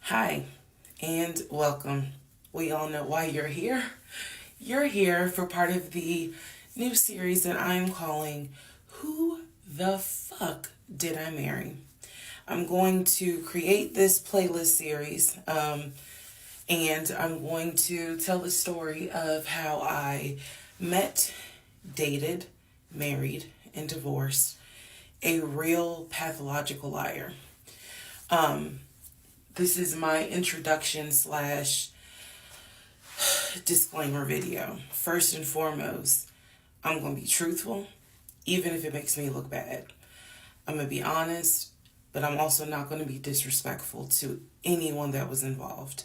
Hi, and welcome. We all know why you're here. You're here for part of the new series that I'm calling Who the Fuck Did I Marry? I'm going to create this playlist series, and I'm going to tell the story of how I met, dated, married, and divorced a real pathological liar. This is my introduction slash disclaimer video. First and foremost, I'm going to be truthful, even if it makes me look bad. I'm going to be honest, but I'm also not going to be disrespectful to anyone that was involved.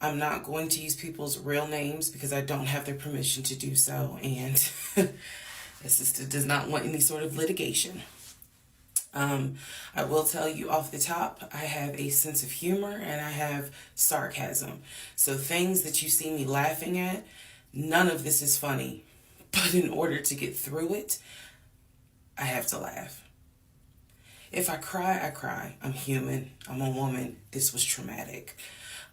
I'm not going to use people's real names because I don't have their permission to do so, and the sister does not want any sort of litigation. I will tell you off the top, I have a sense of humor and I have sarcasm. So things that you see me laughing at, none of this is funny. But in order to get through it, I have to laugh. If I cry, I cry. I'm human. I'm a woman. This was traumatic.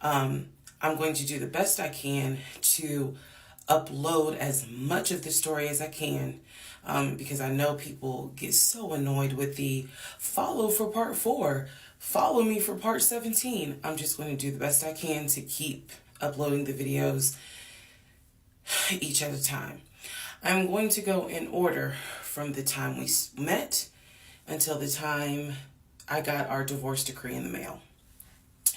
I'm going to do the best I can to upload as much of the story as I can, because I know people get so annoyed with the follow for part 4, follow me for part 17. I'm just going to do the best I can to keep uploading the videos each at a time. I'm going to go in order from the time we met until the time I got our divorce decree in the mail.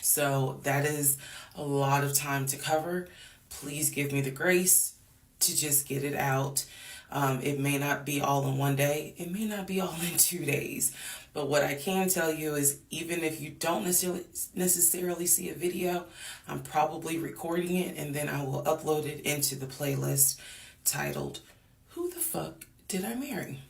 So that is a lot of time to cover. Please give me the grace to just get it out. It may not be all in one day. It may not be all in 2 days. But what I can tell you is even if you don't necessarily see a video, I'm probably recording it and then I will upload it into the playlist titled, Who the Fuck Did I Marry?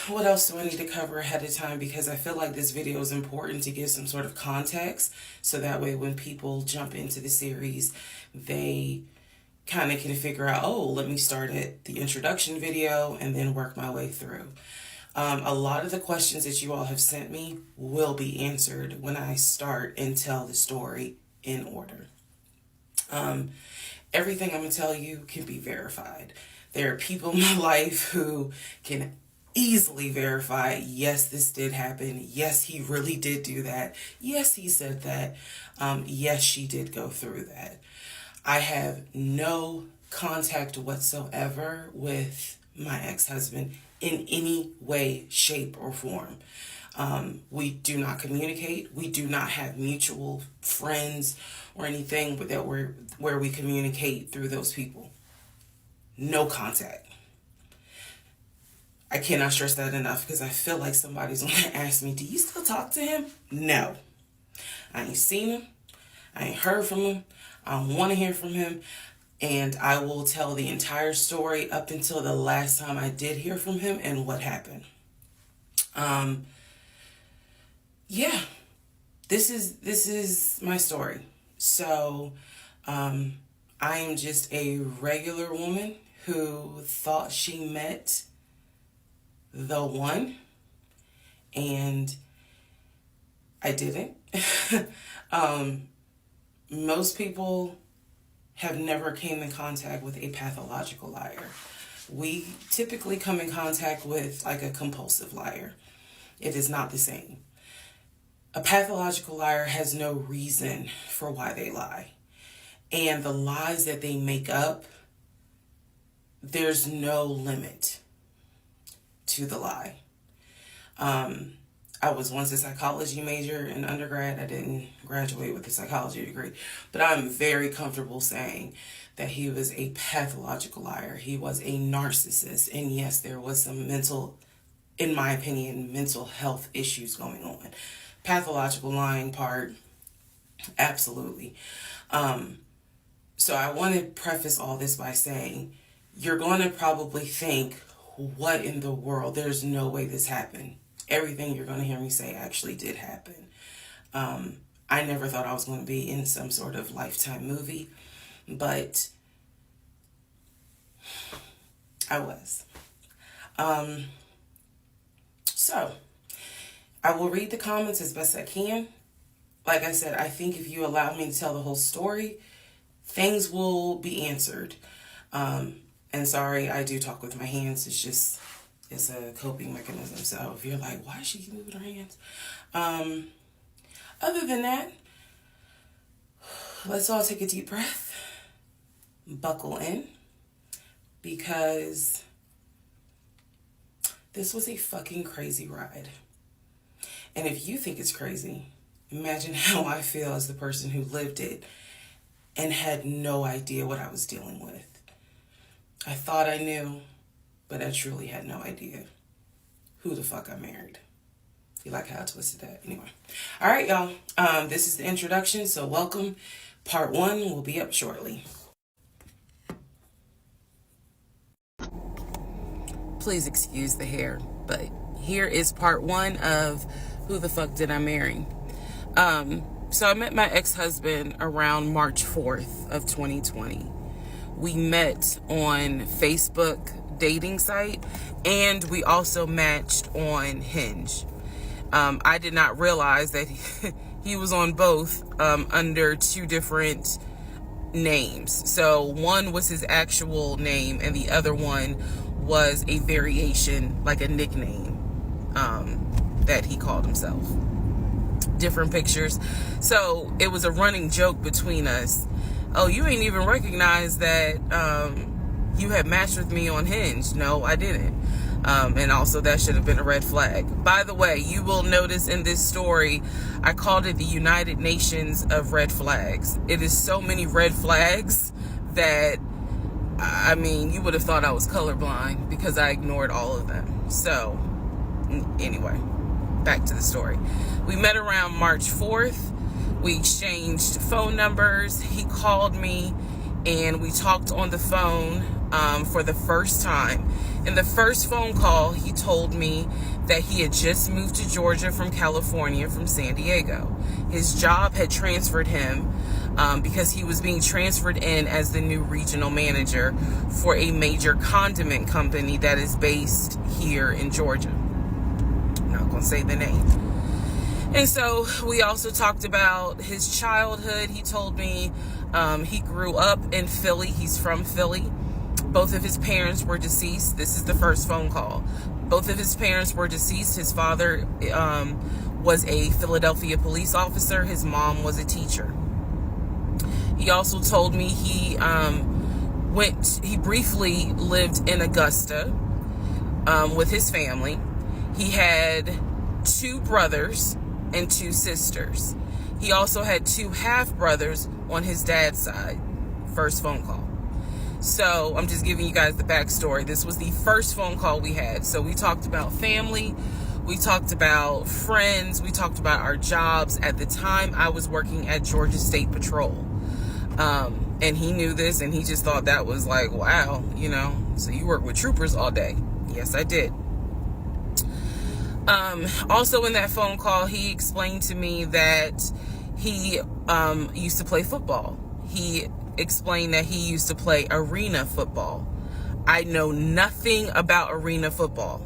What else do I need to cover ahead of time? Because I feel like this video is important to give some sort of context. So that way when people jump into the series, they kind of can figure out, oh, let me start at the introduction video and then work my way through. A lot of the questions that you all have sent me will be answered when I start and tell the story in order. Everything I'm going to tell you can be verified. There are people in my life who can easily verify, yes, this did happen. Yes, he really did do that. Yes, he said that. Yes, she did go through that. I have no contact whatsoever with my ex-husband in any way, shape, or form. We do not communicate. We do not have mutual friends or anything where we communicate through those people. No contact. I cannot stress that enough because I feel like somebody's going to ask me, do you still talk to him? No. I ain't seen him. I ain't heard from him. I don't want to hear from him. And I will tell the entire story up until the last time I did hear from him and what happened. Yeah, this is my story. So, I am just a regular woman who thought she met the one, and I didn't. Most people have never came in contact with a pathological liar. We typically come in contact with like a compulsive liar. It is not the same. A pathological liar has no reason for why they lie. And the lies that they make up, there's no limit to the lie. I was once a psychology major in undergrad. I didn't graduate with a psychology degree, but I'm very comfortable saying that he was a pathological liar. He was a narcissist. And yes, there was some in my opinion, mental health issues going on. Pathological lying part, absolutely. So I want to preface all this by saying, you're going to probably think, what in the world? There's no way this happened. Everything you're going to hear me say actually did happen. I never thought I was going to be in some sort of Lifetime movie, but I was. So I will read the comments as best I can. like I said, I think if you allow me to tell the whole story, things will be answered. And sorry, I do talk with my hands. It's a coping mechanism. So if you're like, why does she keep moving her hands? Other than that, let's all take a deep breath, buckle in, because this was a fucking crazy ride. And if you think it's crazy, imagine how I feel as the person who lived it and had no idea what I was dealing with. I thought I knew, but I truly had no idea who the fuck I married. You like how I twisted that? Anyway. All right, y'all. This is the introduction, so welcome. Part 1 will be up shortly. Please excuse the hair, but here is part 1 of Who the Fuck Did I Marry? So I met my ex-husband around March 4th of 2020. We met on Facebook dating site, and we also matched on Hinge. I did not realize that he was on both under 2 different names. So one was his actual name, and the other one was a variation, like a nickname that he called himself. Different pictures. So it was a running joke between us. Oh, you ain't even recognize that you had matched with me on Hinge. No, I didn't. And also that should have been a red flag. By the way, you will notice in this story, I called it the United Nations of red flags. It is so many red flags that, I mean, you would have thought I was colorblind because I ignored all of them. So, anyway, back to the story. We met around March 4th. We exchanged phone numbers. He called me and we talked on the phone for the first time. In the first phone call, he told me that he had just moved to Georgia from California, from San Diego. His job had transferred him because he was being transferred in as the new regional manager for a major condiment company that is based here in Georgia. I'm not going to say the name. And so we also talked about his childhood. He told me he grew up in Philly. He's from Philly. Both of his parents were deceased. This is the first phone call. Both of his parents were deceased. His father was a Philadelphia police officer. His mom was a teacher. He also told me he briefly lived in Augusta with his family. He had 2 brothers and 2 sisters. He also had 2 half-brothers on his dad's side. First phone call. So I'm just giving you guys the backstory. This was the first phone call we had. So we talked about family. We talked about friends. We talked about our jobs. At the time, I was working at Georgia State Patrol. And he knew this, and he just thought that was like, wow, you know, so you work with troopers all day. Yes, I did. Also in that phone call, he explained to me that he used to play football. He explained that he used to play arena football. I know nothing about arena football.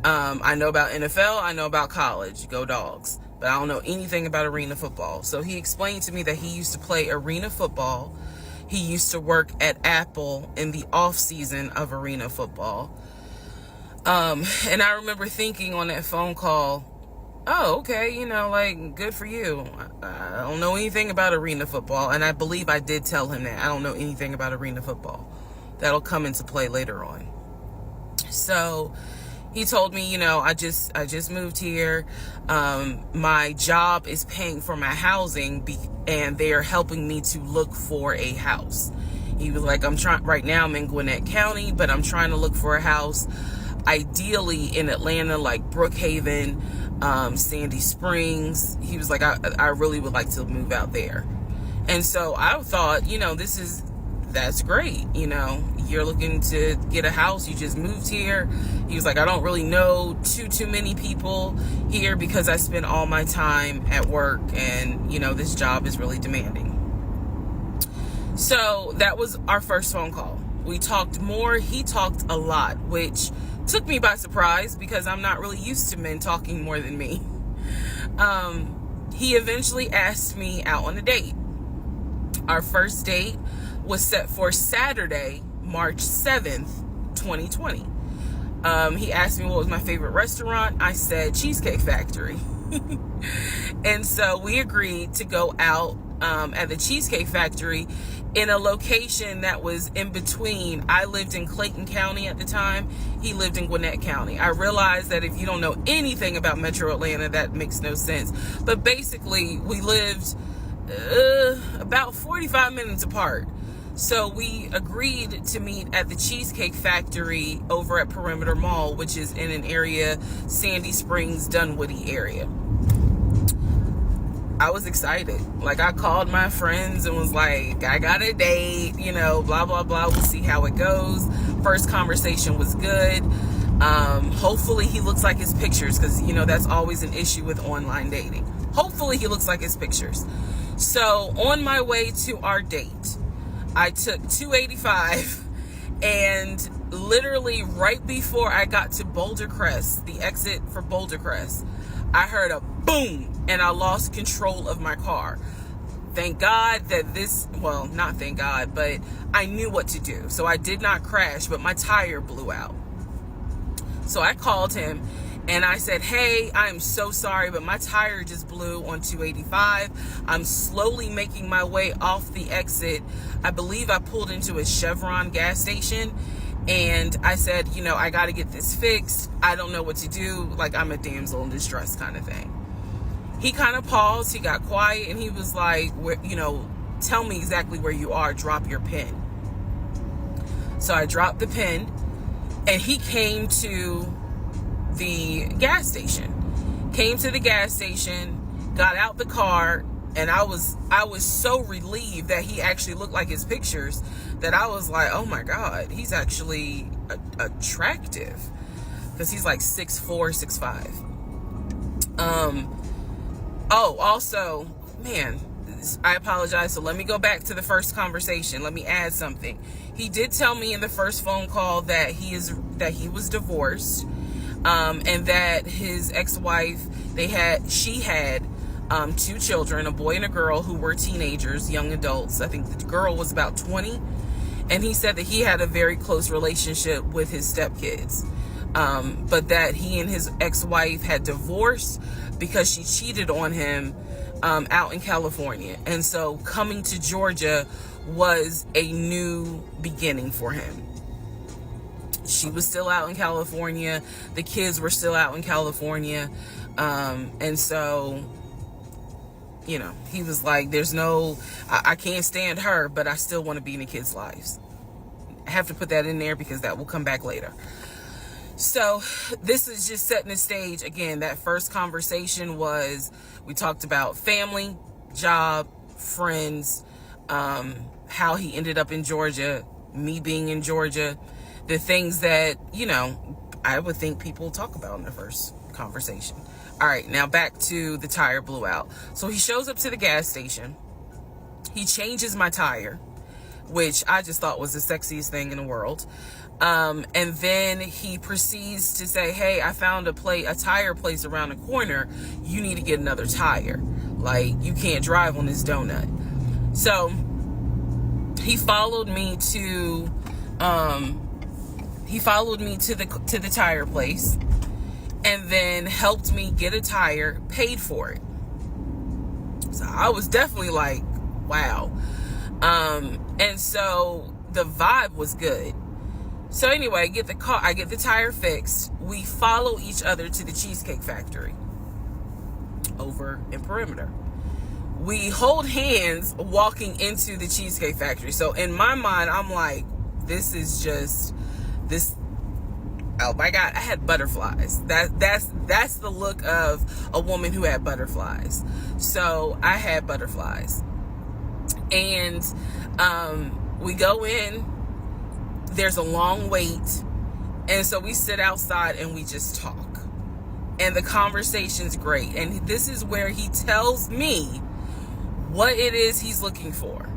I know about NFL. I know about college. Go Dogs. But I don't know anything about arena football. So he explained to me that he used to play arena football. He used to work at Apple in the off season of arena football. And I remember thinking on that phone call, oh, okay, you know, like, good for you. I don't know anything about arena football. And I believe I did tell him that. I don't know anything about arena football. That'll come into play later on. So he told me, you know, I just moved here. My job is paying for my housing and they're helping me to look for a house. He was like, right now I'm in Gwinnett County, but I'm trying to look for a house. Ideally in Atlanta, like Brookhaven, Sandy Springs. He was like, I really would like to move out there. And so I thought, you know, that's great. You know, you're looking to get a house. You just moved here. He was like, I don't really know too many people here because I spend all my time at work and, you know, this job is really demanding. So that was our first phone call. We talked more. He talked a lot, which took me by surprise because I'm not really used to men talking more than me. he eventually asked me out on a date. Our first date was set for Saturday, March 7th, 2020. He asked me what was my favorite restaurant. I said Cheesecake Factory. And so we agreed to go out at the Cheesecake Factory in a location that was in between. I lived in Clayton County at the time. He lived in Gwinnett County. I realized that if you don't know anything about Metro Atlanta, that makes no sense. But basically, we lived about 45 minutes apart. So we agreed to meet at the Cheesecake Factory over at Perimeter Mall, which is in an area, Sandy Springs, Dunwoody area. I was excited. Like, I called my friends and was like, I got a date, you know, blah, blah, blah. We'll see how it goes. First conversation was good. Hopefully he looks like his pictures, because, you know, that's always an issue with online dating. Hopefully he looks like his pictures. So on my way to our date, I took 285, and literally right before I got to Boulder Crest, the exit for Boulder Crest, I heard a boom, and I lost control of my car. Thank God that not thank God, but I knew what to do. So I did not crash, but my tire blew out. So I called him and I said, hey, I am so sorry, but my tire just blew on 285. I'm slowly making my way off the exit. I believe I pulled into a Chevron gas station. And I said, you know, I got to get this fixed. I don't know what to do. Like, I'm a damsel in distress kind of thing. He kind of paused. He got quiet. And he was like, you know, tell me exactly where you are. Drop your pin. So I dropped the pin. And he came to the gas station. Got out the car. And I was so relieved that he actually looked like his pictures, that I was like, oh my God, he's actually attractive, because he's like 6'4", 6'5". Oh, also, man, I apologize. So let me go back to the first conversation. Let me add something. He did tell me in the first phone call that he was divorced, and that his ex-wife, she had 2 children, a boy and a girl, who were teenagers, young adults. I think the girl was about 20. And he said that he had a very close relationship with his stepkids. But that he and his ex-wife had divorced because she cheated on him out in California. And so coming to Georgia was a new beginning for him. She was still out in California. The kids were still out in California. And so, you know, he was like, I can't stand her, but I still want to be in the kids' lives. I have to put that in there because that will come back later. So this is just setting the stage. Again, that first conversation we talked about family, job, friends, how he ended up in Georgia, me being in Georgia, the things that, you know, I would think people talk about in the first conversation. All right, now back to the tire blew out. So he shows up to the gas station. He changes my tire, which I just thought was the sexiest thing in the world. And then he proceeds to say, hey, I found a tire place around the corner. You need to get another tire. Like, you can't drive on this donut. So he followed me to the tire place, and then helped me get a tire, paid for it. So I was definitely like, wow. And so the vibe was good. So anyway, I get the tire fixed. We follow each other to the Cheesecake Factory over in Perimeter. We hold hands walking into the Cheesecake Factory. So in my mind, I'm like, this is just this. Oh my God, I had butterflies. That's the look of a woman who had butterflies. So I had butterflies. And we go in, there's a long wait. And so we sit outside and we just talk. And the conversation's great. And this is where he tells me what it is he's looking for.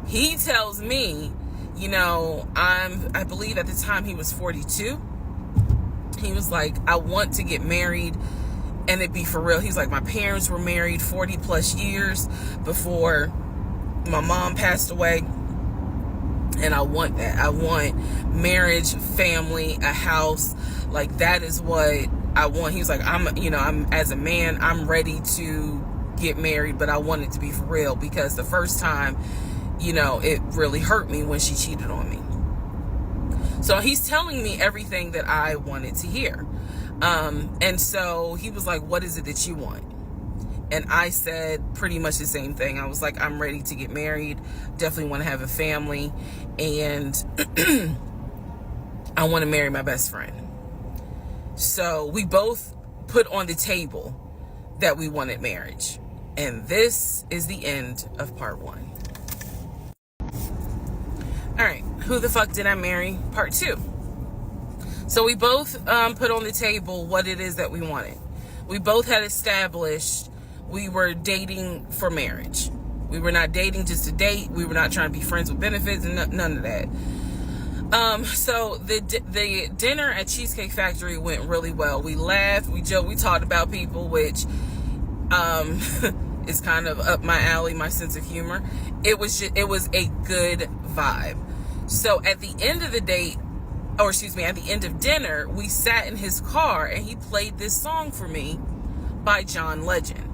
He tells me, you know, I believe at the time he was 42. He was like, I want to get married and it be for real. He's like, my parents were married 40 plus years before my mom passed away. And I want that. I want marriage, family, a house. Like, that is what I want. He was like, I'm as a man, I'm ready to get married, but I want it to be for real, because the first time, it really hurt me when she cheated on me. So he's telling me everything that I wanted to hear. And so he was like, what is it that you want? And I said pretty much the same thing. I was like, I'm ready to get married. Definitely want to have a family. And I want to marry my best friend. So we both put on the table that we wanted marriage. And this is the end of part 1. All right. Who the fuck did I marry? Part 2. So we both put on the table what it is that we wanted. We both had established we were dating for marriage. We were not dating just to date. We were not trying to be friends with benefits and none of that. So the dinner at Cheesecake Factory went really well. We laughed, we joked, we talked about people, which is kind of up my alley, my sense of humor. It was a good vibe. So at the end of the date, at the end of dinner, we sat in his car and he played this song for me by John Legend.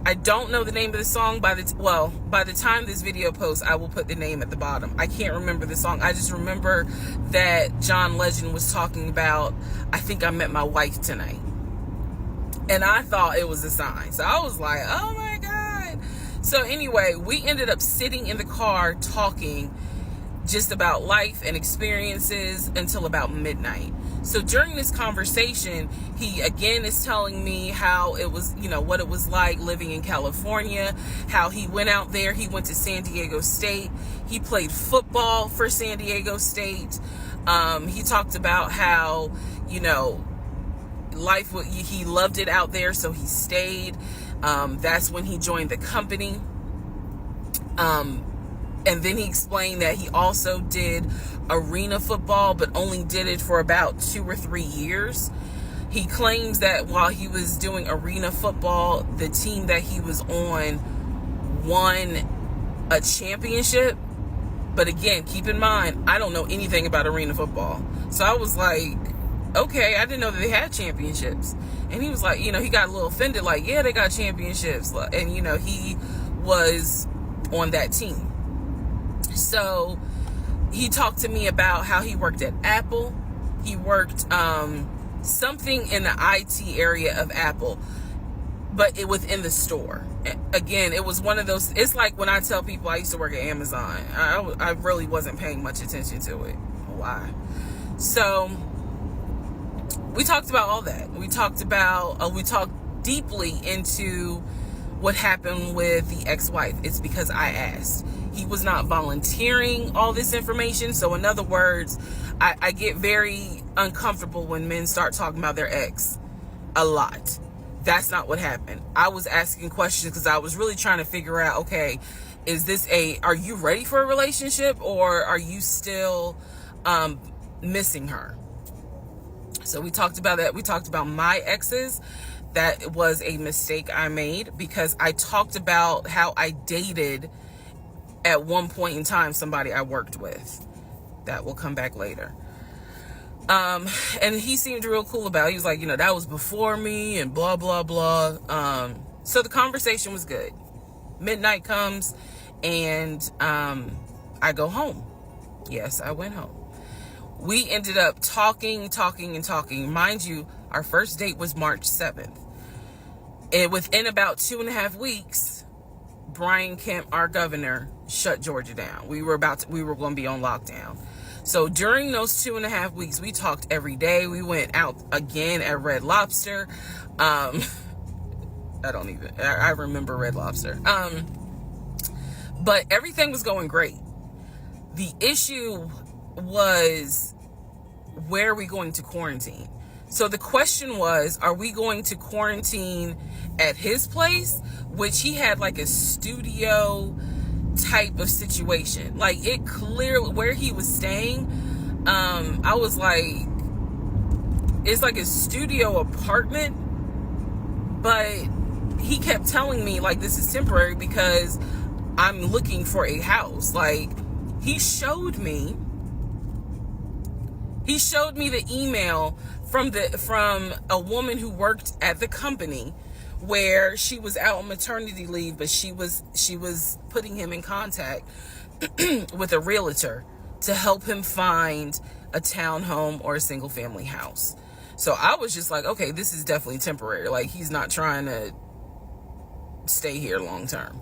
I don't know the name of the song. By the time this video posts, I will put the name at the bottom. I can't remember the song. I just remember that John Legend was talking about, I think I met my wife tonight. And I thought it was a sign. So I was like, oh my God. So anyway, we ended up sitting in the car talking just about life and experiences until about midnight. So during this conversation, he again is telling me how it was, what it was like living in California, how he went out there. He went to San Diego State. He played football for San Diego State. He talked about how, he loved it out there, so he stayed. That's when he joined the company. And then he explained that he also did arena football, but only did it for about 2 or 3 years. He claims that while he was doing arena football, the team that he was on won a championship. But again, keep in mind, I don't know anything about arena football. So I was like, okay, I didn't know that they had championships. And he was like, he got a little offended, like, yeah, they got championships. And, he was on that team. So he talked to me about how he worked at Apple. He worked something in the IT area of Apple, but within the store. Again, it was one of those, it's like when I tell people I used to work at Amazon. I really wasn't paying much attention to it. Why? So we talked about all that. We talked deeply into what happened with the ex-wife. It's because I asked. He was not volunteering all this information. So in other words, I get very uncomfortable when men start talking about their ex a lot. That's not what happened. I was asking questions because I was really trying to figure out, okay, are you ready for a relationship, or are you still missing her? So we talked about that. We talked about my exes. That was a mistake I made because I talked about how I dated at one point in time somebody I worked with. That will come back later. And he seemed real cool about it. He was like, that was before me and blah, blah, blah. So the conversation was good. Midnight comes and I go home. Yes, I went home. We ended up talking. Mind you, our first date was March 7th. And within about 2.5 weeks, Brian Kemp, our governor, shut Georgia down. We were going to be on lockdown. So during those 2.5 weeks, we talked every day. We went out again at Red Lobster. I remember Red Lobster. But everything was going great. The issue was, where are we going to quarantine? So the question was, are we going to quarantine at his place, which he had like a studio type of situation. Like, it clearly, where he was staying, I was like, it's like a studio apartment, But he kept telling me, like, this is temporary because I'm looking for a house. Like, he showed me the email from a woman who worked at the company where she was out on maternity leave, but she was putting him in contact with a realtor to help him find a townhome or a single family house. So I was just like, okay, this is definitely temporary. Like, he's not trying to stay here long term.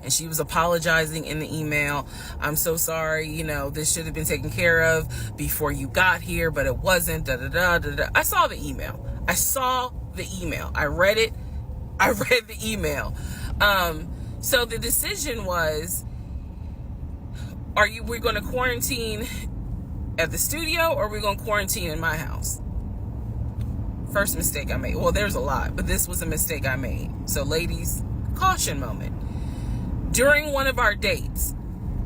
And she was apologizing in the email. I'm so sorry, you know, this should have been taken care of before you got here, but it wasn't. Da, da, da, da, da. I saw the email. I read it. I read the email. So the decision was, we're going to quarantine at the studio, or we're going to quarantine in my house? First mistake I made. Well, there's a lot, but this was a mistake I made. So ladies, caution moment. During one of our dates,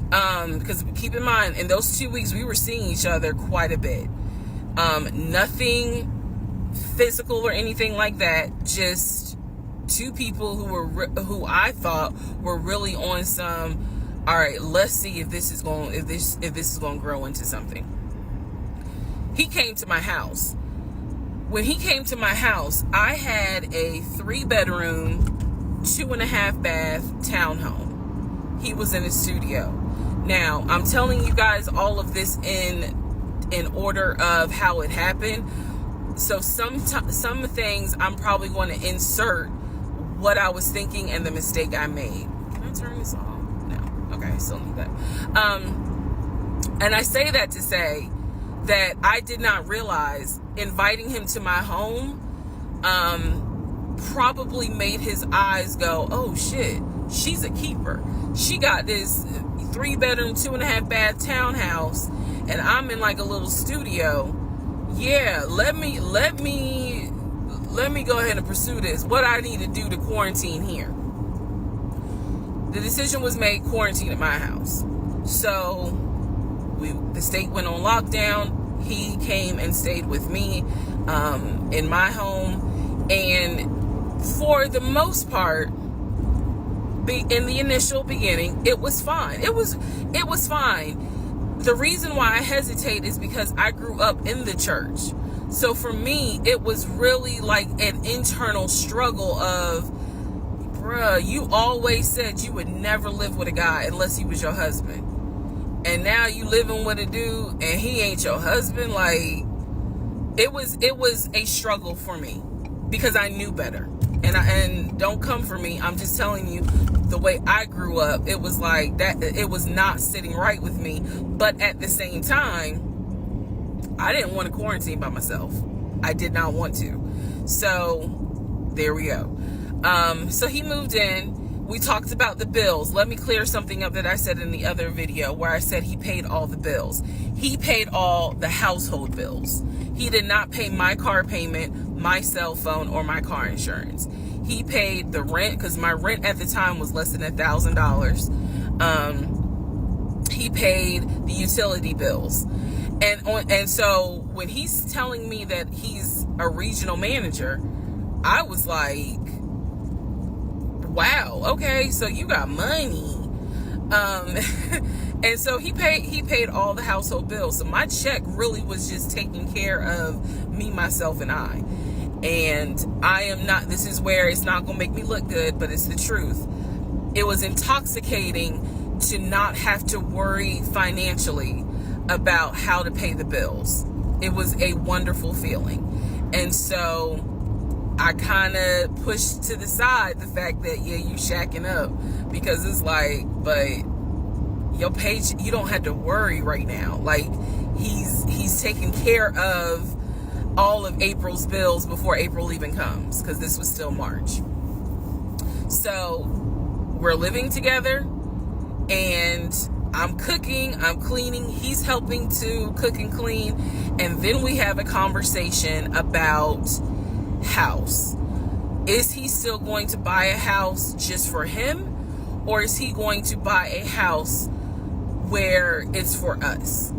because keep in mind, in those 2 weeks, we were seeing each other quite a bit. Nothing physical or anything like that. Just two people who I thought were really on some, all right, let's see if this is going to grow into something. He came to my house. When he came to my house, I had a 3-bedroom, 2.5-bath townhome. He was in the studio. Now, I'm telling you guys all of this in order of how it happened. So some things I'm probably going to insert what I was thinking and the mistake I made. Can I turn this off? No. Okay, I still need that. And I say that to say that I did not realize inviting him to my home probably made his eyes go, oh shit, she's a keeper. She got this 3-bedroom, 2.5-bath townhouse, and I'm in like a little studio. Yeah, let me go ahead and pursue this. What I need to do to quarantine here. The decision was made, quarantine at my house. So the state went on lockdown. He came and stayed with me in my home, and for the most part, in the initial beginning, it was fine. It was fine. The reason why I hesitate is because I grew up in the church. So for me, it was really like an internal struggle of, bruh, you always said you would never live with a guy unless he was your husband. And now you living with a dude and he ain't your husband. Like, it was a struggle for me because I knew better. And don't come for me. I'm just telling you the way I grew up. It was like that. It was not sitting right with me. But at the same time, I didn't want to quarantine by myself. I did not want to. So there we go. So he moved in. We talked about the bills. Let me clear something up that I said in the other video where I said he paid all the bills. He paid all the household bills. He did not pay my car payment, my cell phone, or my car insurance. He paid the rent, because my rent at the time was less than $1,000. He paid the utility bills. And so when he's telling me that he's a regional manager, I was like, wow, okay, so you got money. And so he paid all the household bills. So my check really was just taking care of me, myself, and I. And I am not, this is where it's not going to make me look good, but it's the truth. It was intoxicating to not have to worry financially about how to pay the bills. It was a wonderful feeling. And so I kind of pushed to the side the fact that, yeah, you shacking up, because it's like, but your paycheck, you don't have to worry right now. Like, he's taking care of all of April's bills before April even comes, because this was still March. So we're living together, and I'm cooking, I'm cleaning, he's helping to cook and clean, and then we have a conversation about house. Is he still going to buy a house just for him, or is he going to buy a house where it's for us?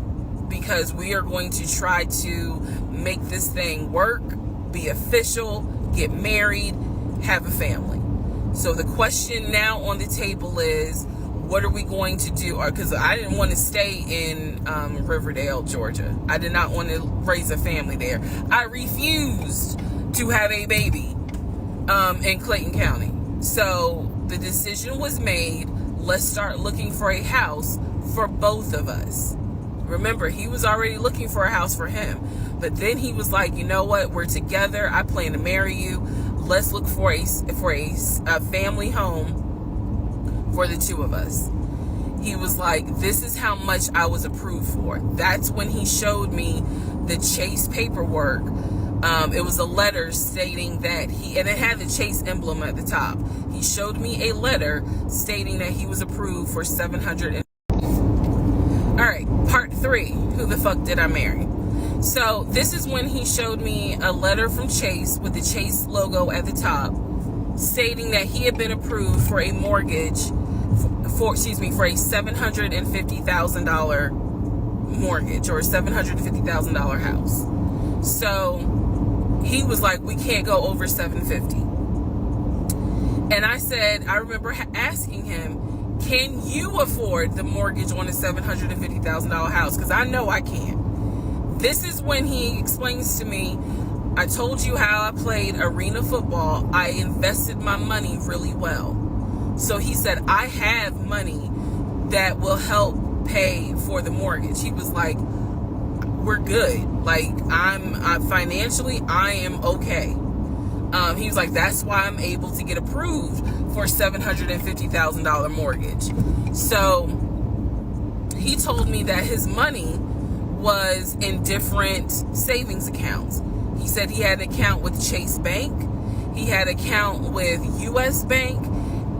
Because we are going to try to make this thing work, be official, get married, have a family. So the question now on the table is, what are we going to do? Because I didn't want to stay in Riverdale, Georgia. I did not want to raise a family there. I refused to have a baby in Clayton County. So the decision was made, let's start looking for a house for both of us. Remember, he was already looking for a house for him. But then he was like, you know what? We're together. I plan to marry you. Let's look for a family home for the two of us. He was like, this is how much I was approved for. That's when he showed me the Chase paperwork. It was a letter stating that and it had the Chase emblem at the top. He showed me a letter stating that he was approved for $700. All right, part 3. Who the fuck did I marry? So this is when he showed me a letter from Chase with the Chase logo at the top, stating that he had been approved for a mortgage for a $750,000 mortgage, or a $750,000 house. So he was like, we can't go over $750,000. And I said, I remember asking him, can you afford the mortgage on a $750,000 house? Because I know I can't. This is when he explains to me, I told you how I played arena football. I invested my money really well. So he said, I have money that will help pay for the mortgage. He was like, we're good. Like, I'm financially, I am okay. He was like, that's why I'm able to get approved for $750,000 mortgage. So he told me that his money was in different savings accounts. He said he had an account with Chase Bank, he had an account with US Bank,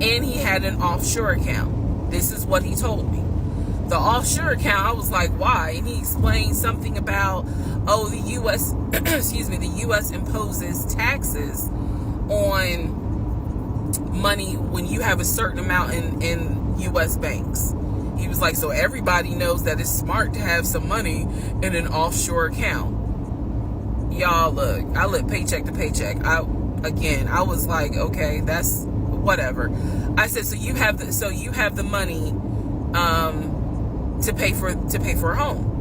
and he had an offshore account. This is what he told me. The offshore account, I was like, why? And he explained something about, the US, the US imposes taxes on money when you have a certain amount in US banks. He was like, so everybody knows that it's smart to have some money in an offshore account. Y'all, look, I live paycheck to paycheck. I was like, okay, that's whatever. I said, so you have the money to pay for a home.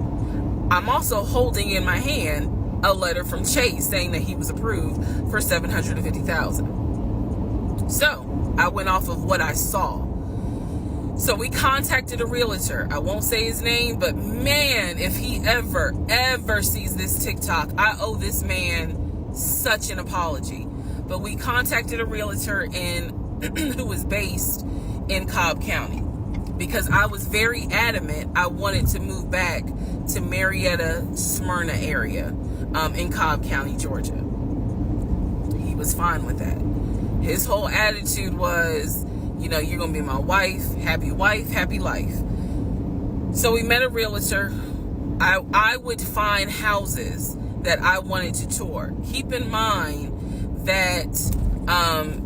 I'm also holding in my hand a letter from Chase saying that he was approved for $750,000. So I went off of what I saw. So we contacted a realtor. I won't say his name, but man, if he ever sees this TikTok, I owe this man such an apology. But we contacted a realtor who was based in Cobb County, because I was very adamant I wanted to move back to Marietta, Smyrna area in Cobb County, Georgia. He was fine with that. His whole attitude was, you're going to be my wife, happy life. So we met a realtor. I would find houses that I wanted to tour. Keep in mind that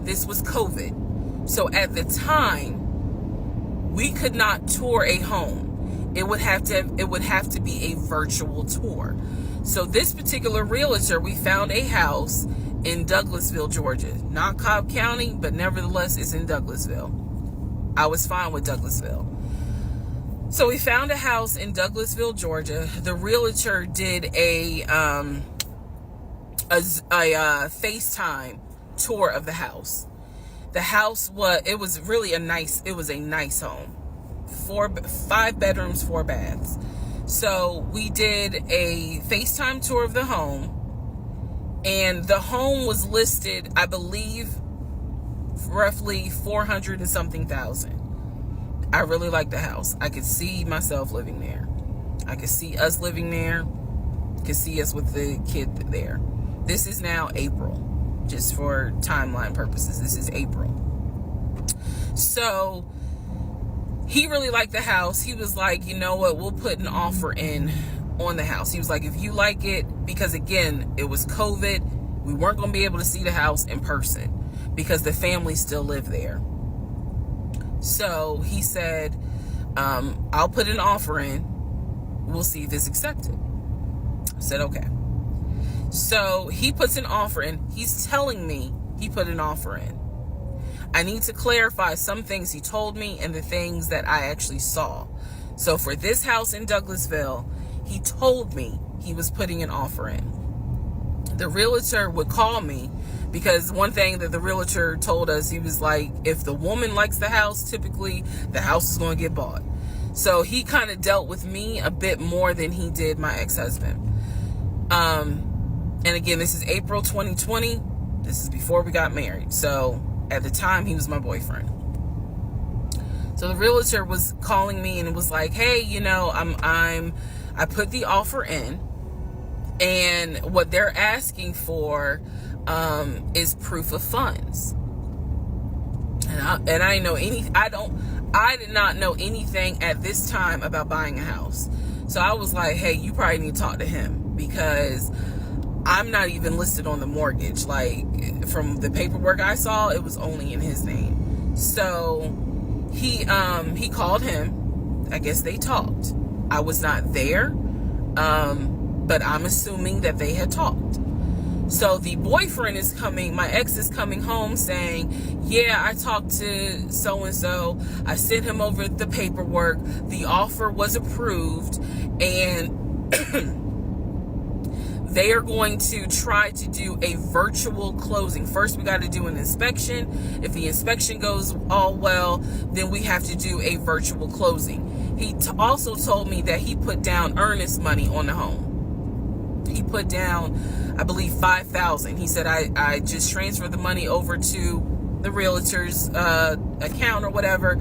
this was COVID. So at the time, we could not tour a home. It would have to be a virtual tour. So this particular realtor, we found a house in Douglasville, Georgia. Not Cobb County, but nevertheless, it's in Douglasville. I was fine with Douglasville. So we found a house in Douglasville, Georgia. The realtor did a FaceTime tour of the house. The house was a nice home. 5 bedrooms, 4 baths. So we did a FaceTime tour of the home, and the home was listed, I believe, roughly 400 and something thousand. I really liked the house. I could see myself living there. I could see us living there. Could see us with the kid there. This is now April, just for timeline purposes. This is April. So he really liked the house. He was like, you know what, we'll put an offer in on the house. He was like, if you like it, because again, it was COVID, we weren't going to be able to see the house in person because the family still lived there. So he said, I'll put an offer in. We'll see if it's accepted. I said, okay. So he puts an offer in. He's telling me he put an offer in. I need to clarify some things he told me and the things that I actually saw. So for this house in Douglasville, he told me he was putting an offer in. The realtor would call me because one thing that the realtor told us, he was like, if the woman likes the house, typically the house is going to get bought. So he kind of dealt with me a bit more than he did my ex-husband. And again, this is April 2020. This is before we got married. So at the time, he was my boyfriend. So the realtor was calling me and it was like, hey, you know, I put the offer in, and what they're asking for is proof of funds. And I did not know anything at this time about buying a house. So I was like, hey, you probably need to talk to him, because I'm not even listed on the mortgage. Like, from the paperwork I saw, it was only in his name. So he called him. I guess they talked. I was not there, but I'm assuming that they had talked. So the boyfriend is coming, my ex is coming home saying, yeah, I talked to so-and-so. I sent him over the paperwork. The offer was approved, and they are going to try to do a virtual closing. First, we got to do an inspection. If the inspection goes all well, then we have to do a virtual closing. He also told me that he put down earnest money on the home. He put down, I believe, $5,000. He said, I just transferred the money over to the realtor's account or whatever,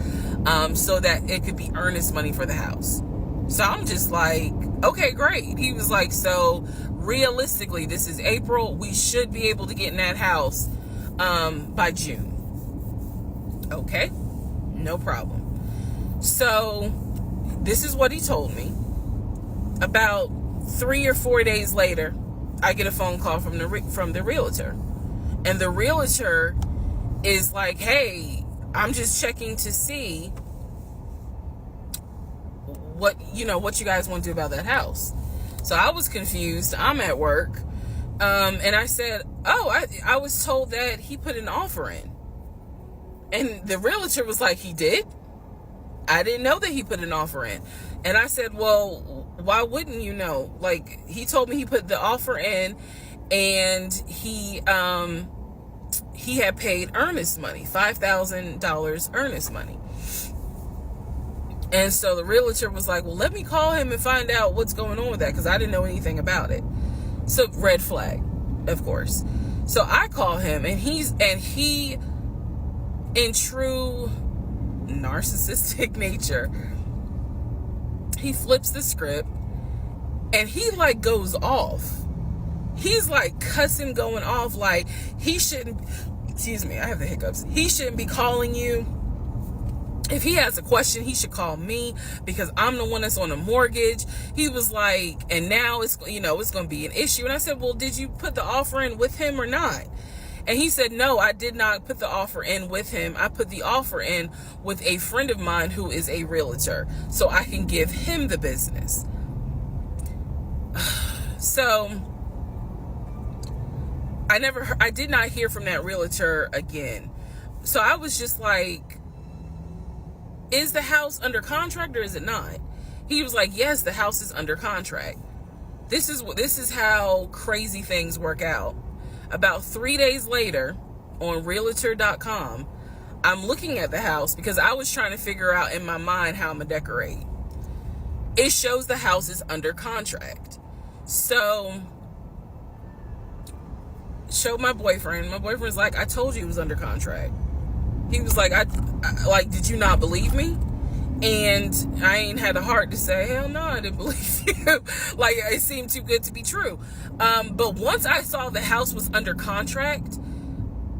so that it could be earnest money for the house. So I'm just like, okay, great. He was like, so realistically, this is April. We should be able to get in that house by June. Okay, no problem. So this is what he told me. About 3 or 4 days later, I get a phone call from the realtor, and the realtor is like, hey, I'm just checking to see what you guys want to do about that house. So I was confused. I'm at work, and I said, oh, I was told that he put an offer in. And the realtor was like, he did? I didn't know that he put an offer in. And I said, well, why wouldn't you know? Like, he told me he put the offer in, and he had paid earnest money, $5,000 earnest money. And so the realtor was like, well, let me call him and find out what's going on with that, because I didn't know anything about it. So red flag, of course. So I call him, and he, in true narcissistic nature, he flips the script, and he like goes off. He's like cussing, going off, like he shouldn't, excuse me, I have the hiccups. He shouldn't be calling you. If he has a question, he should call me, because I'm the one that's on the mortgage. He was like, and now it's going to be an issue. And I said, well, did you put the offer in with him or not? And he said, no, I did not put the offer in with him. I put the offer in with a friend of mine who is a realtor, so I can give him the business. So I did not hear from that realtor again. So I was just like, is the house under contract or is it not? He was like, yes, the house is under contract. This is how crazy things work out. About 3 days later, on realtor.com, I'm looking at the house because I was trying to figure out in my mind how I'm gonna decorate. It shows the house is under contract. So, showed my boyfriend. My boyfriend's like, I told you it was under contract. He was like, I did you not believe me? And I ain't had the heart to say, hell no, I didn't believe you. Like, it seemed too good to be true. But once I saw the house was under contract,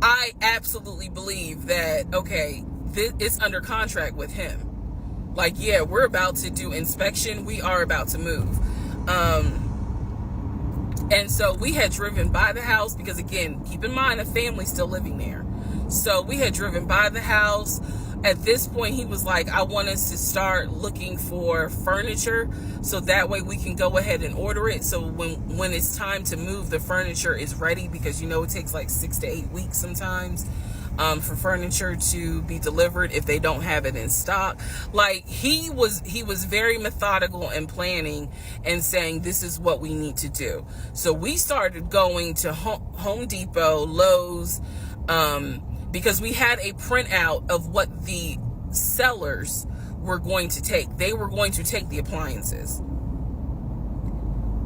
I absolutely believe that, okay, it's under contract with him. Like, yeah, we're about to do inspection. We are about to move. And so we had driven by the house because, again, keep in mind, a family's still living there. So we had driven by the house, At this point, he was like, I want us to start looking for furniture so that way we can go ahead and order it. So when it's time to move, the furniture is ready, because it takes like 6 to 8 weeks sometimes for furniture to be delivered if they don't have it in stock. Like, he was very methodical and planning and saying, this is what we need to do. So we started going to Home Depot, Lowe's, because we had a printout of what the sellers were going to take. They were going to take the appliances.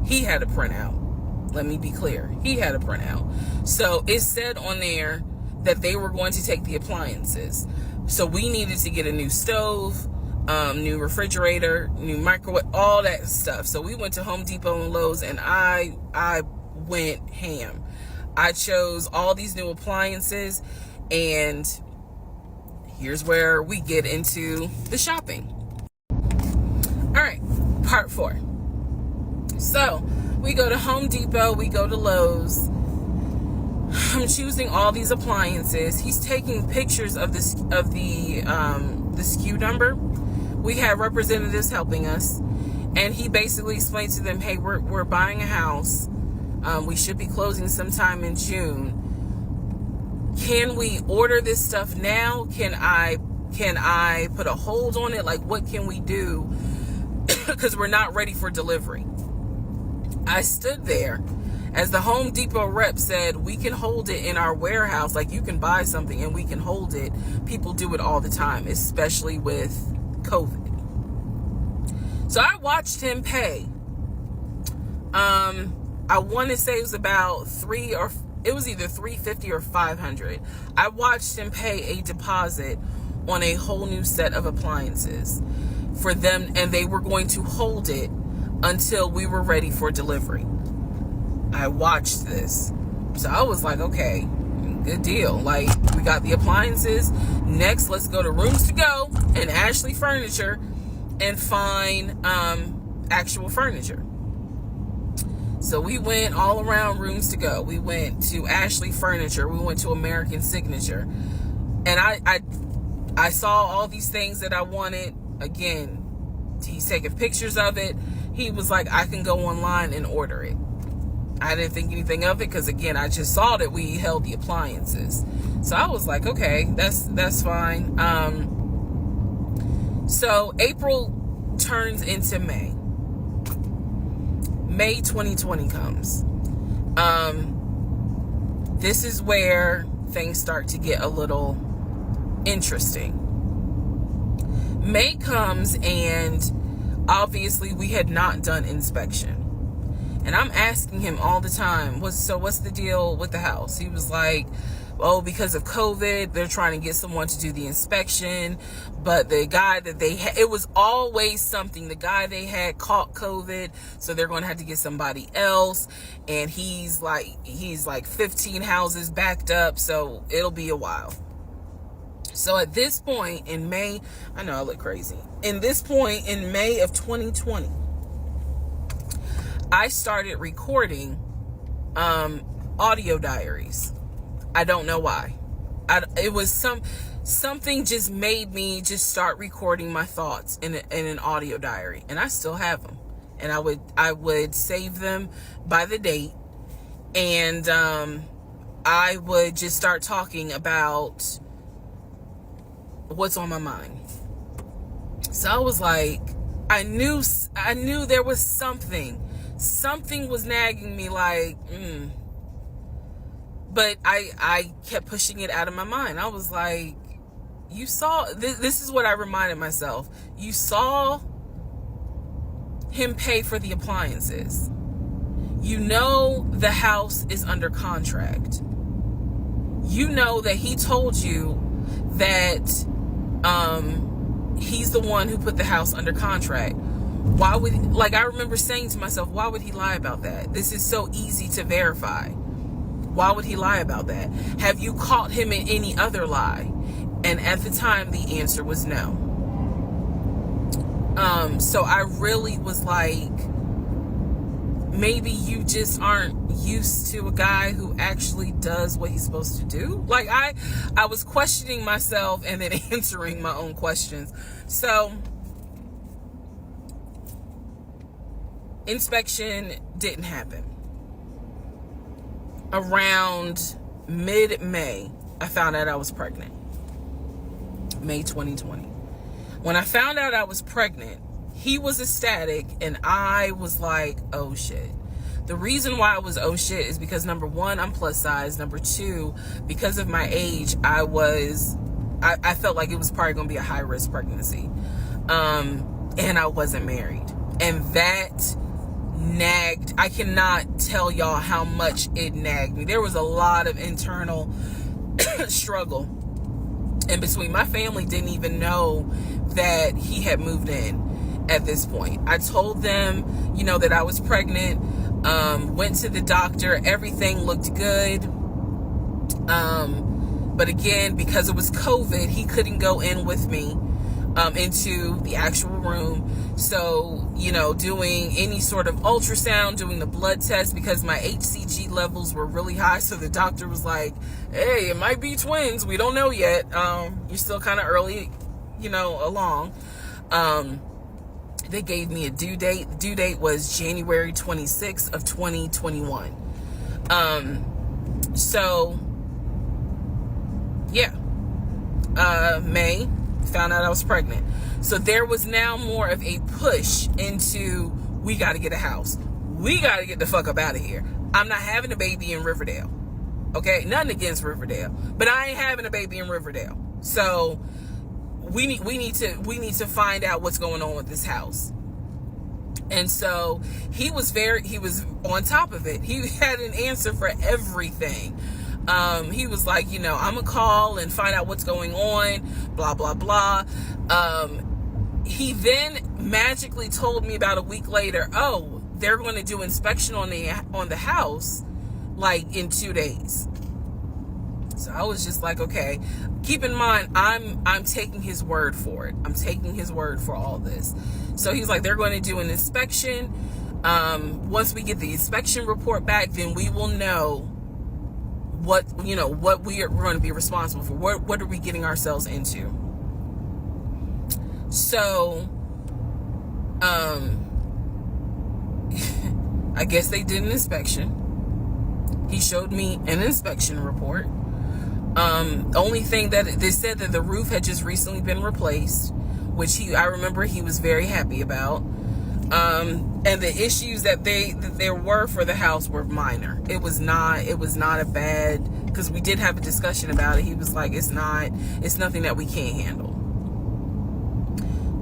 He had a printout. Let me be clear. He had a printout. So it said on there that they were going to take the appliances. So we needed to get a new stove, new refrigerator, new microwave, all that stuff. So we went to Home Depot and Lowe's, and I went ham. I chose all these new appliances, and here's where we get into the shopping. All right, part 4. So we go to Home Depot, we go to Lowe's. I'm choosing all these appliances. He's taking pictures of the SKU number. We had representatives helping us, and he basically explained to them, hey, we're buying a house. We should be closing sometime in June. Can we order this stuff now? Can I put a hold on it? Like, what can we do? Because we're not ready for delivery. I stood there as the Home Depot rep said, we can hold it in our warehouse. Like, you can buy something and we can hold it. People do it all the time, especially with COVID. So I watched him pay. I want to say it was about it was either $350 or $500. I watched him pay a deposit on a whole new set of appliances for them, and they were going to hold it until we were ready for delivery. I watched this. So I was like, okay, good deal. Like, we got the appliances. Next, let's go to Rooms to Go and Ashley Furniture and find actual furniture. So we went all around Rooms to Go. We went to Ashley Furniture. We went to American Signature. And I saw all these things that I wanted. Again, he's taking pictures of it. He was like, I can go online and order it. I didn't think anything of it because, again, I just saw that we held the appliances. So I was like, okay, that's fine. So April turns into May. May 2020 comes. This is where things start to get a little interesting. May comes, and obviously we had not done inspection. And I'm asking him all the time, what's the deal with the house? He was like, oh, because of COVID, they're trying to get someone to do the inspection. But the guy that they had, it was always something. The guy they had caught COVID, so they're going to have to get somebody else. And he's like 15 houses backed up, so it'll be a while. So at this point in May, I know I look crazy. In this point in May of 2020, I started recording audio diaries. I don't know why. It was something just made me just start recording my thoughts in an audio diary, and I still have them. And I would save them by the date, and I would just start talking about what's on my mind. So I was like, I knew there was something was nagging me, like, but I kept pushing it out of my mind. I was like, you saw, this is what I reminded myself. You saw him pay for the appliances. You know the house is under contract. You know that he told you that he's the one who put the house under contract. Why would, I remember saying to myself, why would he lie about that? This is so easy to verify. Why would he lie about that? Have you caught him in any other lie? And at the time, the answer was no. So I really was like, maybe you just aren't used to a guy who actually does what he's supposed to do. Like, I was questioning myself and then answering my own questions. So inspection didn't happen. Around mid-May, I found out I was pregnant. May 2020. When I found out I was pregnant, he was ecstatic and I was like, oh shit. The reason why I was oh shit is because, number one, I'm plus size. Number two, because of my age, I felt like it was probably going to be a high risk pregnancy. And I wasn't married. And that nagged. I cannot tell y'all how much it nagged me. There was a lot of internal struggle in between. My family didn't even know that he had moved in at this point. I told them, that I was pregnant, went to the doctor, everything looked good. But again, because it was COVID, he couldn't go in with me into the actual room. So, doing any sort of ultrasound, doing the blood test, because my HCG levels were really high. So the doctor was like, hey, it might be twins. We don't know yet. You're still kind of early, along. They gave me a due date. The due date was January 26th of 2021. May, found out I was pregnant. So there was now more of a push into, we got to get a house. We got to get the fuck up out of here. I'm not having a baby in Riverdale. Okay? Nothing against Riverdale, but I ain't having a baby in Riverdale. So we need to find out what's going on with this house. And so he was on top of it. He had an answer for everything. He was like, I'm gonna call and find out what's going on, blah, blah, blah. He then magically told me about a week later, oh, they're going to do inspection on the house, like in 2 days. So I was just like, okay, keep in mind, I'm taking his word for it. I'm taking his word for all this. So he's like, they're going to do an inspection. Once we get the inspection report back, then we will know what we are going to be responsible for. What are we getting ourselves into? So, I guess they did an inspection. He showed me an inspection report. Only thing that they said that the roof had just recently been replaced, which I remember he was very happy about. And the issues that there were for the house were minor. It was not a bad, because we did have a discussion about it. He was like, it's nothing that we can't handle.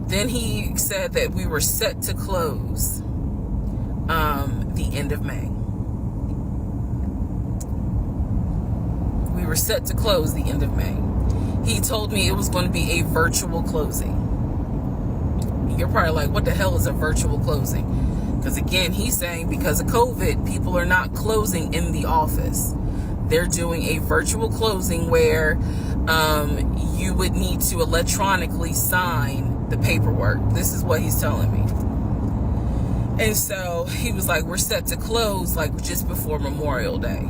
Then he said that we were set to close the end of May. We were set to close the end of May. He told me it was going to be a virtual closing. You're probably like, what the hell is a virtual closing? Because again, he's saying because of COVID, people are not closing in the office. They're doing a virtual closing where you would need to electronically sign the paperwork. This is what he's telling me. And so he was like, we're set to close like just before Memorial Day.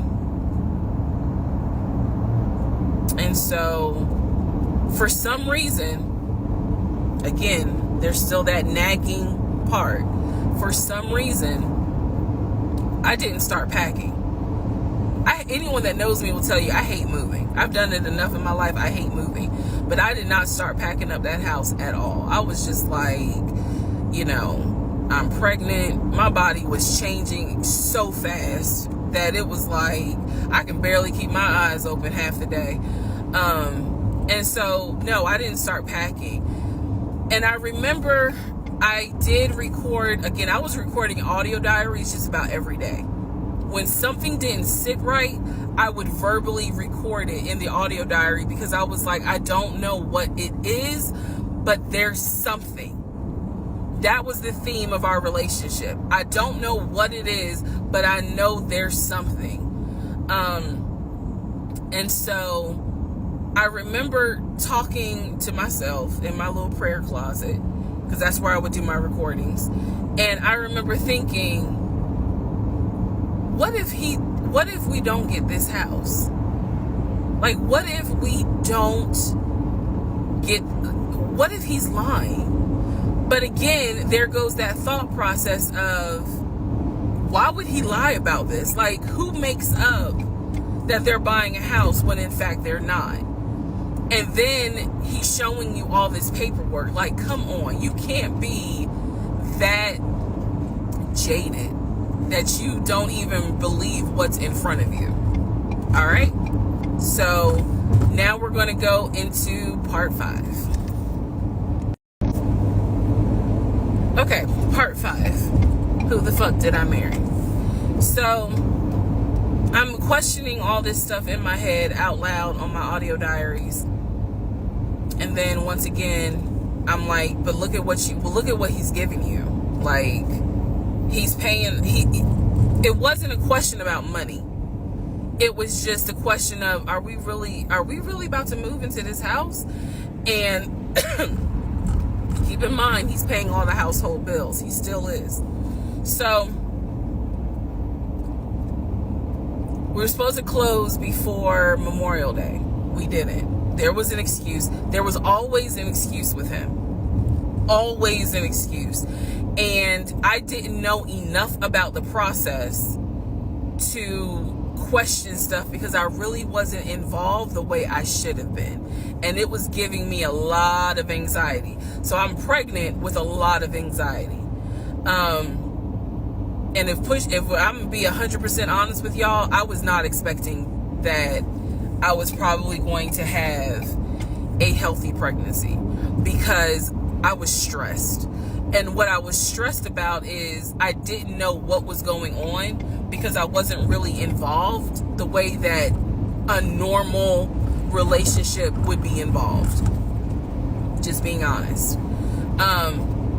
And so for some reason, again, there's still that nagging part. For some reason, I didn't start packing. Anyone that knows me will tell you I hate moving. I've done it enough in my life. I hate moving. But I did not start packing up that house at all. I was just like, I'm pregnant. My body was changing so fast that it was like I can barely keep my eyes open half the day. And so, no, I didn't start packing. And I remember I did record, again, I was recording audio diaries just about every day. When something didn't sit right, I would verbally record it in the audio diary because I was like, I don't know what it is, but there's something. That was the theme of our relationship. I don't know what it is, but I know there's something. And so I remember talking to myself in my little prayer closet, because that's where I would do my recordings. And I remember thinking, what if we don't get this house? Like, what if he's lying? But again, there goes that thought process of, why would he lie about this? Like, who makes up that they're buying a house when in fact they're not? And then he's showing you all this paperwork. Like, come on, you can't be that jaded that you don't even believe what's in front of you. All right? So now we're going to go into part 5. Okay, part 5. Who the fuck did I marry? So I'm questioning all this stuff in my head out loud on my audio diaries. And then once again, I'm like, but look at what he's giving you. Like, he's paying, it wasn't a question about money. It was just a question of, are we really about to move into this house? And keep in mind, he's paying all the household bills. He still is. So we were supposed to close before Memorial Day. We didn't. There was an excuse. There was always an excuse with him. Always an excuse. And I didn't know enough about the process to question stuff because I really wasn't involved the way I should have been. And it was giving me a lot of anxiety. So I'm pregnant with a lot of anxiety. And if I'm going to be 100% honest with y'all, I was not expecting that I was probably going to have a healthy pregnancy because I was stressed. And what I was stressed about is I didn't know what was going on because I wasn't really involved the way that a normal relationship would be involved. Just being honest.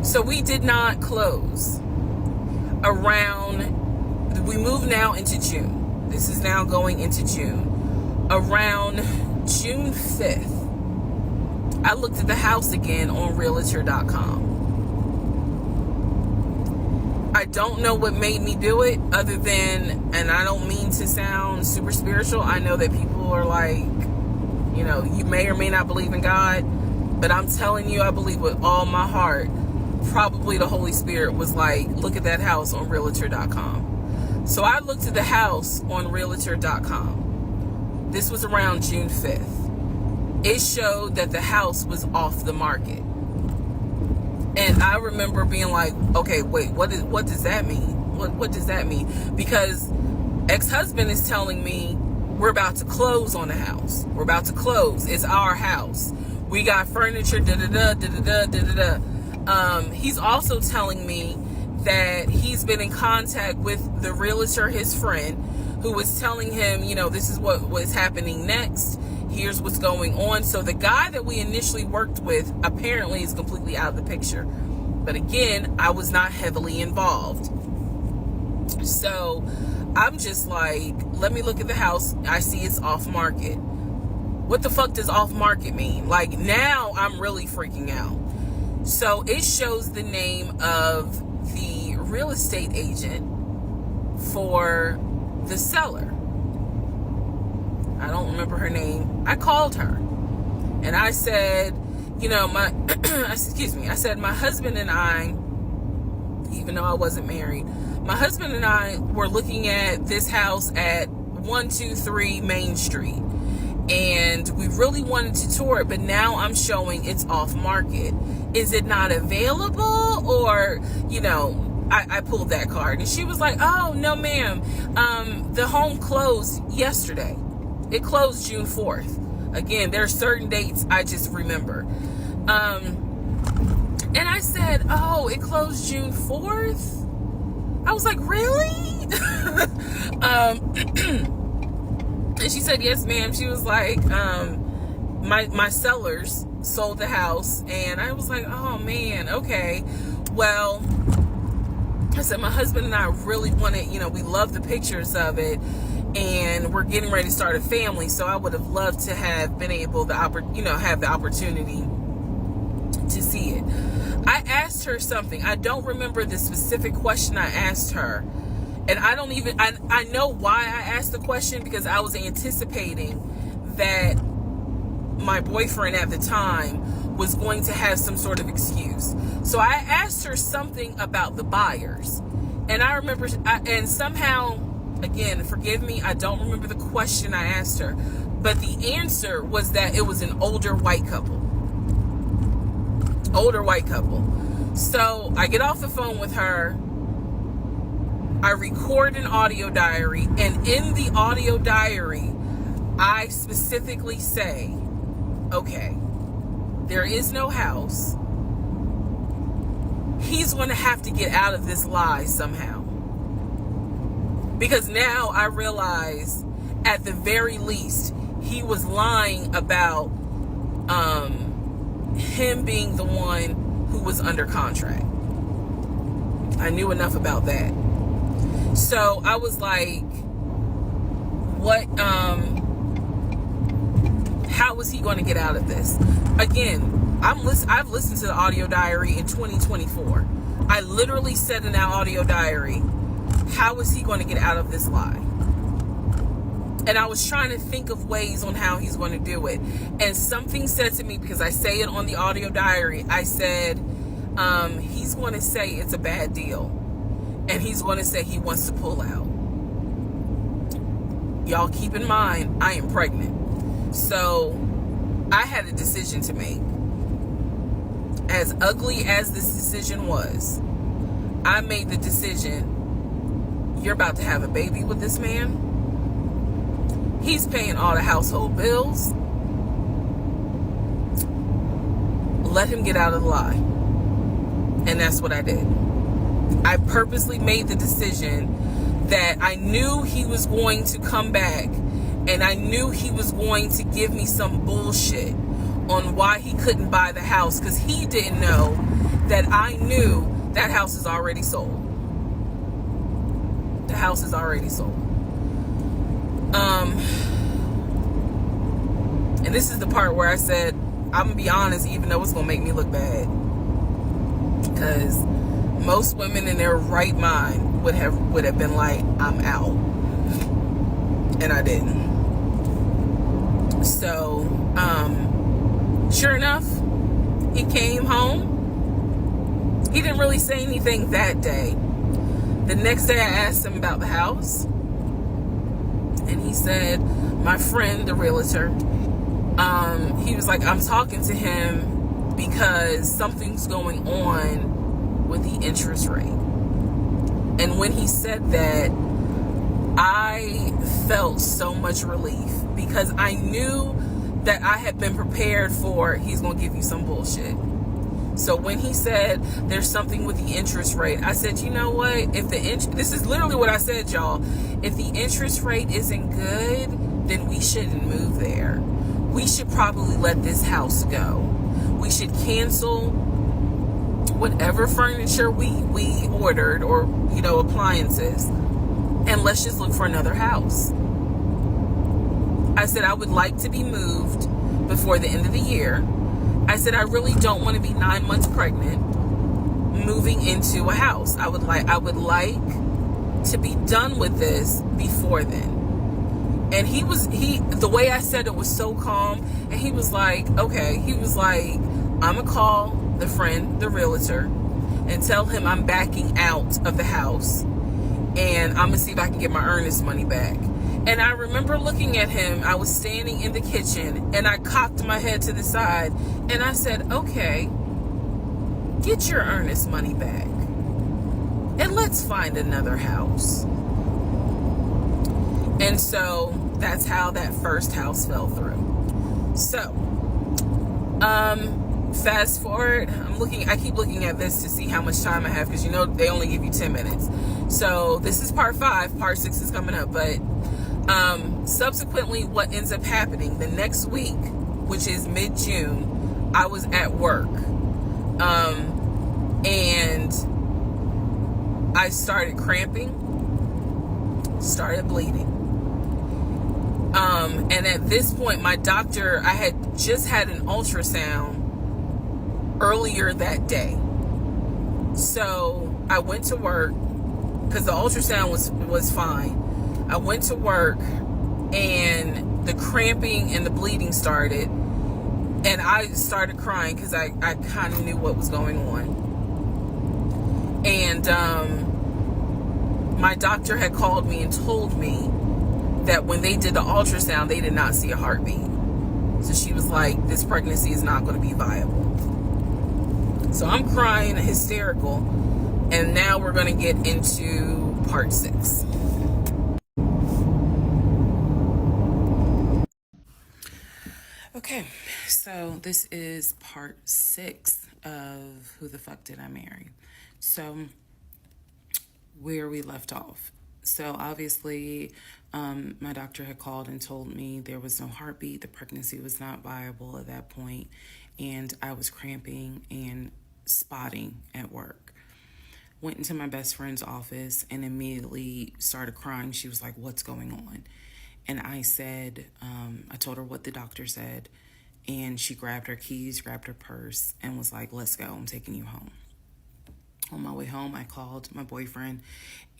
So we did not close we moved now into June. This is now going into June. Around June 5th, I looked at the house again on Realtor.com. I don't know what made me do it other than, and I don't mean to sound super spiritual. I know that people are like, you know, you may or may not believe in God, but I'm telling you, I believe with all my heart, probably the Holy Spirit was like, look at that house on Realtor.com. So I looked at the house on Realtor.com. This was around June 5th. It showed that the house was off the market. And I remember being like, okay, wait, what does that mean? What does that mean? Because ex-husband is telling me we're about to close on the house. We're about to close. It's our house. We got furniture, da-da-da, da-da-da, da-da-da. He's also telling me that he's been in contact with the realtor, his friend, who was telling him, you know, this is what was happening next. Here's what's going on. So the guy that we initially worked with apparently is completely out of the picture. But again, I was not heavily involved. So I'm just like, let me look at the house. I see it's off market. What the fuck does off market mean? Like, now I'm really freaking out. So it shows the name of the real estate agent for the seller. I don't remember her name. I called her and I said, you know, I said, my husband and I, even though I wasn't married, my husband and I were looking at this house at 123 Main Street. And we really wanted to tour it, but now I'm showing it's off market. Is it not available? Or, you know, I pulled that card and she was like, oh, no, ma'am. The home closed yesterday. It closed June 4th. Again, there are certain dates I just remember. And I said, oh, it closed June 4th? I was like, really? And she said, yes, ma'am. She was like, my sellers sold the house. And I was like, oh, man, okay. Well, I said, my husband and I really wanted, you know, we love the pictures of it. And we're getting ready to start a family. So I would have loved to have been able to, have the opportunity to see it. I asked her something. I don't remember the specific question I asked her. And I know why I asked the question, because I was anticipating that my boyfriend at the time was going to have some sort of excuse. So I asked her something about the buyers. And I remember, and somehow, again, forgive me, I don't remember the question I asked her. But the answer was that it was an older white couple. Older white couple. So I get off the phone with her. I record an audio diary. And in the audio diary, I specifically say, okay, there is no house. He's going to have to get out of this lie somehow. Because now I realize, at the very least, he was lying about him being the one who was under contract. I knew enough about that. So I was like, what, how was he going to get out of this? Again, I've listened to the audio diary in 2024. I literally said in that audio diary, how is he going to get out of this lie? And I was trying to think of ways on how he's going to do it. And something said to me, because I say it on the audio diary, I said, he's going to say it's a bad deal. And he's going to say he wants to pull out. Y'all keep in mind, I am pregnant. So I had a decision to make. As ugly as this decision was, I made the decision, you're about to have a baby with this man. He's paying all the household bills. Let him get out of the lie. And that's what I did. I purposely made the decision that I knew he was going to come back, and I knew he was going to give me some bullshit on why he couldn't buy the house, because he didn't know that I knew that house is already sold. The house is already sold. And this is the part where I said, I'm gonna be honest, even though it's gonna make me look bad, because most women in their right mind would have been like, I'm out. And I didn't. So sure enough, he came home. He didn't really say anything that day. The next day I asked him about the house, and he said, my friend, the realtor, he was like, I'm talking to him because something's going on with the interest rate. And when he said that, I felt so much relief, because I knew that I had been prepared for, he's going to give you some bullshit. So when he said there's something with the interest rate, I said, you know what? If this is literally what I said, y'all. If the interest rate isn't good, then we shouldn't move there. We should probably let this house go. We should cancel whatever furniture we ordered, or, appliances, and let's just look for another house. I said, I would like to be moved before the end of the year. I said, I really don't want to be 9 months pregnant moving into a house. I would like to be done with this before then. And the way I said it was so calm. And he was like, okay. He was like, I'm going to call the friend, the realtor, and tell him I'm backing out of the house. And I'm going to see if I can get my earnest money back. And I remember looking at him. I was standing in the kitchen, and I cocked my head to the side, and I said, okay, get your earnest money back, and let's find another house. And so that's how that first house fell through. So, fast forward, I keep looking at this to see how much time I have, because they only give you 10 minutes. So this is part 5, part 6 is coming up, but subsequently, what ends up happening the next week, which is mid-June, I was at work, and I started cramping, started bleeding, and at this point, my doctor, I had just had an ultrasound earlier that day, so I went to work, because the ultrasound was fine. I went to work, and the cramping and the bleeding started, and I started crying because I kind of knew what was going on. And my doctor had called me and told me that when they did the ultrasound, they did not see a heartbeat. So she was like, this pregnancy is not going to be viable. So I'm crying, hysterical. And now we're going to get into part 6. Okay, so this is part 6 of Who the Fuck Did I Marry? So where we left off. So obviously, my doctor had called and told me there was no heartbeat. The pregnancy was not viable at that point, and I was cramping and spotting at work. Went into my best friend's office and immediately started crying. She was like, "What's going on?" And I said, I told her what the doctor said, and she grabbed her keys, grabbed her purse, and was like, "Let's go, I'm taking you home." On my way home, I called my boyfriend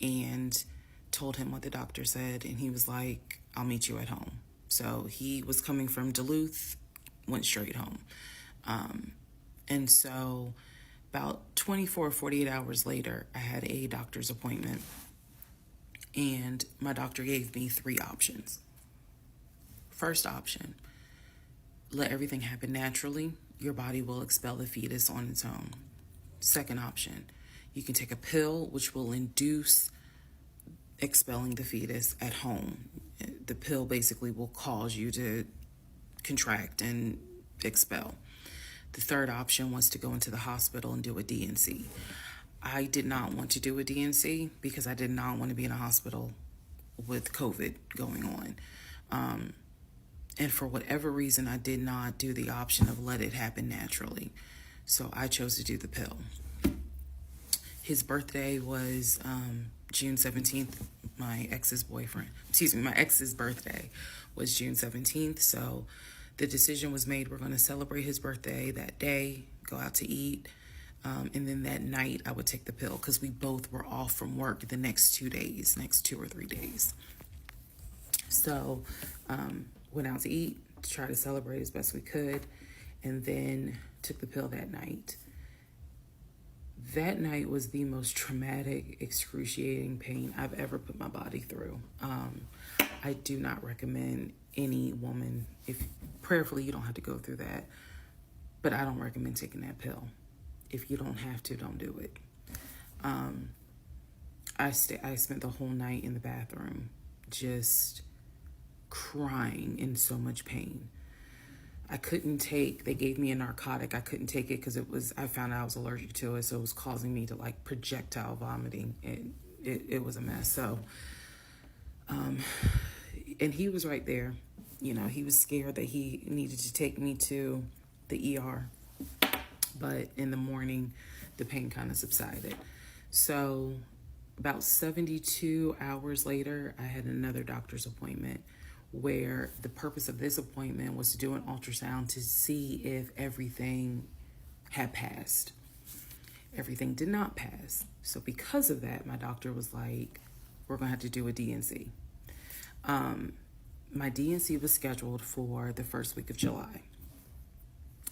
and told him what the doctor said, and he was like, "I'll meet you at home." So he was coming from Duluth, went straight home. And so about 24, 48 hours later, I had a doctor's appointment, and my doctor gave me 3 options. First option, let everything happen naturally. Your body will expel the fetus on its own. Second option, you can take a pill which will induce expelling the fetus at home. The pill basically will cause you to contract and expel. The third option was to go into the hospital and do a D&C. I did not want to do a D&C because I did not want to be in a hospital with COVID going on. And for whatever reason, I did not do the option of let it happen naturally. So I chose to do the pill. His birthday was June 17th. My ex's birthday was June 17th. So the decision was made, we're going to celebrate his birthday that day, go out to eat. And then that night I would take the pill because we both were off from work the next 2 or 3 days. So went out to eat to try to celebrate as best we could, and then took the pill that night. That night was the most traumatic, excruciating pain I've ever put my body through. I do not recommend any woman, if prayerfully you don't have to go through that, but I don't recommend taking that pill. If you don't have to, don't do it. I spent the whole night in the bathroom just crying in so much pain. They gave me a narcotic. I couldn't take it because I found out I was allergic to it. So it was causing me to like projectile vomiting. And it was a mess. So, and he was right there. You know, he was scared that he needed to take me to the ER. But in the morning, the pain kind of subsided. So about 72 hours later, I had another doctor's appointment where the purpose of this appointment was to do an ultrasound to see if everything had passed. Everything did not pass. So because of that, my doctor was like, we're going to have to do a D&C. My D&C was scheduled for the first week of July.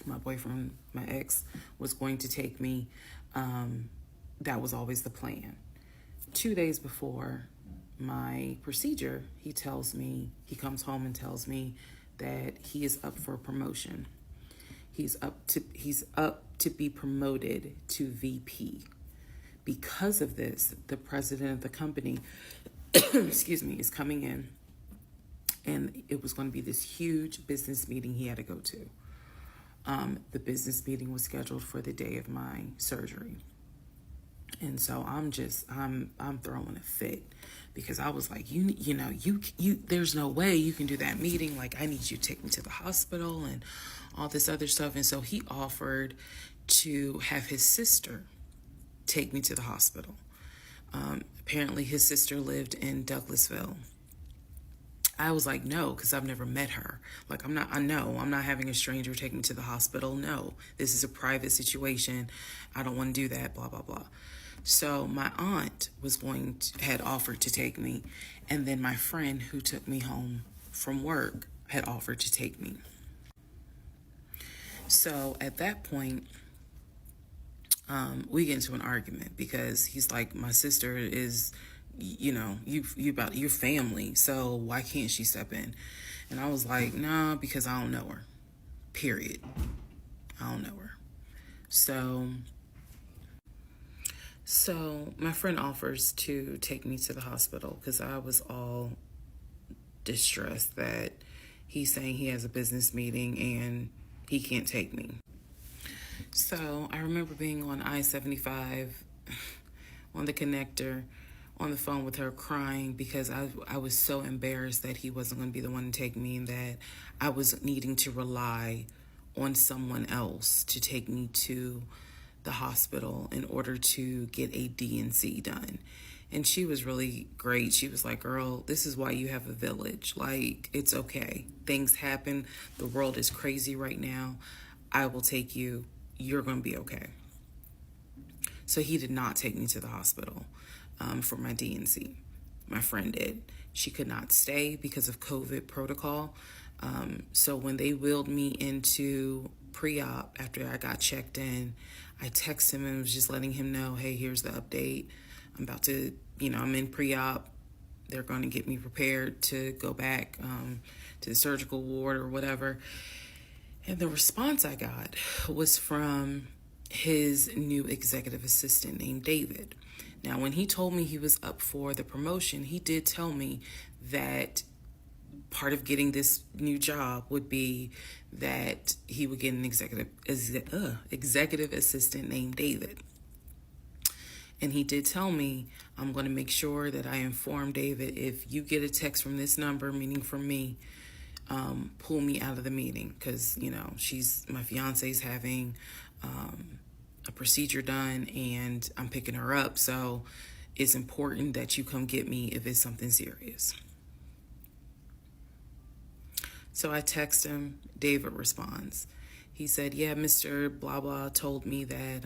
My boyfriend, my ex, was going to take me. That was always the plan. 2 days before my procedure, he comes home and tells me that he is up for a promotion. He's up to be promoted to VP. Because of this, the president of the company, is coming in, and it was going to be this huge business meeting he had to go to. The business meeting was scheduled for the day of my surgery. And so I'm throwing a fit because I was like, there's no way you can do that meeting. Like, I need you to take me to the hospital and all this other stuff. And so he offered to have his sister take me to the hospital. Apparently his sister lived in Douglasville. I was like, no, because I've never met her. Like, I'm not having a stranger take me to the hospital. No, this is a private situation. I don't want to do that, blah, blah, blah. So my aunt had offered to take me, and then my friend who took me home from work had offered to take me. So at that point, we get into an argument because he's like, my sister is, you about your family, so why can't she step in? And I was like, nah, because I don't know her. Period. I don't know her. So my friend offers to take me to the hospital because I was all distressed that he's saying he has a business meeting and he can't take me. So I remember being on I-75 on the connector on the phone with her crying because I was so embarrassed that he wasn't going to be the one to take me and that I was needing to rely on someone else to take me to the hospital in order to get a D&C done. And she was really great. She was like, girl, this is why you have a village. Like, it's okay. Things happen. The world is crazy right now. I will take you. You're going to be okay. So he did not take me to the hospital for my D&C. My friend did. She could not stay because of COVID protocol. So when they wheeled me into pre-op after I got checked in, I texted him and was just letting him know, hey, here's the update. I'm about to, I'm in pre-op. They're going to get me prepared to go back to the surgical ward or whatever. And the response I got was from his new executive assistant named David. Now, when he told me he was up for the promotion, he did tell me that part of getting this new job would be that he would get an executive assistant named David. And he did tell me, I'm going to make sure that I inform David, if you get a text from this number, meaning from me, pull me out of the meeting because, my fiance's having a procedure done and I'm picking her up. So it's important that you come get me if it's something serious. So I text him. David responds. He said, yeah, Mr. Blah Blah told me that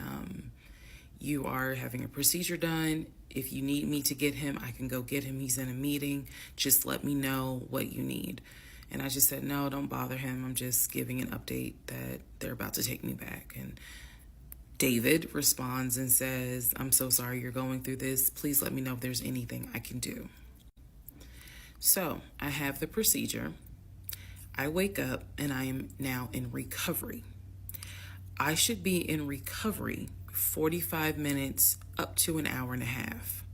you are having a procedure done. If you need me to get him, I can go get him. He's in a meeting. Just let me know what you need. And I just said, no, don't bother him. I'm just giving an update that they're about to take me back. And David responds and says, I'm so sorry you're going through this. Please let me know if there's anything I can do. So I have the procedure. I wake up and I am now in recovery. I should be in recovery 45 minutes up to an hour and a half.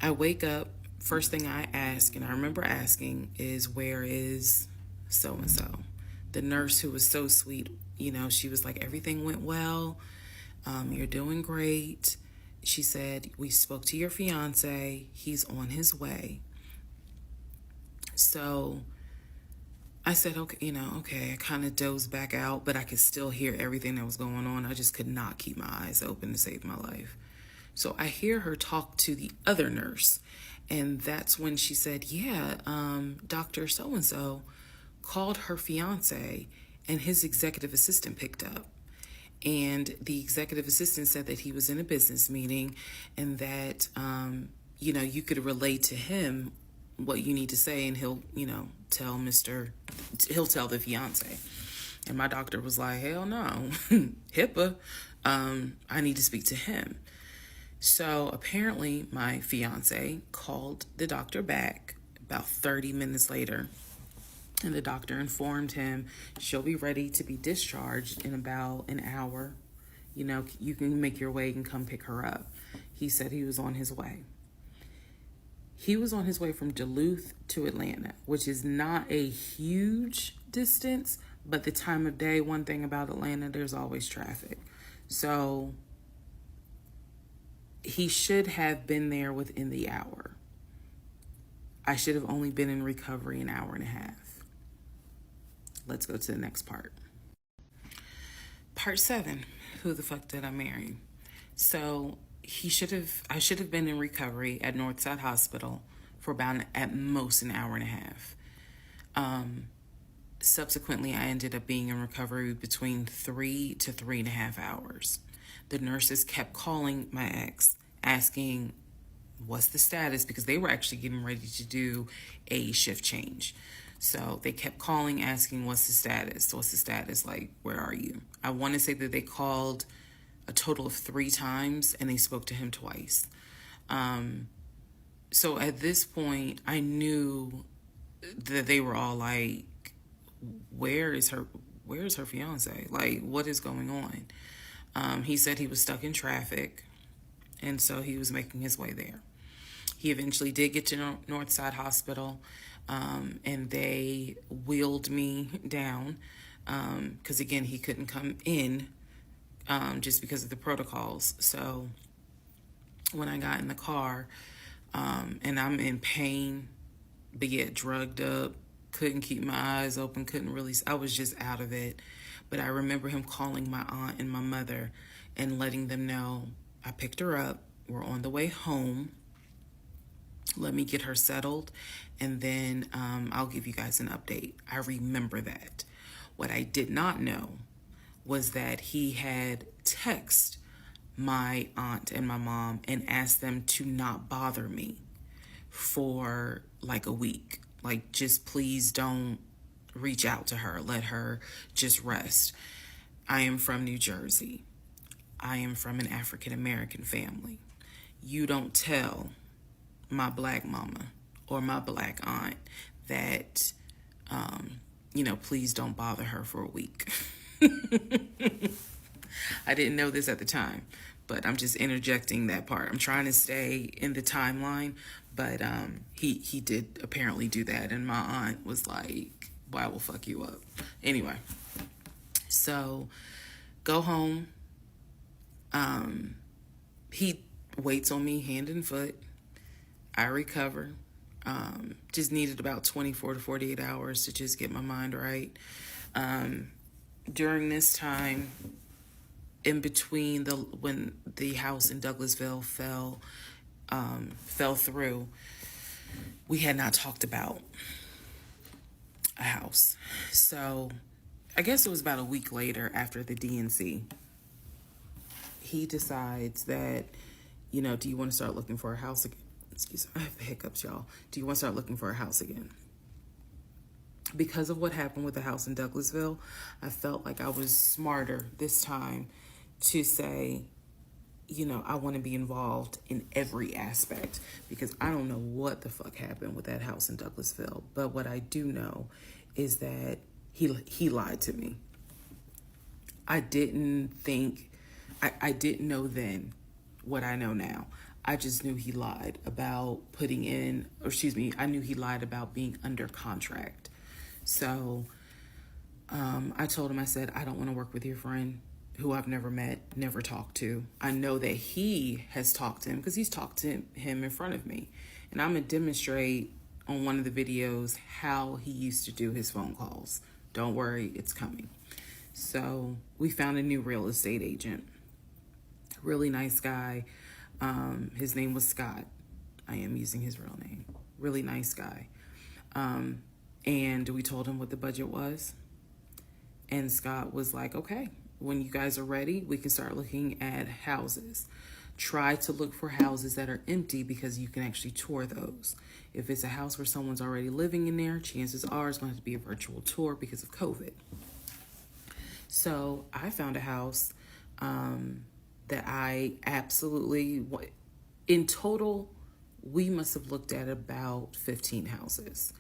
I wake up, first thing I ask, and I remember asking, is where is so-and-so? The nurse who was so sweet, she was like, everything went well. You're doing great. She said, we spoke to your fiance. He's on his way. So I said, okay, I kind of dozed back out, but I could still hear everything that was going on. I just could not keep my eyes open to save my life. So I hear her talk to the other nurse. And that's when she said, yeah, Dr. So-and-so called her fiance and his executive assistant picked up. And the executive assistant said that he was in a business meeting and that, you could relay to him what you need to say and he'll tell the fiance. And my doctor was like, hell no, HIPAA, I need to speak to him. So apparently my fiance called the doctor back about 30 minutes later, and the doctor informed him she'll be ready to be discharged in about an hour. You can make your way and come pick her up. He said he was on his way. He was on his way from Duluth to Atlanta, which is not a huge distance, but the time of day, one thing about Atlanta, there's always traffic. So he should have been there within the hour. I should have only been in recovery an hour and a half. Let's go to the next part. Part 7, who the fuck did I marry? So I should have been in recovery at Northside Hospital for about at most an hour and a half. Subsequently, I ended up being in recovery between 3 to 3.5 hours. The nurses kept calling my ex, asking what's the status, because they were actually getting ready to do a shift change. So they kept calling, asking, what's the status? What's the status? Like, where are you? I want to say that they called a total of 3 times and they spoke to him twice. So at this point, I knew that they were all like, where's her fiance? Like, what is going on? He said he was stuck in traffic, and so he was making his way there. He eventually did get to Northside Hospital, and they wheeled me down, because again, he couldn't come in, just because of the protocols. So when I got in the car, and I'm in pain, but yet drugged up, couldn't keep my eyes open, I was just out of it. But I remember him calling my aunt and my mother and letting them know, I picked her up, we're on the way home, let me get her settled, and then I'll give you guys an update. I remember that. What I did not know was that he had texted my aunt and my mom and asked them to not bother me for like a week. Like, just please don't reach out to her. Let her just rest. I am from New Jersey. I am from an African American family. You don't tell my black mama or my black aunt that, please don't bother her for a week. I didn't know this at the time, but I'm just interjecting that part. I'm trying to stay in the timeline, but he did apparently do that, and my aunt was like, well, I will fuck you up. Anyway, so go home. He waits on me hand and foot. I recover. Just needed about 24 to 48 hours to just get my mind right. During this time, in between when the house in Douglasville fell through, we had not talked about a house. So I guess it was about a week later, after the DNC, he decides that, do you want to start looking for a house again? Excuse me, I have hiccups, y'all. Do you want to start looking for a house again? Because of what happened with the house in Douglasville, I felt like I was smarter this time to say, I want to be involved in every aspect, because I don't know what the fuck happened with that house in Douglasville. But what I do know is that he lied to me. I didn't know then what I know now. I just knew he lied about I knew he lied about being under contract. So I told him, I said, I don't want to work with your friend who I've never met, never talked to. I know that he has talked to him because he's talked to him in front of me. And I'm going to demonstrate on one of the videos how he used to do his phone calls. Don't worry, it's coming. So we found a new real estate agent. Really nice guy. His name was Scott. I am using his real name. Really nice guy. And we told him what the budget was. And Scott was like, okay, when you guys are ready, we can start looking at houses. Try to look for houses that are empty, because you can actually tour those. If it's a house where someone's already living in there, chances are it's going to be a virtual tour because of COVID. So I found a house that I absolutely, in total, we must have looked at about 15 houses.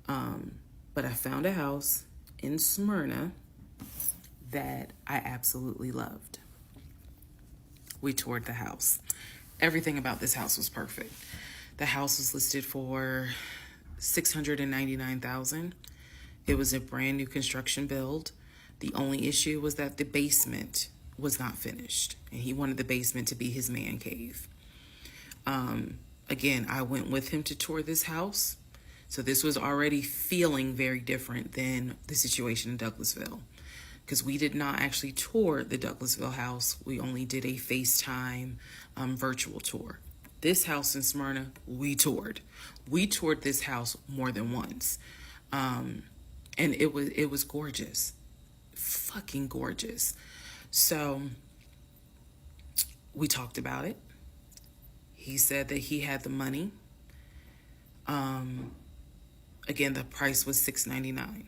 But I found a house in Smyrna that I absolutely loved. We toured the house. Everything about this house was perfect. The house was listed for $699,000. It was a brand new construction build. The only issue was that the basement was not finished, and he wanted the basement to be his man cave. Again, I went with him to tour this house. So this was already feeling very different than the situation in Douglasville, because we did not actually tour the Douglasville house. We only did a FaceTime virtual tour. This house in Smyrna, we toured. We toured this house more than once. And it was gorgeous. Fucking gorgeous. So We talked about it. He said that he had the money. Again, the price was $699.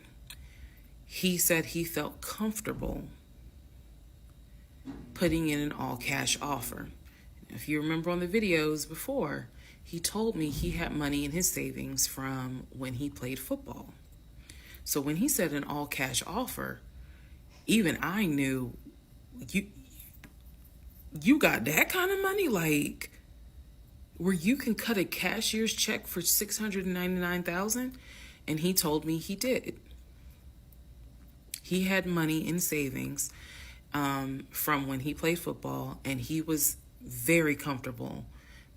He said he felt comfortable putting in an all-cash offer. If you remember on the videos before, he told me he had money in his savings from when he played football. So when he said an all-cash offer, even I knew, you got that kind of money? Like, where you can cut a cashier's check for $699,000? And he told me he did. He had money in savings from when he played football, and he was very comfortable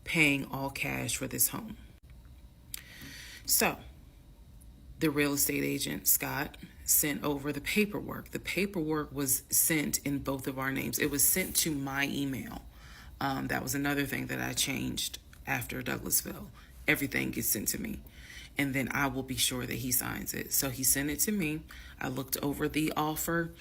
paying all cash for this home. So the real estate agent, Scott, sent over the paperwork. The paperwork was sent in both of our names. It was sent to my email. That was another thing that I changed after Douglasville. Everything gets sent to me, and then I will be sure that he signs it. So he sent it to me. I looked over the offer.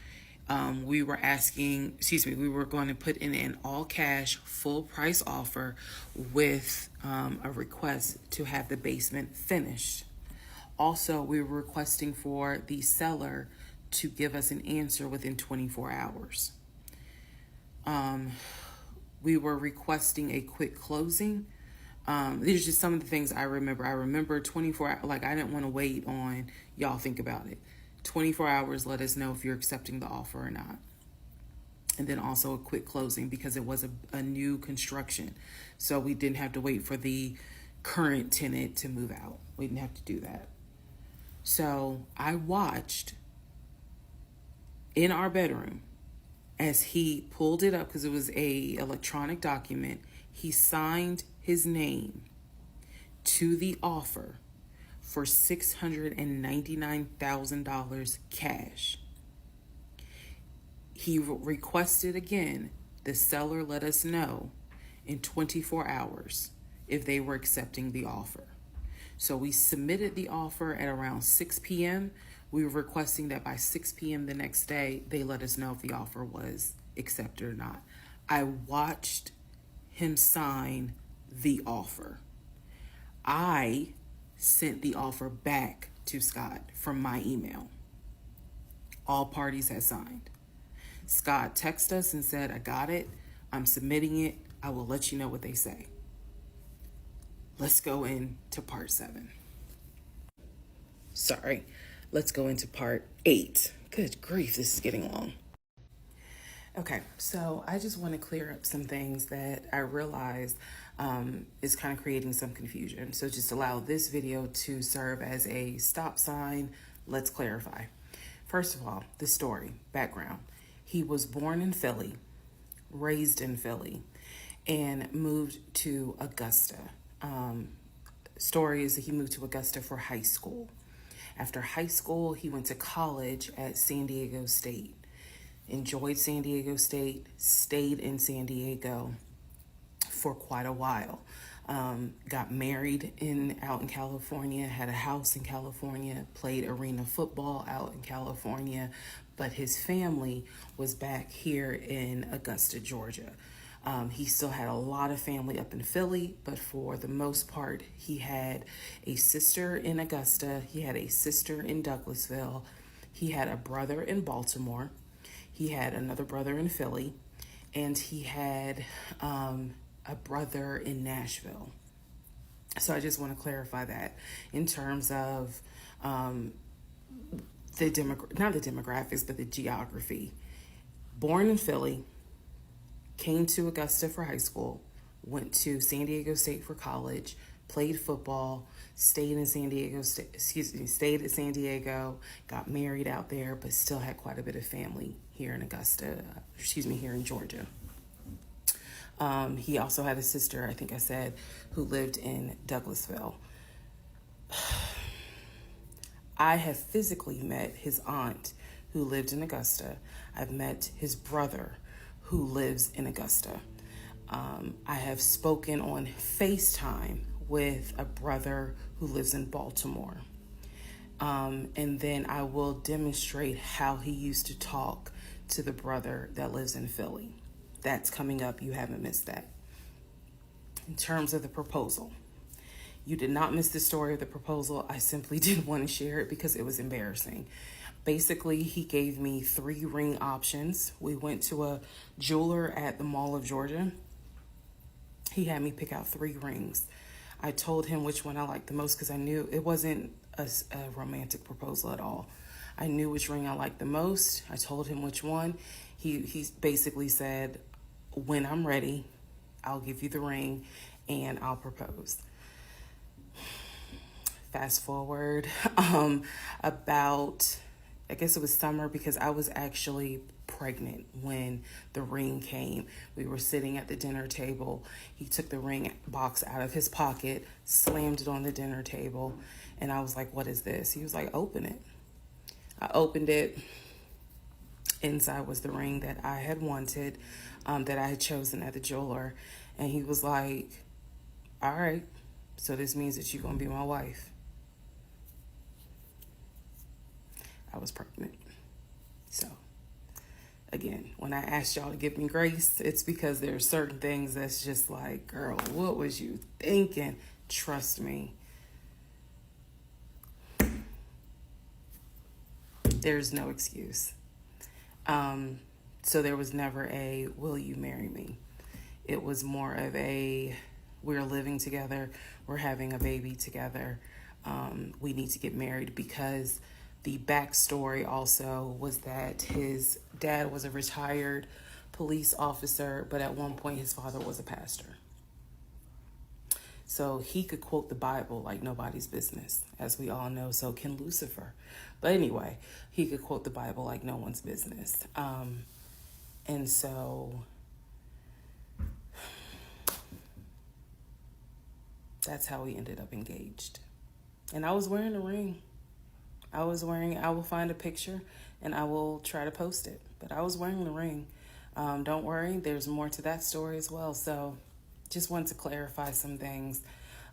We were going to put in an all cash, full price offer with a request to have the basement finished. Also, we were requesting for the seller to give us an answer within 24 hours. We were requesting a quick closing. These are just some of the things I remember. I remember 24 hours, like I didn't want to wait on, y'all think about it. 24 hours, let us know if you're accepting the offer or not. And then also a quick closing because it was a new construction. So we didn't have to wait for the current tenant to move out. We didn't have to do that. So I watched in our bedroom as he pulled it up, because it was a electronic document. He signed his name to the offer for $699,000 cash. He requested again, the seller let us know in 24 hours if they were accepting the offer. So we submitted the offer at around 6 p.m. We were requesting that by 6 p.m. the next day, they let us know if the offer was accepted or not. I watched him sign the offer. I sent the offer back to Scott from my email. All parties had signed. Scott texted us and said, I got it. I'm submitting it. I will let you know what they say. Let's go into part 7. Sorry. Let's go into part 8. Good grief, this is getting long. Okay, so I just want to clear up some things that I realized is kind of creating some confusion. So just allow this video to serve as a stop sign. Let's clarify. First of all, the story, background. He was born in Philly, raised in Philly, and moved to Augusta. Story is that he moved to Augusta for high school. After high school, he went to college at San Diego State. Enjoyed San Diego State, stayed in San Diego for quite a while. Got married out in California, had a house in California, played arena football out in California, but his family was back here in Augusta, Georgia. He still had a lot of family up in Philly, but for the most part, he had a sister in Augusta, he had a sister in Douglasville, he had a brother in Baltimore, he had another brother in Philly, and he had a brother in Nashville. So I just want to clarify that in terms of not the demographics, but the geography. Born in Philly, came to Augusta for high school, went to San Diego State for college, played football, stayed at San Diego, got married out there, but still had quite a bit of family here in here in Georgia. He also had a sister, I think I said, who lived in Douglasville. I have physically met his aunt who lived in Augusta. I've met his brother who lives in Augusta. I have spoken on FaceTime with a brother who lives in Baltimore. And then I will demonstrate how he used to talk to the brother that lives in Philly. That's coming up. You haven't missed that. In terms of the proposal, you did not miss the story of the proposal. I simply didn't want to share it because it was embarrassing. Basically, he gave me 3 ring options. We went to a jeweler at the Mall of Georgia. He had me pick out 3 rings. I told him which one I liked the most because I knew it wasn't a romantic proposal at all. I knew which ring I liked the most. I told him which one. He basically said, when I'm ready, I'll give you the ring and I'll propose. Fast forward about, I guess it was summer, because I was actually pregnant when the ring came. We were sitting at the dinner table. He took the ring box out of his pocket, slammed it on the dinner table, and I was like, what is this? He was like, open it. I opened it. Inside was the ring that I had wanted, that I had chosen at the jeweler. And he was like, all right, so this means that you're going to be my wife. I was pregnant. So, again, when I asked y'all to give me grace, it's because there are certain things that's just like, girl, what was you thinking? Trust me. There's no excuse. So there was never a, will you marry me? It was more of a, we're living together, we're having a baby together, we need to get married, because the backstory also was that his dad was a retired police officer, but at one point his father was a pastor. So he could quote the Bible like nobody's business, as we all know. So can Lucifer. But anyway, he could quote the Bible like no one's business. And so that's how we ended up engaged. And I was wearing a ring. I will find a picture and I will try to post it. But I was wearing the ring. Don't worry, there's more to that story as well. So just wanted to clarify some things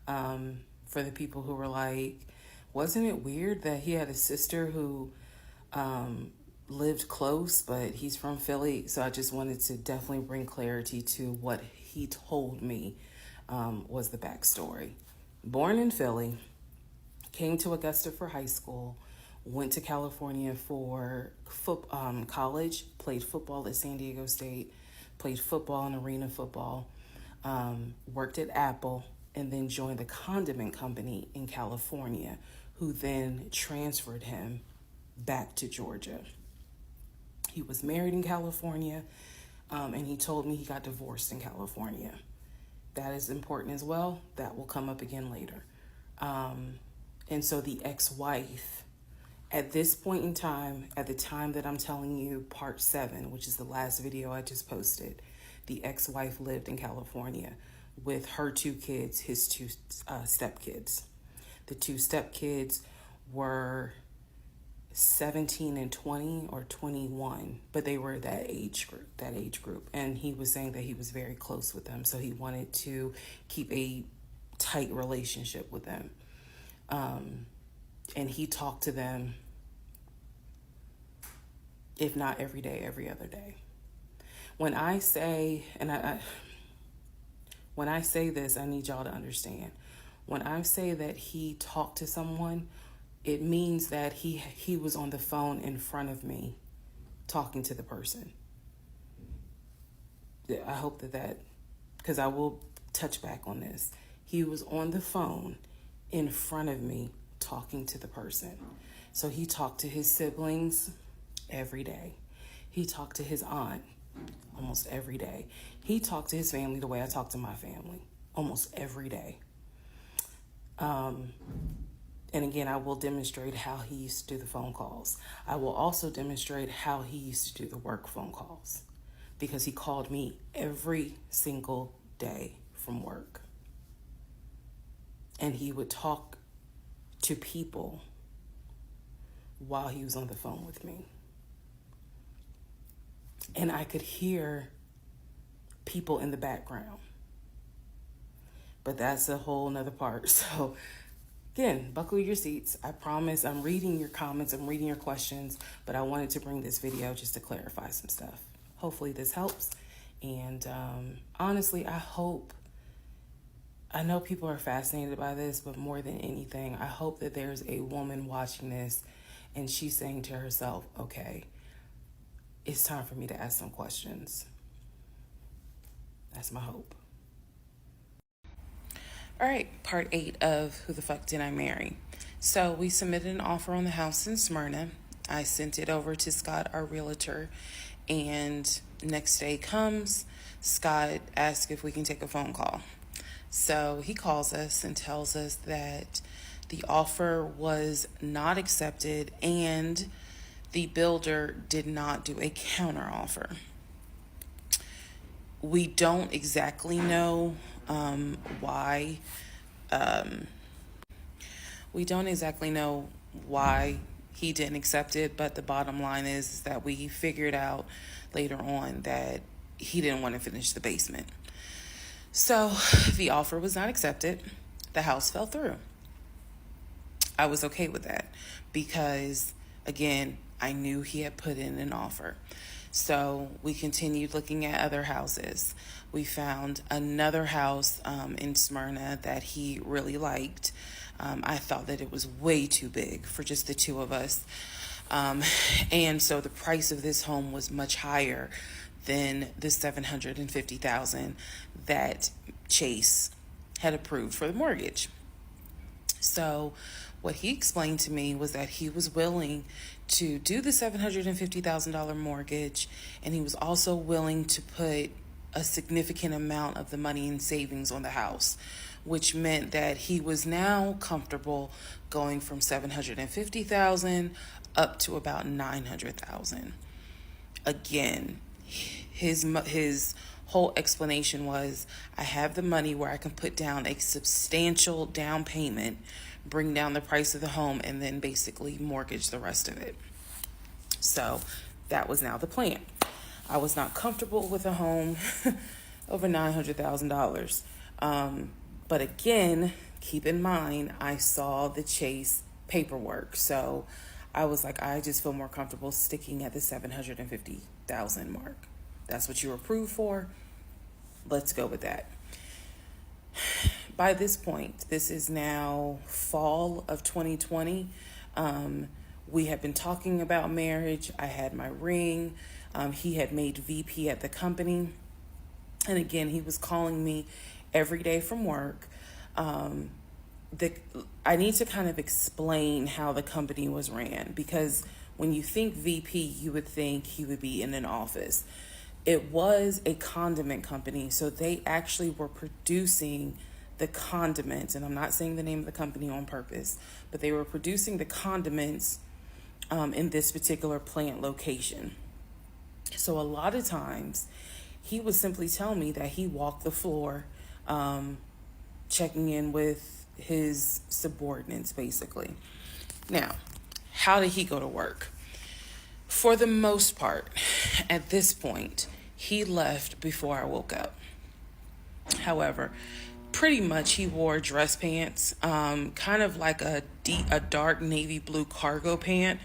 for the people who were like, wasn't it weird that he had a sister who lived close, but he's from Philly? So I just wanted to definitely bring clarity to what he told me was the backstory. Born in Philly, came to Augusta for high school, went to California for college, played football at San Diego State, played football and arena football, worked at Apple, and then joined the condiment company in California, who then transferred him back to Georgia. He was married in California, and he told me he got divorced in California. That is important as well. That will come up again later. And so the ex-wife, at this point in time, at the time that I'm telling you, part 7, which is the last video I just posted, the ex-wife lived in California with her 2 kids, his 2 stepkids. The 2 stepkids were 17 and 20 or 21, but they were that age group. And he was saying that he was very close with them, so he wanted to keep a tight relationship with them. And he talked to them, if not every day, every other day. When I say, when I say this, I need y'all to understand. When I say that he talked to someone, it means that he was on the phone in front of me talking to the person. I hope that, because I will touch back on this. He was on the phone in front of me talking to the person. So he talked to his siblings every day. He talked to his aunt almost every day. He talked to his family the way I talk to my family almost every day. And again, I will demonstrate how he used to do the phone calls. I will also demonstrate how he used to do the work phone calls, because he called me every single day from work. And he would talk to people while he was on the phone with me. And I could hear people in the background. But that's a whole nother part. So again, buckle your seats. I promise I'm reading your comments, I'm reading your questions, but I wanted to bring this video just to clarify some stuff. Hopefully this helps. And honestly, I know people are fascinated by this, but more than anything, I hope that there's a woman watching this and she's saying to herself, okay, it's time for me to ask some questions. That's my hope. All right, part 8 of Who the Fuck Did I Marry? So we submitted an offer on the house in Smyrna. I sent it over to Scott, our realtor, and next day comes, Scott asks if we can take a phone call. So he calls us and tells us that the offer was not accepted and the builder did not do a counter offer. We don't exactly know why. We don't exactly know why he didn't accept it, but the bottom line is that we figured out later on that he didn't want to finish the basement. So the offer was not accepted. The house fell through. I was okay with that because, again, I knew he had put in an offer. So we continued looking at other houses. We found another house in Smyrna that he really liked. I thought that it was way too big for just the two of us. And so the price of this home was much higher than the $750,000 that Chase had approved for the mortgage. So what he explained to me was that he was willing to do the $750,000 mortgage, and he was also willing to put a significant amount of the money in savings on the house, which meant that he was now comfortable going from $750,000 up to about $900,000. Again, his whole explanation was, I have the money where I can put down a substantial down payment, bring down the price of the home, and then basically mortgage the rest of it. So that was now the plan. I was not comfortable with a home over $900,000. But again, keep in mind, I saw the Chase paperwork. So I was like, I just feel more comfortable sticking at the $750,000 mark. That's what you were approved for. Let's go with that. By this point, this is now fall of 2020. We had been talking about marriage. I had my ring. He had made VP at the company. And again, he was calling me every day from work. I need to kind of explain how the company was ran, because when you think VP, you would think he would be in an office. It was a condiment company, so they actually were producing the condiments, and I'm not saying the name of the company on purpose, but they were producing the condiments in this particular plant location. So a lot of times he would simply tell me that he walked the floor, checking in with his subordinates, basically. Now, how did he go to work? For the most part, at this point, he left before I woke up. However, pretty much he wore dress pants, kind of like a dark navy blue cargo pant,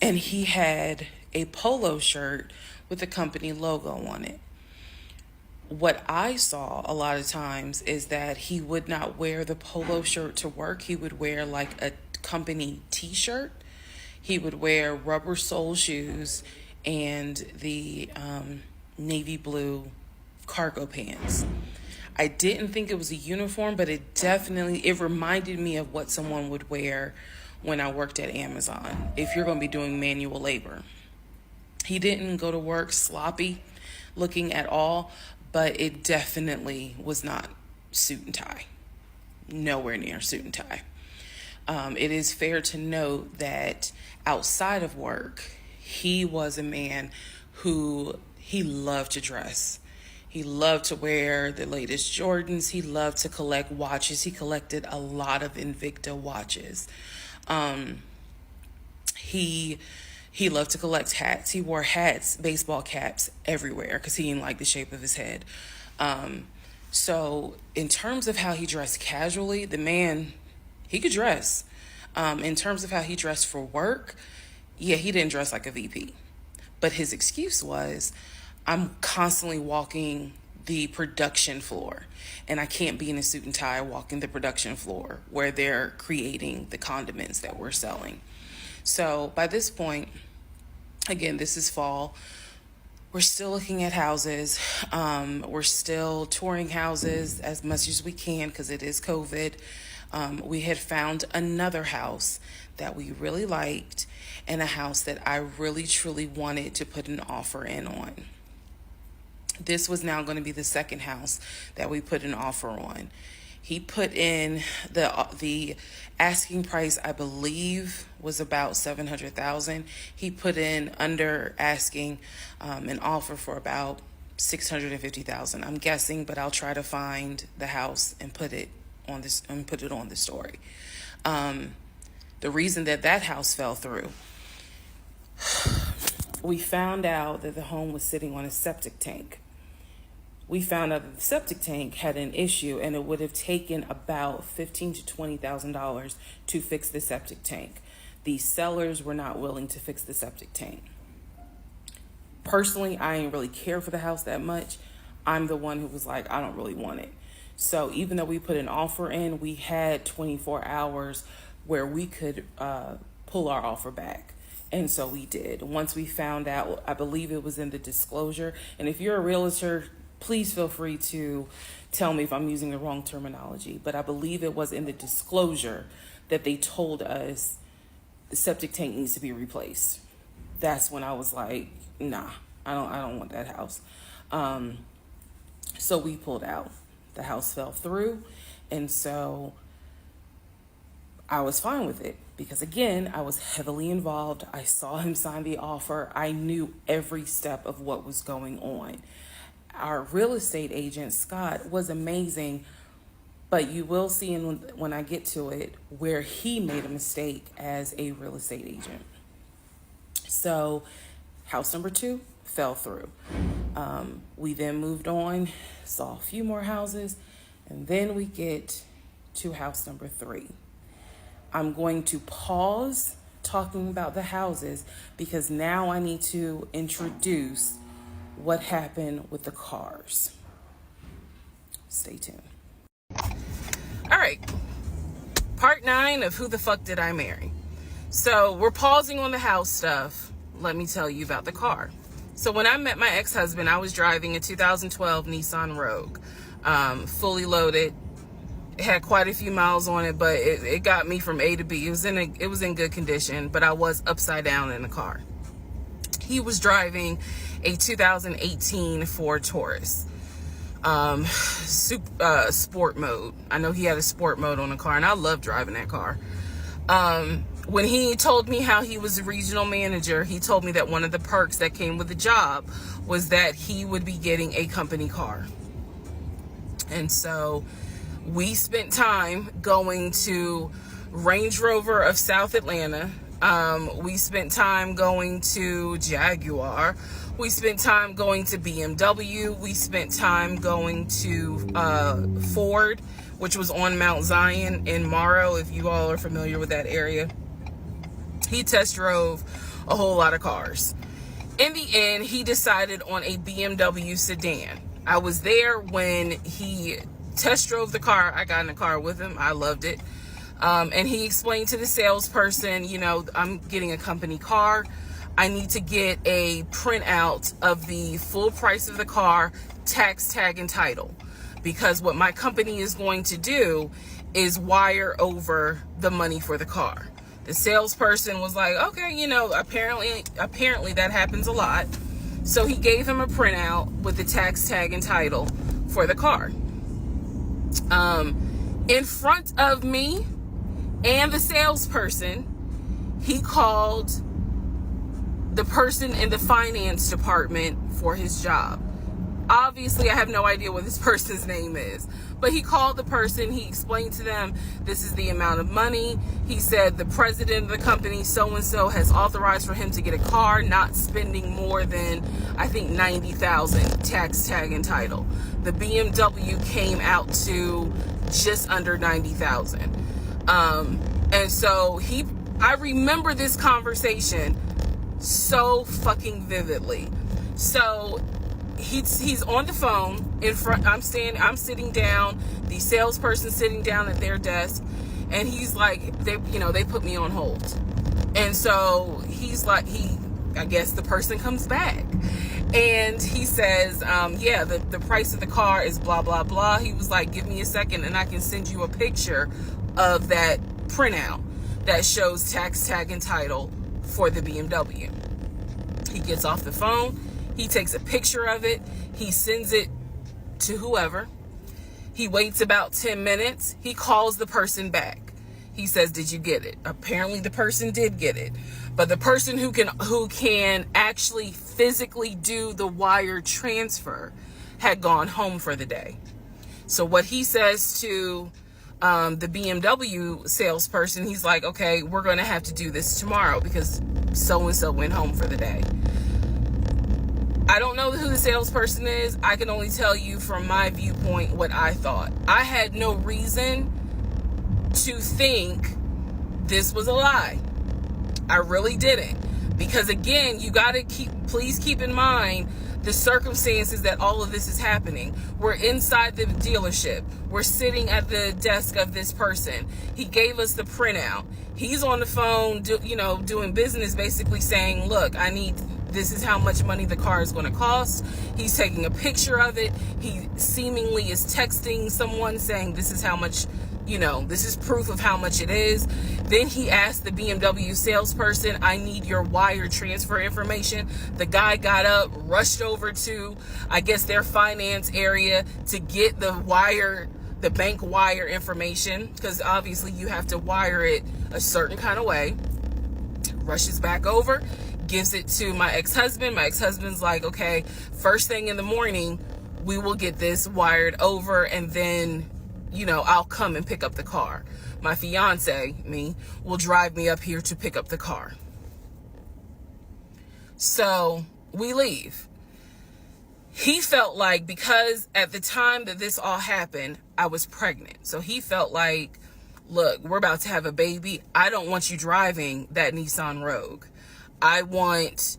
and he had a polo shirt with the company logo on it. What I saw a lot of times is that he would not wear the polo shirt to work. He would wear like a company t-shirt. He would wear rubber sole shoes and the navy blue cargo pants. I didn't think it was a uniform, but it reminded me of what someone would wear when I worked at Amazon, if you're going to be doing manual labor. He didn't go to work sloppy looking at all, but it definitely was not suit and tie. Nowhere near suit and tie. It is fair to note that outside of work, he was a man who he loved to dress. He loved to wear the latest Jordans. He loved to collect watches. He collected a lot of Invicta watches. He loved to collect hats. He wore hats, baseball caps everywhere because he didn't like the shape of his head. So in terms of how he dressed casually, the man, he could dress. In terms of how he dressed for work, yeah, he didn't dress like a VP. But his excuse was, I'm constantly walking the production floor, and I can't be in a suit and tie walking the production floor where they're creating the condiments that we're selling. So by this point, again, this is fall. We're still looking at houses. We're still touring houses as much as we can because it is COVID. We had found another house that we really liked and a house that I really truly wanted to put an offer in on. This was now going to be the second house that we put an offer on. He put in the asking price, I believe, was about $700,000. He put in under asking an offer for about $650,000. I'm guessing, but I'll try to find the house and put it on the story. The reason that house fell through, we found out that the home was sitting on a septic tank. We found out that the septic tank had an issue, and it would have taken about $15,000 to $20,000 to fix the septic tank. The sellers were not willing to fix the septic tank. Personally, I didn't really care for the house that much. I'm the one who was like, I don't really want it. So even though we put an offer in, we had 24 hours where we could pull our offer back. And so we did. Once we found out, I believe it was in the disclosure. And if you're a realtor, please feel free to tell me if I'm using the wrong terminology, but I believe it was in the disclosure that they told us the septic tank needs to be replaced. That's when I was like, nah, I don't want that house. So we pulled out. The house fell through, and so I was fine with it because, again, I was heavily involved. I saw him sign the offer. I knew every step of what was going on. Our real estate agent, Scott, was amazing, but you will see when I get to it where he made a mistake as a real estate agent. So house number 2 fell through. We then moved on, saw a few more houses, and then we get to house number 3. I'm going to pause talking about the houses because now I need to introduce what happened with the cars. Stay tuned. All right. Part 9 of Who the Fuck Did I Marry? So we're pausing on the house stuff. Let me tell you about the car. So when I met my ex-husband, I was driving a 2012 Nissan Rogue, fully loaded. It had quite a few miles on it, but it got me from A to B. It was in good condition, but I was upside down in the car. He was driving a 2018 Ford Taurus, sport mode. I know he had a sport mode on the car, and I love driving that car. When he told me how he was a regional manager, he told me that one of the perks that came with the job was that he would be getting a company car. And so we spent time going to Range Rover of South Atlanta. We spent time going to Jaguar. We spent time going to BMW. We spent time going to Ford, which was on Mount Zion in Morrow, if you all are familiar with that area. He test drove a whole lot of cars. In the end, he decided on a BMW sedan. I was there when he test drove the car. I got in the car with him. I loved it. And he explained to the salesperson, I'm getting a company car. I need to get a printout of the full price of the car, tax, tag, and title. Because what my company is going to do is wire over the money for the car. The salesperson was like, okay, apparently that happens a lot. So he gave him a printout with the tax, tag, and title for the car. In front of me and the salesperson, he called the person in the finance department for his job. Obviously, I have no idea what this person's name is, but he called the person. He explained to them, this is the amount of money. He said the president of the company, so-and-so, has authorized for him to get a car, not spending more than, I think, $90,000 tax, tag, and title. The BMW came out to just under $90,000. And so I remember this conversation so fucking vividly. So he's on the phone in front. I'm sitting down, the salesperson sitting down at their desk, and he's like, they put me on hold. And so he's like, I guess the person comes back and he says, yeah, the price of the car is blah, blah, blah. He was like, give me a second and I can send you a picture of that printout that shows tax, tag, and title for the BMW. He gets off the phone. He takes a picture of it. He sends it to whoever. He waits about 10 minutes. He calls the person back. He says, did you get it? Apparently the person did get it. But the person who can actually physically do the wire transfer had gone home for the day. So what he says to the BMW salesperson, he's like, okay, we're going to have to do this tomorrow because so-and-so went home for the day. I don't know who the salesperson is. I can only tell you from my viewpoint what I thought. I had no reason to think this was a lie. I really didn't. Because again, you got to please keep in mind the circumstances that all of this is happening. We're inside the dealership. We're sitting at the desk of this person. He gave us the printout. He's on the phone, doing business, basically saying, look, this is how much money the car is going to cost. He's taking a picture of it. He seemingly is texting someone saying this is how much, this is proof of how much it is. Then he asked the BMW salesperson, I need your wire transfer information. The guy got up, rushed over to, I guess, their finance area to get the bank wire information, because obviously you have to wire it a certain kind of way. Rushes back over, gives it to my ex-husband. My ex-husband's like, okay, first thing in the morning, we will get this wired over, and then, I'll come and pick up the car. My fiance, will drive me up here to pick up the car. So we leave. He felt like, because at the time that this all happened, I was pregnant. So he felt like, look, we're about to have a baby. I don't want you driving that Nissan Rogue. I want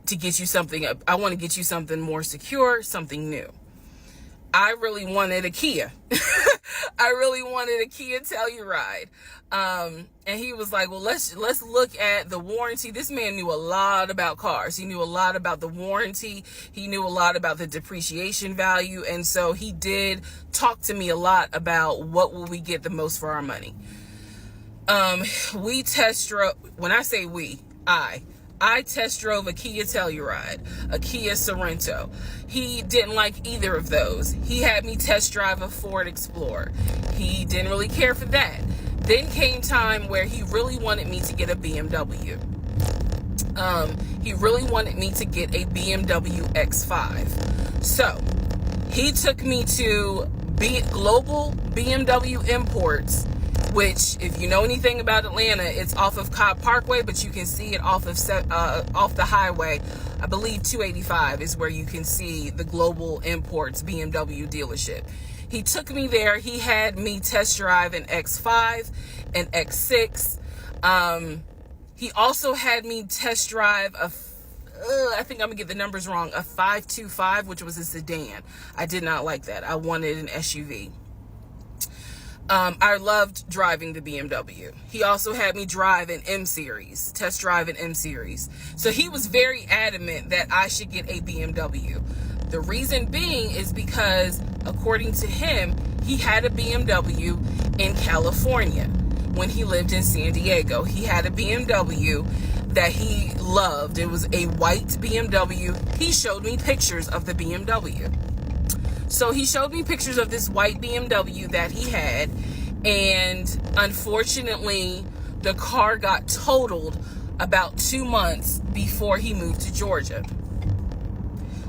to get you something more secure, something new. I really wanted a Kia. I really wanted a Kia Telluride. And he was like, well, let's look at the warranty. This man knew a lot about cars. He knew a lot about the warranty. He knew a lot about the depreciation value. And so he did talk to me a lot about what will we get the most for our money. We test drove, when I say I test drove a Kia Telluride, a Kia Sorento. He didn't like either of those. He had me test drive a Ford Explorer. He didn't really care for that. Then came time where he really wanted me to get a BMW. He really wanted me to get a BMW X5. So he took me to Global BMW Imports, which, if you know anything about Atlanta, it's off of Cobb Parkway, but you can see it off the highway. I believe 285 is where you can see the Global Imports BMW dealership. He took me there. He had me test drive an X5, an X6. He also had me test drive I think I'm gonna get the numbers wrong, a 525, which was a sedan. I did not like that. I wanted an SUV. I loved driving the BMW. He also had me drive an M-Series, test drive an M-Series. So he was very adamant that I should get a BMW. The reason being is because, according to him, he had a BMW in California when he lived in San Diego. He had a BMW that he loved. It was a white BMW. He showed me pictures of the BMW. So he showed me pictures of this white BMW that he had, and unfortunately, the car got totaled about 2 months before he moved to Georgia.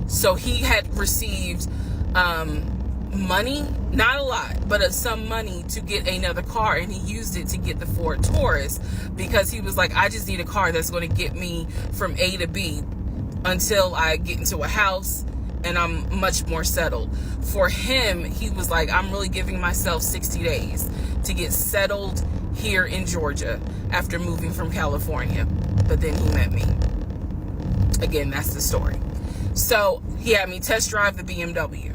So he had received money, not a lot, but some money to get another car, and he used it to get the Ford Taurus because he was like, I just need a car that's going to get me from A to B until I get into a house and I'm much more settled. For him, he was like, I'm really giving myself 60 days to get settled here in Georgia after moving from California. But then he met me. Again, that's the story. So he had me test drive the BMW.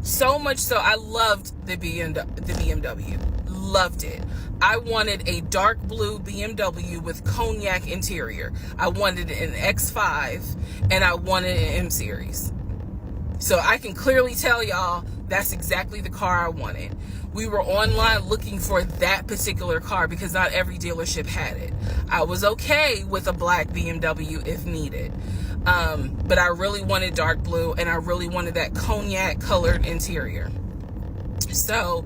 So much so, I loved the BMW. Loved it. I wanted a dark blue BMW with cognac interior. I wanted an X5 and I wanted an M Series. So I can clearly tell y'all that's exactly the car I wanted. We were online looking for that particular car because not every dealership had it. I was okay with a black BMW if needed. But I really wanted dark blue and I really wanted that cognac colored interior. So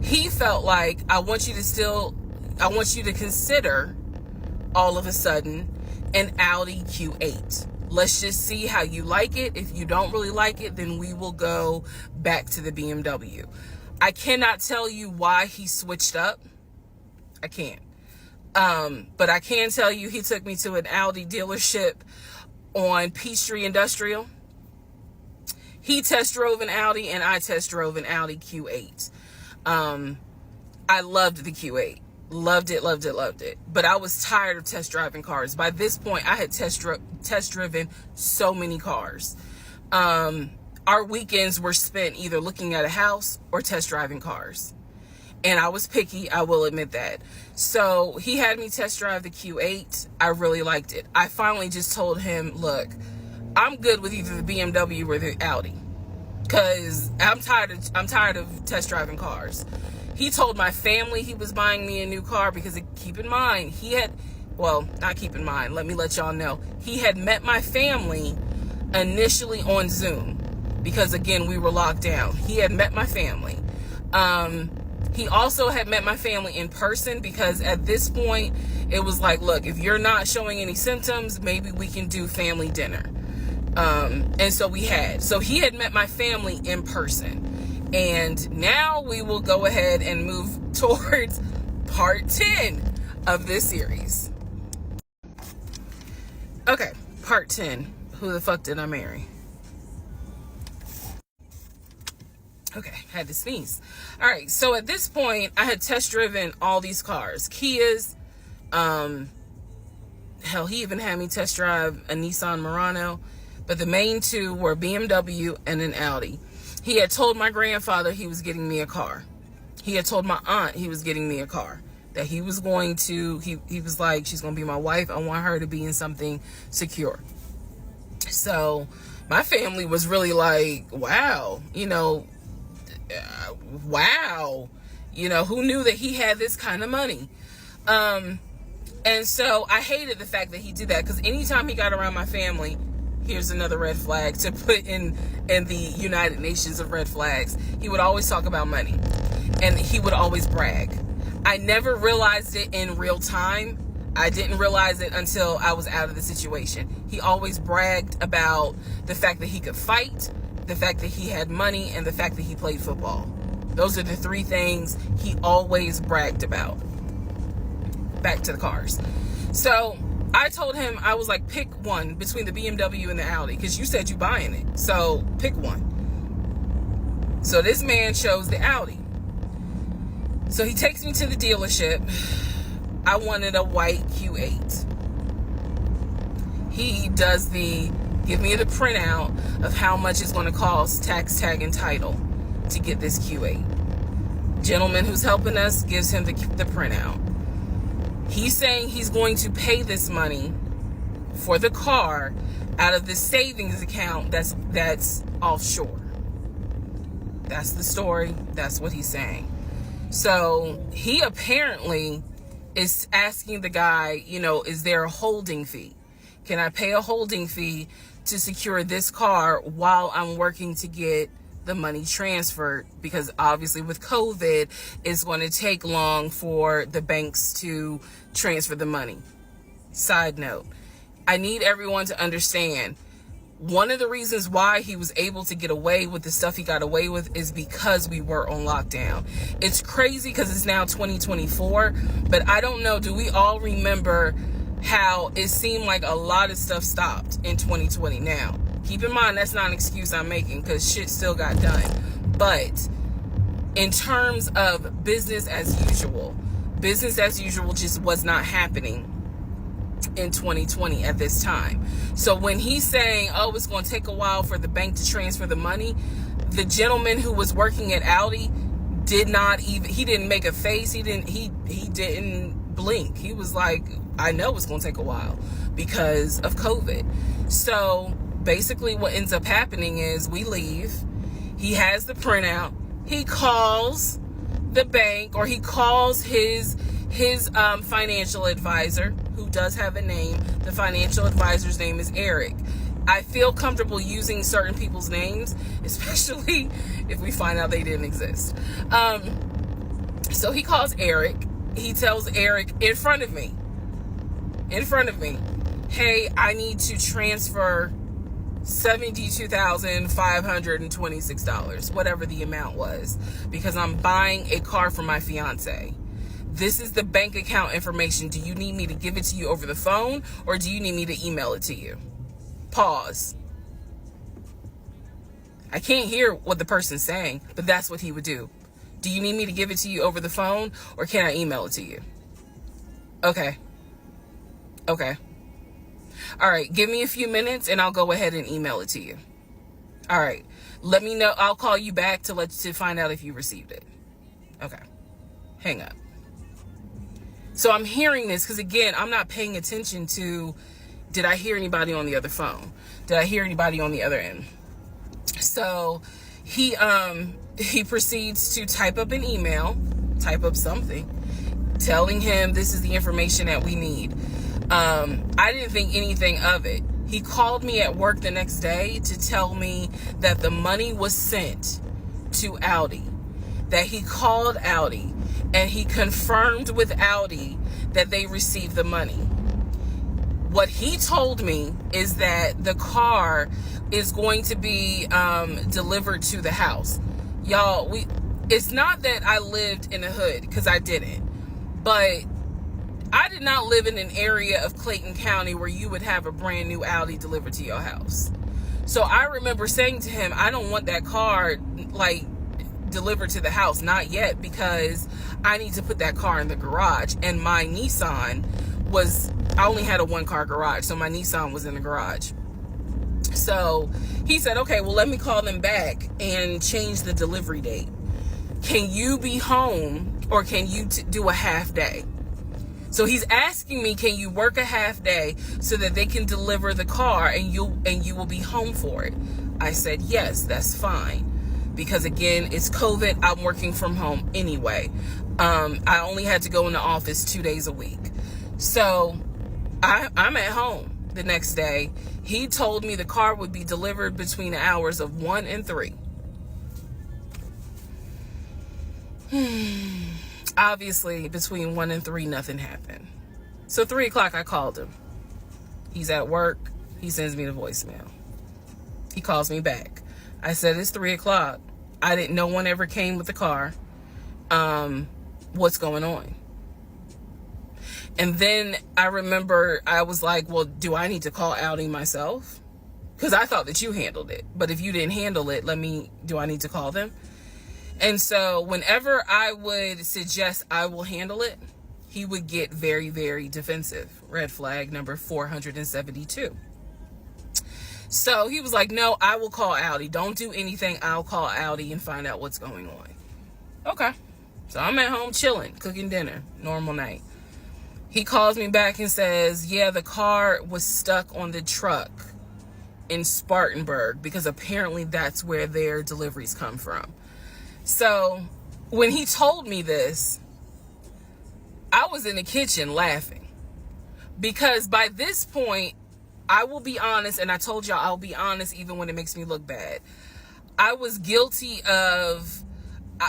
he felt like, I want you to consider all of a sudden an Audi Q8. Let's just see how you like it. If you don't really like it, then we will go back to the BMW. I cannot tell you why he switched up. I can't. But I can tell you he took me to an Audi dealership on Peachtree Industrial. He test drove an Audi and I test drove an Audi Q8. I loved the Q8. Loved it, loved it, loved it. But I was tired of test driving cars. By this point, I had test driven so many cars. Our weekends were spent either looking at a house or test driving cars. And I was picky, I will admit that. So he had me test drive the Q8. I really liked it. I finally just told him, look, I'm good with either the BMW or the Audi. Because I'm tired of test driving cars. He told my family he was buying me a new car because, keep in mind, not keep in mind, let me let y'all know. He had met my family initially on Zoom because, again, we were locked down. He had met my family. He also had met my family in person because at this point, it was like, look, if you're not showing any symptoms, maybe we can do family dinner. And so we had. So he had met my family in person. And now we will go ahead and move towards part 10 of this series. Okay, part 10. Who the fuck did I marry? Okay, had to sneeze. All right, so at this point, I had test driven all these cars. Kias. Hell, he even had me test drive a Nissan Murano. But the main two were BMW and an Audi. He had told my grandfather he was getting me a car. He had told my aunt he was getting me a car. That he was going to, he was like, she's going to be my wife. I want her to be in something secure. So my family was really like, wow, wow. Who knew that he had this kind of money? And so I hated the fact that he did that because anytime he got around my family, here's another red flag to put in the United Nations of red flags. He would always talk about money and he would always brag. I never realized it in real time. I didn't realize it until I was out of the situation. He always bragged about the fact that he could fight, the fact that he had money, and the fact that he played football. Those are the three things he always bragged about. Back to the cars. So I told him, I was like, pick one between the BMW and the Audi, because you said you buying it. So pick one. So this man chose the Audi. So he takes me to the dealership. I wanted a white Q8. He does give me the printout of how much it's going to cost, tax, tag, and title to get this Q8. Gentleman who's helping us gives him the printout. He's saying he's going to pay this money for the car out of the savings account that's offshore. That's the story. That's what he's saying. So he apparently is asking the guy, is there a holding fee? Can I pay a holding fee to secure this car while I'm working to get the money transferred? Because obviously with COVID, it's going to take long for the banks to transfer the money. Side note, I need everyone to understand, one of the reasons why he was able to get away with the stuff he got away with is because we were on lockdown. It's crazy because it's now 2024, but I don't know, do we all remember how it seemed like a lot of stuff stopped in 2020? Now, keep in mind, that's not an excuse I'm making because shit still got done. But in terms of business as usual just was not happening. in 2020 at this time. So when he's saying, oh, it's going to take a while for the bank to transfer the money, the gentleman who was working at Audi he didn't make a face. He didn't blink. He was like, I know it's going to take a while because of COVID. So basically what ends up happening is we leave. He has the printout. He calls the bank, or he calls his financial advisor, who does have a name. The financial advisor's name is Eric. I feel comfortable using certain people's names, especially if we find out they didn't exist. So he calls Eric. He tells Eric in front of me, hey, I need to transfer $72,526, whatever the amount was, because I'm buying a car for my fiance. This is the bank account information. Do you need me to give it to you over the phone, or do you need me to email it to you? Pause. I can't hear what the person's saying, but that's what he would do. Do you need me to give it to you over the phone, or can I email it to you? Okay. All right, give me a few minutes and I'll go ahead and email it to you. All right, let me know. I'll call you back to find out if you received it. Okay, hang up. So I'm hearing this because, again, I'm not paying attention to, did I hear anybody on the other phone? Did I hear anybody on the other end? So he proceeds to type up an email, type up something, telling him this is the information that we need. I didn't think anything of it. He called me at work the next day to tell me that the money was sent to Audi, that he called Audi and he confirmed with Audi that they received the money. What he told me is that the car is going to be delivered to the house. Y'all, it's not that I lived in the hood, because I didn't, but I did not live in an area of Clayton County where you would have a brand new Audi delivered to your house. So I remember saying to him, I don't want that car delivered to the house, not yet, because I need to put that car in the garage. And my Nissan I only had a 1-car garage, so my Nissan was in the garage. So he said, okay, well, let me call them back and change the delivery date. Can you be home, or can you do a half day? So he's asking me, can you work a half day so that they can deliver the car and you will be home for it? I said, yes, that's fine. Because again, it's COVID. I'm working from home anyway. I only had to go in the office 2 days a week. So I'm at home the next day. He told me the car would be delivered between the hours of 1 and 3. Obviously, between 1 and 3, nothing happened. So 3 o'clock, I called him. He's at work. He sends me the voicemail. He calls me back. I said, it's 3 o'clock. No one ever came with the car. What's going on? And then I remember I was like, well, do I need to call Audi myself? Because I thought that you handled it. But if you didn't handle it, do I need to call them? And so whenever I would suggest I will handle it, he would get very, very defensive. Red flag number 472. So he was like, no, I will call Audi. Don't do anything. I'll call Audi and find out what's going on. Okay. So I'm at home chilling, cooking dinner, normal night. He calls me back and says, yeah, the car was stuck on the truck in Spartanburg, because apparently that's where their deliveries come from. So when he told me this, I was in the kitchen laughing, because by this point, I will be honest, and I told y'all I'll be honest even when it makes me look bad. I was guilty of,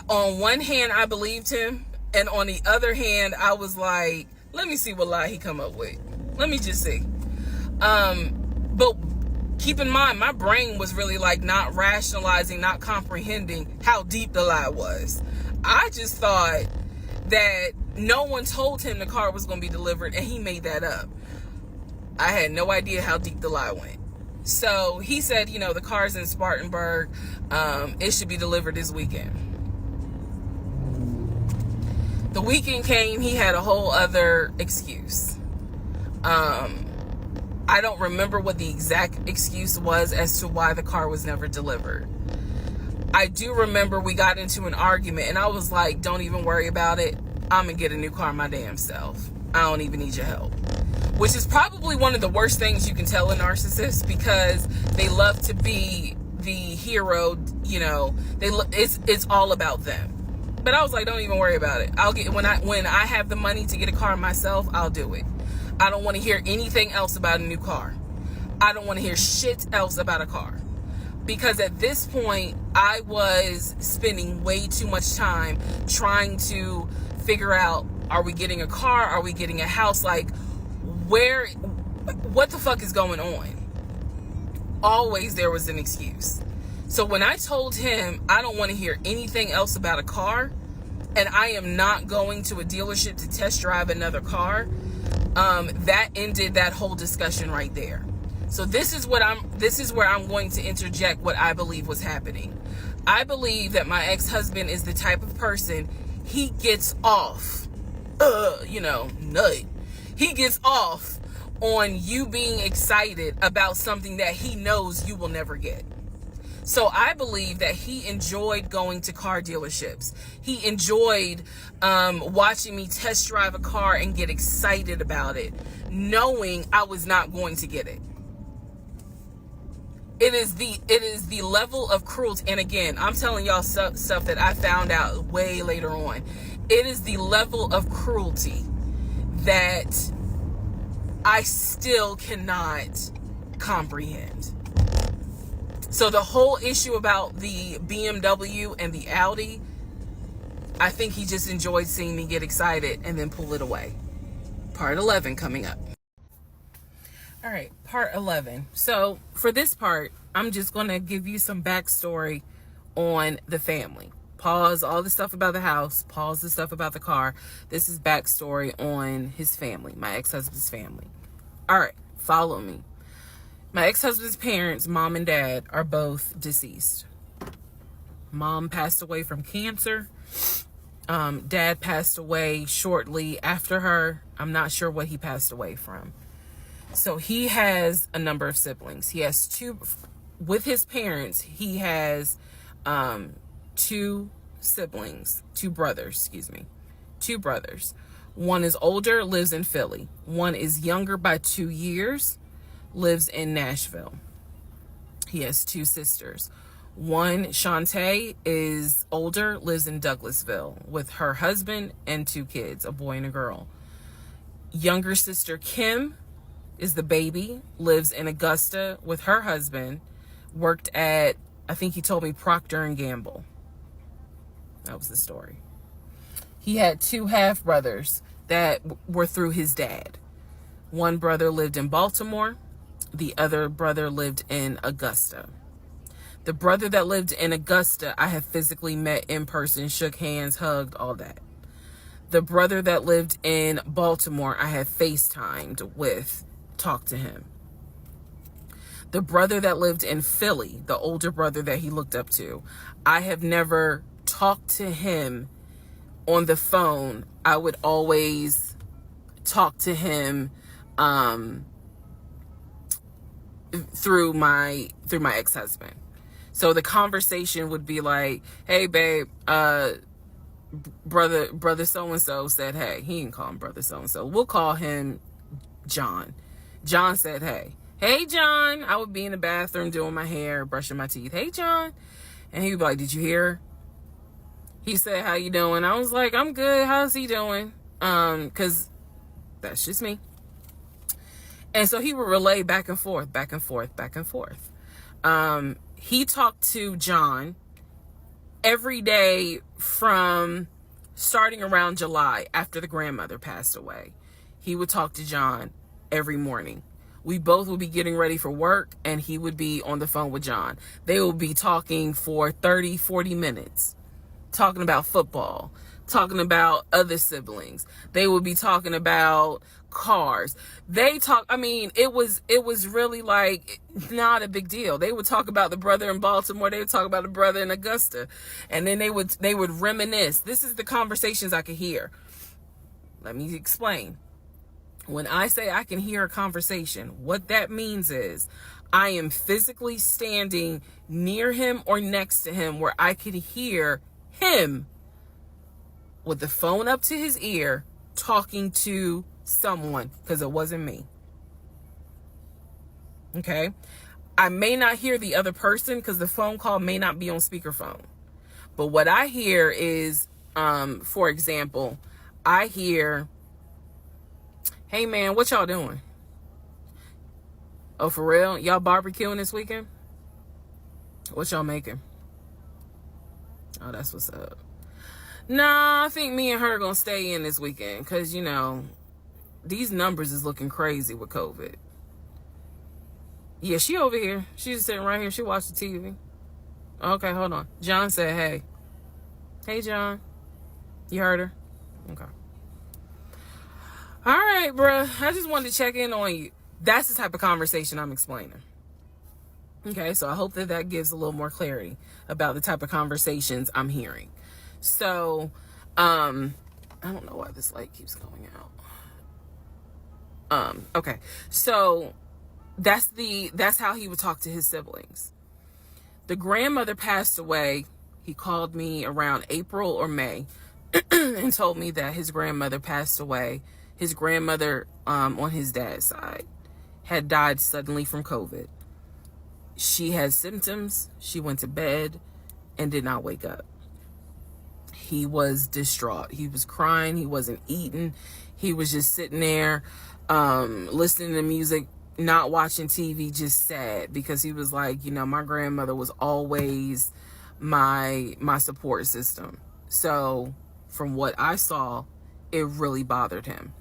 on one hand, I believed him, and on the other hand, I was like, let me see what lie he come up with. Let me just see. But keep in mind, my brain was really not rationalizing, not comprehending how deep the lie was. I just thought that no one told him the car was going to be delivered, and he made that up. I had no idea how deep the lie went. So he said, the car's in Spartanburg. It should be delivered this weekend. The weekend came, he had a whole other excuse. I don't remember what the exact excuse was as to why the car was never delivered. I do remember we got into an argument and I was like, don't even worry about it. I'm going to get a new car my damn self. I don't even need your help. Which is probably one of the worst things you can tell a narcissist, because they love to be the hero, you know, it's all about them. But I was like, don't even worry about it. I'll get, when I have the money to get a car myself, I'll do it. I don't want to hear anything else about a new car. I don't want to hear shit else about a car. Because at this point, I was spending way too much time trying to figure out, are we getting a car? Are we getting a house? Like, what the fuck is going on? Always there was an excuse. So when I told him I don't want to hear anything else about a car, and I am not going to a dealership to test drive another car, that ended that whole discussion right there. So this is where I'm going to interject what I believe was happening. I believe that my ex-husband is the type of person, he gets off, nut. He gets off on you being excited about something that he knows you will never get. So I believe that he enjoyed going to car dealerships. He enjoyed watching me test drive a car and get excited about it, knowing I was not going to get it. It is the level of cruelty. And again, I'm telling y'all stuff that I found out way later on. It is the level of cruelty that I still cannot comprehend. So the whole issue about the BMW and the Audi, I think he just enjoyed seeing me get excited and then pull it away. Part 11 coming up. All right, part 11. So for this part, I'm just going to give you some backstory on the family. Pause all the stuff about the house. Pause the stuff about the car. This is backstory on his family, my ex-husband's family. All right, follow me. My ex-husband's parents, mom and dad, are both deceased. Mom passed away from cancer. Dad passed away shortly after her. I'm not sure what he passed away from. So he has a number of siblings. He has two, with his parents, he has two brothers. One is older, lives in Philly. One is younger by 2 years, lives in Nashville. He has two sisters. One, Shantae, is older, lives in Douglasville with her husband and two kids, a boy and a girl. Younger sister, Kim, is the baby, lives in Augusta with her husband, worked at, I think he told me, Procter & Gamble. That was the story. He had two half brothers that were through his dad. One brother lived in Baltimore. The other brother lived in Augusta. The brother that lived in Augusta, I have physically met in person, shook hands, hugged, all that. The brother that lived in Baltimore, I have FaceTimed with, talked to him. The brother that lived in Philly, the older brother that he looked up to, I have never talked to him on the phone. I would always talk to him through my ex-husband. So the conversation would be like, hey babe, brother so-and-so said hey. He didn't call him brother so-and-so. We'll call him John. John said hey. Hey John. I would be in the bathroom doing my hair, brushing my teeth. Hey John. And he would be like, did you hear? He said, how you doing? I was like, I'm good. How's he doing? Because that's just me. And so he would relay back and forth. He talked to John every day from starting around July after the grandmother passed away. He would talk to John every morning. We both would be getting ready for work and he would be on the phone with John. They would be talking for 30, 40 minutes, talking about football, talking about other siblings. They would be talking about cars. It was really like not a big deal. They would talk about the brother in Baltimore. They would talk about the brother in Augusta. And then they would reminisce. This is the conversations I could hear. Let me explain. When I say I can hear a conversation, what that means is I am physically standing near him or next to him where I could hear him with the phone up to his ear talking to someone, because it wasn't me. Okay? I may not hear the other person because the phone call may not be on speakerphone. But what I hear is, for example, I hear, "Hey man, what y'all doing? Oh, for real? Y'all barbecuing this weekend? What y'all making? Oh, that's what's up. Nah, I think me and her gonna stay in this weekend because, you know, these numbers is looking crazy with COVID. Yeah, she over here. She's sitting right here. She watched the TV. Okay, hold on. John said, hey. Hey, John. You heard her? Okay. All right, bruh. I just wanted to check in on you. That's the type of conversation I'm explaining. Okay, so I hope that that gives a little more clarity about the type of conversations I'm hearing. So, I don't know why this light keeps going out. Okay, so that's how he would talk to his siblings. The grandmother passed away. He called me around April or May and told me that his grandmother passed away. His grandmother, on his dad's side, had died suddenly from COVID. She had symptoms. She went to bed and did not wake up. He was distraught. He was crying. He wasn't eating. He was just sitting there, listening to music, not watching TV, just sad, because he was like, you know, my grandmother was always my support system. So from what I saw, it really bothered him.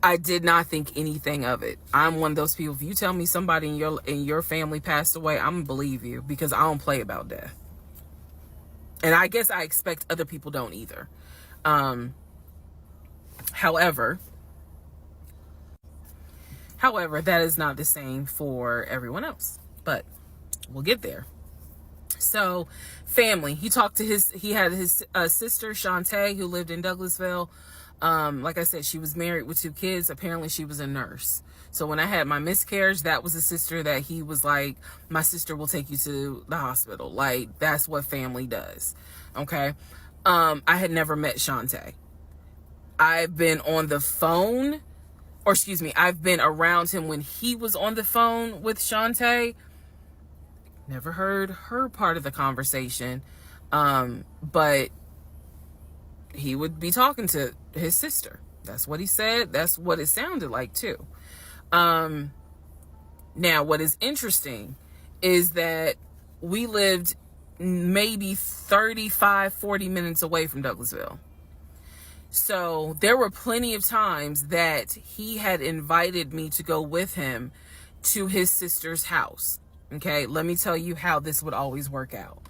I did not think anything of it. I'm one of those people, if you tell me somebody in your family passed away, I'm gonna believe you, because I don't play about death. And I guess I expect other people don't either. However, that is not the same for everyone else, but we'll get there. So, family, he had his sister, Shantae, who lived in Douglasville. Like I said, she was married with 2 kids. Apparently she was a nurse. So when I had my miscarriage, that was a sister that he was like, my sister will take you to the hospital. Like, that's what family does. Okay. I had never met Shantae. I've been on the phone, I've been around him when he was on the phone with Shantae. Never heard her part of the conversation. But he would be talking to his sister. That's what he said. That's what it sounded like too. Now, what is interesting is that we lived maybe 35, 40 minutes away from Douglasville. So there were plenty of times that he had invited me to go with him to his sister's house. Okay, let me tell you how this would always work out.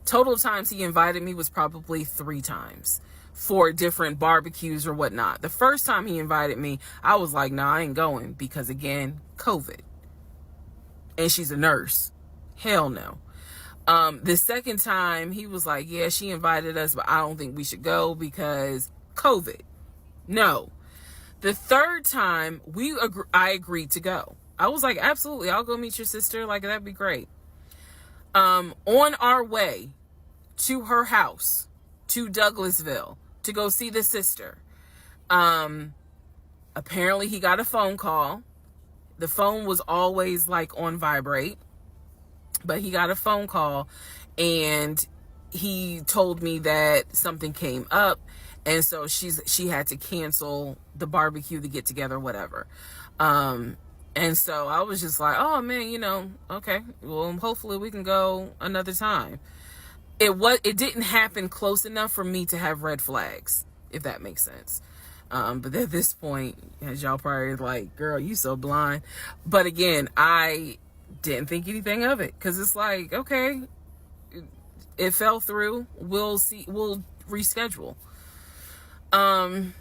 Total times he invited me was probably 3 times for different barbecues or whatnot. The first time he invited me, I was like, nah, I ain't going, because again, COVID. And she's a nurse. Hell no. The second time he was like, yeah, she invited us, but I don't think we should go because COVID. No. The third time I agreed to go. I was like, absolutely, I'll go meet your sister. Like, that'd be great. On our way to her house, to Douglasville, to go see the sister, apparently he got a phone call. The phone was always like on vibrate, but he got a phone call and he told me that something came up, and so she had to cancel the barbecue, the get together, whatever. And so I was just like, oh man, you know, okay, well, hopefully we can go another time. It didn't happen close enough for me to have red flags, if that makes sense. But at this point, as y'all probably like, girl, you so blind. But again, I didn't think anything of it, because it's like, okay, it fell through. We'll see. We'll reschedule. And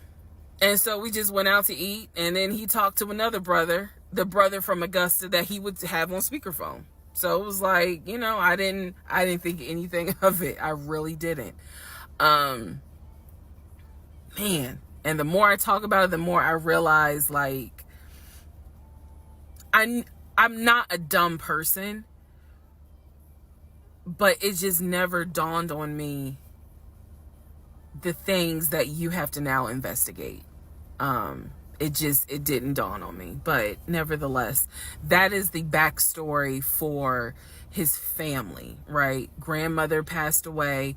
so we just went out to eat, and then he talked to another brother, the brother from Augusta that he would have on speakerphone. So it was like, you know, I didn't think anything of it. I really didn't. Man, And the more I talk about it, the more I realize, like, I'm not a dumb person, but it just never dawned on me the things that you have to now investigate. It didn't dawn on me, but nevertheless, that is the backstory for his family, right? Grandmother passed away.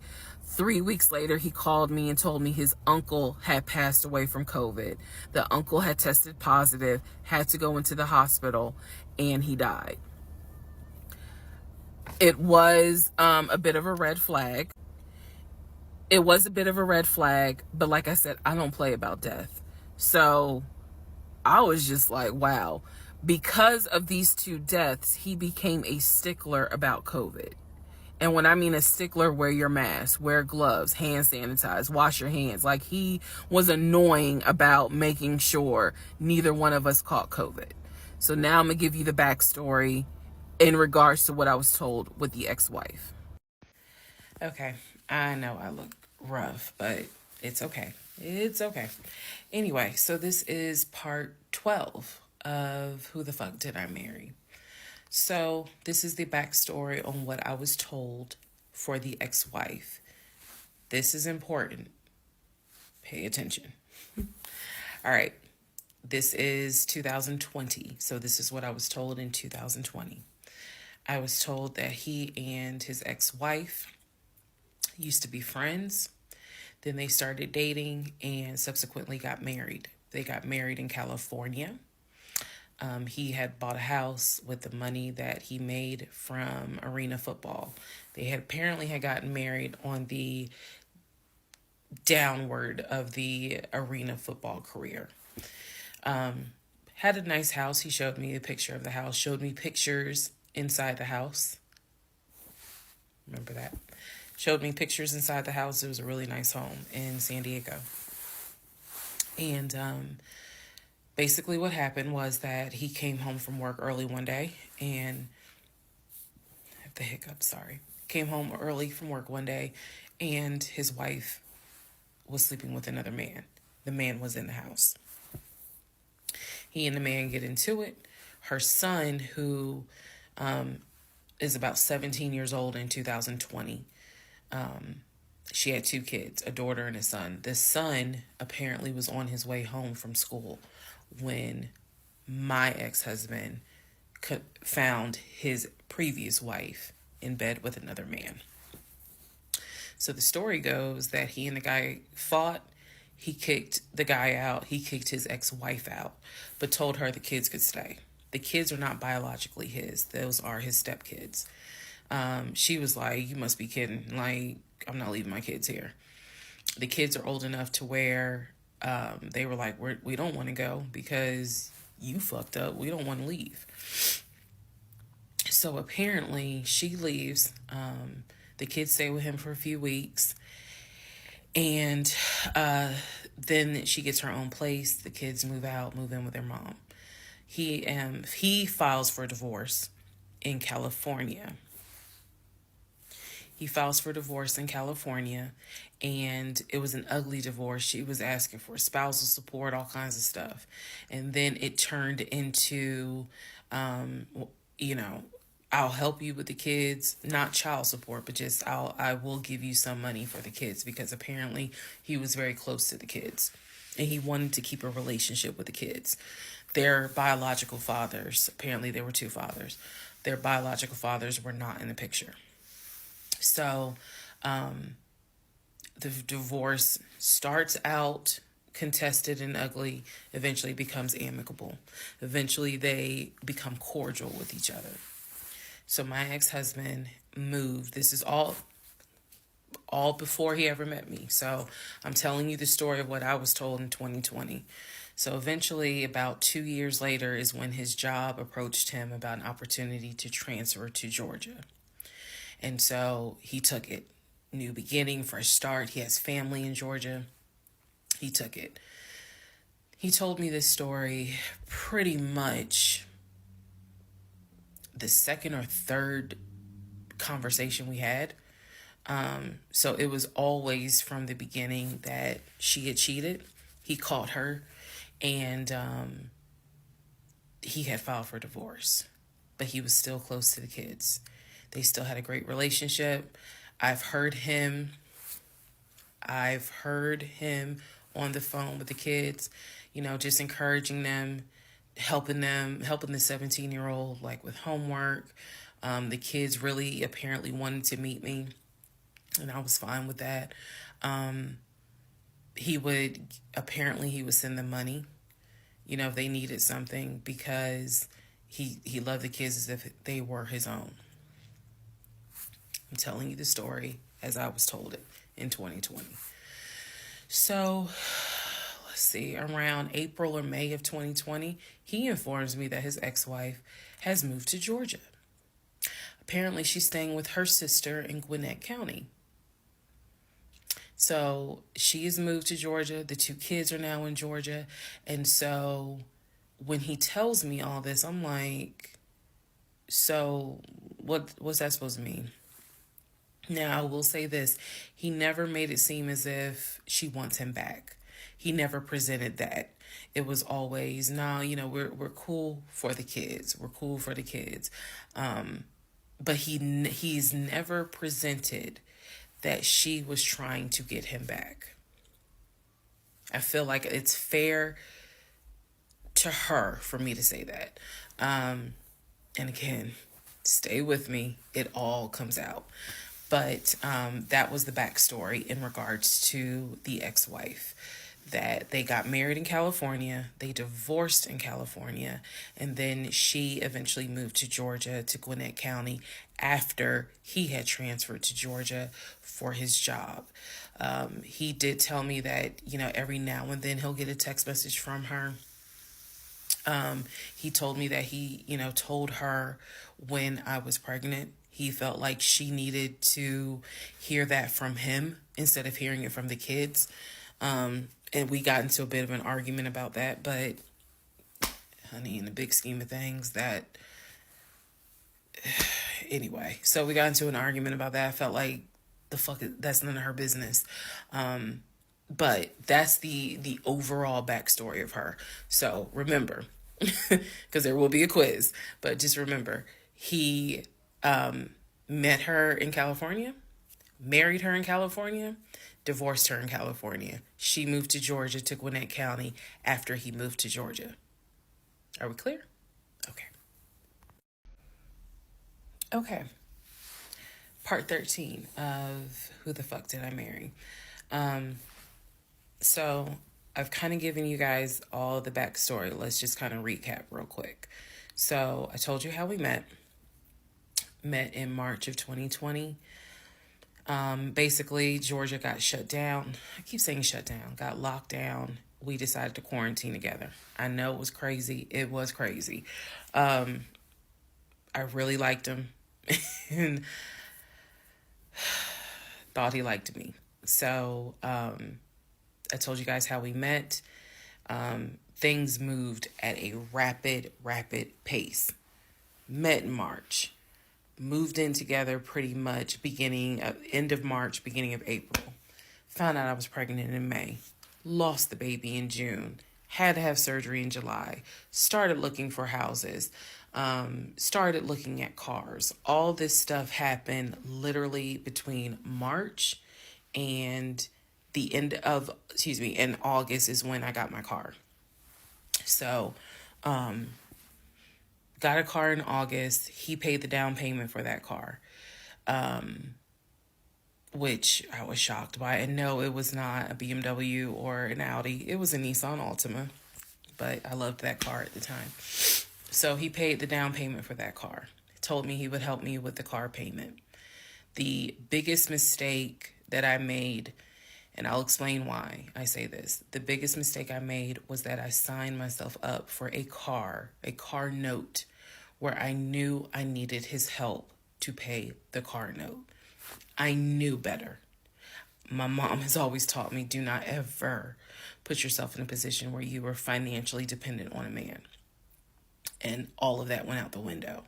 3 weeks later, he called me and told me his uncle had passed away from COVID. The uncle had tested positive, had to go into the hospital, and he died. It was a bit of a red flag. It was a bit of a red flag, but like I said, I don't play about death. So I was just like, wow. Because of these two deaths, he became a stickler about COVID. And when I mean a stickler, wear your mask, wear gloves, hand sanitize, wash your hands. Like, he was annoying about making sure neither one of us caught COVID. So now I'm going to give you the backstory in regards to what I was told with the ex-wife. Okay, I know I look rough, but it's okay. It's okay. Anyway, so this is part 12 of Who the Fuck Did I Marry? So this is the backstory on what I was told for the ex-wife. This is important. Pay attention. All right. This is 2020. So this is what I was told in 2020. I was told that he and his ex-wife used to be friends. Then they started dating and subsequently got married. They got married in California. He had bought a house with the money that he made from arena football. They had apparently had gotten married on the downward of the arena football career. Had a nice house. He showed me a picture of the house, showed me pictures inside the house. Remember that? Showed me pictures inside the house. It was a really nice home in San Diego. And basically what happened was that he came home from work early one day and I have the hiccups, sorry. Came home early from work one day and his wife was sleeping with another man. The man was in the house. He and the man get into it. Her son, who is about 17 years old in 2020, she had 2 kids, a daughter and a son. The son apparently was on his way home from school when my ex-husband found his previous wife in bed with another man. So the story goes that he and the guy fought. He kicked the guy out. He kicked his ex-wife out, but told her the kids could stay. The kids are not biologically his. Those are his stepkids. She was like, you must be kidding. Like, I'm not leaving my kids here. The kids are old enough to where they were like, we don't want to go because you fucked up. We don't want to leave. So apparently she leaves. The kids stay with him for a few weeks. And then she gets her own place. The kids move out, move in with their mom. He files for divorce in California. He files for divorce in California, and it was an ugly divorce. She was asking for spousal support, all kinds of stuff. And then it turned into, I'll help you with the kids, not child support, but just I will give you some money for the kids, because apparently he was very close to the kids and he wanted to keep a relationship with the kids. Their biological fathers, apparently there were 2 fathers, their biological fathers were not in the picture. So the divorce starts out contested and ugly, eventually becomes amicable. Eventually they become cordial with each other. So my ex-husband moved. This is all before he ever met me. So I'm telling you the story of what I was told in 2020. So eventually, about 2 years later, is when his job approached him about an opportunity to transfer to Georgia. And so he took it. New beginning, fresh start. He has family in Georgia. He took it. He told me this story pretty much the second or third conversation we had. So it was always from the beginning that she had cheated. he caught her, and he had filed for divorce, but he was still close to the kids. They still had a great relationship. I've heard him on the phone with the kids, just encouraging them, helping the 17-year-old like with homework. The kids really apparently wanted to meet me, and I was fine with that. He would send them money, if they needed something, because he loved the kids as if they were his own. I'm telling you the story as I was told it in 2020. So, let's see, around April or May of 2020, he informs me that his ex-wife has moved to Georgia. Apparently, she's staying with her sister in Gwinnett County. So she has moved to Georgia. The 2 kids are now in Georgia. And so when he tells me all this, I'm like, so what's that supposed to mean? Now, I will say this. He never made it seem as if she wants him back. He never presented that. It was always, no, we're cool for the kids. We're cool for the kids. But he's never presented that she was trying to get him back. I feel like it's fair to her for me to say that. And again, stay with me. It all comes out. But that was the backstory in regards to the ex-wife. That they got married in California, they divorced in California, and then she eventually moved to Georgia, to Gwinnett County, after he had transferred to Georgia for his job. He did tell me that, every now and then he'll get a text message from her. He told me that he, told her when I was pregnant. He felt like she needed to hear that from him instead of hearing it from the kids. And we got into a bit of an argument about that, but honey, in the big scheme of things, anyway, so we got into an argument about that. I felt like that's none of her business. But that's the overall backstory of her. So remember, because there will be a quiz, but just remember, he met her in California, married her in California, divorced her in California. She moved to Georgia, to Gwinnett County, after he moved to Georgia. Are we clear? Okay. Part 13 of Who the Fuck Did I Marry? So I've kind of given you guys all the backstory. Let's just kind of recap real quick. So I told you how we met. Met in March of 2020. Basically, Georgia got shut down. I keep saying shut down. Got locked down. We decided to quarantine together. I know it was crazy. It was crazy. I really liked him. And thought he liked me. So, I told you guys how we met. Things moved at a rapid pace. Met in March. Moved in together pretty much end of March, beginning of April. Found out I was pregnant in May. Lost the baby in June. Had to have surgery in July. Started looking for houses. Started looking at cars. All this stuff happened literally between March and in August is when I got my car. So, got a car in August. He paid the down payment for that car, which I was shocked by. And no, it was not a BMW or an Audi. It was a Nissan Altima, but I loved that car at the time. So he paid the down payment for that car. He told me he would help me with the car payment. The biggest mistake that I made, and I'll explain why I say this. The biggest mistake I made was that I signed myself up for a car note, where I knew I needed his help to pay the car note. I knew better. My mom has always taught me, do not ever put yourself in a position where you are financially dependent on a man. And all of that went out the window.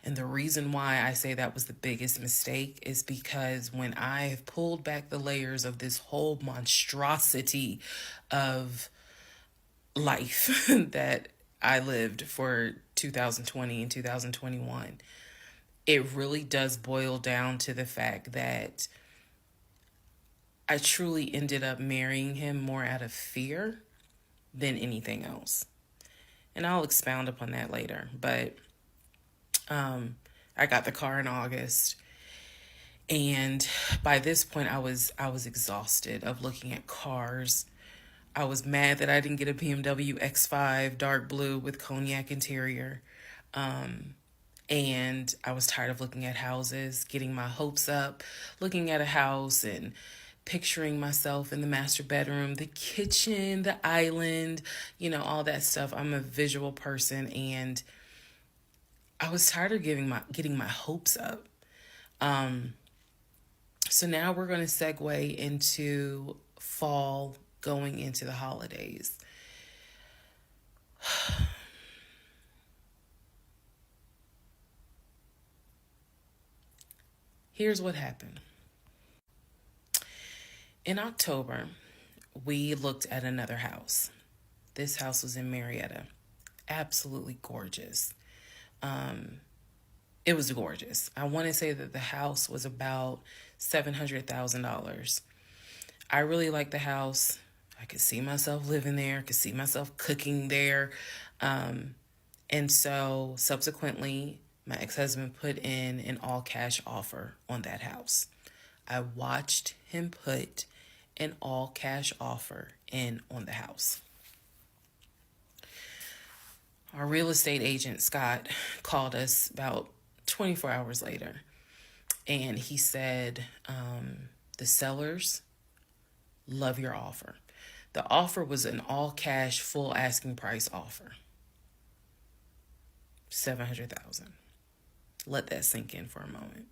And the reason why I say that was the biggest mistake is because when I have pulled back the layers of this whole monstrosity of life that I lived for 2020 and 2021, it really does boil down to the fact that I truly ended up marrying him more out of fear than anything else. And I'll expound upon that later. But I got the car in August, and by this point I was exhausted of looking at cars. I was mad that I didn't get a BMW X5 dark blue with cognac interior. And I was tired of looking at houses, getting my hopes up, looking at a house and picturing myself in the master bedroom, the kitchen, the island, all that stuff. I'm a visual person, and I was tired of getting my hopes up. So now we're going to segue into fall, going into the holidays. Here's what happened. In October, we looked at another house. This house was in Marietta. Absolutely gorgeous. It was gorgeous. I want to say that the house was about $700,000. I really liked the house. I could see myself living there. I could see myself cooking there. And so subsequently, my ex-husband put in an all-cash offer on that house. I watched him put an all-cash offer in on the house. Our real estate agent, Scott, called us about 24 hours later, and he said, the sellers love your offer. The offer was an all-cash, full asking price offer. $700,000. Let that sink in for a moment.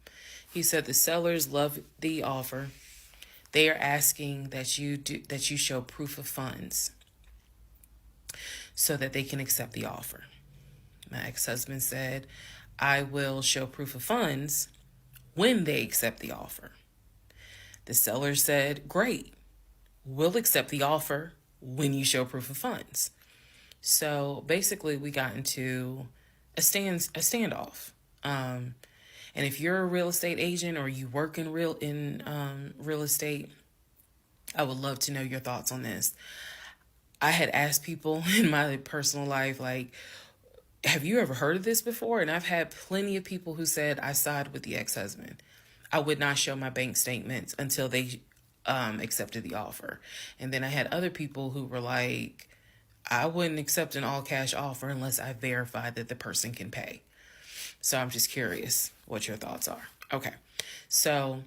He said the sellers love the offer. They are asking that you show proof of funds so that they can accept the offer. My ex-husband said, I will show proof of funds when they accept the offer. The seller said, great, we'll accept the offer when you show proof of funds. So basically we got into a standoff. And if you're a real estate agent or you work in real estate, I would love to know your thoughts on this. I had asked people in my personal life, like, have you ever heard of this before? And I've had plenty of people who said, I side with the ex-husband. I would not show my bank statements until they accepted the offer. And then I had other people who were like, I wouldn't accept an all-cash offer unless I verify that the person can pay. So I'm just curious what your thoughts are. Okay. So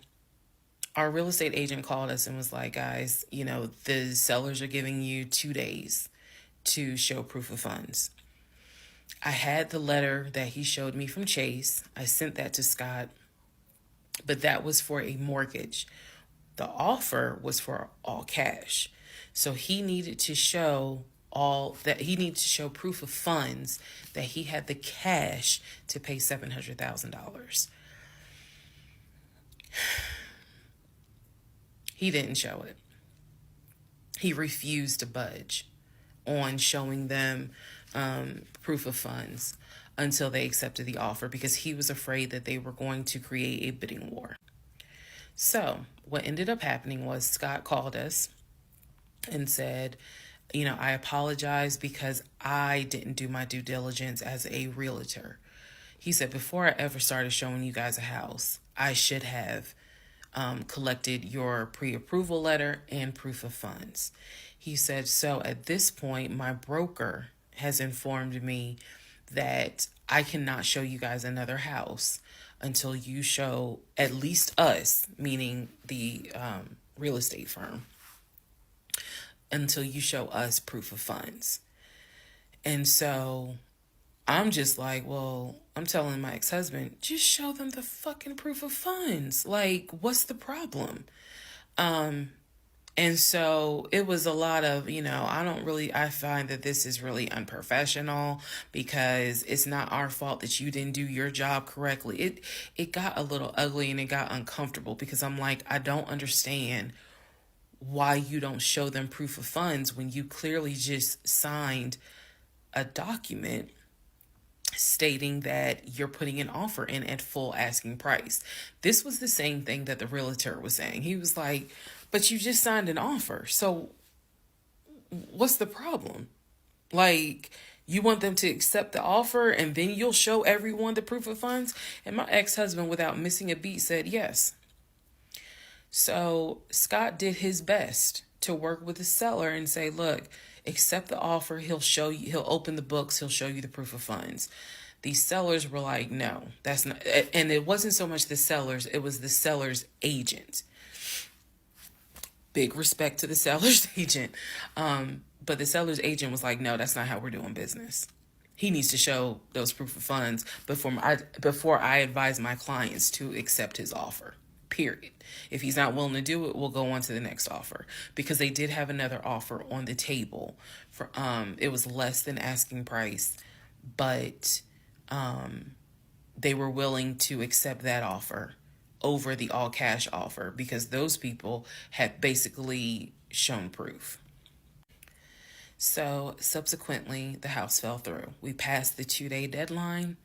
our real estate agent called us and was like, guys, the sellers are giving you 2 days to show proof of funds. I had the letter that he showed me from Chase. I sent that to Scott, but that was for a mortgage. The offer was for all cash. So he needed to show proof of funds that he had the cash to pay $700,000. He didn't show it. He refused to budge on showing them proof of funds until they accepted the offer because he was afraid that they were going to create a bidding war. So what ended up happening was Scott called us and said, I apologize because I didn't do my due diligence as a realtor. He said, before I ever started showing you guys a house, I should have collected your pre-approval letter and proof of funds. He said, so at this point, my broker has informed me that I cannot show you guys another house until you show at least us, meaning the real estate firm, until you show us proof of funds. And so I'm just like, well, I'm telling my ex-husband, just show them the fucking proof of funds. Like, what's the problem? And so it was a lot of, I find that this is really unprofessional because it's not our fault that you didn't do your job correctly. It got a little ugly and it got uncomfortable because I'm like, I don't understand why you don't show them proof of funds when you clearly just signed a document stating that you're putting an offer in at full asking price. This was the same thing that the realtor was saying. He was like, but you just signed an offer. So what's the problem? Like, you want them to accept the offer and then you'll show everyone the proof of funds? And my ex-husband, without missing a beat, said yes. So Scott did his best to work with the seller and say, look, accept the offer. He'll show you, he'll open the books. He'll show you the proof of funds. These sellers were like, no, that's not. And it wasn't so much the sellers. It was the seller's agent. Big respect to the seller's agent. But the seller's agent was like, no, that's not how we're doing business. He needs to show those proof of funds before I advise my clients to accept his offer. Period. If he's not willing to do it, we'll go on to the next offer, because they did have another offer on the table for it was less than asking price, but they were willing to accept that offer over the all cash offer because those people had basically shown proof. So subsequently, the house fell through. We passed the 2-day deadline.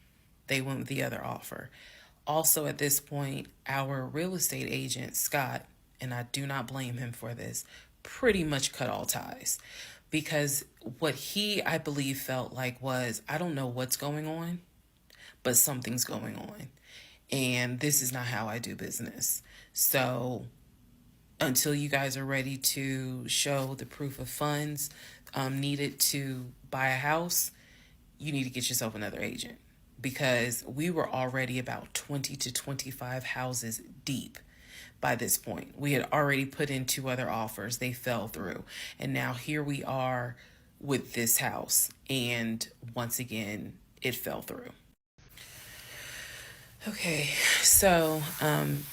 They went with the other offer. Also, at this point, our real estate agent, Scott, and I do not blame him for this, pretty much cut all ties. Because what he, I believe, felt like was, I don't know what's going on, but something's going on. And this is not how I do business. So until you guys are ready to show the proof of funds needed to buy a house, you need to get yourself another agent. Because we were already about 20 to 25 houses deep by this point. We had already put in 2 other offers. They fell through. And now here we are with this house. And once again, it fell through. Okay, so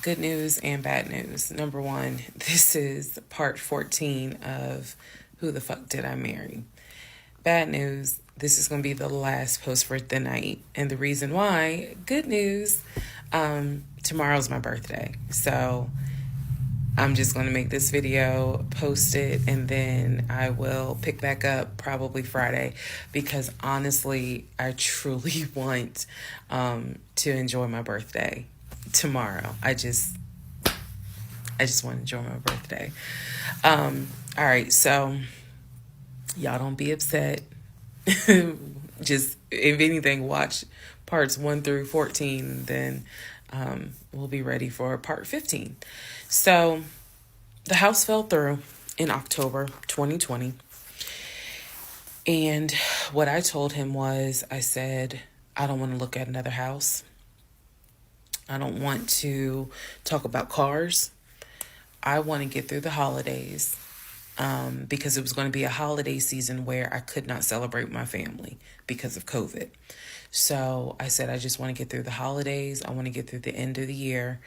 good news and bad news. Number one, this is part 14 of Who the Fuck Did I Marry? Bad news, this is going to be the last post for the night. And the reason why, good news, tomorrow's my birthday. So I'm just going to make this video, post it, and then I will pick back up probably Friday, because honestly, I truly want to enjoy my birthday tomorrow. I just want to enjoy my birthday. All right, so y'all don't be upset. Just, if anything, watch parts 1 through 14, then we'll be ready for part 15. So the house fell through in October 2020. And what I told him was, I said, I don't want to look at another house. I don't want to talk about cars. I want to get through the holidays. Because it was going to be a holiday season where I could not celebrate my family because of COVID. So I said, I just want to get through the holidays. I want to get through the end of the year.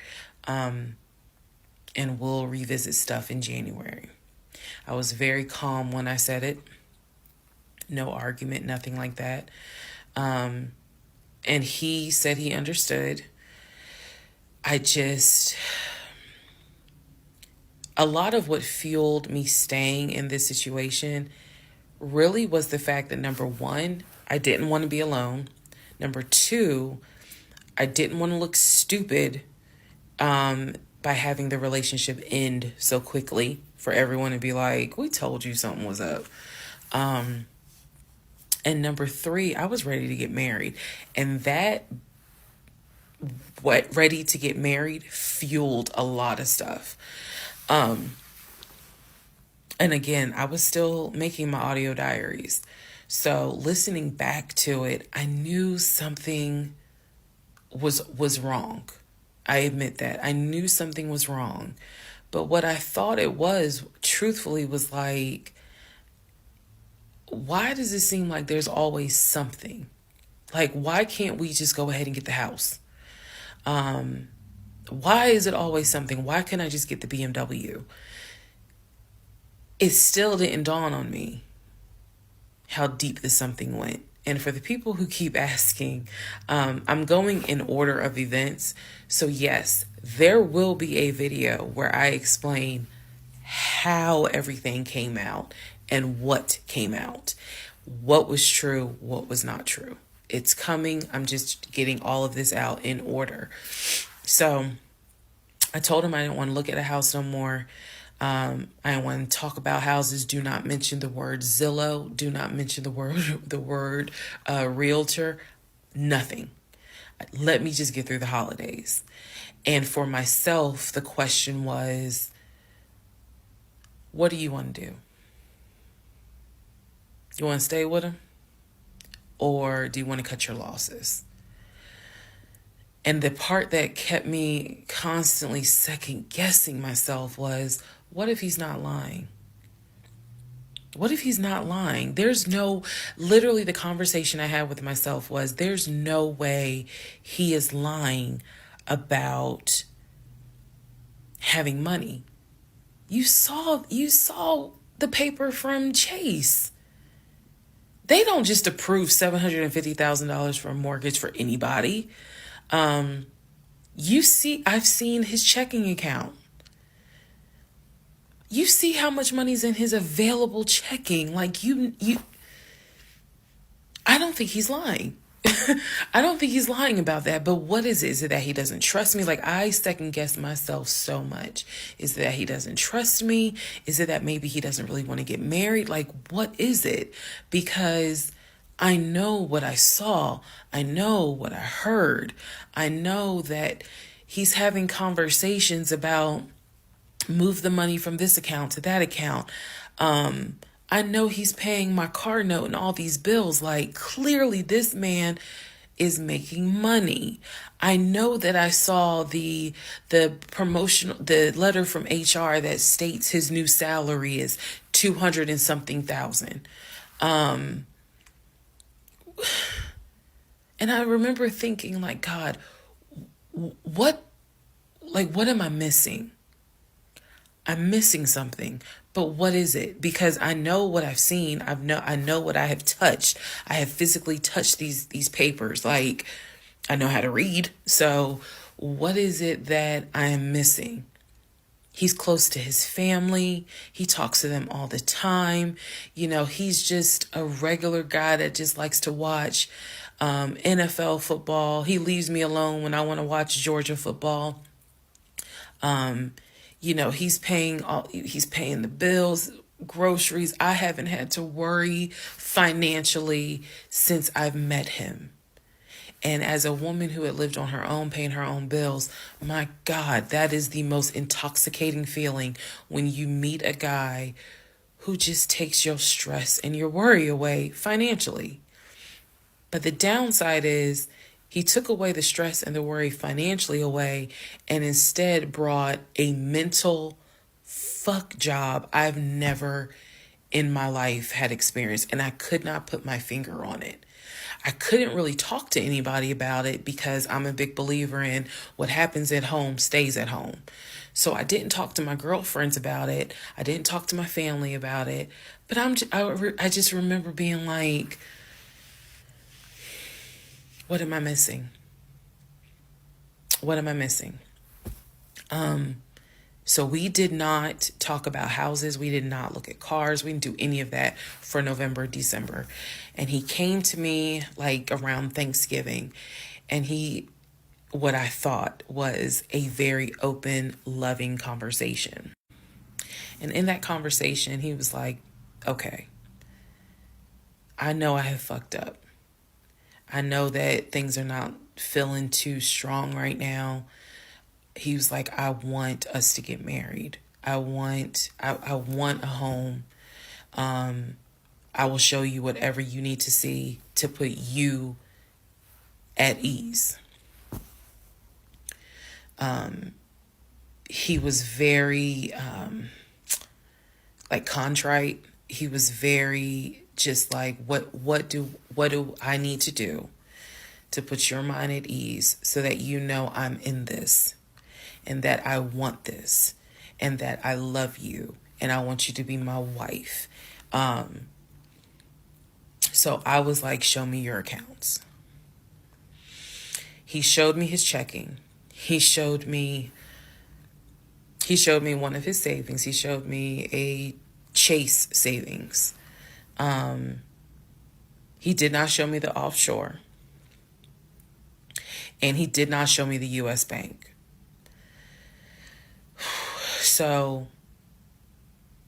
And we'll revisit stuff in January. I was very calm when I said it. No argument, nothing like that. And he said he understood. A lot of what fueled me staying in this situation really was the fact that, number one, I didn't want to be alone. Number two, I didn't want to look stupid by having the relationship end so quickly for everyone to be like, we told you something was up. And number three, I was ready to get married. And that, ready to get married, fueled a lot of stuff. And again, I was still making my audio diaries. So listening back to it, I knew something was wrong. I admit that. I knew something was wrong. But what I thought it was, truthfully, was like, why does it seem like there's always something? Like, why can't we just go ahead and get the house? Why is it always something? Why can't I just get the BMW? it still didn't dawn on me how deep this something went. And for the people who keep asking, I'm going in order of events. So yes, there will be a video where I explain how everything came out and what came out, what was true, what was not true. It's coming. I'm just getting all of this out in order. So I told him I didn't want to look at a house no more. I don't want to talk about houses. Do not mention the word Zillow. Do not mention the word realtor. Nothing. Let me just get through the holidays. And for myself, the question was, what do you want to do? You want to stay with him? Or do you want to cut your losses? And the part that kept me constantly second guessing myself was, what if he's not lying? What if he's not lying? Literally the conversation I had with myself was, there's no way he is lying about having money. You saw the paper from Chase. They don't just approve $750,000 for a mortgage for anybody. I've seen his checking account. You see how much money's in his available checking. I don't think he's lying. I don't think he's lying about that. But what is it? Is it that he doesn't trust me? I second guess myself so much. Is it that he doesn't trust me? Is it that maybe he doesn't really want to get married? What is it? Because I know what I saw. I know what I heard. I know that he's having conversations about move the money from this account to that account. I know he's paying my car note and all these bills. Clearly this man is making money. I know that I saw the letter from HR that states his new salary is 200 and something thousand. And I remember thinking, God, what am I missing? I'm missing something, but what is it? Because I know what I've seen. I know what I have touched. I have physically touched these papers. I know how to read. So what is it that I am missing? He's close to his family. He talks to them all the time. He's just a regular guy that just likes to watch NFL football. He leaves me alone when I want to watch Georgia football. He's paying the bills, groceries. I haven't had to worry financially since I've met him. And as a woman who had lived on her own, paying her own bills, my God, that is the most intoxicating feeling when you meet a guy who just takes your stress and your worry away financially. But the downside is he took away the stress and the worry financially away and instead brought a mental fuck job I've never in my life had experienced. And I could not put my finger on it. I couldn't really talk to anybody about it because I'm a big believer in what happens at home stays at home. So I didn't talk to my girlfriends about it. I didn't talk to my family about it. But I just remember being like, what am I missing? What am I missing? So we did not talk about houses. We did not look at cars. We didn't do any of that for November, December. And he came to me around Thanksgiving, and what I thought was a very open, loving conversation. And in that conversation, he was like, okay, I know I have fucked up. I know that things are not feeling too strong right now. He was like, I want us to get married. I want a home. I will show you whatever you need to see to put you at ease. He was very contrite. He was very just what do I need to do to put your mind at ease so that I'm in this and that I want this and that I love you and I want you to be my wife. So I was like, show me your accounts. He showed me his checking. He showed me one of his savings. He showed me a Chase savings. He did not show me the offshore. And he did not show me the US bank. So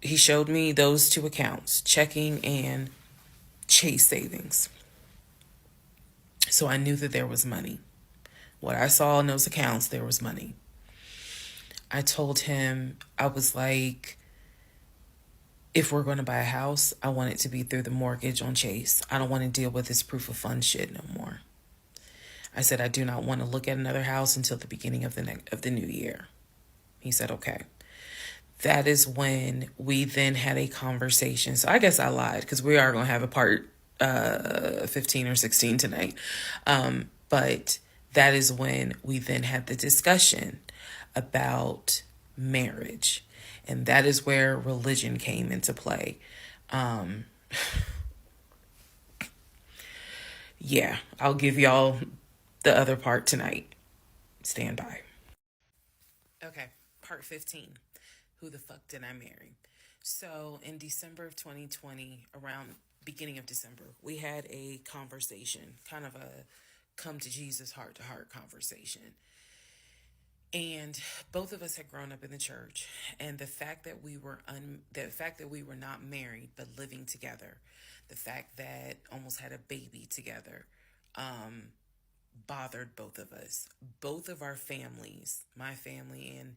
he showed me those two accounts, checking and Chase savings. So I knew that there was money. What I saw in those accounts, there was money. I told him, I was like, if we're going to buy a house, I want it to be through the mortgage on Chase. I don't want to deal with this proof of funds shit no more. I said, I do not want to look at another house until the beginning of the new year. He said, okay. That is when we then had a conversation. So I guess I lied, because we are going to have a part 15 or 16 tonight. But that is when we then had the discussion about marriage. And that is where religion came into play. Yeah, I'll give y'all the other part tonight. Stand by. Okay, part 15. Who the fuck did I marry? So in December of 2020, around beginning of December, we had a conversation, kind of a come to Jesus heart to heart conversation. And both of us had grown up in the church, and the fact that we were not married but living together, the fact that almost had a baby together, bothered both of us. Both of our families, my family and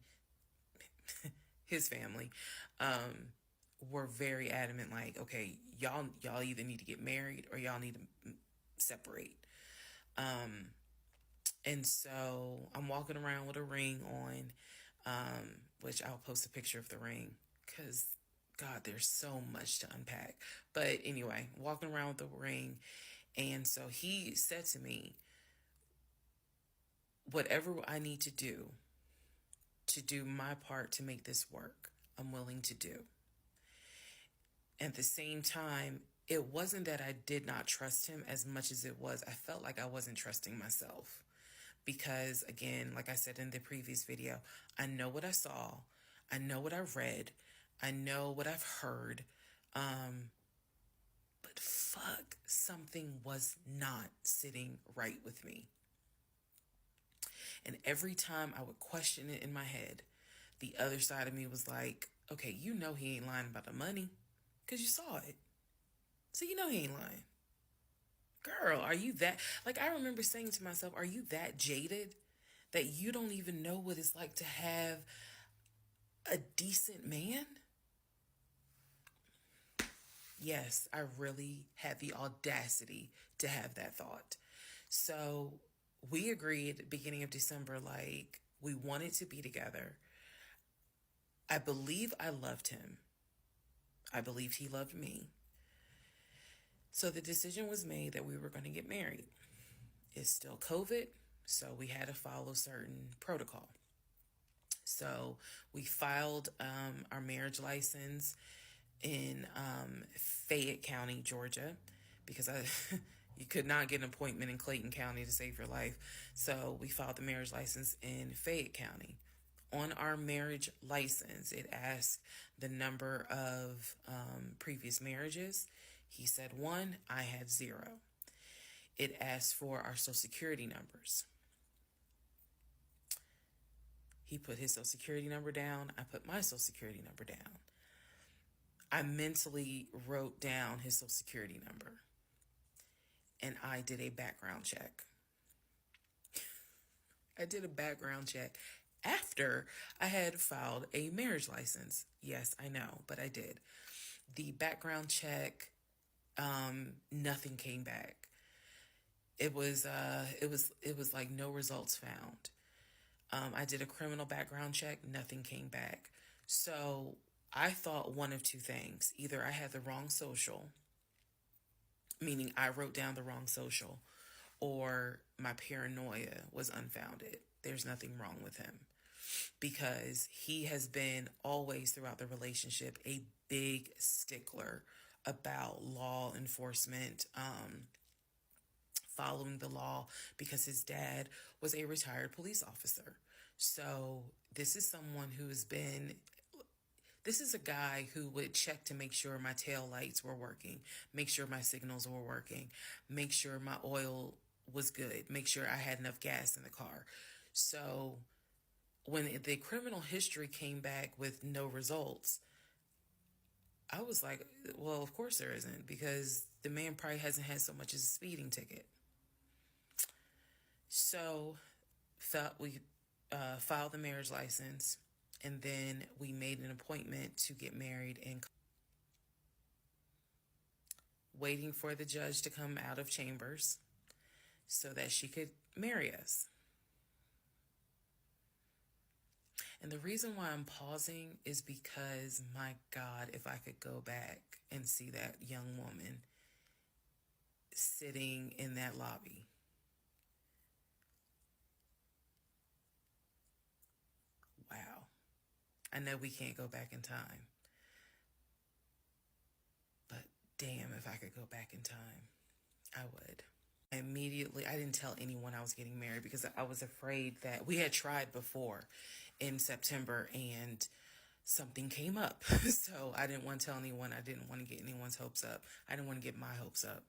his family, were very adamant, like, okay, y'all either need to get married or y'all need to separate. And so I'm walking around with a ring on, which I'll post a picture of the ring, because God, there's so much to unpack. But anyway, walking around with the ring. And so he said to me, whatever I need to do my part to make this work, I'm willing to do. At the same time, it wasn't that I did not trust him as much as it was I felt like I wasn't trusting myself. Because again, like I said in the previous video, I know what I saw, I know what I read, I know what I've heard, but fuck, something was not sitting right with me. And every time I would question it in my head, the other side of me was like, okay, you know he ain't lying about the money, because you saw it. So you know he ain't lying. Girl, are you that... Like, I remember saying to myself, are you that jaded that you don't even know what it's like to have a decent man? Yes, I really had the audacity to have that thought. So we agreed at the beginning of December, like, we wanted to be together. I believe I loved him. I believed he loved me. So the decision was made that we were going to get married. It's still COVID, so we had to follow certain protocol. So we filed our marriage license in Fayette County, Georgia, because you could not get an appointment in Clayton County to save your life. So we filed the marriage license in Fayette County. On our marriage license, it asked the number of previous marriages. He said 1, I had 0. It asked for our social security numbers. He put his social security number down. I put my social security number down. I mentally wrote down his social security number. And I did a background check. I did a background check after I had filed a marriage license. Yes, I know, but I did. The background check, nothing came back. It was like no results found. I did a criminal background check, nothing came back. So I thought one of two things. Either I had the wrong social, meaning I wrote down the wrong social, or my paranoia was unfounded. There's nothing wrong with him. because he has been always throughout the relationship a big stickler about law enforcement, following the law, because his dad was a retired police officer. So this is someone who has been, this is a guy who would check to make sure my tail lights were working, make sure my signals were working, make sure my oil was good, make sure I had enough gas in the car. So when the criminal history came back with no results, I was like, well, of course there isn't, because the man probably hasn't had so much as a speeding ticket. So we filed the marriage license, and then we made an appointment to get married, and waiting for the judge to come out of chambers so that she could marry us. And the reason why I'm pausing is because, my God, if I could go back and see that young woman sitting in that lobby. Wow. I know we can't go back in time. But damn, if I could go back in time, I would. Immediately, I didn't tell anyone I was getting married because I was afraid that we had tried before in September and something came up. So I didn't want to tell anyone. I didn't want to get anyone's hopes up. I didn't want to get my hopes up.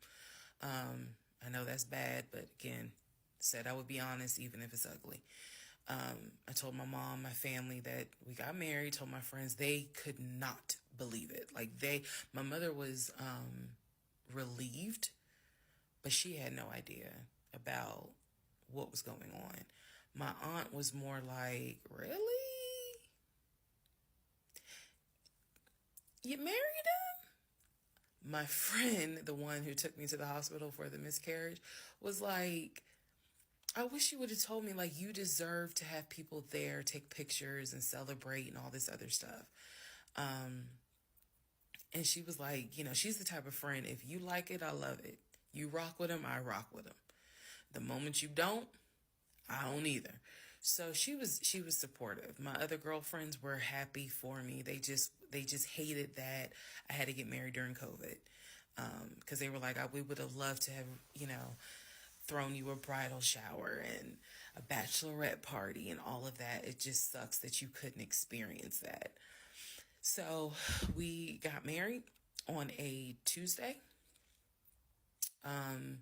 I know that's bad, but again, said I would be honest even if it's ugly. I told my mom, my family that we got married, told my friends. They could not believe it. Like my mother was relieved, but she had no idea about what was going on. My aunt was more like, really? You married him? My friend, the one who took me to the hospital for the miscarriage, was like, I wish you would have told me, like, you deserve to have people there, take pictures and celebrate and all this other stuff. And she was like, she's the type of friend, if you like it, I love it. You rock with him, I rock with him. The moment you don't, I don't either. So she was supportive. My other girlfriends were happy for me. They just hated that I had to get married during COVID. Because they were like, we would have loved to have, thrown you a bridal shower and a bachelorette party and all of that. It just sucks that you couldn't experience that. So we got married on a Tuesday. On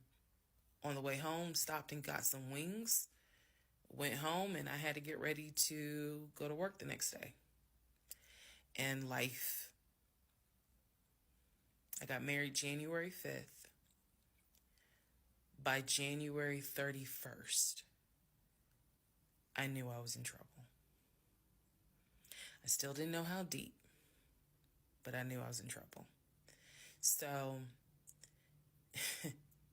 the way home, stopped and got some wings, went home, and I had to get ready to go to work the next day. And life. I got married January 5th. By January 31st, I knew I was in trouble. I still didn't know how deep, but I knew I was in trouble. So,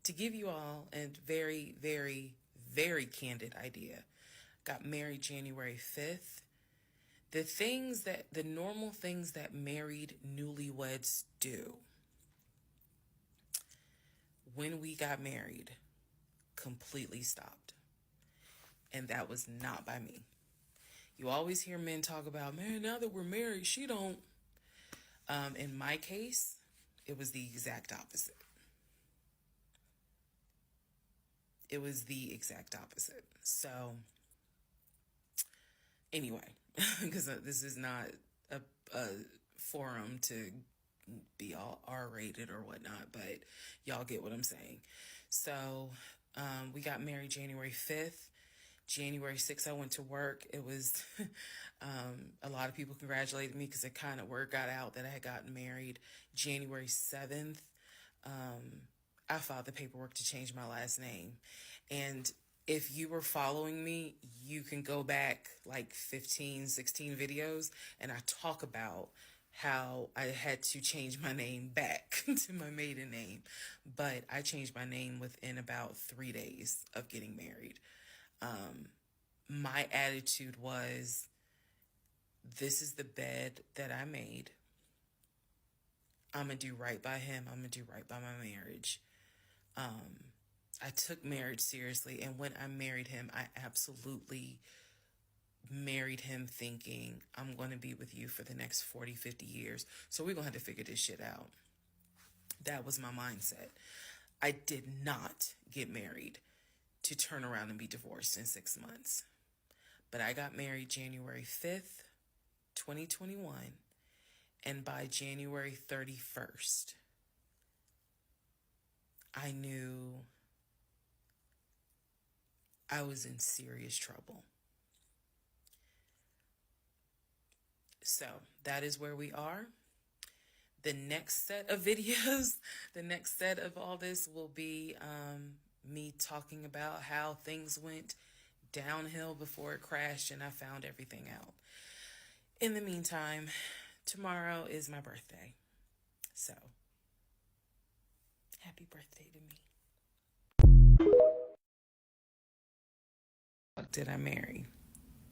to give you all a very, very, very candid idea, got married January 5th. The normal things that married newlyweds do, when we got married, completely stopped. And that was not by me. You always hear men talk about, man, now that we're married, she don't. In my case, it was the exact opposite. It was the exact opposite. So, anyway, because this is not a forum to be all R-rated or whatnot, but y'all get what I'm saying. So, we got married January 5th. January 6th, I went to work. It was, a lot of people congratulated me because word got out that I had gotten married. January 7th, I filed the paperwork to change my last name. And if you were following me, you can go back like 15, 16 videos, and I talk about how I had to change my name back to my maiden name. But I changed my name within about 3 days of getting married. My attitude was, this is the bed that I made. I'm going to do right by him. I'm going to do right by my marriage. I took marriage seriously. And when I married him, I absolutely married him thinking, I'm going to be with you for the next 40, 50 years. So we're going to have to figure this shit out. That was my mindset. I did not get married to turn around and be divorced in 6 months. But I got married January 5th, 2021. And by January 31st, I knew I was in serious trouble. So that is where we are. The next set of videos, the next set of all this will be me talking about how things went downhill before it crashed and I found everything out. In the meantime, tomorrow is my birthday. So, happy birthday to me. Did I marry?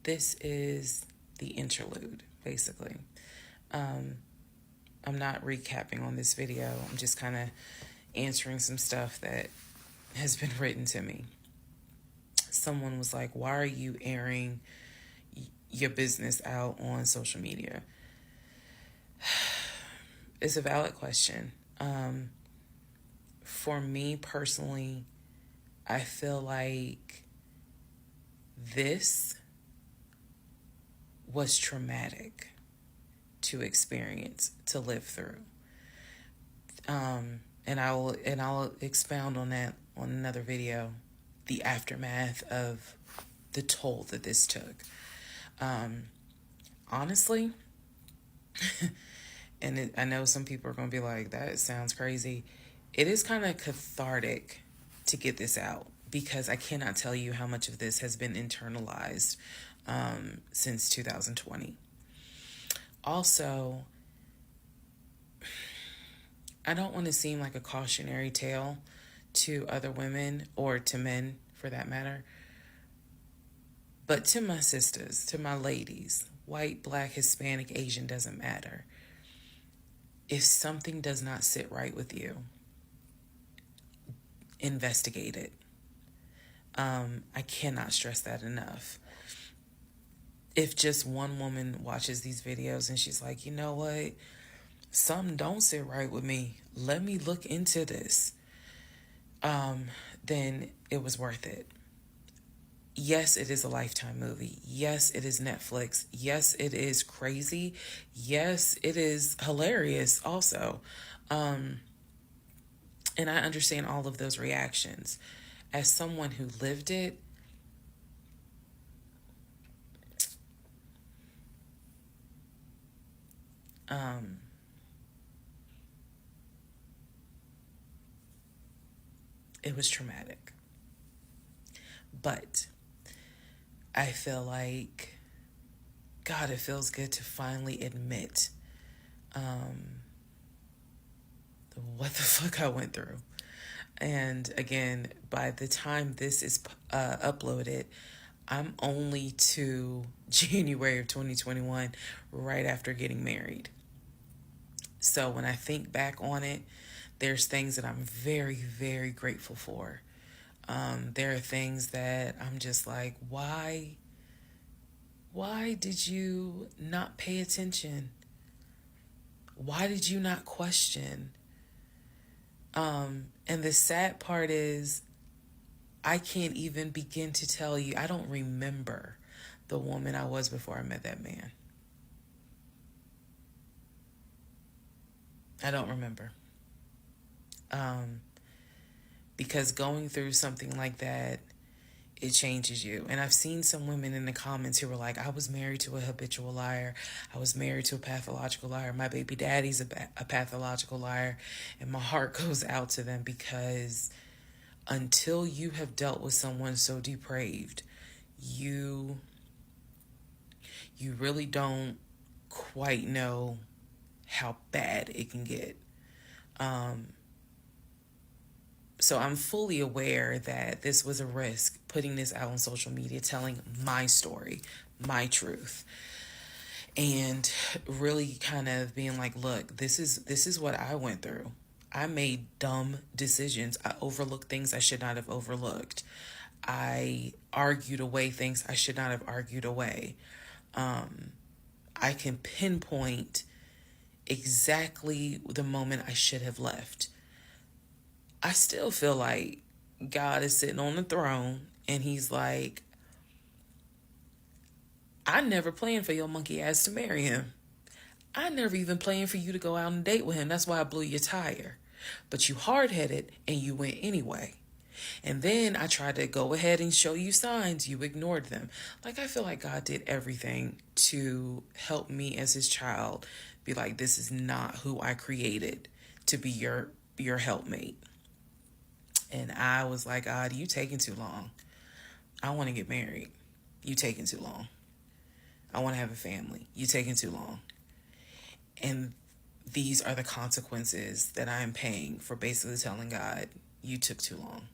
This is the interlude, basically. I'm not recapping on this video. I'm just kind of answering some stuff that has been written to me. Someone was like, why are you airing your business out on social media? It's a valid question. For me personally, I feel like this was traumatic to experience, to live through. And I'll expound on that on another video, the aftermath of the toll that this took. Honestly, and I know some people are going to be like, that sounds crazy. It is kind of cathartic to get this out because I cannot tell you how much of this has been internalized since 2020. Also, I don't want to seem like a cautionary tale to other women or to men for that matter. But to my sisters, to my ladies, white, black, Hispanic, Asian, doesn't matter. If something does not sit right with you, investigate it. I cannot stress that enough. If just one woman watches these videos and she's like, you know what? Something don't sit right with me. Let me look into this. Then it was worth it. Yes, it is a Lifetime movie. Yes, it is Netflix. Yes, it is crazy. Yes, it is hilarious also. And I understand all of those reactions. As someone who lived it, it was traumatic. But I feel like, God, it feels good to finally admit what the fuck I went through. And again, by the time this is uploaded, I'm only to January of 2021, right after getting married. So when I think back on it, there's things that I'm very, very grateful for. There are things that I'm just like, why did you not pay attention? Why did you not question? And the sad part is, I can't even begin to tell you, I don't remember the woman I was before I met that man. I don't remember. Because going through something like that, it changes you. And I've seen some women in the comments who were like, I was married to a habitual liar. I was married to a pathological liar. My baby daddy's a pathological liar. And my heart goes out to them because until you have dealt with someone so depraved, you really don't quite know how bad it can get. So I'm fully aware that this was a risk, putting this out on social media, telling my story, my truth, and really kind of being like, look, this is what I went through. I made dumb decisions. I overlooked things I should not have overlooked. I argued away things I should not have argued away. I can pinpoint exactly the moment I should have left. I still feel like God is sitting on the throne and he's like, I never planned for your monkey ass to marry him. I never even planned for you to go out on a date with him. That's why I blew your tire. But you hard-headed and you went anyway. And then I tried to go ahead and show you signs. You ignored them. Like, I feel like God did everything to help me as his child be like, this is not who I created to be your helpmate. And I was like, God, you taking too long. I want to get married. You taking too long. I want to have a family. You taking too long. And these are the consequences that I am paying for basically telling God, you took too long.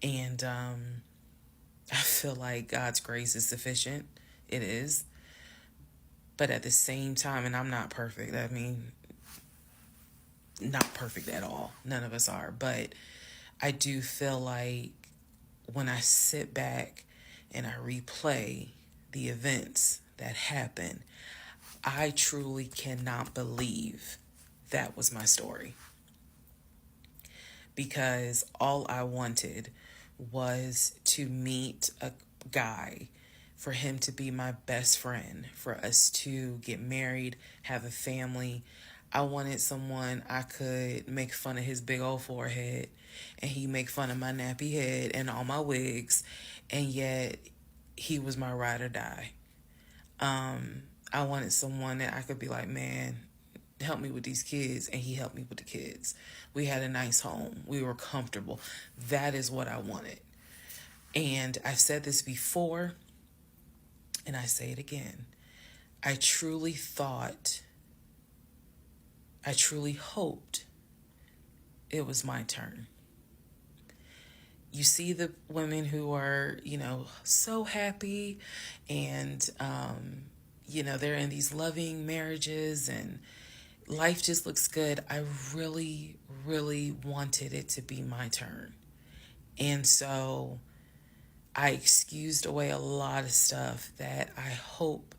And I feel like God's grace is sufficient. It is. But at the same time, and I'm not perfect. I mean, not perfect at all. None of us are. But I do feel like when I sit back and I replay the events that happened, I truly cannot believe that was my story. Because all I wanted was to meet a guy, for him to be my best friend, for us to get married, have a family. I wanted someone I could make fun of his big old forehead, and he make fun of my nappy head and all my wigs, and yet he was my ride or die. I wanted someone that I could be like, man, help me with these kids, and he helped me with the kids. We had a nice home. We were comfortable. That is what I wanted. And I've said this before, and I say it again. I truly hoped it was my turn. You see the women who are, so happy and, they're in these loving marriages and life just looks good. I really, really wanted it to be my turn. And so I excused away a lot of stuff that I hope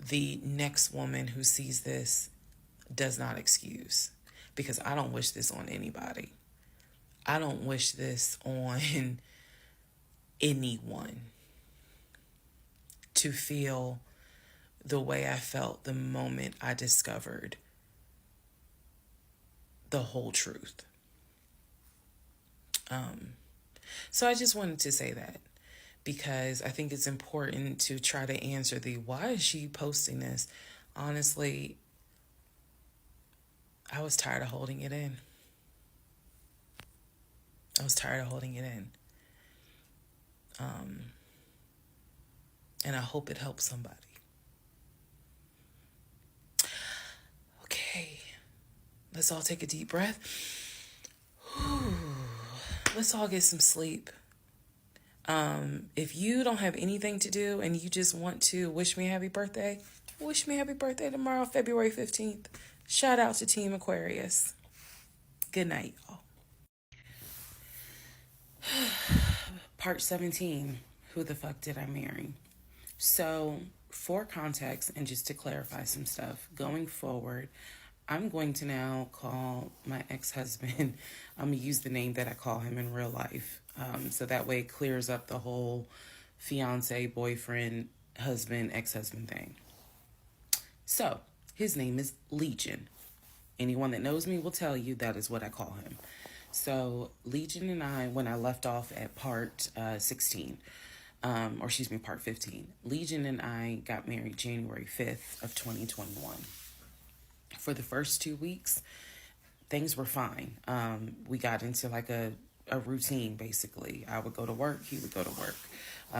the next woman who sees this does not excuse. Because I don't wish this on anybody. I don't wish this on anyone to feel the way I felt the moment I discovered the whole truth. So I just wanted to say that, because I think it's important to try to answer the why is she posting this? Honestly, I was tired of holding it in. And I hope it helps somebody. Okay, let's all take a deep breath. Let's all get some sleep. If you don't have anything to do and you just want to wish me happy birthday, wish me happy birthday tomorrow, February 15th. Shout out to Team Aquarius. Good night, y'all. Part 17. Who the fuck did I marry? So, for context and just to clarify some stuff, going forward, I'm going to now call my ex-husband, I'm going to use the name that I call him in real life. So that way it clears up the whole fiance, boyfriend, husband, ex-husband thing. So, his name is Legion. Anyone that knows me will tell you that is what I call him. So, Legion and I, when I left off at part 16, part 15, Legion and I got married January 5th of 2021. For the first 2 weeks, things were fine. We got into like a routine, basically. I would go to work, he would go to work.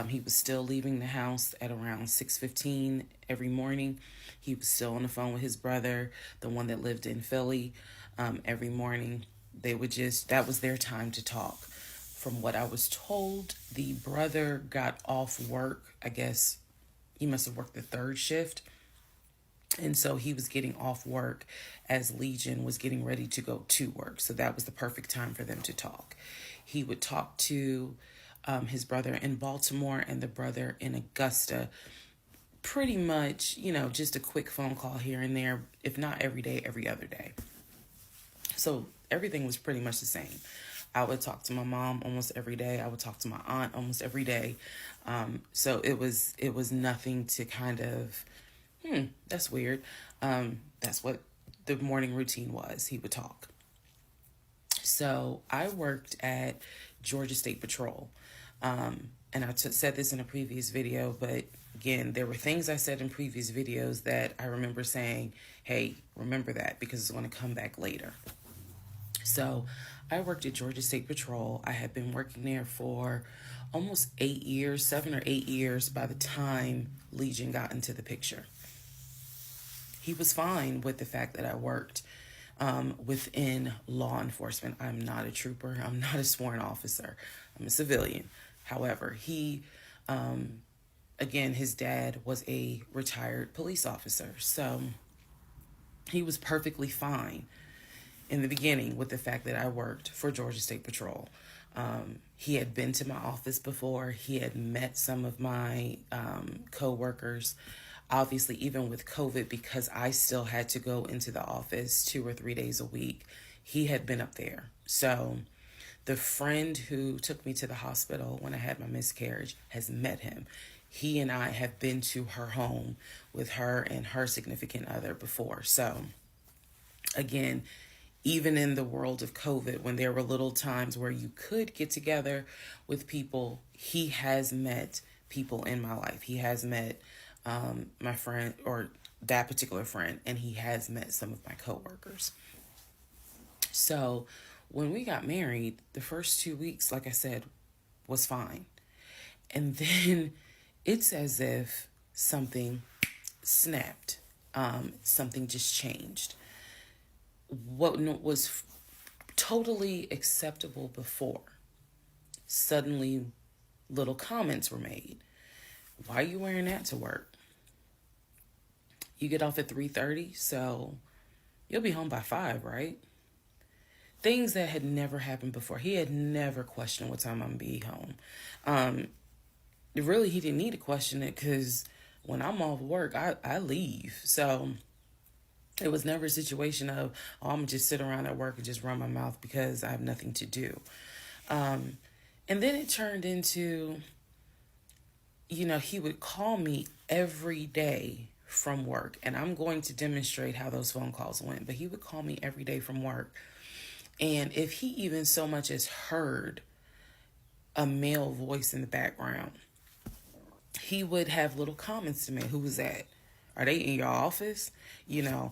He was still leaving the house at around 6:15 every morning. He was still on the phone with his brother, the one that lived in Philly, every morning. That was their time to talk. From what I was told, the brother got off work. I guess he must have worked the third shift. And so he was getting off work as Legion was getting ready to go to work. So that was the perfect time for them to talk. He would talk to his brother in Baltimore and the brother in Augusta. Pretty much, just a quick phone call here and there, if not every day, every other day. So everything was pretty much the same. I would talk to my mom almost every day. I would talk to my aunt almost every day. So it was nothing to kind of, that's weird. That's what the morning routine was. He would talk. So I worked at Georgia State Patrol. And I said this in a previous video, but again, there were things I said in previous videos that I remember saying, hey, remember that because it's going to come back later. So I worked at Georgia State Patrol. I had been working there for almost 8 years, 7 or 8 years by the time Legion got into the picture. He was fine with the fact that I worked within law enforcement. I'm not a trooper. I'm not a sworn officer. I'm a civilian. However, he, again, his dad was a retired police officer. So he was perfectly fine in the beginning with the fact that I worked for Georgia State Patrol. He had been to my office before. He had met some of my co-workers. Obviously, even with COVID, because I still had to go into the office 2 or 3 days a week, he had been up there. So the friend who took me to the hospital when I had my miscarriage has met him. He and I have been to her home with her and her significant other before. So again, even in the world of COVID, when there were little times where you could get together with people, he has met people in my life. He has met my friend, or that particular friend, and he has met some of my coworkers. So when we got married, the first 2 weeks, like I said, was fine. And then it's as if something snapped. Something just changed. What was totally acceptable before, suddenly little comments were made. Why are you wearing that to work? You get off at 3:30, so you'll be home by 5, right? Things that had never happened before. He had never questioned what time I'm going to be home. Really, he didn't need to question it because when I'm off work, I leave. So it was never a situation of, oh, I'm going to just sit around at work and just run my mouth because I have nothing to do. And then it turned into, he would call me every day from work. And I'm going to demonstrate how those phone calls went. But he would call me every day from work. And if he even so much as heard a male voice in the background, he would have little comments to me. Who was that? Are they in your office? Man,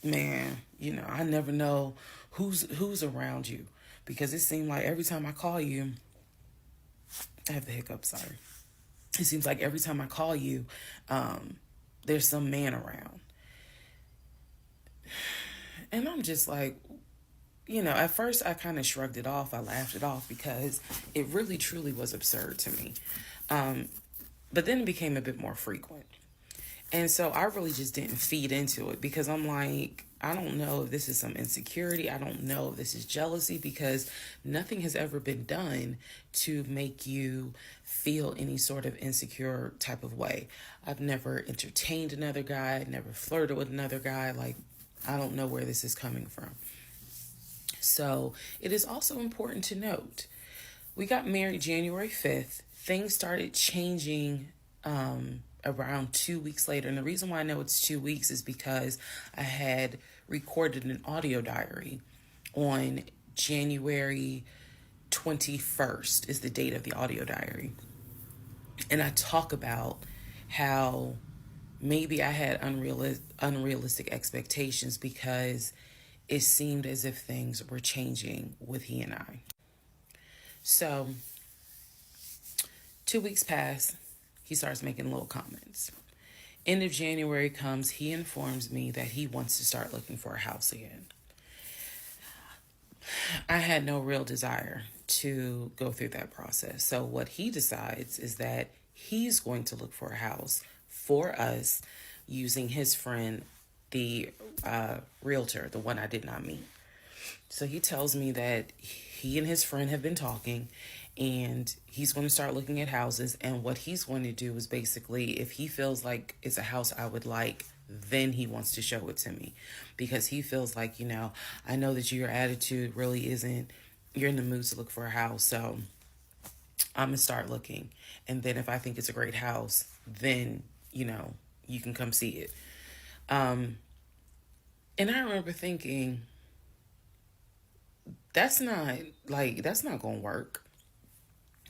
I never know who's around you, because it seemed like every time I call you, I have the hiccups, sorry. It seems like every time I call you, there's some man around. And I'm just like, at first I kind of shrugged it off. I laughed it off because it really truly was absurd to me. But then it became a bit more frequent. And so I really just didn't feed into it because I'm like, I don't know if this is some insecurity. I don't know if this is jealousy, because nothing has ever been done to make you feel any sort of insecure type of way. I've never entertained another guy, never flirted with another guy. Like, I don't know where this is coming from. So it is also important to note, we got married January 5th. Things started changing around 2 weeks later. And the reason why I know it's 2 weeks is because I had recorded an audio diary on January 21st is the date of the audio diary. And I talk about how maybe I had unrealistic expectations because it seemed as if things were changing with he and I. So 2 weeks pass. He starts making little comments. End of January comes. He informs me that he wants to start looking for a house again. I had no real desire to go through that process. So what he decides is that he's going to look for a house for us using his friend, the realtor, the one I did not meet. So he tells me that he and his friend have been talking and he's going to start looking at houses. And what he's going to do is basically, if he feels like it's a house I would like, then he wants to show it to me because he feels like, I know that your attitude really isn't, you're in the mood to look for a house. So I'm going to start looking. And then if I think it's a great house, then, you can come see it. And I remember thinking, that's not going to work.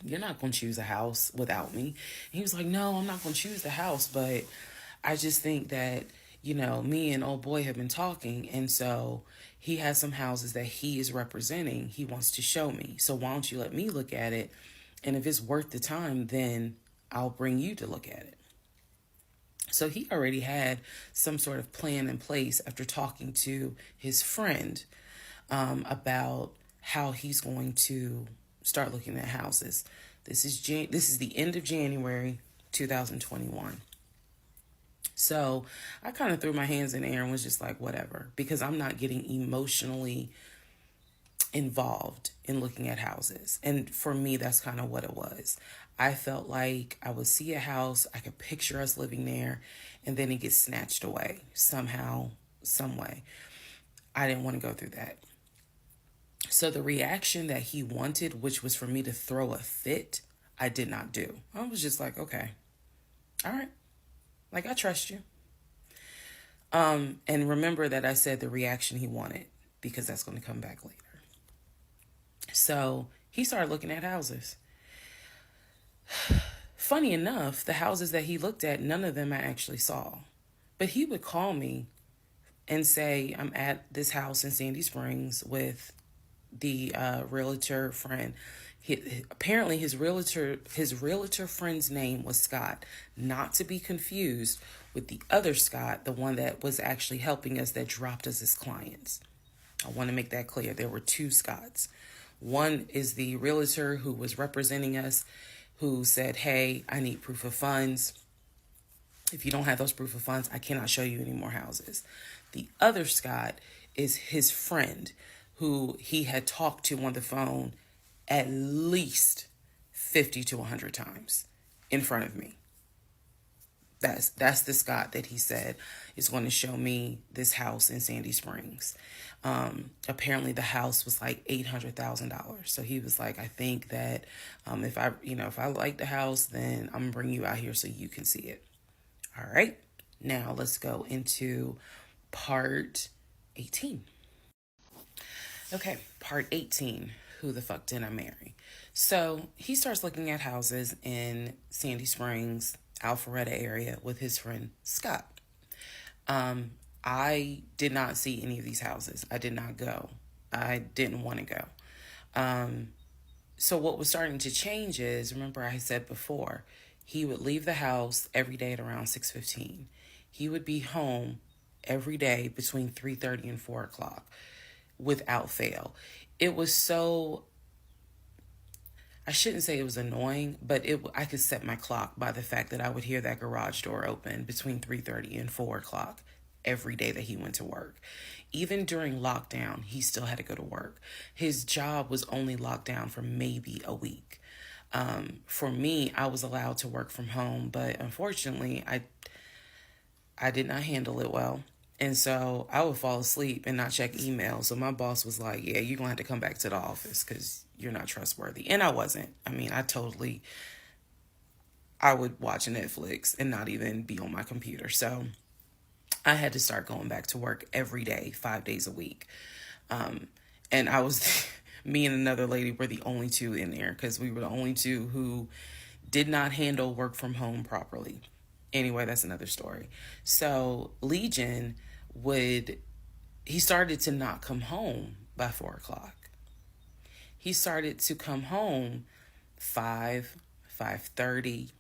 You're not going to choose a house without me. And he was like, no, I'm not going to choose the house. But I just think that, me and old boy have been talking. And so he has some houses that he is representing. He wants to show me. So why don't you let me look at it? And if it's worth the time, then I'll bring you to look at it. So he already had some sort of plan in place after talking to his friend about how he's going to start looking at houses. This is the end of January 2021. So I kind of threw my hands in the air and was just like, whatever, because I'm not getting emotionally involved in looking at houses. And for me, that's kind of what it was. I felt like I would see a house, I could picture us living there, and then it gets snatched away somehow, some way. I didn't want to go through that. So the reaction that he wanted, which was for me to throw a fit, I did not do. I was just like, okay, all right. Like, I trust you. And remember that I said the reaction he wanted, because that's going to come back later. So he started looking at houses. Funny enough, the houses that he looked at, none of them I actually saw. But he would call me and say, I'm at this house in Sandy Springs with the realtor friend. Apparently his realtor friend's name was Scott, not to be confused with the other Scott, the one that was actually helping us, that dropped us as clients. I want to make that clear. There were two Scotts. One is the realtor who was representing us, who said, hey, I need proof of funds. If you don't have those proof of funds, I cannot show you any more houses. The other Scott is his friend, who he had talked to on the phone at least 50 to 100 times in front of me. That's the Scott that he said is going to show me this house in Sandy Springs. Apparently the house was like $800,000. So he was like, I think that if I like the house, then I'm gonna bring you out here so you can see it. All right. Now let's go into part 18. Okay, part 18. Who the fuck did I marry? So he starts looking at houses in Sandy Springs, Alpharetta area with his friend Scott. I did not see any of these houses. I did not go. I didn't want to go. So what was starting to change is, remember I said before, he would leave the house every day at around 6:15. He would be home every day between 3:30 and 4 o'clock without fail. It was so, I shouldn't say it was annoying, but I could set my clock by the fact that I would hear that garage door open between 3:30 and 4 o'clock every day that he went to work. Even during lockdown, he still had to go to work. His job was only locked down for maybe a week. For me, I was allowed to work from home, but unfortunately, I did not handle it well. And so I would fall asleep and not check email. So my boss was like, yeah, you're going to have to come back to the office because you're not trustworthy. And I wasn't. I mean, I would watch Netflix and not even be on my computer. So I had to start going back to work every day, 5 days a week. And I was, me and another lady were the only two in there because we were the only two who did not handle work from home properly. Anyway, that's another story. So Legion he started to not come home by 4 o'clock. He started to come home 5, 5:30,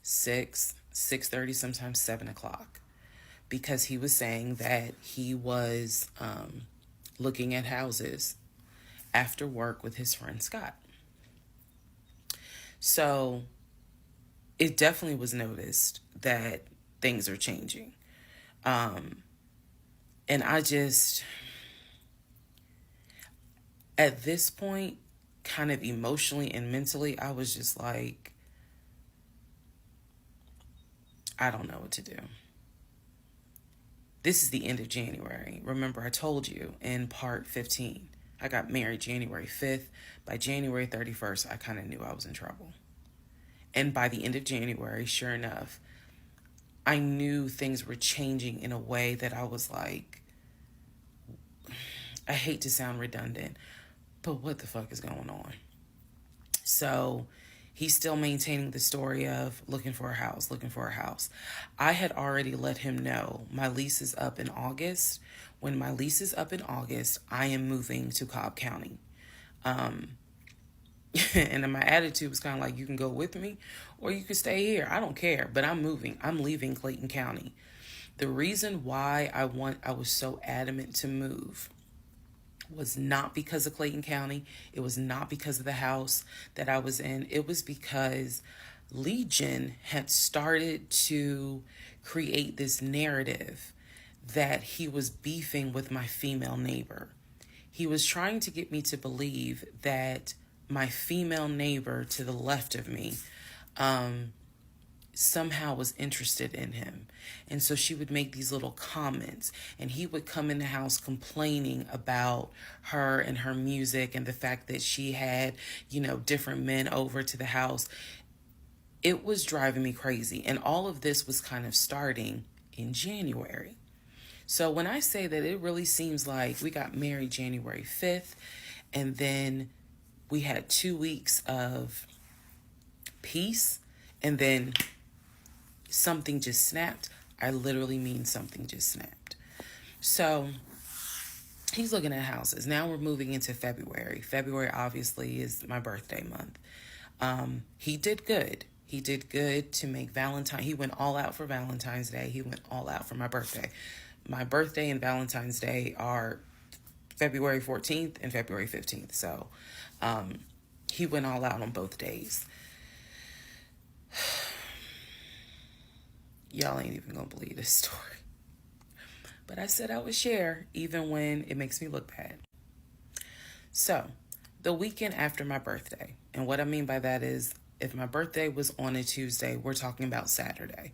6, 6:30, sometimes 7 o'clock. Because he was saying that he was looking at houses after work with his friend Scott. So it definitely was noticed that things are changing. And At this point, kind of emotionally and mentally, I was just like, I don't know what to do. This is the end of January. Remember, I told you in part 15, I got married January 5th. By January 31st, I kind of knew I was in trouble. And by the end of January, sure enough, I knew things were changing in a way that I was like, I hate to sound redundant, but what the fuck is going on? So he's still maintaining the story of looking for a house, looking for a house. I had already let him know my lease is up in August. When my lease is up in August, I am moving to Cobb County. And then my attitude was kind of like, you can go with me or you can stay here. I don't care, but I'm moving. I'm leaving Clayton County. The reason why I was so adamant to move was not because of Clayton County. It was not because of the house that I was in. It was because Legion had started to create this narrative that he was beefing with my female neighbor. He was trying to get me to believe that my female neighbor to the left of me somehow was interested in him. And so she would make these little comments, and he would come in the house complaining about her and her music and the fact that she had, different men over to the house. It was driving me crazy. And all of this was kind of starting in January. So when I say that, it really seems like we got married January 5th, and then we had 2 weeks of peace, and then something just snapped. I literally mean something just snapped. So he's looking at houses. Now we're moving into February. February obviously is my birthday month. He did good. He did good to make Valentine. He went all out for Valentine's Day. He went all out for my birthday. My birthday and Valentine's Day are February 14th and February 15th. So he went all out on both days. Y'all ain't even gonna believe this story. But I said I would share even when it makes me look bad. So, the weekend after my birthday, and what I mean by that is if my birthday was on a Tuesday, we're talking about Saturday.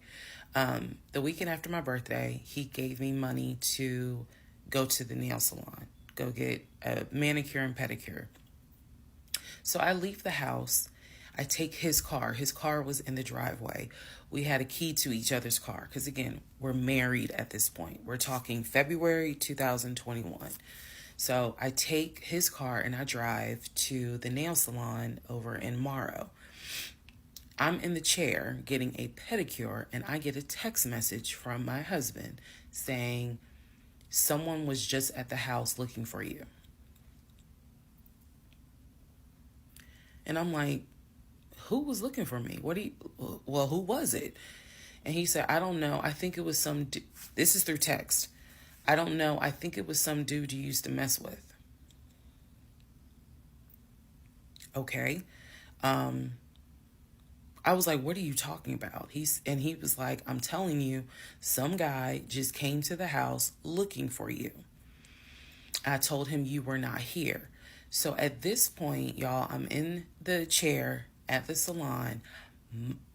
The weekend after my birthday, he gave me money to go to the nail salon, go get a manicure and pedicure. So I leave the house. I take his car. His car was in the driveway. We had a key to each other's car because, again, we're married at this point. We're talking February 2021. So I take his car and I drive to the nail salon over in Morrow. I'm in the chair getting a pedicure, and I get a text message from my husband saying, someone was just at the house looking for you. And I'm like, who was looking for me? Who was it? And he said, I don't know. I think it was some, this is through text. I don't know. I think it was some dude you used to mess with. Okay. I was like, what are you talking about? He was like, I'm telling you, some guy just came to the house looking for you. I told him you were not here. So at this point, y'all, I'm in the chair at the salon.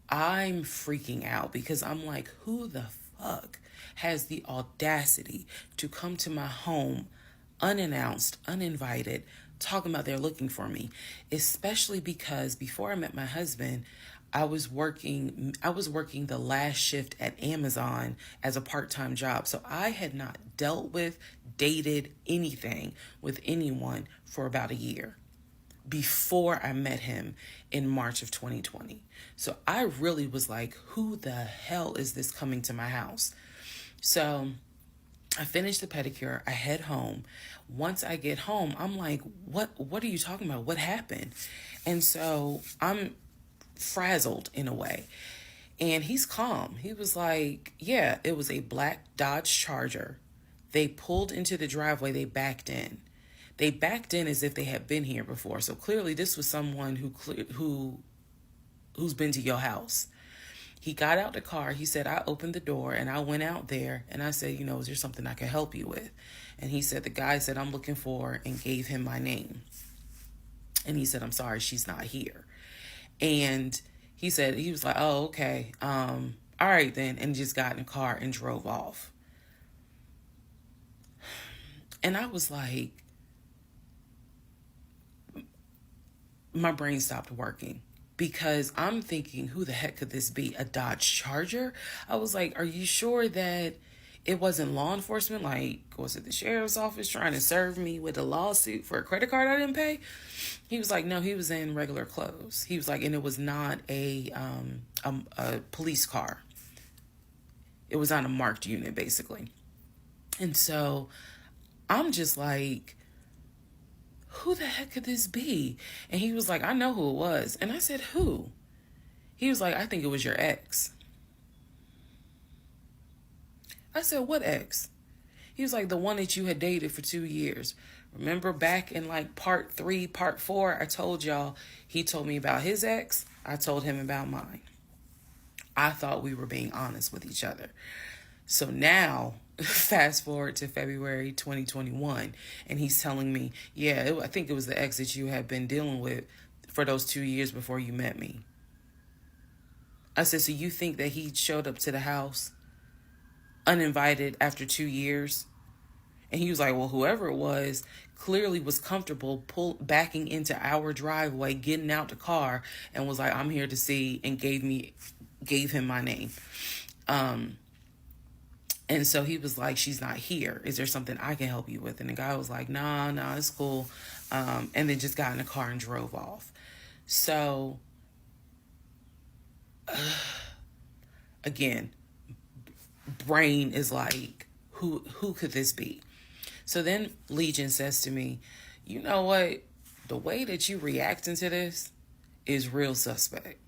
I'm freaking out because I'm like, who the fuck has the audacity to come to my home unannounced, uninvited, talking about they're looking for me? Especially because before I met my husband, I was working the last shift at Amazon as a part-time job. So I had not dealt with, dated anything with anyone for about a year before I met him in March of 2020. So I really was like, who the hell is this coming to my house? So I finished the pedicure. I head home. Once I get home, I'm like, what are you talking about? What happened? And so I'm frazzled in a way. And he's calm. He was like, yeah, it was a black Dodge Charger. They pulled into the driveway. They backed in. They backed in as if they had been here before. So clearly this was someone who's been to your house. He got out the car. He said, I opened the door and I went out there and I said, is there something I can help you with? And he said, the guy said, I'm looking for, and gave him my name. And he said, I'm sorry, she's not here. And he said, he was like, oh, okay. All right then. And just got in the car and drove off. And I was like, my brain stopped working. Because I'm thinking, who the heck could this be? A Dodge Charger? I was like, are you sure that it wasn't law enforcement? Like, was it the sheriff's office trying to serve me with a lawsuit for a credit card I didn't pay? He was like, no, he was in regular clothes. He was like, and it was not a police car. It was on a marked unit, basically. And so I'm just like, who the heck could this be? And he was like, I know who it was. And I said, who? He was like, I think it was your ex. I said, what ex? He was like, the one that you had dated for 2 years. Remember back in like part 3, part 4, I told y'all, he told me about his ex. I told him about mine. I thought we were being honest with each other. So now, fast forward to February 2021, and he's telling me, I think it was the ex that you had been dealing with for those 2 years before you met me. I said, so you think that he showed up to the house uninvited after 2 years? And he was like, well, whoever it was clearly was comfortable backing into our driveway, getting out the car, and was like, I'm here to see, and gave him my name. And so he was like, she's not here. Is there something I can help you with? And the guy was like, nah, it's cool. And then just got in the car and drove off. So, again, brain is like, who could this be? So then Legion says to me, you know what? The way that you reacting to this is real suspect.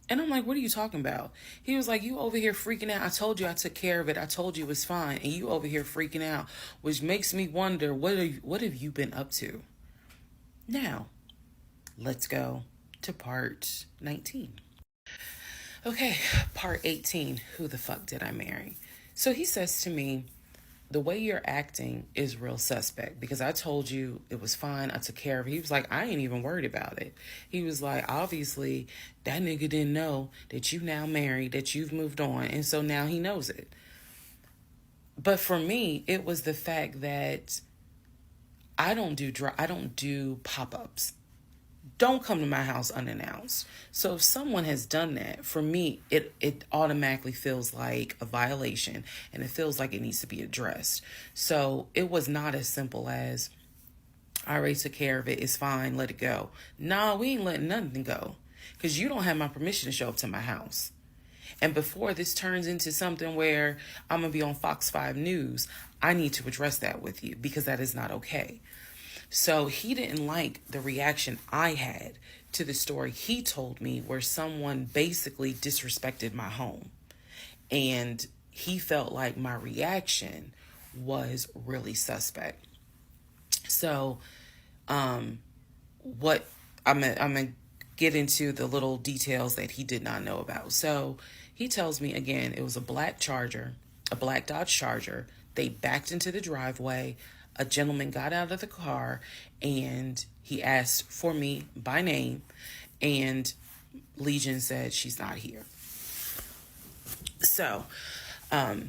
And I'm like, what are you talking about? He was like, you over here freaking out. I told you I took care of it. I told you it was fine. And you over here freaking out, which makes me wonder, what have you been up to? Now, let's go to part 19. Okay, part 18. Who the fuck did I marry? So he says to me, the way you're acting is real suspect, because I told you it was fine. I took care of it. He was like, I ain't even worried about it. He was like, obviously that nigga didn't know that you now married, that you've moved on. And so now he knows it. But for me, it was the fact that I don't do pop-ups. Don't come to my house unannounced. So if someone has done that, for me, it automatically feels like a violation, and it feels like it needs to be addressed. So it was not as simple as, I already took care of it, it's fine, let it go. Nah, we ain't letting nothing go, because you don't have my permission to show up to my house. And before this turns into something where I'm going to be on Fox 5 News, I need to address that with you, because that is not okay. So he didn't like the reaction I had to the story he told me, where someone basically disrespected my home. And he felt like my reaction was really suspect. So what I'm gonna get into the little details that he did not know about. So he tells me, again, it was a black Dodge Charger. They backed into the driveway. A gentleman got out of the car and he asked for me by name, and Legion said she's not here. So I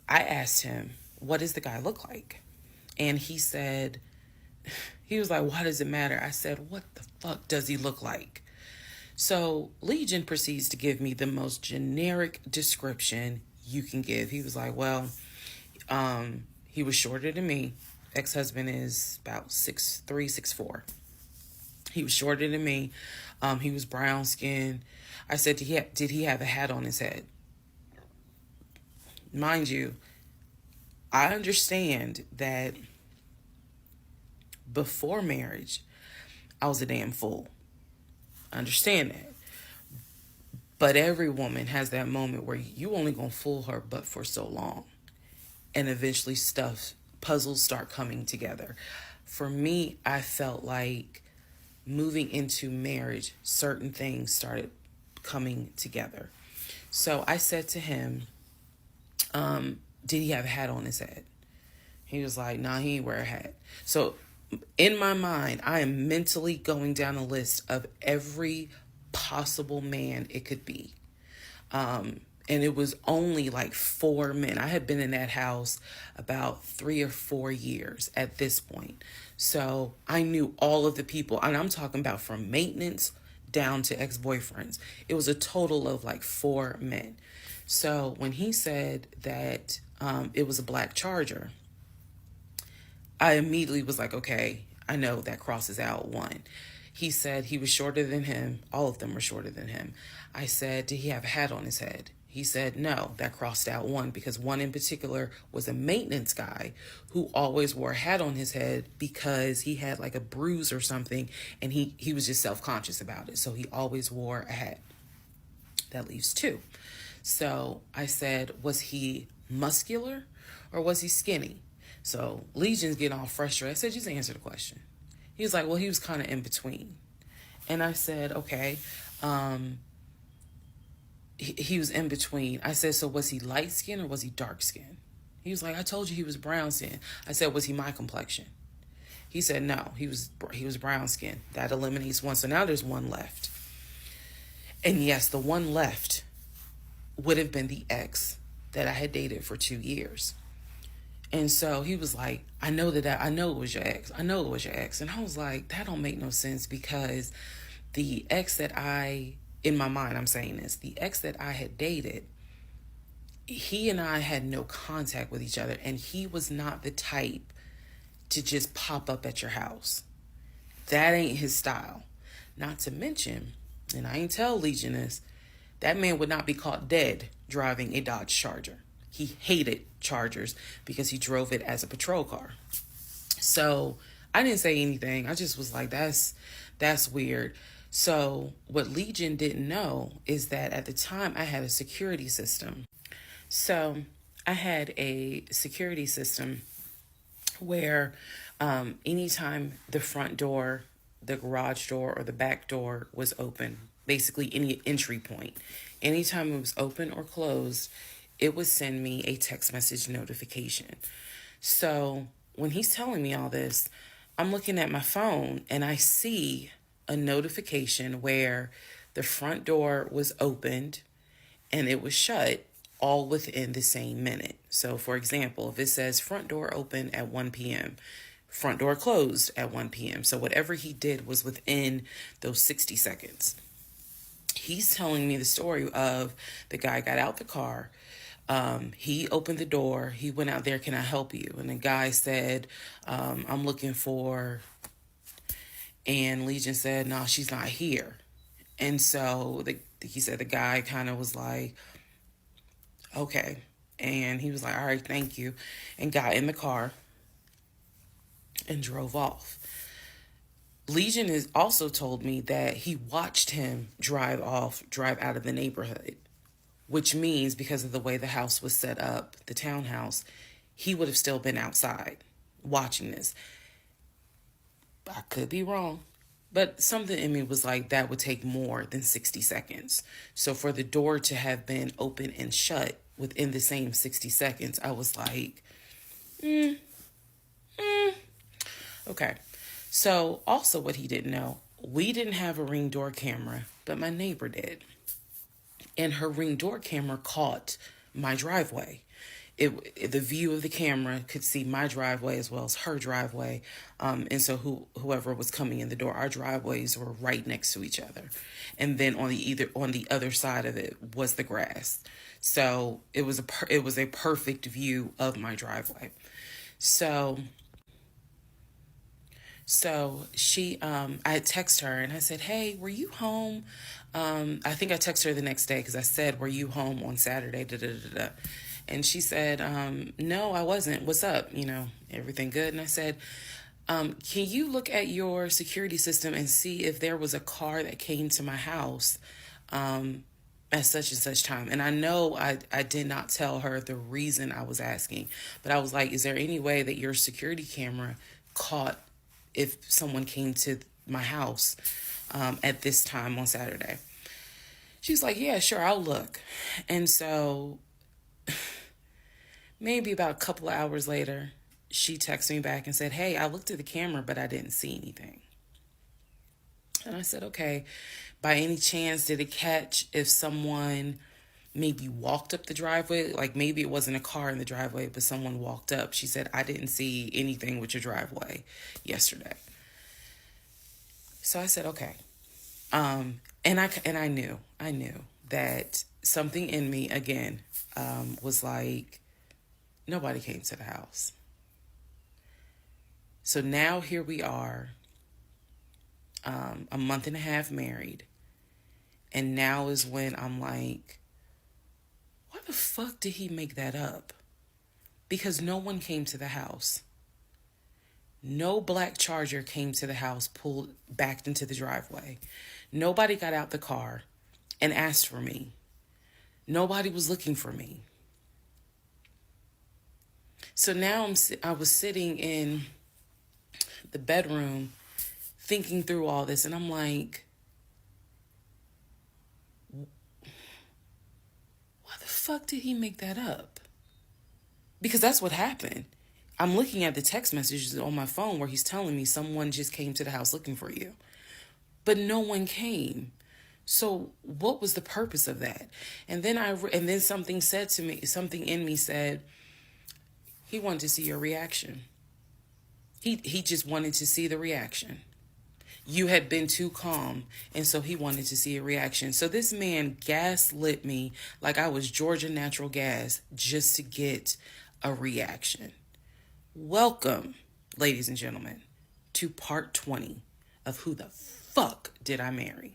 asked him, what does the guy look like? And he said, he was like, why does it matter? I said, what the fuck does he look like? So Legion proceeds to give me the most generic description you can give. He was like, well, he was shorter than me. Ex-husband is about 6'3", 6'4". He was shorter than me. He was brown skinned. I said, did he have a hat on his head? Mind you, I understand that before marriage, I was a damn fool. I understand that. But every woman has that moment where you only gonna fool her but for so long. And eventually puzzles start coming together. For me, I felt like moving into marriage, certain things started coming together. So I said to him, did he have a hat on his head? He was like, nah, he ain't wear a hat. So in my mind, I am mentally going down a list of every possible man it could be. And it was only like 4 men. I had been in that house about 3 or 4 years at this point. So I knew all of the people, and I'm talking about from maintenance down to ex-boyfriends. It was a total of like 4 men. So when he said that it was a black Charger, I immediately was like, okay, I know that crosses out one. He said he was shorter than him. All of them were shorter than him. I said, did he have a hat on his head? He said, no, that crossed out one, because one in particular was a maintenance guy who always wore a hat on his head because he had like a bruise or something, and he was just self-conscious about it. So he always wore a hat. That leaves 2. So I said, was he muscular or was he skinny? So Legion's getting all frustrated. I said, just answer the question. He was like, well, he was kind of in between. And I said, okay. He was in between. I said, so was he light skin or was he dark skin? He was like, I told you he was brown skin. I said, was he my complexion? He said, no, he was brown skin. That eliminates one. So now there's one left. And yes, the one left would have been the ex that I had dated for 2 years. And so he was like, I know it was your ex. I know it was your ex. And I was like, that don't make no sense, because the ex that in my mind, I'm saying this, the ex that I had dated, he and I had no contact with each other, and he was not the type to just pop up at your house. That ain't his style. Not to mention, and I ain't tell Legion this, that man would not be caught dead driving a Dodge Charger. He hated Chargers because he drove it as a patrol car. So I didn't say anything. I just was like, that's weird. So what Legion didn't know is that at the time I had a security system. So I had a security system where anytime the front door, the garage door, or the back door was open, basically any entry point, anytime it was open or closed, it would send me a text message notification. So when he's telling me all this, I'm looking at my phone and I see a notification where the front door was opened and it was shut, all within the same minute. So for example, if it says front door open at 1 p.m., front door closed at 1 p.m. So whatever he did was within those 60 seconds. He's telling me the story of the guy got out the car. He opened the door. He went out there, can I help you? And the guy said, I'm looking for, and Legion said, no, she's not here. And so he said the guy kind of was like, okay. And he was like, all right, thank you. And got in the car and drove off. Legion has also told me that he watched him drive out of the neighborhood, which means because of the way the house was set up, the townhouse, he would have still been outside watching this. I could be wrong, but something in me was like, that would take more than 60 seconds. So for the door to have been open and shut within the same 60 seconds, I was like, okay. So also what he didn't know, we didn't have a Ring door camera, but my neighbor did. And her Ring door camera caught my driveway. The view of the camera could see my driveway as well as her driveway. And so whoever was coming in the door, our driveways were right next to each other. And then on the other side of it was the grass. So it was a perfect view of my driveway. So she, I had texted her and I said, hey, were you home? I think I texted her the next day because I said, were you home on Saturday? And she said, no, I wasn't. What's up? Everything good? And I said, can you look at your security system and see if there was a car that came to my house at such and such time? And I know I did not tell her the reason I was asking, but I was like, is there any way that your security camera caught if someone came to my house at this time on Saturday? She's like, yeah, sure, I'll look. And so maybe about a couple of hours later, she texted me back and said, hey, I looked at the camera, but I didn't see anything. And I said, okay, by any chance, did it catch if someone maybe walked up the driveway? Like maybe it wasn't a car in the driveway, but someone walked up. She said, I didn't see anything with your driveway yesterday. So I said, okay. And I knew that something in me, again, was like, nobody came to the house. So now here we are, a month and a half married. And now is when I'm like, why the fuck did he make that up? Because no one came to the house. No black Charger came to the house, backed into the driveway. Nobody got out the car and asked for me. Nobody was looking for me. So now I was sitting in the bedroom thinking through all this, and I'm like, why the fuck did he make that up? Because that's what happened. I'm looking at the text messages on my phone where he's telling me someone just came to the house looking for you. But no one came. So what was the purpose of that? And then something said to me, something in me said, he wanted to see your reaction. He just wanted to see the reaction. You had been too calm, and so he wanted to see a reaction. So this man gaslit me like I was Georgia Natural Gas just to get a reaction. Welcome, ladies and gentlemen, to part 20 of Who the Fuck Did I Marry?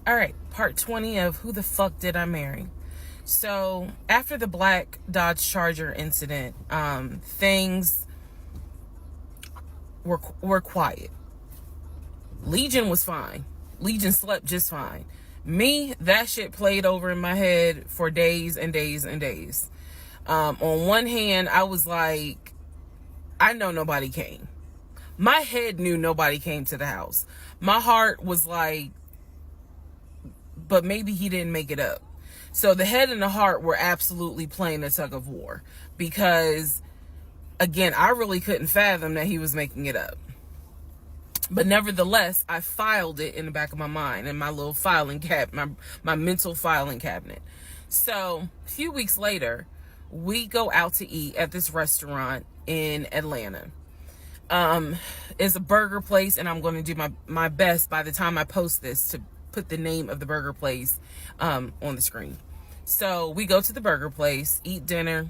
All right, part 20 of Who the Fuck Did I Marry? So after the black Dodge Charger incident, things were quiet. Legion was fine. Legion slept just fine. Me, that shit played over in my head for days and days and days. On one hand, I was like, I know nobody came. My head knew nobody came to the house. My heart was like, but maybe he didn't make it up. So the head and the heart were absolutely playing a tug of war because, again, I really couldn't fathom that he was making it up. But nevertheless, I filed it in the back of my mind in my little filing my mental filing cabinet. So a few weeks later, we go out to eat at this restaurant in Atlanta. It's a burger place, and I'm going to do my best by the time I post this to put the name of the burger place on the screen. So we go to the burger place, eat dinner.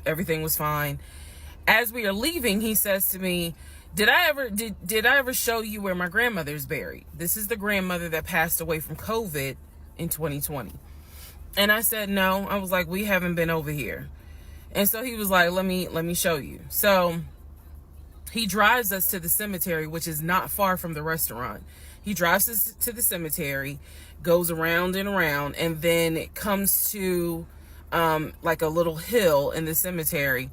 Everything was fine. As we are leaving, he says to me, did I ever show you where my grandmother's buried? This is the grandmother that passed away from COVID in 2020. And I said, no. I was like, we haven't been over here. And so he was like, let me show you. So he drives us to the cemetery, which is not far from the restaurant. He drives us to the cemetery, goes around and around, and then it comes to like a little hill in the cemetery.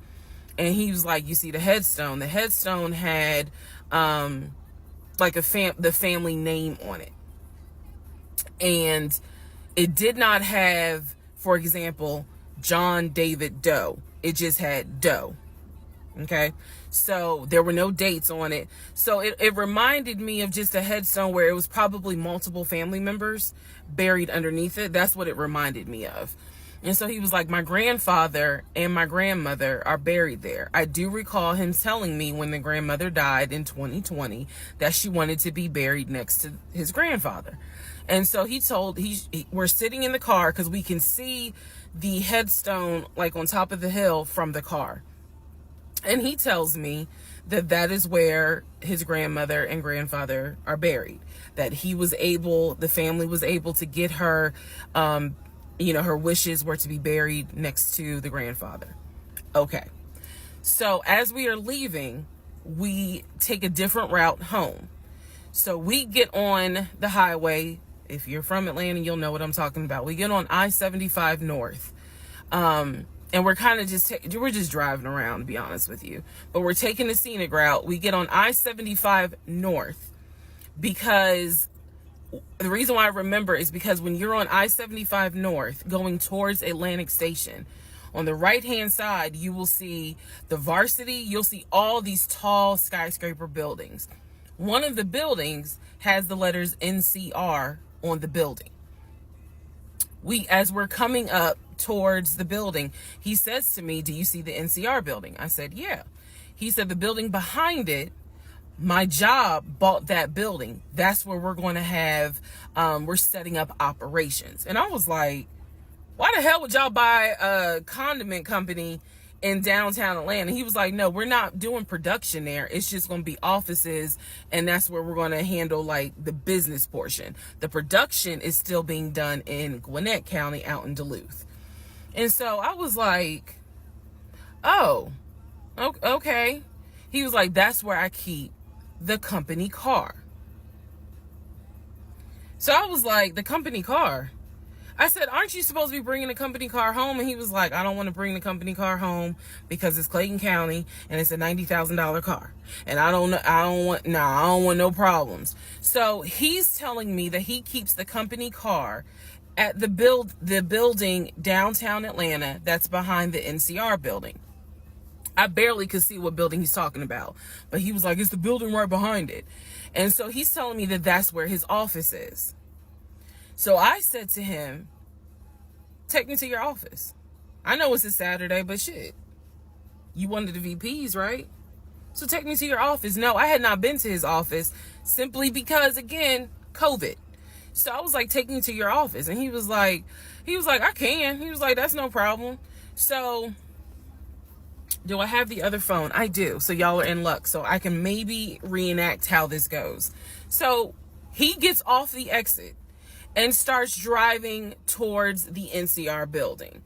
And he was like, you see the headstone. The headstone had like the family name on it. And it did not have, for example, John David Doe. It just had Doe. Okay, so there were no dates on it. So it reminded me of just a headstone where it was probably multiple family members buried underneath it. That's what it reminded me of. And so he was like, my grandfather and my grandmother are buried there. I do recall him telling me when the grandmother died in 2020 that she wanted to be buried next to his grandfather. And so we're sitting in the car because we can see the headstone like on top of the hill from the car. And he tells me that is where his grandmother and grandfather are buried. That the family was able to get her, her wishes were to be buried next to the grandfather. Okay. So as we are leaving, we take a different route home. So we get on the highway. If you're from Atlanta, you'll know what I'm talking about. We get on I-75 North. And we're kind of we're just driving around, to be honest with you. But we're taking the scenic route. We get on I-75 North because The reason why I remember is because when you're on I-75 North going towards Atlantic Station, on the right-hand side, you will see the Varsity. You'll see all these tall skyscraper buildings. One of the buildings has the letters NCR on the building. As we're coming up towards the building, he says to me, "Do you see the NCR building?" I said, "Yeah." He said, "The building behind it, my job bought that building. That's where we're going to have, we're setting up operations." And I was like, why the hell would y'all buy a condiment company in downtown Atlanta? He was like, "No, we're not doing production there. It's just going to be offices, and that's where we're going to handle like the business portion. The production is still being done in Gwinnett County out in Duluth." And so I was like, "Oh, okay." He was like, "That's where I keep the company car." So I was like, "The company car?" I said, "Aren't you supposed to be bringing the company car home?" And he was like, "I don't want to bring the company car home because it's Clayton County and it's a $90,000 car. And I don't want no problems." So he's telling me that he keeps the company car at the building downtown Atlanta that's behind the NCR building. I barely could see what building he's talking about, but he was like, "It's the building right behind it." And so he's telling me that that's where his office is. So I said to him, "Take me to your office. I know it's a Saturday, but shit, you wanted the VPs, right? So take me to your office." No, I had not been to his office simply because, again, COVID. So I was like, "Take me to your office." And he was like, "I can." He was like, "That's no problem." So do I have the other phone? I do. So y'all are in luck. So I can maybe reenact how this goes. So he gets off the exit and starts driving towards the NCR building.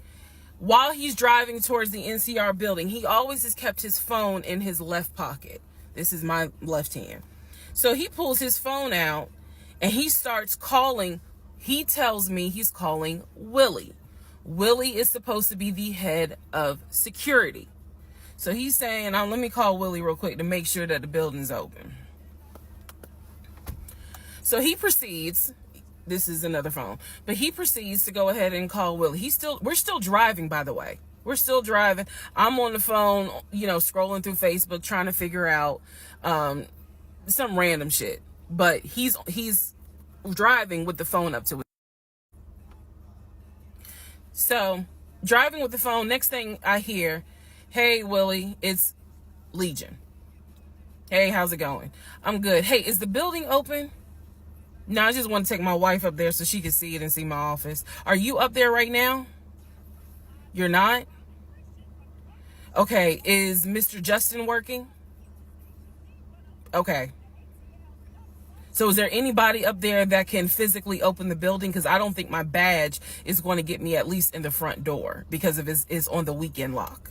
While he's driving towards the NCR building, he always has kept his phone in his left pocket. This is my left hand. So he pulls his phone out and he starts calling. He tells me he's calling Willie. Willie is supposed to be the head of security. So he's saying, "Let me call Willie real quick to make sure that the building's open." So he proceeds. This is another phone, but he proceeds to go ahead and call Willie. We're still driving, by the way. We're still driving. I'm on the phone, scrolling through Facebook, trying to figure out some random shit. But he's driving with the phone up to it. So driving with the phone. Next thing I hear, "Hey, Willie, it's Legion. Hey, how's it going?" "I'm good." "Hey, is the building open?" "No, I just want to take my wife up there so she can see it and see my office." "Are you up there right now?" "You're not?" "Okay, is Mr. Justin working?" "Okay. So is there anybody up there that can physically open the building? Because I don't think my badge is going to get me at least in the front door because of it's on the weekend lock."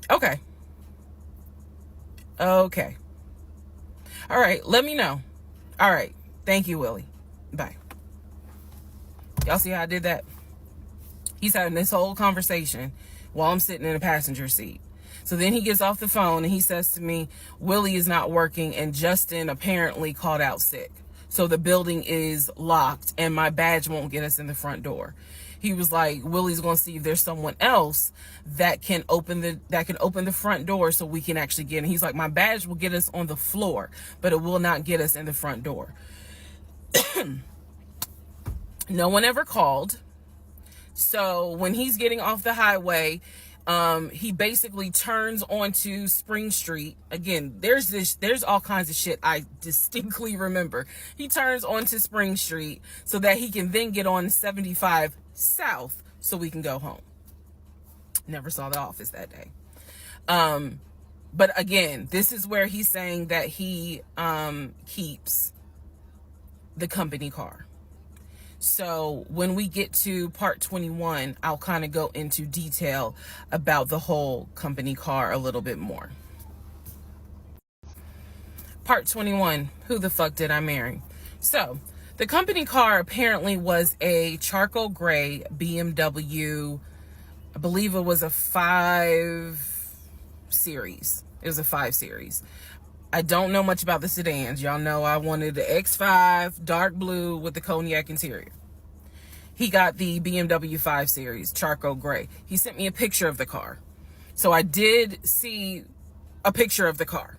"Okay. Okay. All right, let me know." "All right. Thank you, Willie. Bye." Y'all see how I did that? He's having this whole conversation while I'm sitting in the passenger seat. So then he gets off the phone and he says to me, "Willie is not working and Justin apparently called out sick. So the building is locked and my badge won't get us in the front door." He was like, "Willie's going to see if there's someone else that can open the front door so we can actually get in." He's like, "My badge will get us on the floor, but it will not get us in the front door." No one ever called. So when he's getting off the highway, he basically turns onto Spring Street. Again, there's all kinds of shit I distinctly remember. He turns onto Spring Street so that he can then get on 75 South so we can go home. Never saw the office that day. But again, this is where he's saying that he keeps the company car. So when we get to part 21, I'll kind of go into detail about the whole company car a little bit more. Part 21, who the fuck did I marry? So the company car apparently was a charcoal gray BMW. I believe it was a 5 Series. It was a 5 Series. I don't know much about the sedans. Y'all know I wanted the X5 dark blue with the cognac interior. He got the BMW 5 Series charcoal gray. He sent me a picture of the car. So I did see a picture of the car.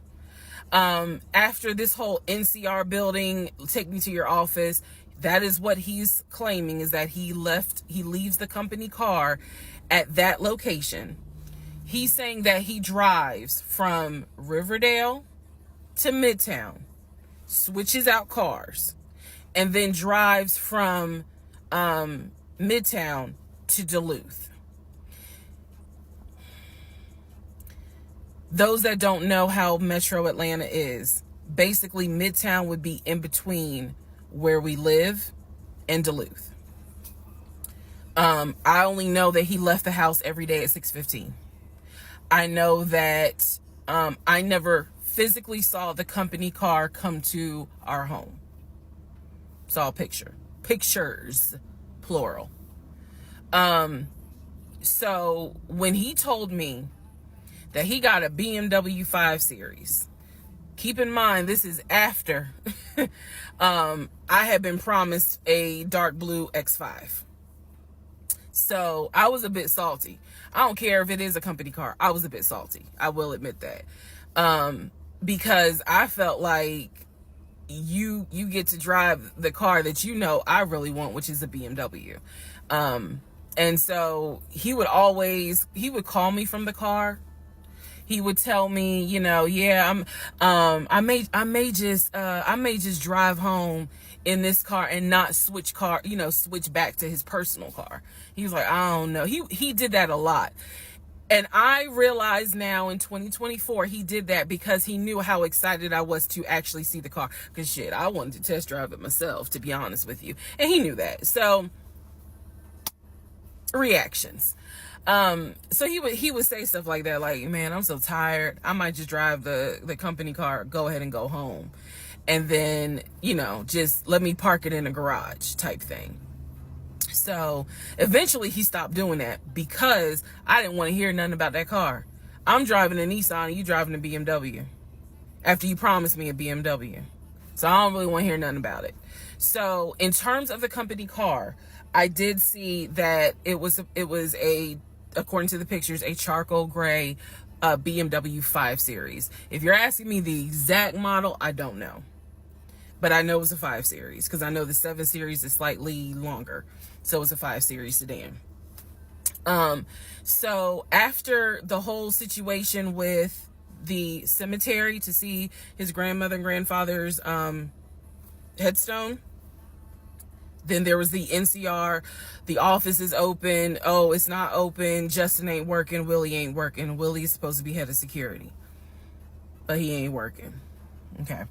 After this whole NCR building, take me to your office, that is what he's claiming, is that he leaves the company car at that location. He's saying that he drives from Riverdale to Midtown, switches out cars, and then drives from Midtown to Duluth. Those that don't know how Metro Atlanta is, basically Midtown would be in between where we live and Duluth. I only know that he left the house every day at 6:15. I know that I never physically saw the company car come to our home. Saw a pictures, plural. So when he told me that he got a BMW 5 Series, keep in mind, this is after I had been promised a dark blue X5. So I was a bit salty. I don't care if it is a company car. I was a bit salty. I will admit that. Because I felt like you get to drive the car that you know I really want, which is a BMW. And so he would call me from the car. He would tell me, yeah, I may just drive home in this car and not switch back to his personal car. He was like, I don't know. He did that a lot. And I realize now in 2024, he did that because he knew how excited I was to actually see the car. Because shit, I wanted to test drive it myself, to be honest with you. And he knew that. So, reactions. So he would say stuff like that, like, man, I'm so tired. I might just drive the company car, go ahead and go home. And then, just let me park it in a garage type thing. So eventually he stopped doing that because I didn't want to hear nothing about that car. I'm driving a Nissan and you driving a BMW after you promised me a BMW. So I don't really want to hear nothing about it. So in terms of the company car, I did see that it was according to the pictures, a charcoal gray BMW 5 Series. If you're asking me the exact model, I don't know. But I know it was a 5 Series because I know the 7 Series is slightly longer. So it was a 5 Series sedan. So after the whole situation with the cemetery to see his grandmother and grandfather's headstone, then there was the NCR, the office is open. Oh, it's not open. Justin ain't working. Willie ain't working. Willie's supposed to be head of security, but he ain't working. Okay.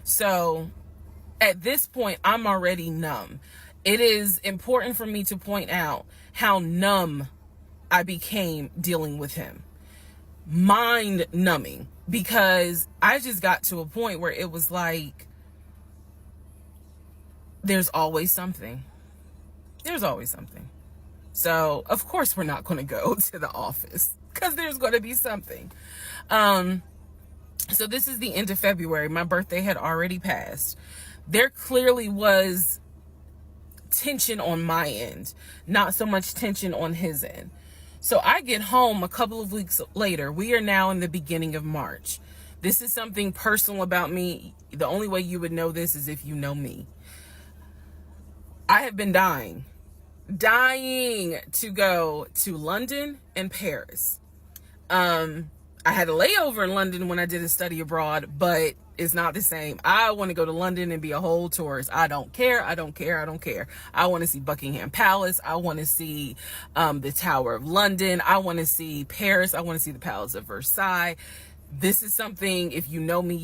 So at this point, I'm already numb. It is important for me to point out how numb I became dealing with him. Mind numbing, because I just got to a point where it was like, there's always something. There's always something. So, of course, we're not going to go to the office because there's going to be something. So this is the end of February. My birthday had already passed. There clearly was tension on my end, not so much tension on his end. So I get home a couple of weeks later. We are now in the beginning of March. This is something personal about me. The only way you would know this is if you know me. I have been dying to go to London and Paris. I had a layover in London when I did a study abroad, but it's not the same. I want to go to London and be a whole tourist. I don't care. I want to see Buckingham Palace. I want to see the Tower of London. I want to see Paris. I want to see the Palace of Versailles. This is something, if you know me,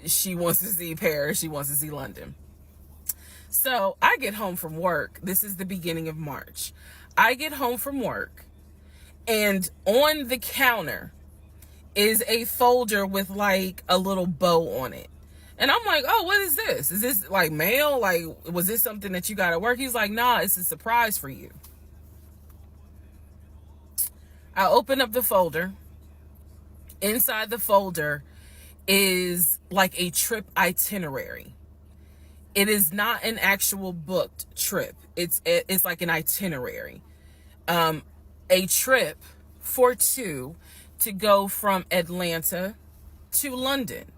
she wants to see Paris. She wants to see London. So I get home from work. This is the beginning of March. I get home from work, and on the counter is a folder with like a little bow on it. And I'm like, oh, what is this? Is this like mail? Like, was this something that you got at work? He's like, nah, it's a surprise for you. I open up the folder. Inside the folder is like a trip itinerary. It is not an actual booked trip. It's like an itinerary. A trip for two to go from Atlanta to London.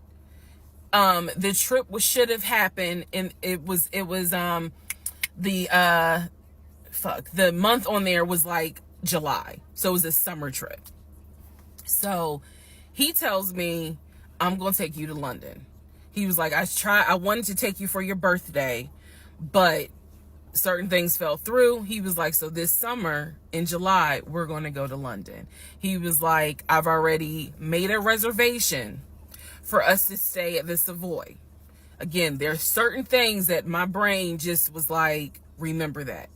The trip should have happened, and the month on there was like July. So it was a summer trip. So he tells me, I'm going to take you to London. He was like, I wanted to take you for your birthday, but certain things fell through. He was like, so this summer in July, we're going to go to London. He was like, I've already made a reservation for us to stay at the Savoy. Again, there are certain things that my brain just was like, remember that.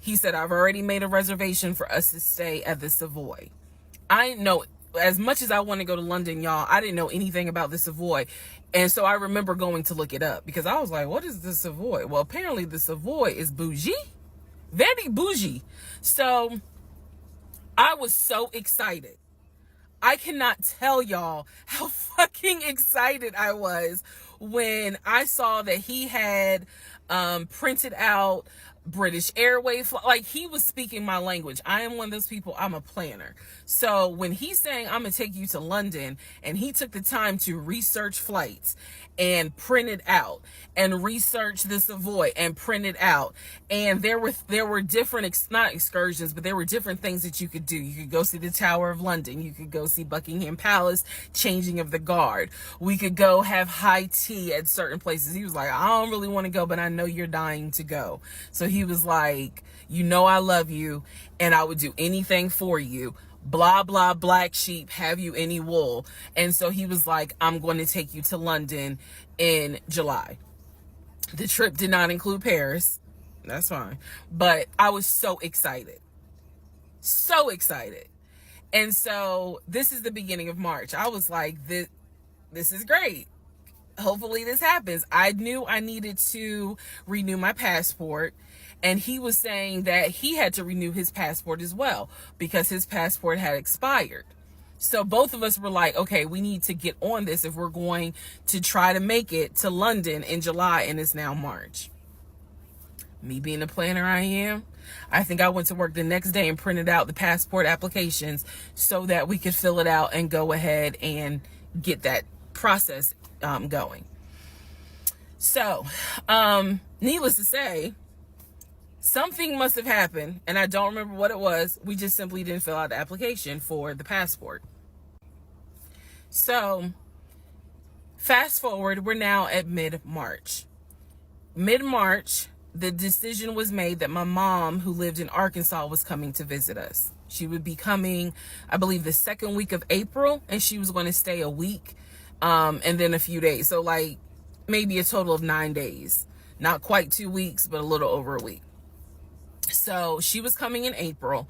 He said, I've already made a reservation for us to stay at the Savoy. I know, as much as I want to go to London, y'all, I didn't know anything about the Savoy. And so I remember going to look it up because I was like, what is the Savoy? Well, apparently the Savoy is bougie, very bougie. So I was so excited. I cannot tell y'all how fucking excited I was when I saw that he had printed out British Airways. Like, he was speaking my language. I am one of those people, I'm a planner. So when he's saying, I'm going to take you to London, and he took the time to research flights and print it out and research the Savoy and print it out. And there were different, not excursions, but there were different things that you could do. You could go see the Tower of London. You could go see Buckingham Palace, changing of the guard. We could go have high tea at certain places. He was like, I don't really want to go, but I know you're dying to go. So he was like, you know, I love you and I would do anything for you. Blah, blah, black sheep, have you any wool? And so he was like, I'm going to take you to London in July. The trip did not include Paris. That's fine. But I was so excited. So excited. And so this is the beginning of March. I was like, this is great. Hopefully this happens. I knew I needed to renew my passport. And he was saying that he had to renew his passport as well because his passport had expired. So both of us were like, okay, we need to get on this if we're going to try to make it to London in July, and it's now March. Me being the planner I am, I think I went to work the next day and printed out the passport applications so that we could fill it out and go ahead and get that process going. So, needless to say, something must have happened, and I don't remember what it was. We just simply didn't fill out the application for the passport. So, fast forward, we're now at mid-March. Mid-March, the decision was made that my mom, who lived in Arkansas, was coming to visit us. She would be coming, I believe, the second week of April, and she was going to stay a week, and then a few days. So, like, maybe a total of 9 days. Not quite 2 weeks, but a little over a week. So she was coming in April,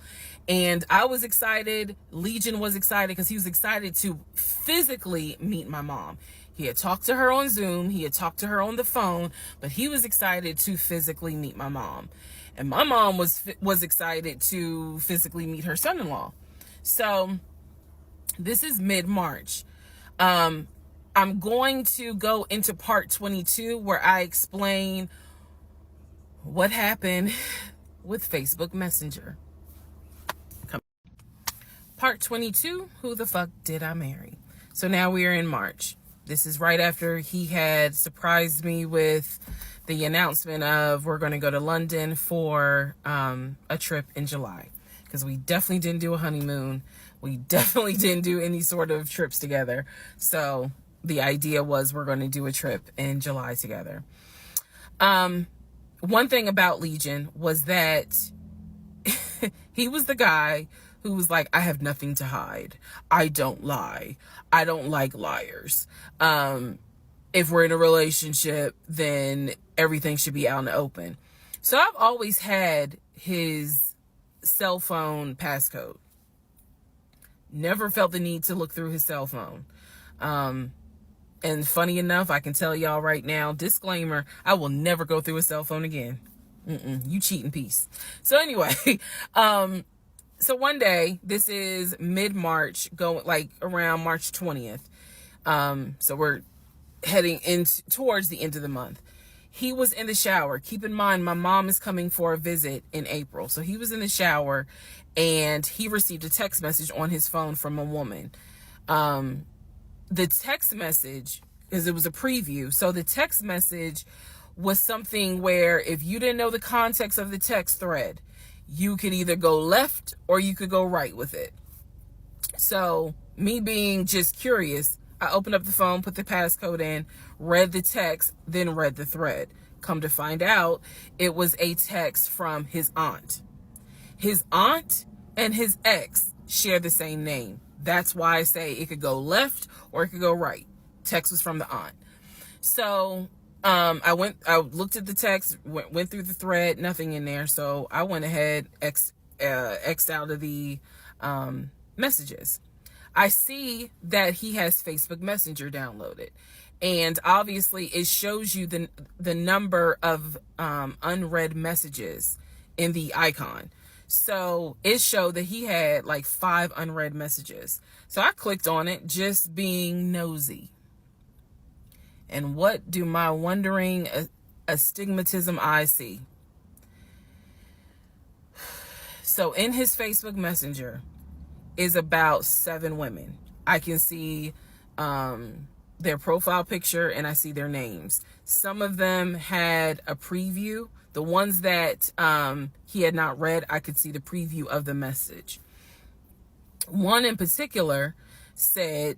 and I was excited. Legion was excited because he was excited to physically meet my mom. He had talked to her on Zoom. He had talked to her on the phone, but he was excited to physically meet my mom. And my mom was excited to physically meet her son-in-law. So this is mid-March. I'm going to go into part 22 where I explain what happened with Facebook Messenger. Part 22, who the fuck did I marry? So now we are in March. This is right after he had surprised me with the announcement of we're going to go to London for a trip in July. Because we definitely didn't do a honeymoon. We definitely didn't do any sort of trips together. So the idea was we're going to do a trip in July together. One thing about Legion was that he was the guy who was like, I have nothing to hide. I don't lie. I don't like liars. If we're in a relationship, then everything should be out in the open. So I've always had his cell phone passcode. Never felt the need to look through his cell phone. And funny enough, I can tell y'all right now, disclaimer, I will never go through a cell phone again. You cheating piece. So anyway, so one day, this is mid-March, going like around March 20th. So we're heading in towards the end of the month. He was in the shower. Keep in mind, my mom is coming for a visit in April. So he was in the shower and he received a text message on his phone from a woman. The text message, because it was a preview, so the text message was something where if you didn't know the context of the text thread, you could either go left or you could go right with it. So me being just curious, I opened up the phone, put the passcode in, read the text, then read the thread. Come to find out, it was a text from his aunt. His aunt and his ex share the same name. That's why I say it could go left or it could go right. Text was from the aunt. So I looked at the text, went through the thread, nothing in there. So I went ahead, X'd out of the messages. I see that he has Facebook Messenger downloaded. And obviously it shows you the number of unread messages in the icon. So it showed that he had like 5 unread messages. So I clicked on it, just being nosy. And what do my wondering astigmatism eyes see? So in his Facebook Messenger is about 7 women. I can see their profile picture and I see their names. Some of them had a preview. The ones that he had not read, I could see the preview of the message. One in particular said,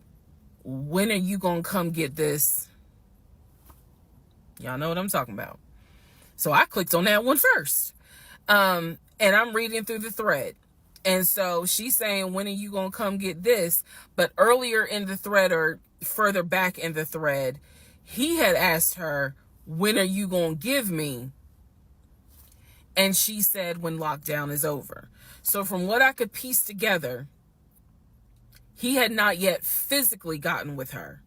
"When are you gonna come get this?" Y'all know what I'm talking about. So I clicked on that one first. And I'm reading through the thread. And so she's saying, "When are you gonna come get this?" But earlier in the thread, or further back in the thread, he had asked her, "When are you gonna give me?" And she said, "When lockdown is over." So from what I could piece together, he had not yet physically gotten with her.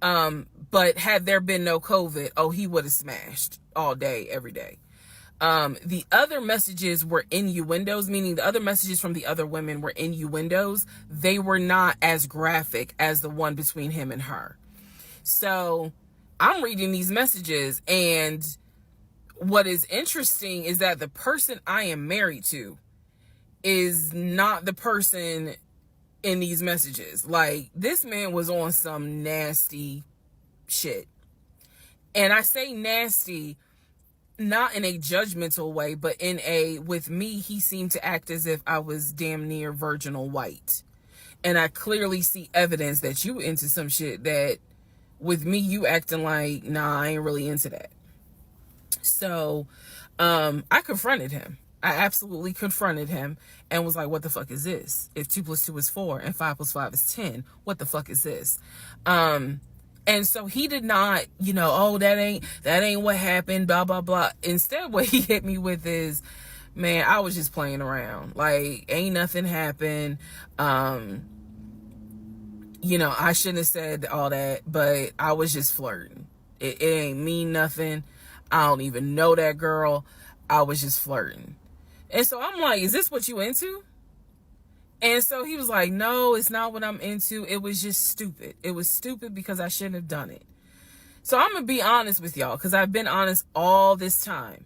But had there been no COVID, oh, he would have smashed all day, every day. The other messages were innuendos, meaning the other messages from the other women were innuendos. They were not as graphic as the one between him and her. So I'm reading these messages, and what is interesting is that the person I am married to is not the person in these messages. Like, this man was on some nasty shit. And I say nasty not in a judgmental way, but in a, with me, he seemed to act as if I was damn near virginal white. And I clearly see evidence that you into some shit that with me, you acting like, nah, I ain't really into that. So I confronted him. I absolutely confronted him and was like, what the fuck is this? If 2 + 2 is 4 and 5 + 5 is 10, what the fuck is this? And so he did not, oh, that ain't what happened, blah, blah, blah. Instead, what he hit me with is, man, I was just playing around. Like, ain't nothing happened. I shouldn't have said all that, but I was just flirting. It ain't mean nothing. I don't even know that girl. I was just flirting. And so I'm like, is this what you into? And so he was like, no, it's not what I'm into. It was just stupid. It was stupid because I shouldn't have done it. So I'm going to be honest with y'all, because I've been honest all this time.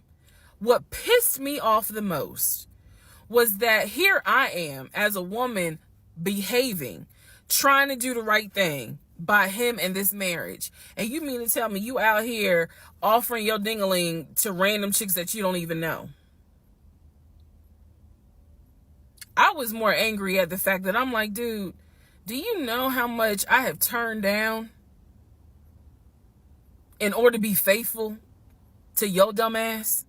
What pissed me off the most was that here I am as a woman behaving, trying to do the right thing by him and this marriage. And you mean to tell me you out here offering your ding-a-ling to random chicks that you don't even know? I was more angry at the fact that I'm like, dude, do you know how much I have turned down in order to be faithful to your dumb ass?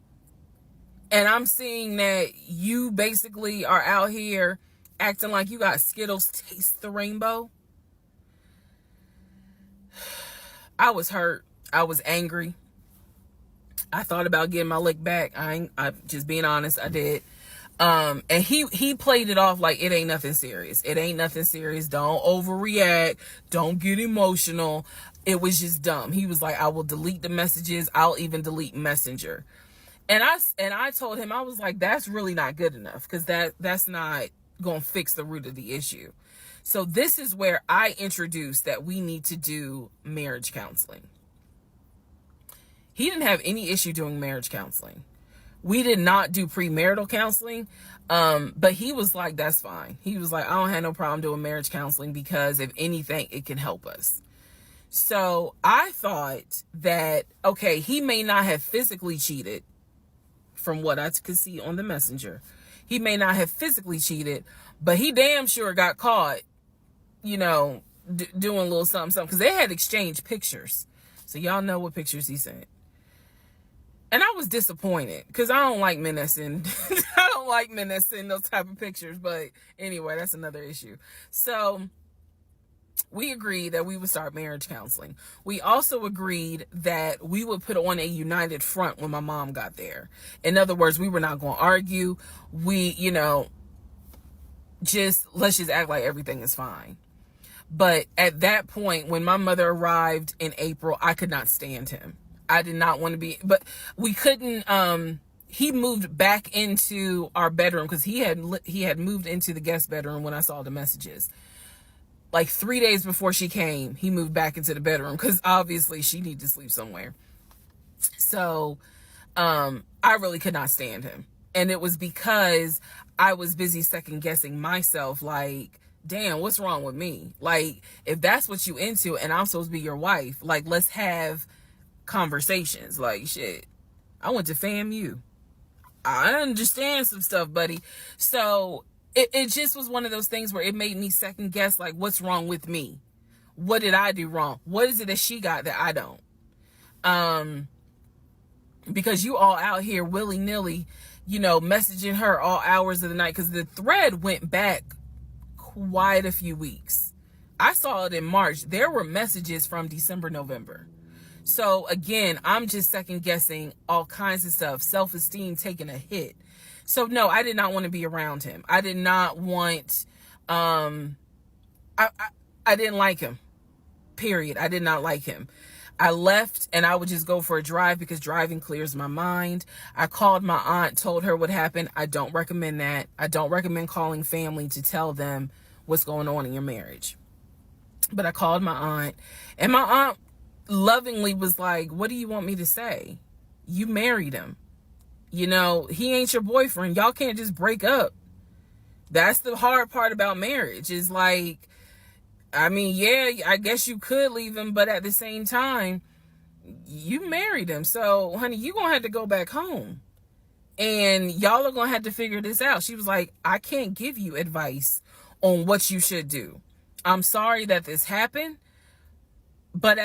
And I'm seeing that you basically are out here acting like you got Skittles taste the rainbow. I was hurt. I was angry. I thought about getting my lick back. I'm just being honest, I did. And he played it off like it ain't nothing serious. It ain't nothing serious. Don't overreact. Don't get emotional. It was just dumb. He was like, I will delete the messages. I'll even delete Messenger. And I told him, I was like, that's really not good enough, because that's not going to fix the root of the issue. So this is where I introduced that we need to do marriage counseling. He didn't have any issue doing marriage counseling. We did not do premarital counseling. But he was like, that's fine. He was like, I don't have no problem doing marriage counseling because if anything, it can help us. So I thought that, okay, he may not have physically cheated from what I could see on the messenger. He may not have physically cheated, but he damn sure got caught, doing a little something, because they had exchanged pictures. So y'all know what pictures he sent. And I was disappointed because I don't like men that send those type of pictures. But anyway, that's another issue. So we agreed that we would start marriage counseling. We also agreed that we would put on a united front when my mom got there. In other words, we were not going to argue. We, let's just act like everything is fine. But at that point, when my mother arrived in April, I could not stand him. I did not want to be, but we couldn't, he moved back into our bedroom because he had moved into the guest bedroom when I saw the messages. Like 3 days before she came, he moved back into the bedroom because obviously she needed to sleep somewhere. So, I really could not stand him. And it was because I was busy second guessing myself. Like, damn, what's wrong with me? Like, if that's what you into and I'm supposed to be your wife, like, let's have conversations. Like, shit, I went to FAMU. I understand some stuff, buddy. So it just was one of those things where it made me second guess, like, what's wrong with me? What did I do wrong? What is it that she got that I don't? Because you all out here willy-nilly, messaging her all hours of the night, because the thread went back quite a few weeks. I saw it in March. There were messages from December, November. So again, I'm just second guessing all kinds of stuff, self-esteem taking a hit. So no, I did not want to be around him. I did not want, I didn't like him, period. I did not like him. I left and I would just go for a drive because driving clears my mind. I called my aunt, told her what happened. I don't recommend that. I don't recommend calling family to tell them what's going on in your marriage. But I called my aunt, and my aunt lovingly was like, what do you want me to say? You married him. He ain't your boyfriend. Y'all can't just break up. That's the hard part about marriage, is like, I mean, yeah, I guess you could leave him, but at the same time, you married him. So, honey, you gonna have to go back home. And y'all are gonna have to figure this out. She was like, I can't give you advice on what you should do. I'm sorry that this happened, but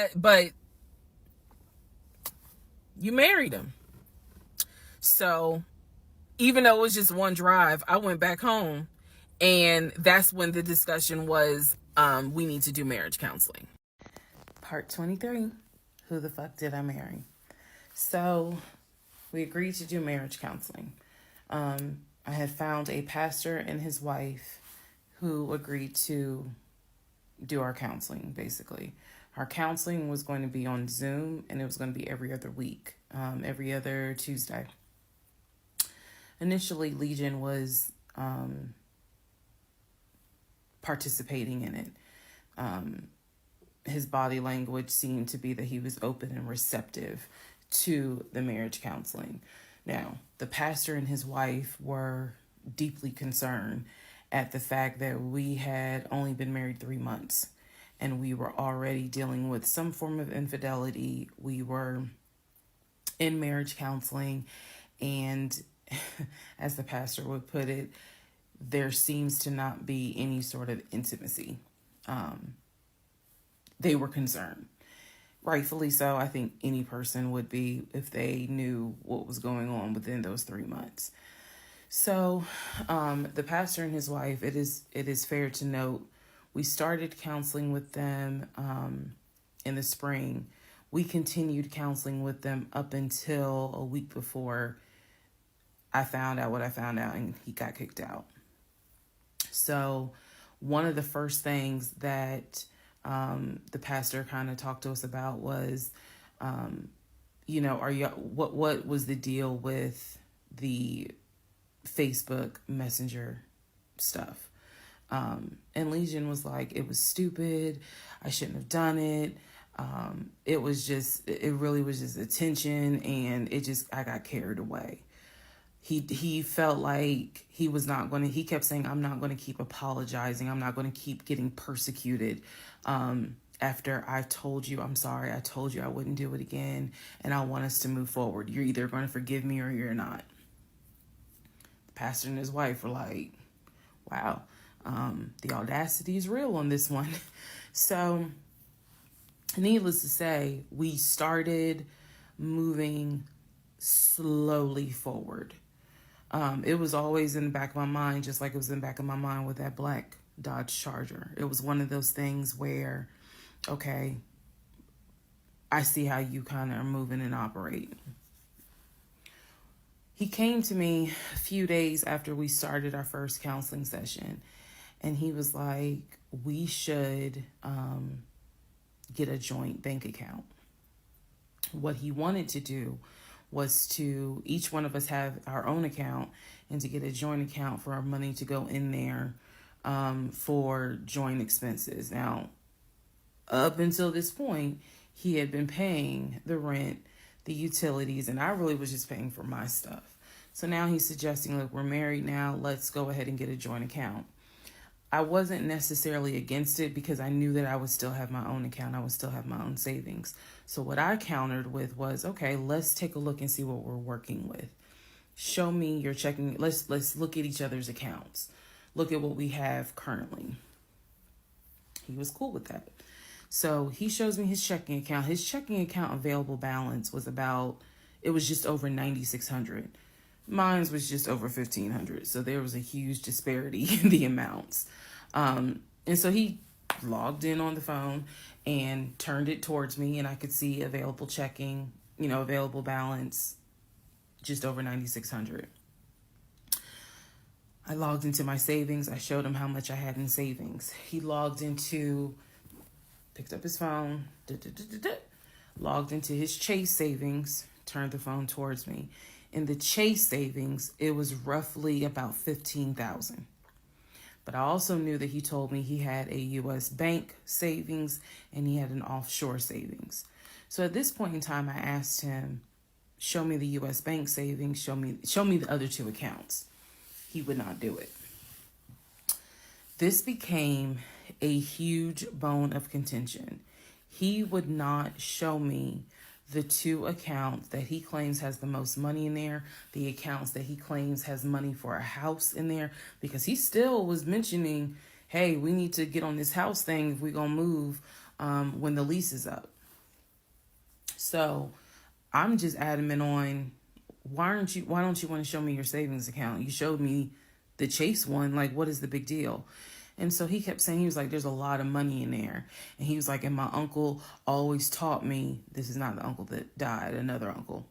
you married him. So even though it was just one drive, I went back home, and that's when the discussion was, we need to do marriage counseling. Part 23, who the fuck did I marry? So we agreed to do marriage counseling. I had found a pastor and his wife who agreed to do our counseling, basically. Our counseling was going to be on Zoom, and it was going to be every other week, every other Tuesday. Initially, Legion was participating in it. His body language seemed to be that he was open and receptive to the marriage counseling. Now, the pastor and his wife were deeply concerned at the fact that we had only been married 3 months, and we were already dealing with some form of infidelity. We were in marriage counseling, and as the pastor would put it, there seems to not be any sort of intimacy. They were concerned. Rightfully so. I think any person would be if they knew what was going on within those 3 months. So the pastor and his wife, it is fair to note, we started counseling with them in the spring. We continued counseling with them up until a week before I found out what I found out, and he got kicked out. So one of the first things that the pastor kind of talked to us about was, what was the deal with the Facebook Messenger stuff? And Legion was like, it was stupid. I shouldn't have done it. It really was just attention, and I got carried away. He felt like he was not going to, he kept saying, I'm not going to keep apologizing. I'm not going to keep getting persecuted. After I told you, I'm sorry, I told you I wouldn't do it again, and I want us to move forward. You're either going to forgive me or you're not. The pastor and his wife were like, wow, the audacity is real on this one. So, needless to say, we started moving slowly forward. It was always in the back of my mind, just like it was in the back of my mind with that black Dodge Charger. It was one of those things where, okay, I see how you kind of are moving and operating. He came to me a few days after we started our first counseling session, and he was like, we should get a joint bank account. What he wanted to do was to each one of us have our own account, and to get a joint account for our money to go in there for joint expenses. Now, up until this point, he had been paying the rent, the utilities, and I really was just paying for my stuff. So now he's suggesting, look, we're married now, let's go ahead and get a joint account. I wasn't necessarily against it because I knew that I would still have my own account. I would still have my own savings. So what I countered with was, okay, let's take a look and see what we're working with. Show me your checking. Let's look at each other's accounts. Look at what we have currently. He was cool with that. So he shows me his checking account. His checking account available balance was just over $9,600. Mine was just over $1,500. So there was a huge disparity in the amounts. And so he logged in on the phone and turned it towards me, and I could see available checking, available balance, just over $9,600. I logged into my savings. I showed him how much I had in savings. He picked up his phone, logged into his Chase savings, turned the phone towards me. In the Chase savings, it was roughly about $15,000. But I also knew that he told me he had a U.S. bank savings and he had an offshore savings. So at this point in time, I asked him, show me the U.S. bank savings, show me the other two accounts. He would not do it. This became a huge bone of contention. He would not show me the two accounts that he claims has the most money in there, the accounts that he claims has money for a house in there, because he still was mentioning, hey, we need to get on this house thing if we're going to move when the lease is up. So I'm just adamant on, why don't you want to show me your savings account? You showed me the Chase one. Like, what is the big deal? And so he kept saying, he was like, there's a lot of money in there. And he was like, and my uncle always taught me, this is not the uncle that died, another uncle.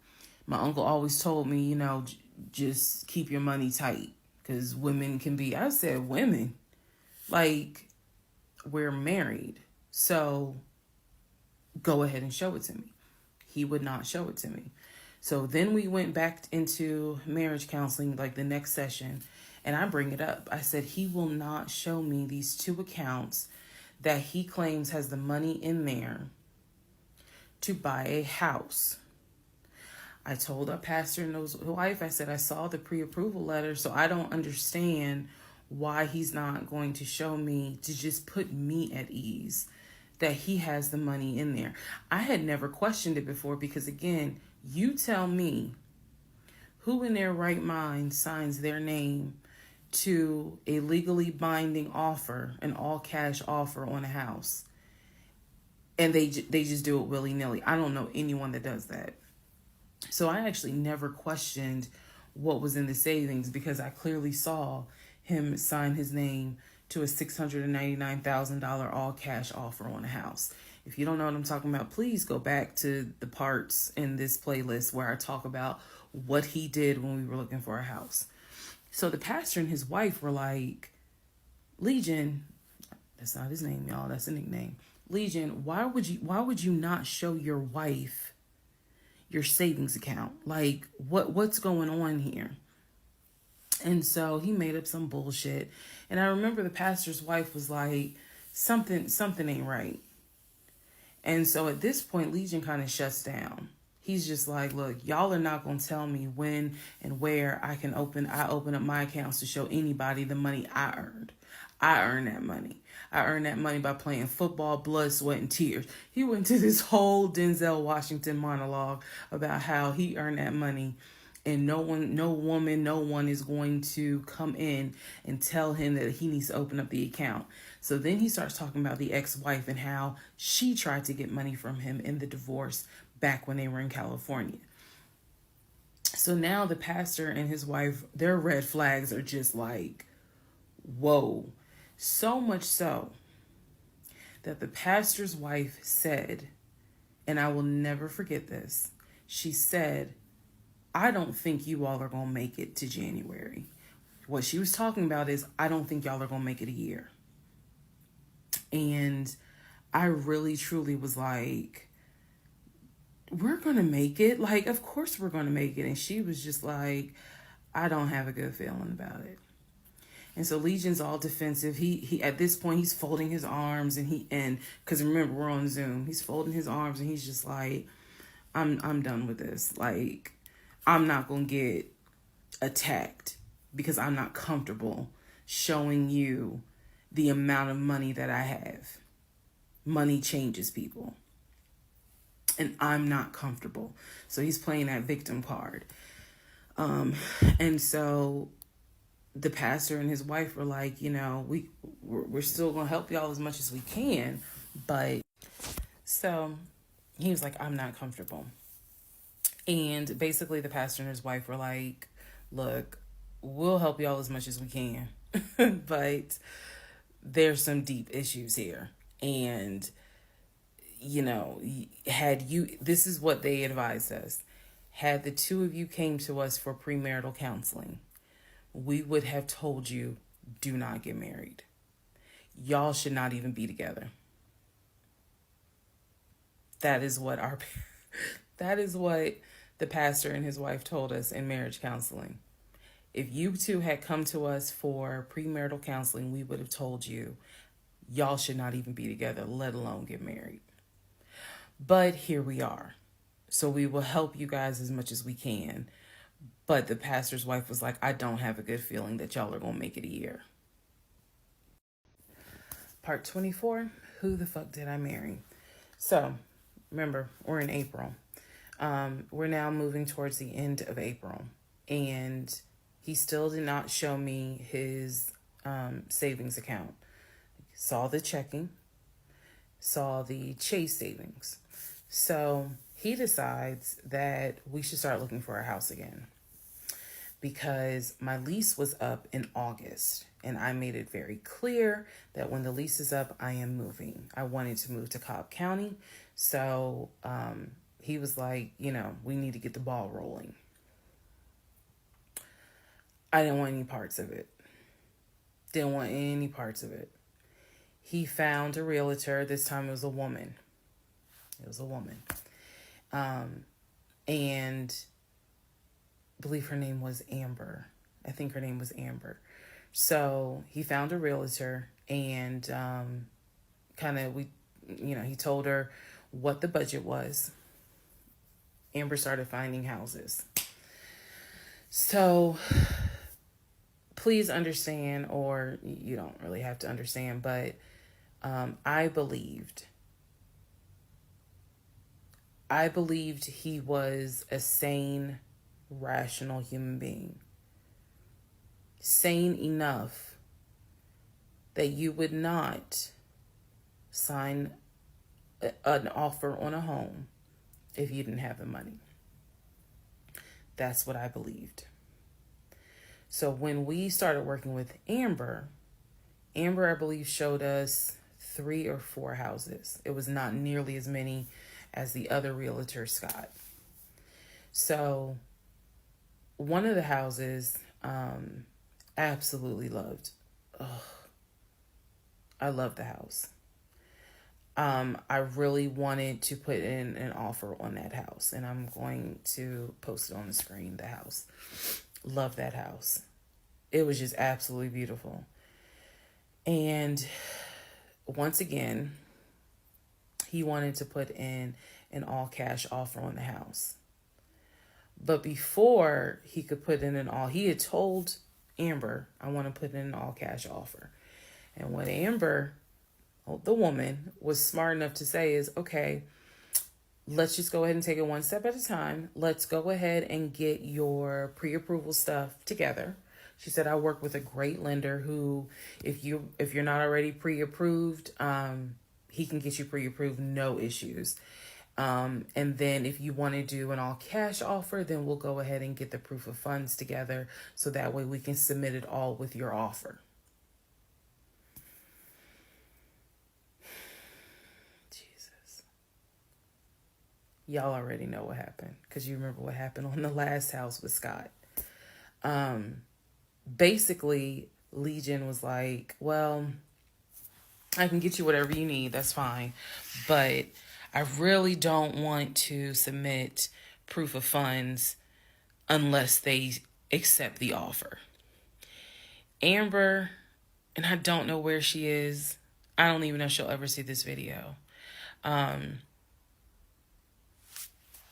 My uncle always told me, just keep your money tight, because women can be, I said, women, like, we're married. So go ahead and show it to me. He would not show it to me. So then we went back into marriage counseling, like the next session. And I bring it up. I said, he will not show me these two accounts that he claims has the money in there to buy a house. I told our pastor and his wife, I said, I saw the pre-approval letter, so I don't understand why he's not going to show me, to just put me at ease that he has the money in there. I had never questioned it before because, again, you tell me who in their right mind signs their name to a legally binding offer, an all-cash offer on a house, and they just do it willy-nilly. I don't know anyone that does that. So I actually never questioned what was in the savings because I clearly saw him sign his name to a $699,000 all-cash offer on a house. If you don't know what I'm talking about, please go back to the parts in this playlist where I talk about what he did when we were looking for a house. So the pastor and his wife were like, Legion, that's not his name, y'all, that's a nickname. Legion, why would you not show your wife your savings account? Like, what's going on here? And so he made up some bullshit. And I remember the pastor's wife was like, something ain't right. And so at this point, Legion kind of shuts down. He's just like, look, y'all are not going to tell me when and where I open up my accounts to show anybody the money I earned. I earned that money. I earned that money by playing football, blood, sweat, and tears. He went to this whole Denzel Washington monologue about how he earned that money, and no one is going to come in and tell him that he needs to open up the account. So then he starts talking about the ex-wife and how she tried to get money from him in the divorce back when they were in California. So now the pastor and his wife, their red flags are just like, whoa. So much so that the pastor's wife said, and I will never forget this, she said, I don't think you all are going to make it to January. What she was talking about is, I don't think y'all are going to make it a year. And I really, truly was like, we're going to make it. Like, of course we're going to make it. And she was just like, I don't have a good feeling about it. And so Legion's all defensive. He at this point, he's folding his arms and because remember, we're on Zoom. He's folding his arms and he's just like, I'm done with this. Like, I'm not going to get attacked because I'm not comfortable showing you the amount of money that I have. Money changes people. And I'm not comfortable. So he's playing that victim card. And so the pastor and his wife were like, we're still going to help y'all as much as we can. But so he was like, I'm not comfortable. And basically the pastor and his wife were like, look, we'll help y'all as much as we can. But there's some deep issues here. And, this is what they advised us. Had the two of you came to us for premarital counseling, we would have told you, do not get married. Y'all should not even be together. That is what the pastor and his wife told us in marriage counseling. If you two had come to us for premarital counseling, we would have told you, y'all should not even be together, let alone get married. But here we are. So we will help you guys as much as we can. But the pastor's wife was like, I don't have a good feeling that y'all are going to make it a year. Part 24, who the fuck did I marry? So, remember, we're in April. We're now moving towards the end of April. And he still did not show me his savings account. Saw the checking, saw the Chase savings. So he decides that we should start looking for a house again. Because my lease was up in August. And I made it very clear that when the lease is up, I am moving. I wanted to move to Cobb County. So he was like, we need to get the ball rolling. I didn't want any parts of it. Didn't want any parts of it. He found a realtor. This time it was a woman. And I believe her name was Amber. I think her name was Amber. So he found a realtor and he told her what the budget was. Amber started finding houses. So please understand, or you don't really have to understand, but I believed he was a sane, rational human being. Sane enough that you would not sign an offer on a home if you didn't have the money. That's what I believed. So when we started working with Amber, I believe, showed us 3 or 4 houses. It was not nearly as many as the other realtor, Scott. So one of the houses, absolutely loved. I love the house. I really wanted to put in an offer on that house, and I'm going to post it on the screen, the house. Love that house. It was just absolutely beautiful. And once again, he wanted to put in an all cash offer on the house. But before he could put in he had told Amber, I want to put in an all cash offer. And what Amber, the woman, was smart enough to say is, okay, let's just go ahead and take it one step at a time. Let's go ahead and get your pre-approval stuff together. She said, I work with a great lender who, if you're not already pre-approved, he can get you pre-approved, no issues. And then if you want to do an all cash offer, then we'll go ahead and get the proof of funds together so that way we can submit it all with your offer. Jesus. Y'all already know what happened because you remember what happened on the last house with Scott. Basically, Legion was like, well, I can get you whatever you need. That's fine. But I really don't want to submit proof of funds unless they accept the offer. Amber, and I don't know where she is. I don't even know if she'll ever see this video.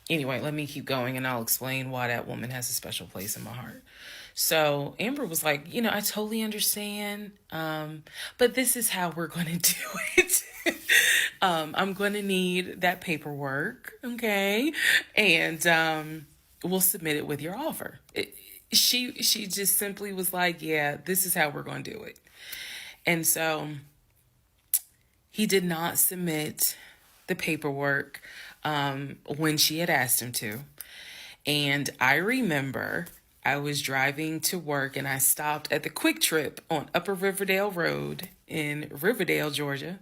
Anyway, let me keep going and I'll explain why that woman has a special place in my heart. So Amber was like, I totally understand, but this is how we're going to do it. I'm going to need that paperwork, okay? And we'll submit it with your offer. She just simply was like, yeah, this is how we're going to do it. And so he did not submit the paperwork when she had asked him to. And I remember I was driving to work and I stopped at the Quick Trip on Upper Riverdale Road in Riverdale, Georgia.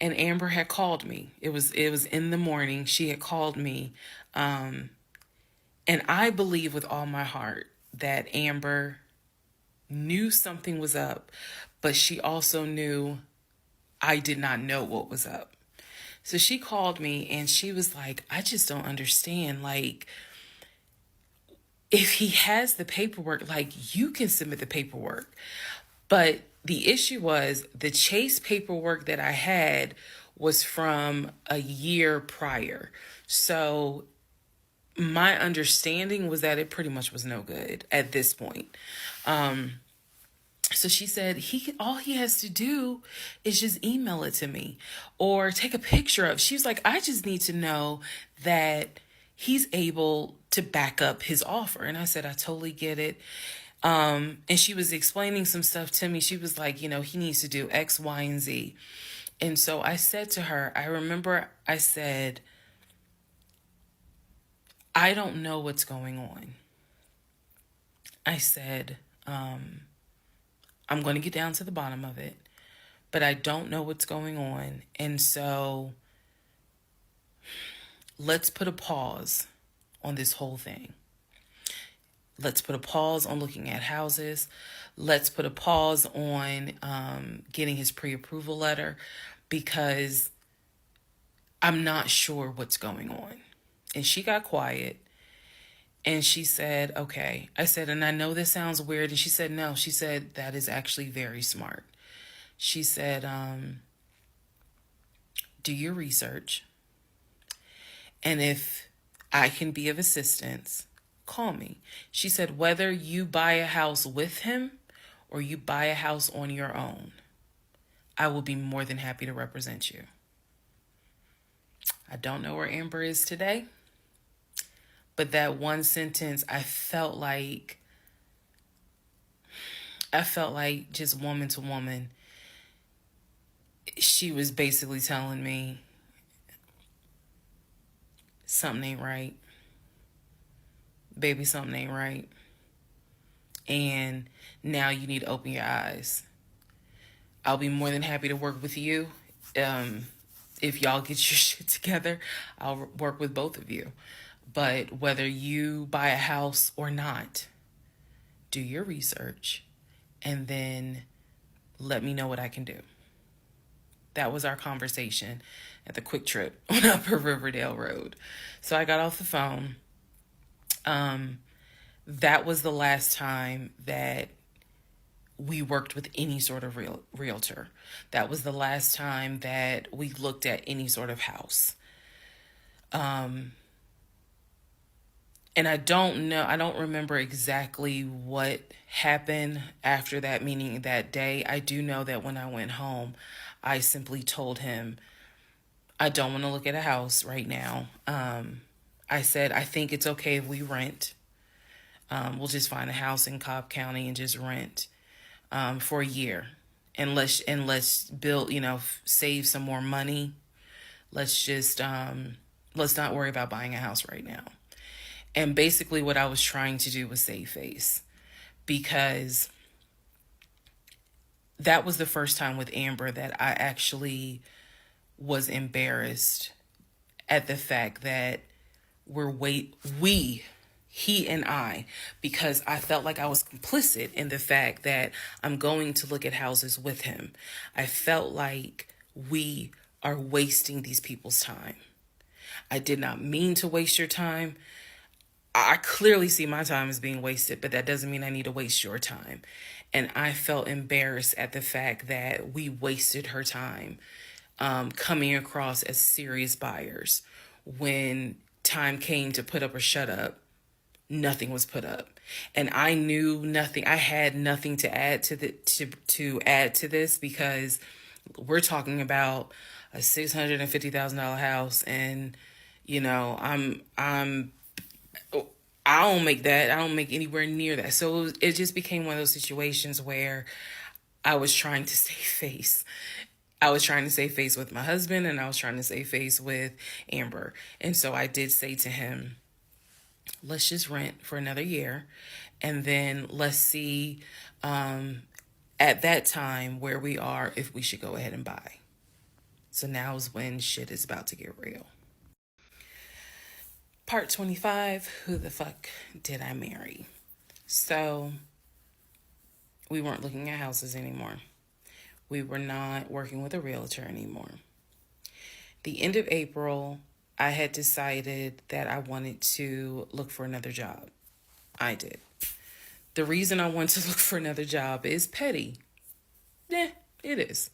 And Amber had called me. It was in the morning. She had called me. And I believe with all my heart that Amber knew something was up, but she also knew I did not know what was up. So she called me and she was like, I just don't understand. Like, if he has the paperwork, like, you can submit the paperwork. But the issue was the Chase paperwork that I had was from a year prior. So my understanding was that it pretty much was no good at this point. So she said, all he has to do is just email it to me or take a picture of. She was like, I just need to know that he's able to back up his offer. And I said, I totally get it. And she was explaining some stuff to me. She was like, he needs to do X, Y, and Z. And so I said to her, I remember I said, I don't know what's going on. I said, I'm going to get down to the bottom of it, but I don't know what's going on. And so let's put a pause on this whole thing. Let's put a pause on looking at houses. Let's put a pause on getting his pre-approval letter because I'm not sure what's going on. And she got quiet and she said, okay. I said, and I know this sounds weird. And she said, no. She said, that is actually very smart. She said, do your research. And if I can be of assistance, call me. She said, whether you buy a house with him or you buy a house on your own, I will be more than happy to represent you. I don't know where Amber is today, but that one sentence, I felt like just woman to woman, she was basically telling me something ain't right. Baby, something ain't right. And now you need to open your eyes. I'll be more than happy to work with you. If y'all get your shit together, I'll work with both of you. But whether you buy a house or not, do your research and then let me know what I can do. That was our conversation at the Quick Trip on Upper Riverdale Road. So I got off the phone. That was the last time that we worked with any sort of realtor. That was the last time that we looked at any sort of house. And I don't know, I don't remember exactly what happened after that meeting that day. I do know that when I went home, I simply told him, I don't want to look at a house right now. I said, I think it's okay if we rent. We'll just find a house in Cobb County and just rent for a year. And let's build, save some more money. Let's not worry about buying a house right now. And basically what I was trying to do was save face, because that was the first time with Amber that I actually was embarrassed at the fact that he and I, because I felt like I was complicit in the fact that I'm going to look at houses with him. I felt like we are wasting these people's time. I did not mean to waste your time. I clearly see my time as being wasted, but that doesn't mean I need to waste your time. And I felt embarrassed at the fact that we wasted her time coming across as serious buyers. When time came to put up or shut up, nothing was put up. And I knew nothing. I had nothing to add to add to this, because we're talking about a $650,000 house, and I don't make that. I don't make anywhere near that. So it just became one of those situations where I was trying to save face. I was trying to save face with my husband, and I was trying to save face with Amber. And so I did say to him, let's just rent for another year, and then let's see at that time where we are, if we should go ahead and buy. So now is when shit is about to get real. Part 25, who the fuck did I marry? So we weren't looking at houses anymore. We were not working with a realtor anymore. The end of April, I had decided that I wanted to look for another job. I did. The reason I wanted to look for another job is petty. Yeah, it is.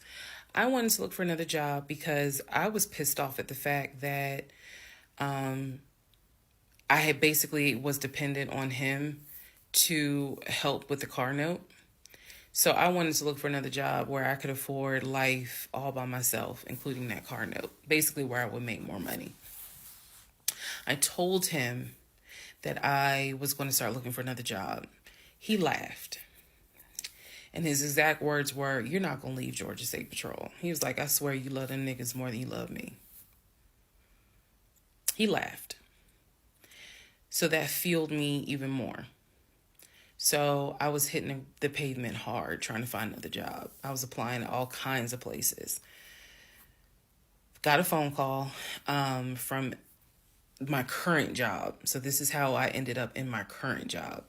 I wanted to look for another job because I was pissed off at the fact that I had basically was dependent on him to help with the car note. So I wanted to look for another job where I could afford life all by myself, including that car note, basically where I would make more money. I told him that I was going to start looking for another job. He laughed. And his exact words were, "You're not going to leave Georgia State Patrol." He was like, "I swear you love them niggas more than you love me." He laughed. So that fueled me even more. So I was hitting the pavement hard trying to find another job. I was applying to all kinds of places. Got a phone call from my current job. So this is how I ended up in my current job.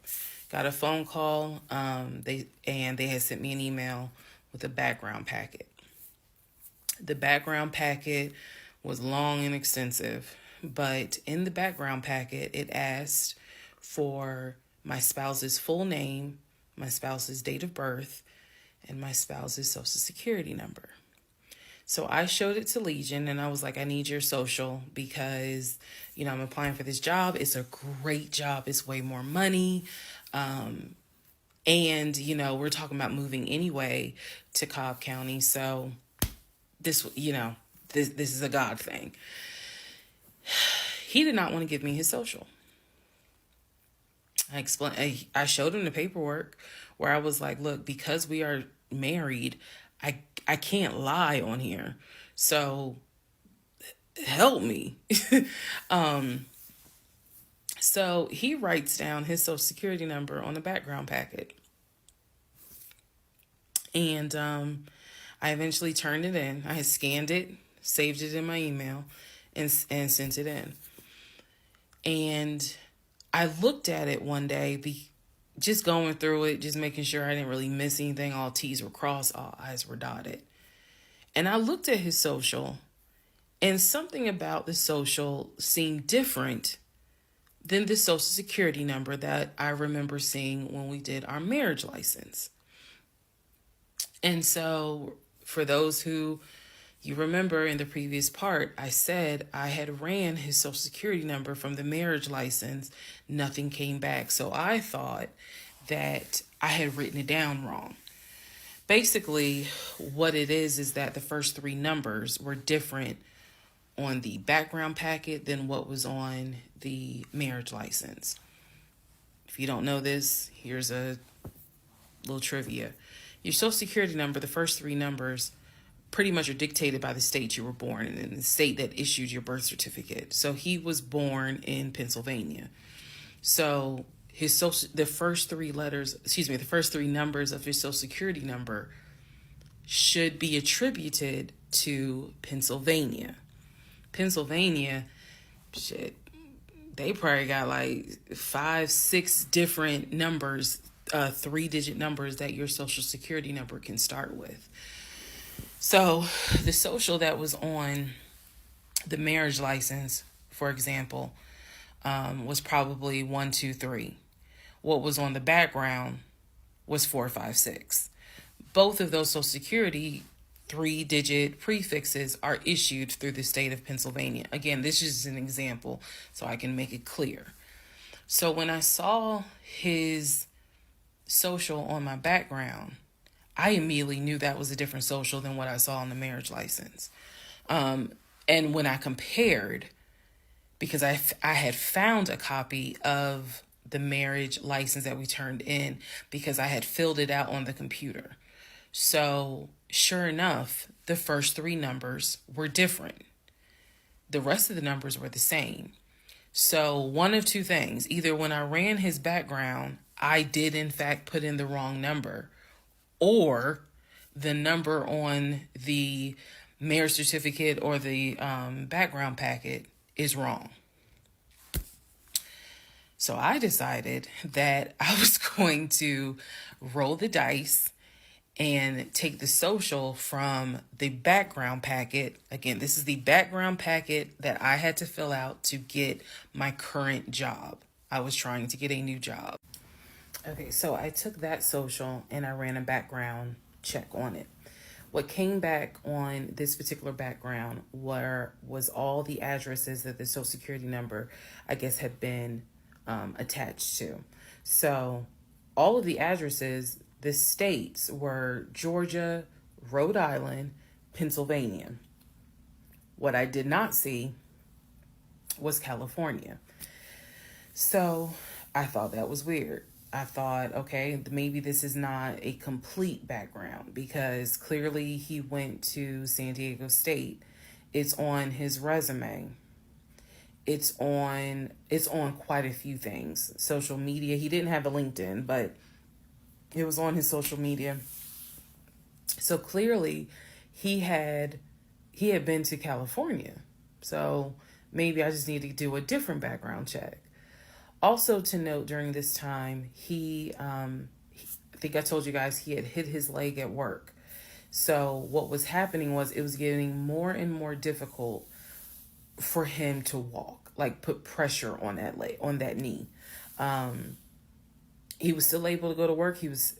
Got a phone call. They had sent me an email with a background packet. The background packet was long and extensive, but in the background packet, it asked for my spouse's full name, my spouse's date of birth, and my spouse's social security number. So I showed it to Legion, and I was like, I need your social because, I'm applying for this job. It's a great job. It's way more money. And, we're talking about moving anyway to Cobb County. So this is a God thing. He did not want to give me his social. I showed him the paperwork where I was like, look, because we are married, I can't lie on here. So help me. So he writes down his social security number on the background packet. And I eventually turned it in. I had scanned it, saved it in my email, and sent it in. And I looked at it one day, just going through it, just making sure I didn't really miss anything. All T's were crossed, all I's were dotted. And I looked at his social, and something about the social seemed different than the social security number that I remember seeing when we did our marriage license. And so for those who you remember in the previous part, I said I had ran his social security number from the marriage license. Nothing came back. So I thought that I had written it down wrong. Basically, what it is that the first three numbers were different on the background packet than what was on the marriage license. If you don't know this, here's a little trivia. Your social security number, the first three numbers, pretty much are dictated by the state you were born in, the state that issued your birth certificate. So he was born in Pennsylvania. So the first three numbers of his social security number should be attributed to Pennsylvania. Pennsylvania, shit, they probably got like 5-6 different numbers, 3-digit numbers that your social security number can start with. So the social that was on the marriage license, for example, was probably 123. What was on the background was 456. Both of those social security 3-digit prefixes are issued through the state of Pennsylvania. Again, this is an example so I can make it clear. So when I saw his social on my background, I immediately knew that was a different social than what I saw on the marriage license. And when I compared, because I had found a copy of the marriage license that we turned in because I had filled it out on the computer. So sure enough, the first three numbers were different. The rest of the numbers were the same. So one of two things: either when I ran his background, I did in fact put in the wrong number, or the number on the marriage certificate or the background packet is wrong. So I decided that I was going to roll the dice and take the social from the background packet. Again, this is the background packet that I had to fill out to get my current job. I was trying to get a new job. Okay, so I took that social and I ran a background check on it. What came back on this particular background was all the addresses that the social security number, I guess, had been attached to. So all of the addresses, the states were Georgia, Rhode Island, Pennsylvania. What I did not see was California. So I thought that was weird. I thought, okay, maybe this is not a complete background because clearly he went to San Diego State. It's on his resume. It's on quite a few things. Social media. He didn't have a LinkedIn, but it was on his social media. So clearly he had been to California. So maybe I just need to do a different background check. Also to note, during this time, I think I told you guys he had hit his leg at work. So what was happening was it was getting more and more difficult for him to walk, like put pressure on that leg, on that knee. He was still able to go to work. He was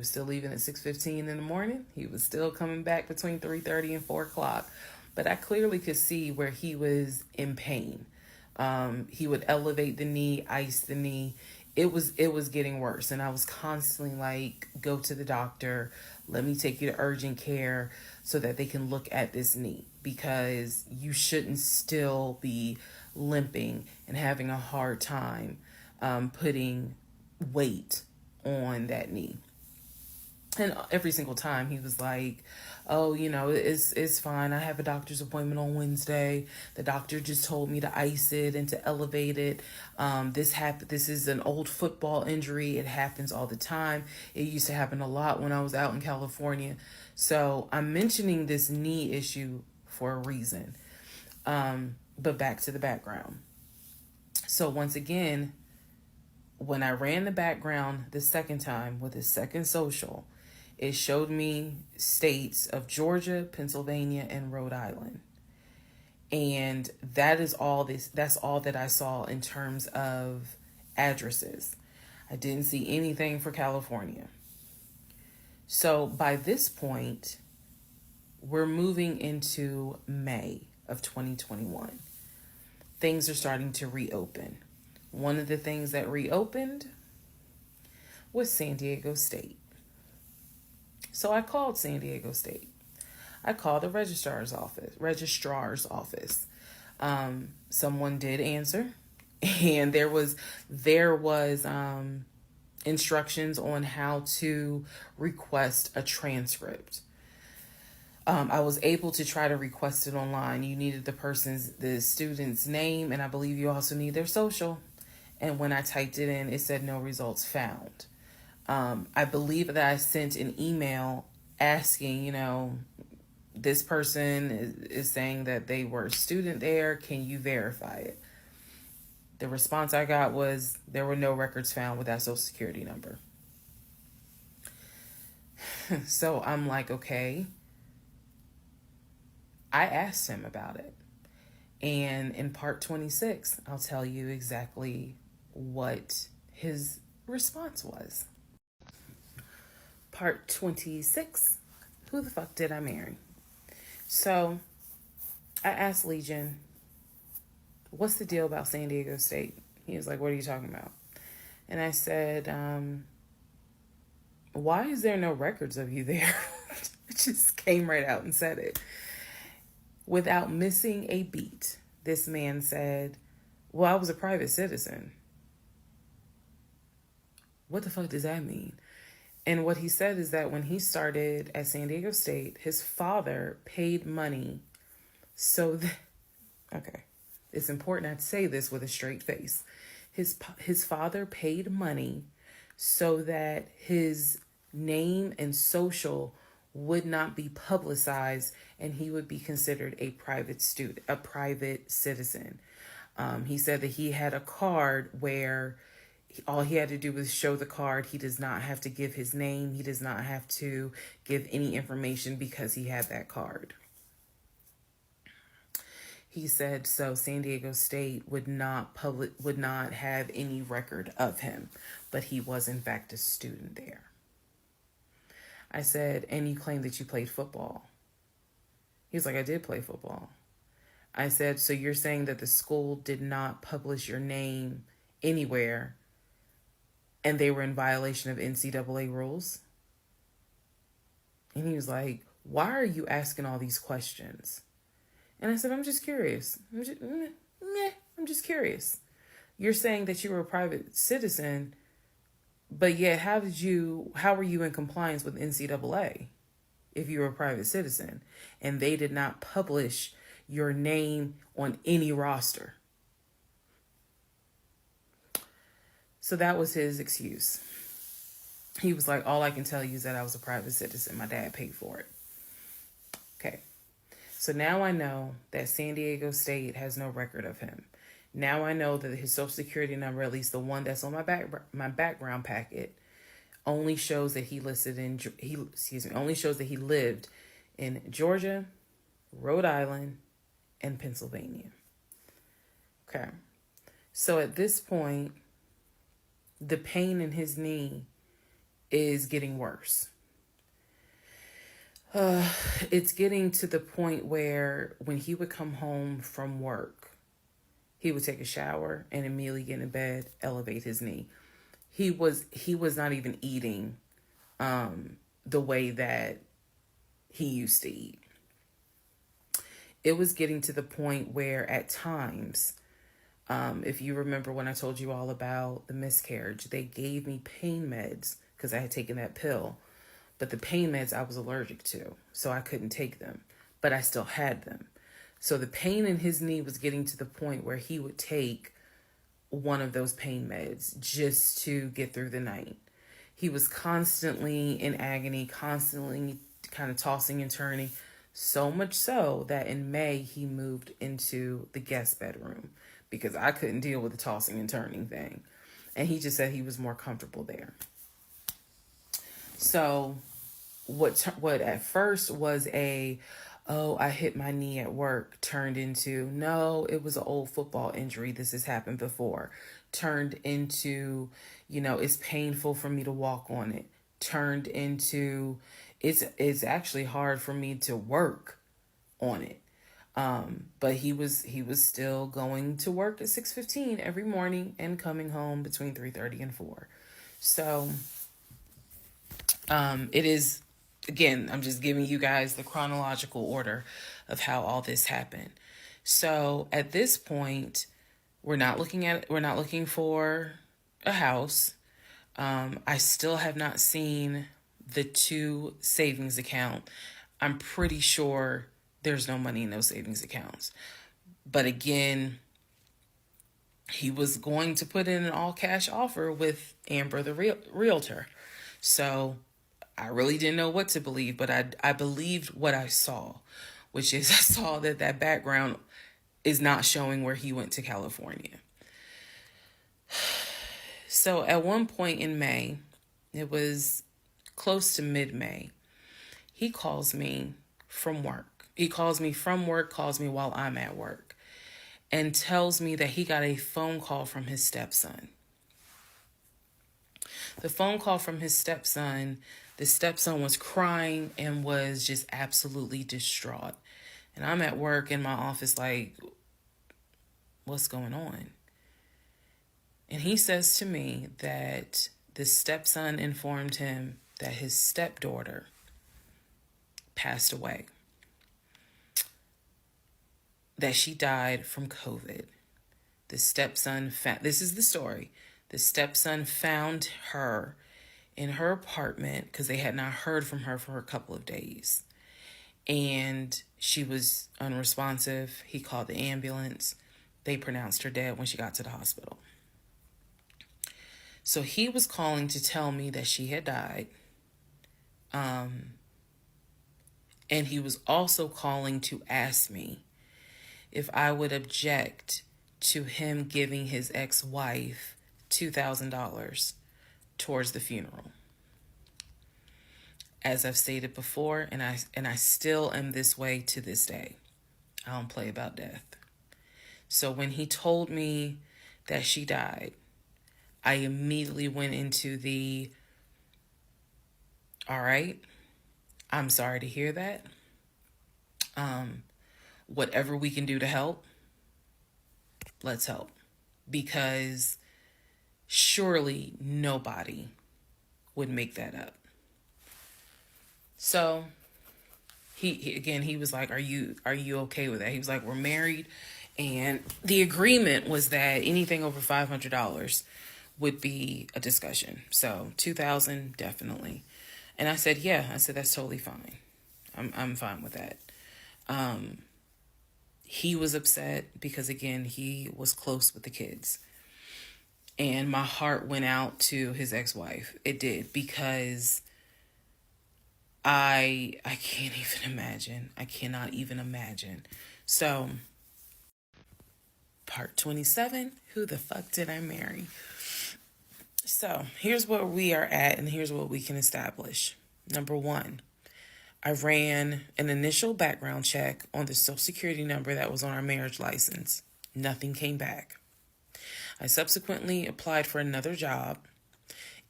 still leaving at 6:15 in the morning. He was still coming back between 3:30 and 4 o'clock. But I clearly could see where he was in pain. He would elevate the knee, ice the knee. It was getting worse. And I was constantly like, go to the doctor. Let me take you to urgent care so that they can look at this knee, because you shouldn't still be limping and having a hard time putting weight on that knee. And every single time he was like, oh, it's fine. I have a doctor's appointment on Wednesday. The doctor just told me to ice it and to elevate it. This is an old football injury. It happens all the time. It used to happen a lot when I was out in California. So I'm mentioning this knee issue for a reason. But back to the background. So once again, when I ran the background the second time with his second social, it showed me states of Georgia, Pennsylvania, and Rhode Island. And that's all that I saw in terms of addresses. I didn't see anything for California. So by this point, we're moving into May of 2021. Things are starting to reopen. One of the things that reopened was San Diego State. So I called San Diego State. I called the registrar's office. Someone did answer, and there was instructions on how to request a transcript. I was able to try to request it online. You needed the student's name, and I believe you also need their social. And when I typed it in, it said no results found. I believe that I sent an email asking, this person is saying that they were a student there. Can you verify it? The response I got was there were no records found with that social security number. So I'm like, okay. I asked him about it. And in part 26, I'll tell you exactly what his response was. Part 26, who the fuck did I marry? So I asked Legion, what's the deal about San Diego State? He was like, what are you talking about? And I said, why is there no records of you there? It just came right out and said it. Without missing a beat, this man said, well, I was a private citizen. What the fuck does that mean? And what he said is that when he started at San Diego State, his father paid money so that, okay, it's important I say this with a straight face. His father paid money so that his name and social would not be publicized and he would be considered a private citizen. He said that he had a card where all he had to do was show the card. He does not have to give his name. He does not have to give any information because he had that card. He said so San Diego State would not have any record of him, but he was in fact a student there. I said, and you claim that you played football. He was like, I did play football. I said, so you're saying that the school did not publish your name anywhere and they were in violation of NCAA rules? And he was like, why are you asking all these questions? And I said, I'm just curious. I'm just curious. You're saying that you were a private citizen, but yet how were you in compliance with NCAA if you were a private citizen and they did not publish your name on any roster? So that was his excuse. He was like, all I can tell you is that I was a private citizen. My dad paid for it. Okay. So now I know that San Diego State has no record of him. Now I know that his social security number, at least the one that's on my background packet, only shows that he lived in Georgia, Rhode Island, and Pennsylvania. Okay. So at this point, the pain in his knee is getting worse. It's getting to the point where when he would come home from work, he would take a shower and immediately get in bed, elevate his knee. He was not even eating the way that he used to eat. It was getting to the point where at times, if you remember when I told you all about the miscarriage, they gave me pain meds because I had taken that pill. But the pain meds I was allergic to, so I couldn't take them. But I still had them. So the pain in his knee was getting to the point where he would take one of those pain meds just to get through the night. He was constantly in agony, constantly kind of tossing and turning. So much so that in May, he moved into the guest bedroom because I couldn't deal with the tossing and turning thing. And he just said he was more comfortable there. So what at first was I hit my knee at work turned into, no, it was an old football injury. This has happened before. Turned into, it's painful for me to walk on it. turned into it's actually hard for me to work on it. But he was still going to work at 6:15 every morning and coming home between 3:30 and 4. So it is, again, I'm just giving you guys the chronological order of how all this happened. So at this point, we're not looking for a house. I still have not seen the two savings account. I'm pretty sure there's no money in those savings accounts. But again, he was going to put in an all cash offer with Amber, the realtor. So I really didn't know what to believe, but I believed what I saw, which is I saw that background is not showing where he went to California. So at one point in May, it was close to mid-May, he calls me from work. He calls me from work, calls me while I'm at work, and tells me that he got a phone call from his stepson. The phone call from his stepson, the stepson was crying and was just absolutely distraught. And I'm at work in my office like, what's going on? And he says to me that the stepson informed him that his stepdaughter passed away, that she died from COVID. The stepson this is the story. The stepson found her in her apartment because they had not heard from her for a couple of days. And she was unresponsive. He called the ambulance. They pronounced her dead when she got to the hospital. So he was calling to tell me that she had died. And he was also calling to ask me if I would object to him giving his ex-wife $2,000 towards the funeral. As I've stated before, and I still am this way to this day. I don't play about death. So when he told me that she died, I immediately went into all right, I'm sorry to hear that. Whatever we can do to help, let's help. Because surely nobody would make that up. So he was like, are you okay with that? He was like, we're married, and the agreement was that anything over $500 would be a discussion. So $2,000 definitely. And I said, yeah. I said, that's totally fine. I'm fine with that. He was upset because, again, he was close with the kids. And my heart went out to his ex-wife. It did, because I can't even imagine. I cannot even imagine. So, part 27, who the fuck did I marry? So, here's where we are at, and here's what we can establish. Number one, I ran an initial background check on the Social Security number that was on our marriage license. Nothing came back. I subsequently applied for another job.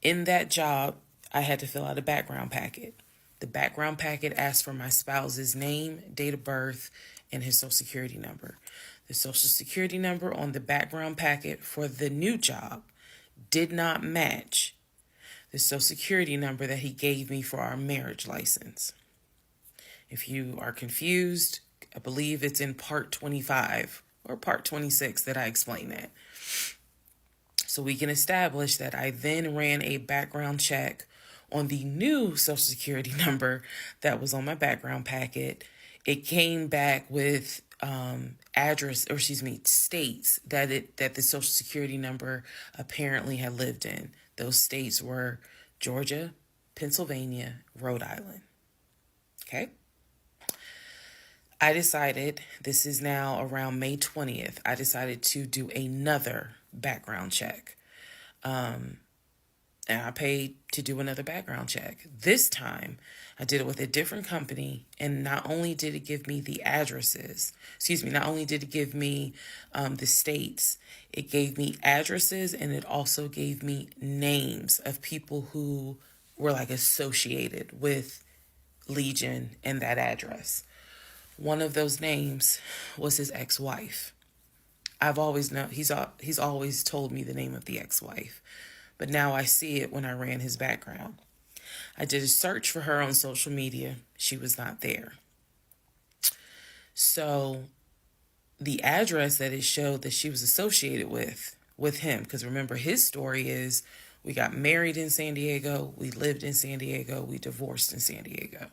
In that job, I had to fill out a background packet. The background packet asked for my spouse's name, date of birth, and his Social Security number. The Social Security number on the background packet for the new job did not match the Social Security number that he gave me for our marriage license. If you are confused, I believe it's in part 25 or part 26 that I explain that. So we can establish that I then ran a background check on the new Social Security number that was on my background packet. It came back with states that the Social Security number apparently had lived in. Those states were Georgia, Pennsylvania, Rhode Island. Okay. I decided, this is now around May 20th, I decided to do another background check. And I paid to do another background check. This time, I did it with a different company, and not only did it give me the not only did it give me the states, it gave me addresses, and it also gave me names of people who were like associated with Legion and that address. One of those names was his ex-wife. I've always known he's always told me the name of the ex-wife, but now I see it when I ran his background. I did a search for her on social media. She was not there. So the address that it showed that she was associated with him, because remember his story is we got married in San Diego, we lived in San Diego, we divorced in San Diego.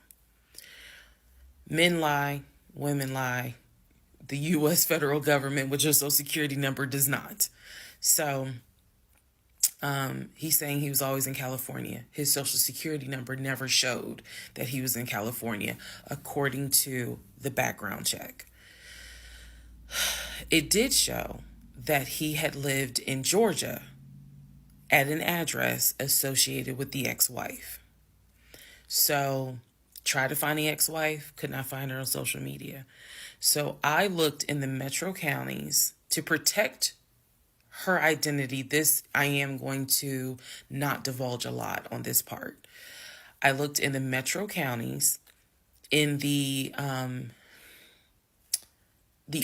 Men lie, women lie. The U.S. federal government with your social security number does not. So he's saying he was always in California. His social security number never showed that he was in California, according to the background check. It did show that he had lived in Georgia at an address associated with the ex-wife. So tried to find the ex-wife, could not find her on social media. So I looked in the metro counties to protect her identity. This, I am going to not divulge a lot on this part. I looked in the metro counties in the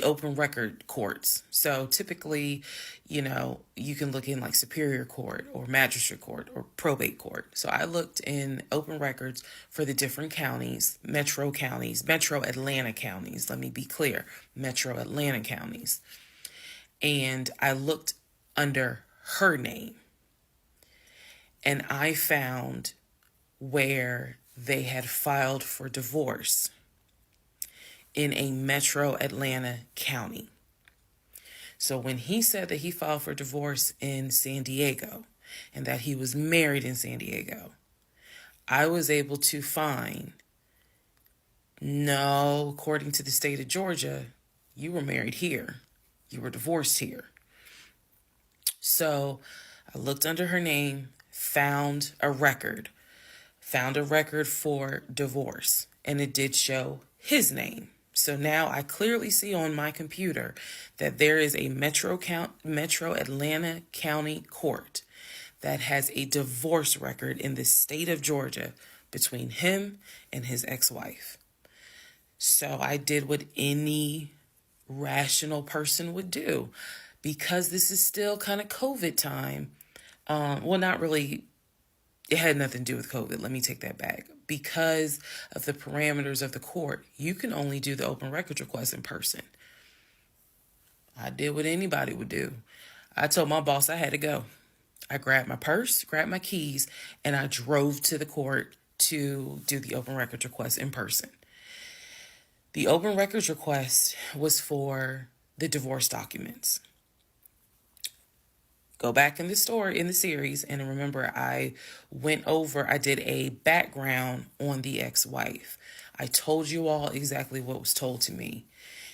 open record courts. So typically, you can look in like Superior Court or Magistrate Court or Probate Court. So I looked in open records for the different counties, metro Atlanta counties. Let me be clear, metro Atlanta counties. And I looked under her name. And I found where they had filed for divorce in a metro Atlanta county. So when he said that he filed for divorce in San Diego and that he was married in San Diego, I was able to find, no, according to the state of Georgia, you were married here. You were divorced here. So I looked under her name, found a record for divorce, and it did show his name. So now I clearly see on my computer that there is a metro Atlanta County Court that has a divorce record in the state of Georgia between him and his ex-wife. So I did what any rational person would do, because this is still kind of COVID time. Well, not really. It had nothing to do with COVID. Let me take that back. Because of the parameters of the court, you can only do the open records request in person. I did what anybody would do. I told my boss I had to go. I grabbed my purse, grabbed my keys, and I drove to the court to do the open records request in person. The open records request was for the divorce documents. Go back in the series, and remember I did a background on the ex-wife. I told you all exactly what was told to me.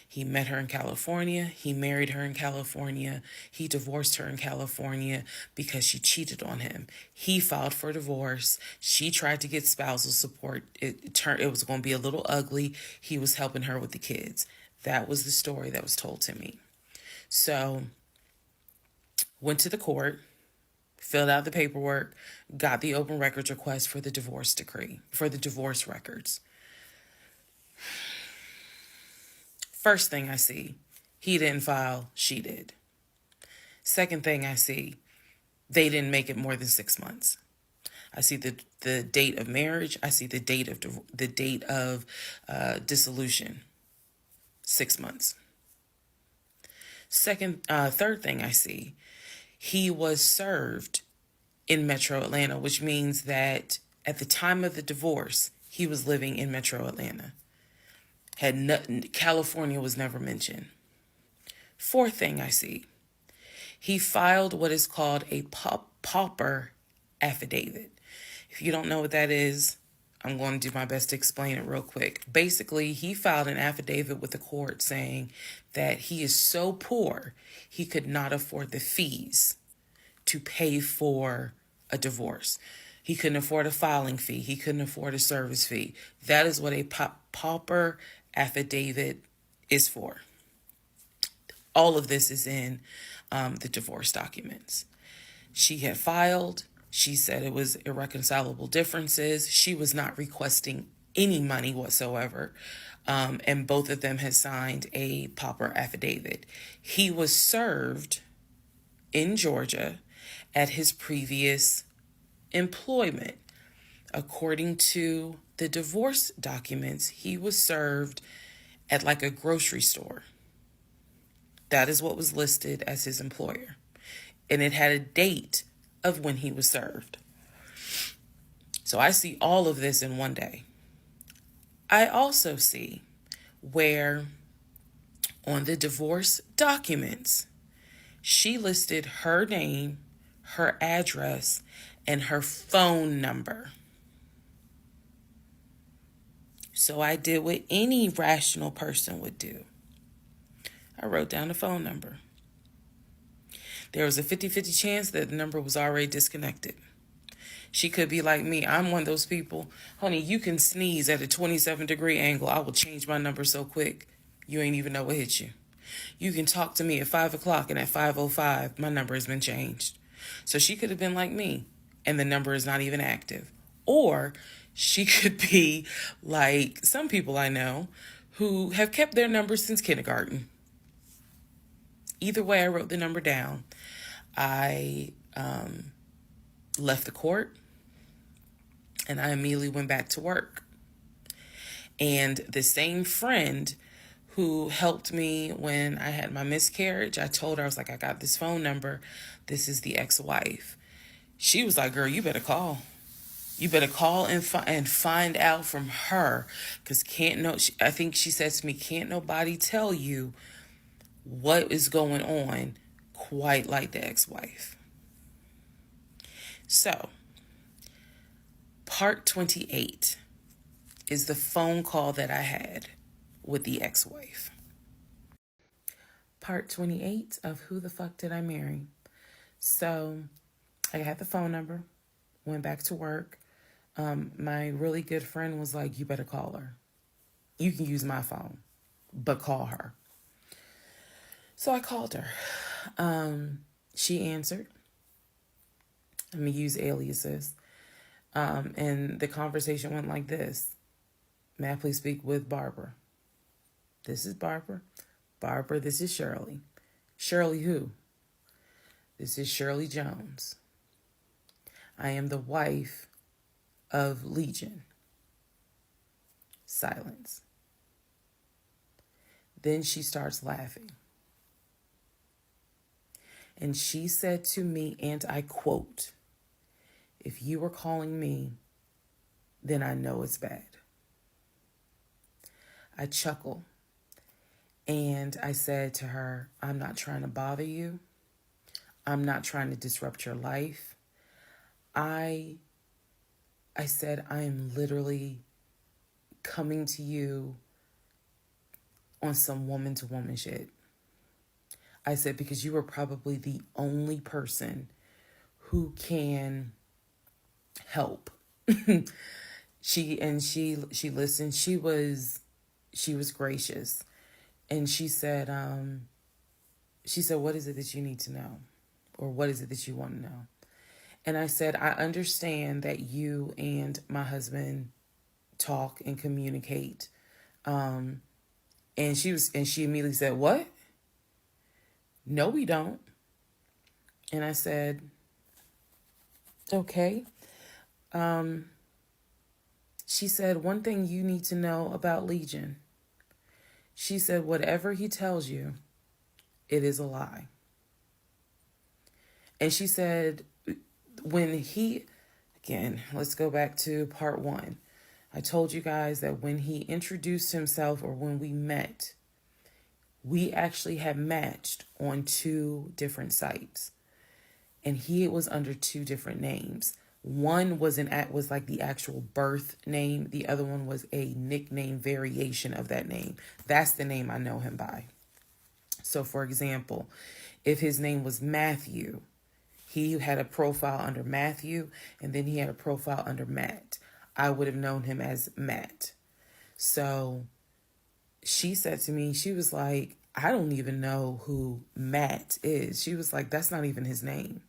He met her in California. He married her in California. He divorced her in California because she cheated on him. He filed for divorce. She tried to get spousal support. It was going to be a little ugly. He was helping her with the kids. That was the story that was told to me. So went to the court, filled out the paperwork, got the open records request for the divorce decree, for the divorce records. First thing I see, he didn't file, she did. Second thing I see, they didn't make it more than 6 months. I see the date of marriage. I see the date of dissolution, 6 months. Third thing I see, he was served in Metro Atlanta, which means that at the time of the divorce, he was living in Metro Atlanta. California was never mentioned. Fourth thing I see, he filed what is called a pauper affidavit. If you don't know what that is, I'm going to do my best to explain it real quick. Basically, he filed an affidavit with the court saying that he is so poor, he could not afford the fees to pay for a divorce. He couldn't afford a filing fee. He couldn't afford a service fee. That is what a pauper affidavit is for. All of this is in the divorce documents. She had filed She said it was irreconcilable differences. She was not requesting any money whatsoever. And both of them had signed a pauper affidavit. He was served in Georgia at his previous employment. According to the divorce documents, he was served at like a grocery store. That is what was listed as his employer. And it had a date of when he was served. So I see all of this in one day. I also see where on the divorce documents, she listed her name, her address, and her phone number. So I did what any rational person would do. I wrote down the phone number. There was a 50-50 chance that the number was already disconnected. She could be like me. I'm one of those people. Honey, you can sneeze at a 27-degree angle. I will change my number so quick, you ain't even know what hit you. You can talk to me at 5 o'clock, and at 5:05, my number has been changed. So she could have been like me, and the number is not even active. Or she could be like some people I know who have kept their numbers since kindergarten. Either way, I wrote the number down. I left the court, and I immediately went back to work. And the same friend who helped me when I had my miscarriage, I told her, I was like, I got this phone number. This is the ex-wife. She was like, girl, you better call. You better call and find out from her. Because I think she says to me, can't nobody tell you what is going on quite like the ex-wife. So, part 28 is the phone call that I had with the ex-wife. Part 28 of Who the Fuck Did I Marry? So, I had the phone number, went back to work. My really good friend was like, you better call her. You can use my phone, but call her. So I called her. She answered. Let me use aliases. And the conversation went like this. May I please speak with Barbara? This is Barbara. Barbara, this is Shirley. Shirley who? This is Shirley Jones. I am the wife of Legion. Silence. Then she starts laughing. And she said to me, and I quote, if you were calling me, then I know it's bad. I chuckle and I said to her, I'm not trying to bother you. I'm not trying to disrupt your life. I said, I am literally coming to you on some woman-to-woman shit. I said, because you are probably the only person who can help. She listened. She was gracious. And she said, what is it that you need to know? Or what is it that you want to know? And I said, I understand that you and my husband talk and communicate. And she immediately said, what? No, we don't. And I said, okay. She said, one thing you need to know about Legion. She said, whatever he tells you, it is a lie. And she said, again, let's go back to part 1. I told you guys that when he introduced himself or when we met, we actually had matched on 2 different sites. And he was under 2 different names. One was like the actual birth name. The other one was a nickname variation of that name. That's the name I know him by. So for example, if his name was Matthew, he had a profile under Matthew, and then he had a profile under Matt. I would have known him as Matt. So she said to me, she was like, I don't even know who Matt is. She was like, that's not even his name.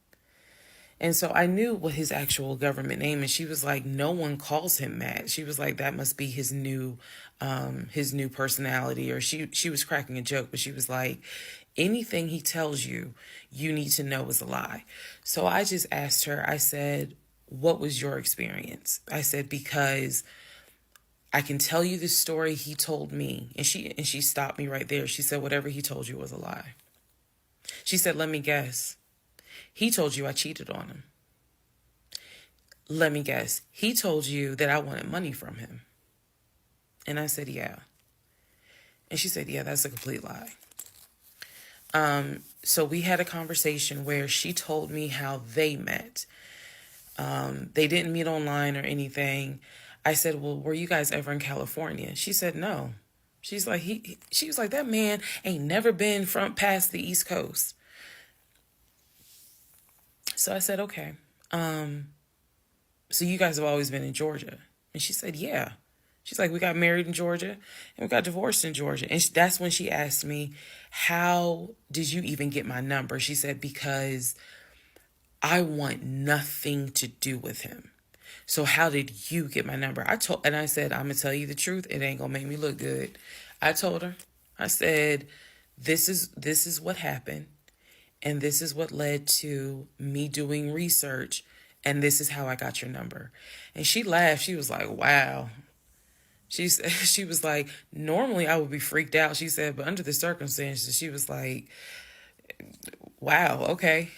And so I knew what his actual government name, and she was like, no one calls him Matt. She was like, that must be his new personality. Or she was cracking a joke, but she was like, anything he tells you, you need to know is a lie. So I just asked her, I said, what was your experience? I said, because I can tell you the story he told me. And she stopped me right there. She said, whatever he told you was a lie. She said, let me guess. He told you I cheated on him. Let me guess. He told you that I wanted money from him. And I said, yeah. And she said, yeah, that's a complete lie. So we had a conversation where she told me how they met. They didn't meet online or anything. I said, well, were you guys ever in California? She said, no. She's like, she was like, that man ain't never been past the East Coast. So I said, okay. So you guys have always been in Georgia? And she said, yeah. She's like, we got married in Georgia and we got divorced in Georgia. And that's when she asked me, how did you even get my number? She said, because I want nothing to do with him. So how did you get my number? I said, I'm going to tell you the truth. It ain't going to make me look good. I told her, I said, this is what happened. And this is what led to me doing research. And this is how I got your number. And she laughed. She was like, wow. She was like, normally I would be freaked out. She said, but under the circumstances, she was like, wow, okay.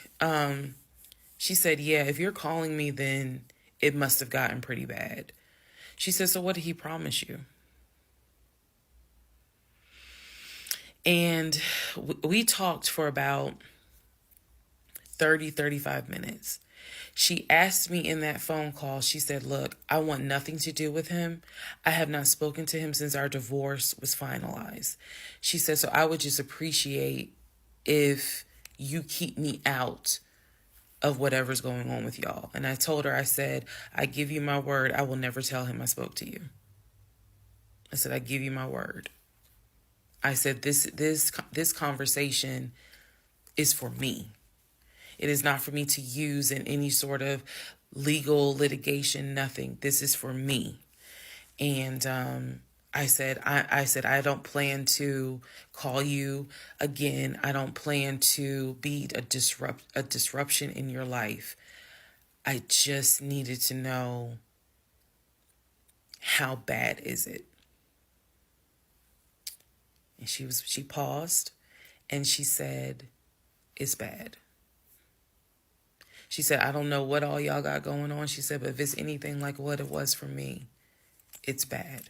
She said, yeah, if you're calling me, then it must have gotten pretty bad. She said, so what did he promise you? And we talked for about 35 minutes. She asked me in that phone call, she said, look, I want nothing to do with him. I have not spoken to him since our divorce was finalized. She said, so I would just appreciate if you keep me out of whatever's going on with y'all. And I told her, I said, I give you my word, I will never tell him I spoke to you. I said, I give you my word. I said, this conversation is for me. It is not for me to use in any sort of legal litigation, nothing. This is for me. And I said, I don't plan to call you again. I don't plan to be a disruption in your life. I just needed to know, how bad is it? And she paused and she said, it's bad. She said, I don't know what all y'all got going on. She said, but if it's anything like what it was for me, it's bad.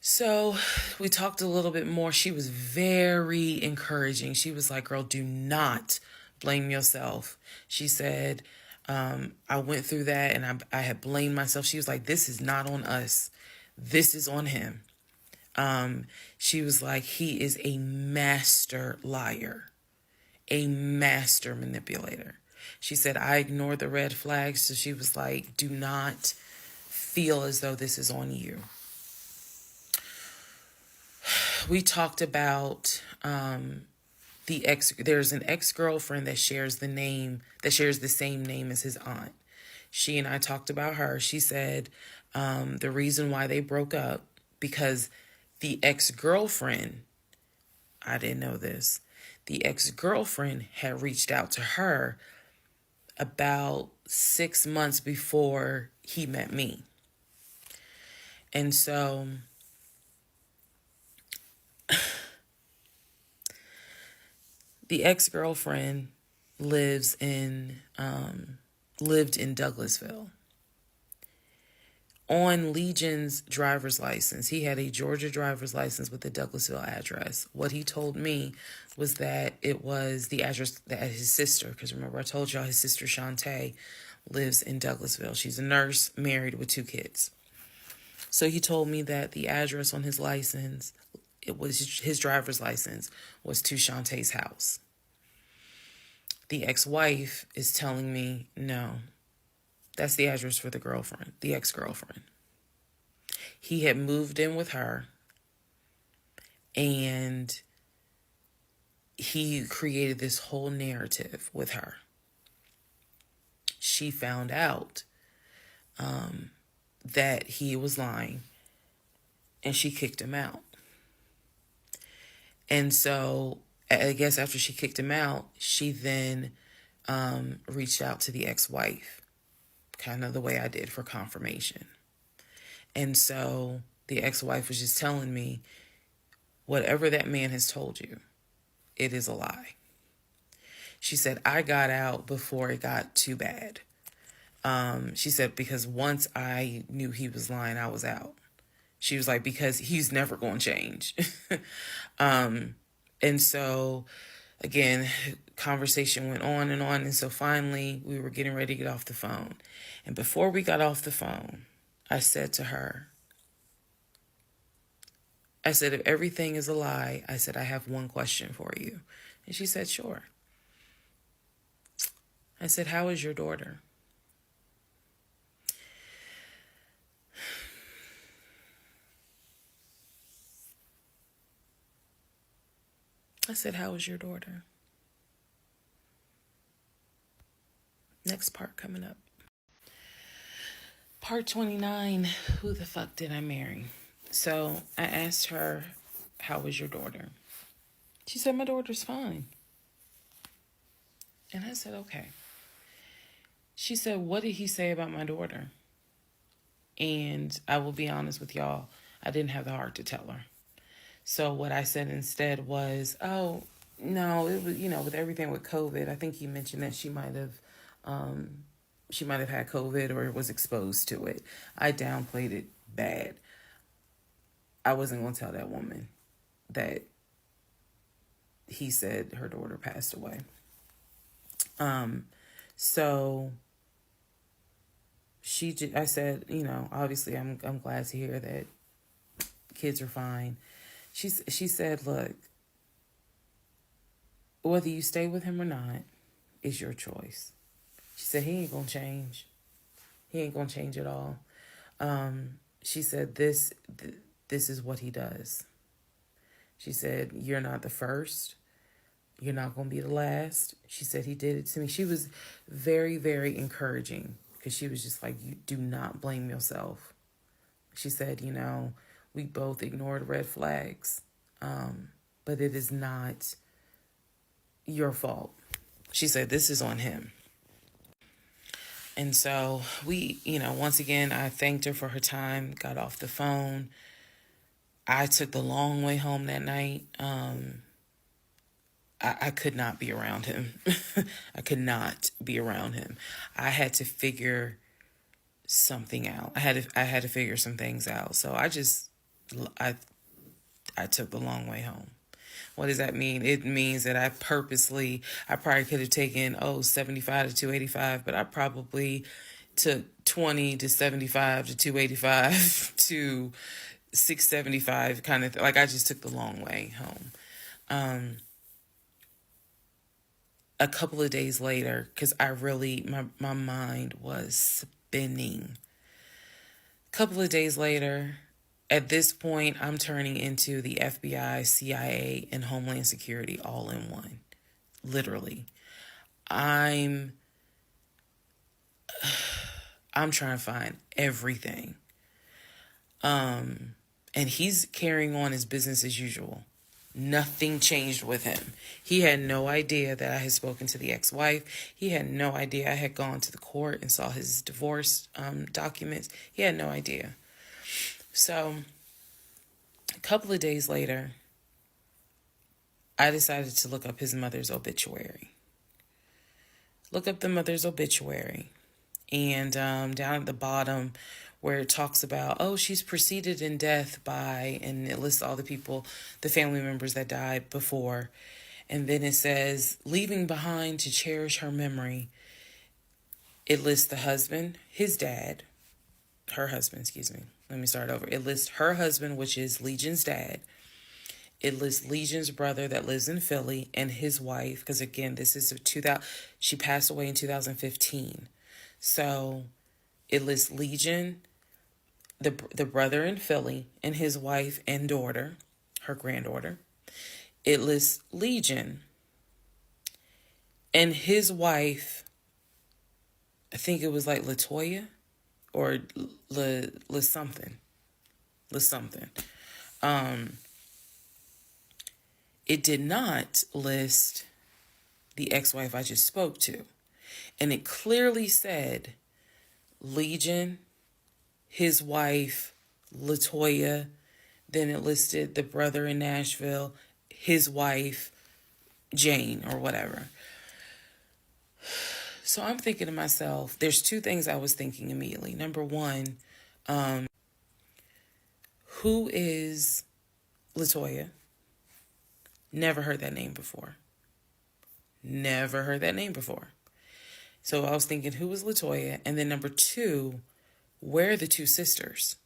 So we talked a little bit more. She was very encouraging. She was like, girl, do not blame yourself. She said, I went through that and I had blamed myself. She was like, this is not on us. This is on him. She was like, he is a master liar. A master manipulator. She said, I ignored the red flags. So she was like, do not feel as though this is on you. We talked about there's an ex-girlfriend that shares the same name as his aunt. She and I talked about her. She said the reason why they broke up, because the ex-girlfriend, I didn't know this, the ex-girlfriend had reached out to her about 6 months before he met me. And so the ex-girlfriend lived in Douglasville. On Legion's driver's license, he had a Georgia driver's license with the Douglasville address. What he told me was that it was the address that his sister, because remember I told y'all his sister Shantae lives in Douglasville. She's a nurse, married with 2 kids. So he told me that the address on his license, it was his driver's license, was to Shantae's house. The ex-wife is telling me, no, that's the address for the ex-girlfriend. He had moved in with her and he created this whole narrative with her. she found out that he was lying, and she kicked him out. And so I guess after she kicked him out, she then reached out to the ex-wife, kind of the way I did, for confirmation. And so the ex-wife was just telling me, whatever that man has told you, it is a lie. She said, I got out before it got too bad. She said, because once I knew he was lying, I was out. She was like, because he's never going to change. And so, again, conversation went on and on. And so finally, we were getting ready to get off the phone. And before we got off the phone, I said to her, I said, if everything is a lie, I said, I have one question for you. And she said, sure. I said, how is your daughter? I said, how is your daughter? Next part coming up. Part 29, who the fuck did I marry? So I asked her, how was your daughter? She said, my daughter's fine. And I said, okay. She said, what did he say about my daughter? And I will be honest with y'all, I didn't have the heart to tell her. So what I said instead was, oh, no, it was, with everything with COVID, I think he mentioned that she might have had COVID or was exposed to it. I downplayed it bad. I wasn't going to tell that woman that he said her daughter passed away. So I said, obviously I'm glad to hear that kids are fine. She said, look, whether you stay with him or not is your choice. She said, he ain't going to change. He ain't going to change at all. She said, this is what he does. She said, you're not the first. You're not going to be the last. She said, he did it to me. She was very, very encouraging because she was just like, you do not blame yourself. She said, we both ignored red flags, but it is not your fault. She said, this is on him. And so we, once again, I thanked her for her time, got off the phone. I took the long way home that night. I could not be around him. I could not be around him. I had to figure something out. I had to figure some things out. So I took the long way home. What does that mean? It means that I probably could have taken 75 to 285, but I probably took 20 to 75 to 285 to 675 kind of like I just took the long way home. A couple of days later, because my mind was spinning. A couple of days later, at this point, I'm turning into the FBI, CIA, and Homeland Security all in one. Literally. I'm trying to find everything. And he's carrying on his business as usual. Nothing changed with him. He had no idea that I had spoken to the ex-wife. He had no idea I had gone to the court and saw his divorce documents. He had no idea. So a couple of days later, I decided to look up his mother's obituary. Look up the mother's obituary. And down at the bottom where it talks about, she's preceded in death by, and it lists all the people, the family members that died before. And then it says, leaving behind to cherish her memory. It lists the husband, her husband. Let me start over. It lists her husband, which is Legion's dad. It lists Legion's brother that lives in Philly and his wife. Because again, this is she passed away in 2015. So it lists Legion, the brother in Philly, and his wife and daughter, her granddaughter. It lists Legion and his wife I think it was like Latoya or La something. La something. It did not list the ex-wife I just spoke to. And it clearly said Legion, his wife, Latoya. Then it listed the brother in Nashville, his wife, Jane, or whatever. So I'm thinking to myself, there's two things I was thinking immediately. Number one, who is Latoya? Never heard that name before. Never heard that name before. So I was thinking, who is Latoya? And then number two, where are the two sisters?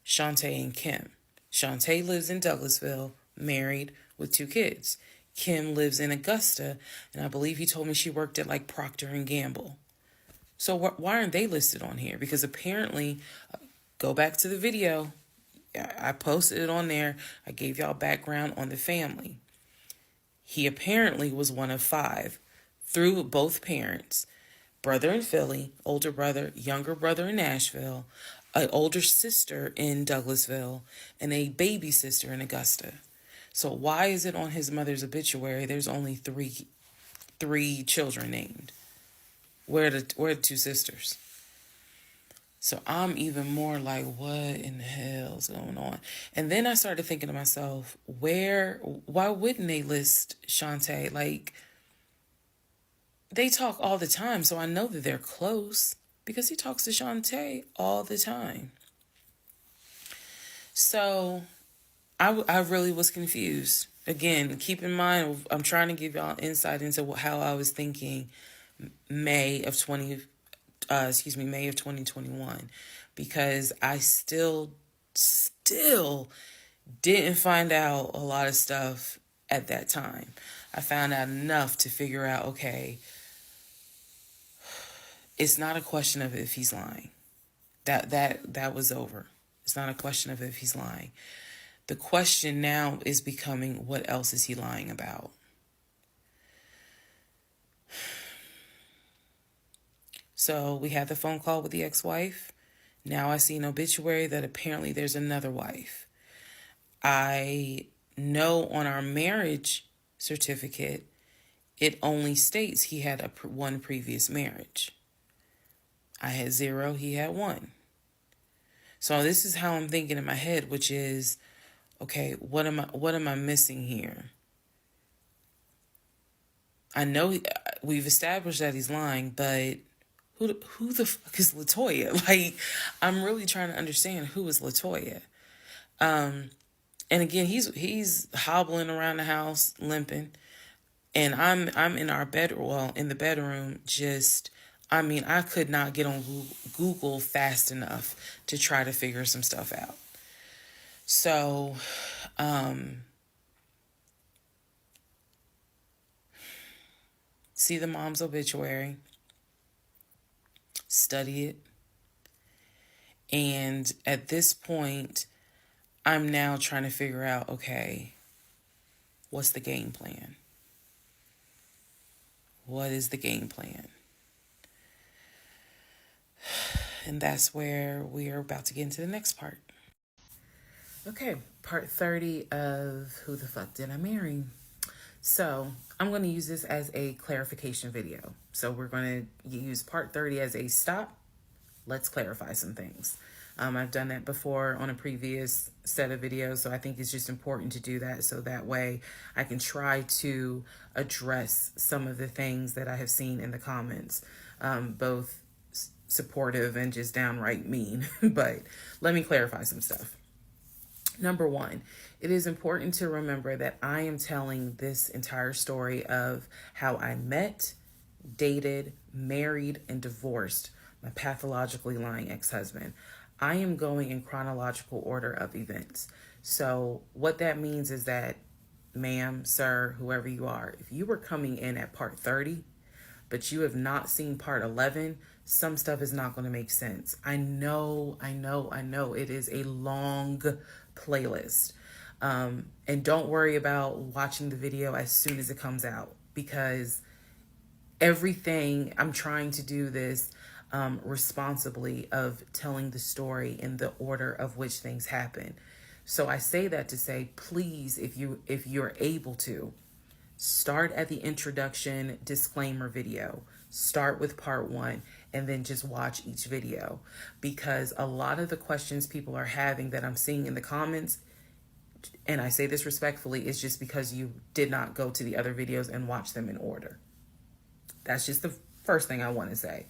Shantae and Kim. Shantae lives in Douglasville, married with 2 kids. Kim lives in Augusta, and I believe he told me she worked at like Procter and Gamble. So why aren't they listed on here? Because apparently, go back to the video. I posted it on there. I gave y'all background on the family. He apparently was one of 5 through both parents. Brother in Philly, older brother, younger brother in Nashville, an older sister in Douglasville, and a baby sister in Augusta. So why is it on his mother's obituary there's only three children named? Where are the 2 sisters? So I'm even more like, what in the hell's going on? And then I started thinking to myself, why wouldn't they list Shantae? Like, they talk all the time, so I know that they're close because he talks to Shantae all the time. So I really was confused. Again, keep in mind, I'm trying to give y'all insight into how I was thinking May of 2021, because I still didn't find out a lot of stuff at that time. I found out enough to figure out, okay, it's not a question of if he's lying. That was over. It's not a question of if he's lying. The question now is becoming, what else is he lying about? So we had the phone call with the ex-wife. Now I see an obituary that apparently there's another wife. I know on our marriage certificate, it only states he had one previous marriage. I had 0, he had 1. So this is how I'm thinking in my head, which is, okay, what am I missing here? I know we've established that he's lying, but who the fuck is Latoya? Like, I'm really trying to understand who is Latoya. And again, he's hobbling around the house, limping, and I'm in our in the bedroom, I could not get on Google fast enough to try to figure some stuff out. So, see the mom's obituary, study it, and at this point, I'm now trying to figure out, okay, what's the game plan? What is the game plan? And that's where we are about to get into the next part. Okay, part 30 of Who the Fuck Did I Marry? So I'm going to use this as a clarification video. So we're going to use part 30 as a stop. Let's clarify some things. I've done that before on a previous set of videos, so I think it's just important to do that so that way I can try to address some of the things that I have seen in the comments, both supportive and just downright mean. But let me clarify some stuff. Number 1, it is important to remember that I am telling this entire story of how I met, dated, married, and divorced my pathologically lying ex-husband. I am going in chronological order of events. So what that means is that, ma'am, sir, whoever you are, if you were coming in at part 30, but you have not seen part 11, some stuff is not going to make sense. I know. It is a long playlist. And don't worry about watching the video as soon as it comes out, because everything, I'm trying to do this responsibly, of telling the story in the order of which things happen. So I say that to say, please, if you're able to, start at the introduction disclaimer video. Start with part 1 and then just watch each video, because a lot of the questions people are having that I'm seeing in the comments, and I say this respectfully, is just because you did not go to the other videos and watch them in order. That's just the first thing I want to say.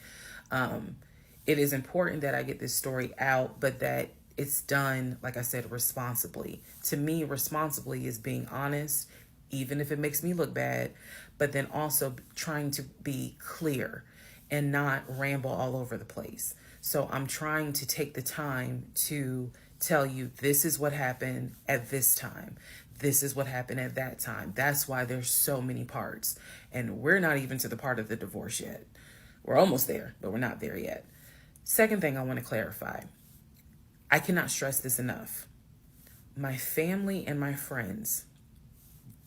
It is important that I get this story out, but that it's done, like I said, responsibly. To me, responsibly is being honest, even if it makes me look bad, but then also trying to be clear and not ramble all over the place. So I'm trying to take the time to tell you, this is what happened at this time. This is what happened at that time. That's why there's so many parts. And we're not even to the part of the divorce yet. We're almost there, but we're not there yet. Second thing I want to clarify. I cannot stress this enough. My family and my friends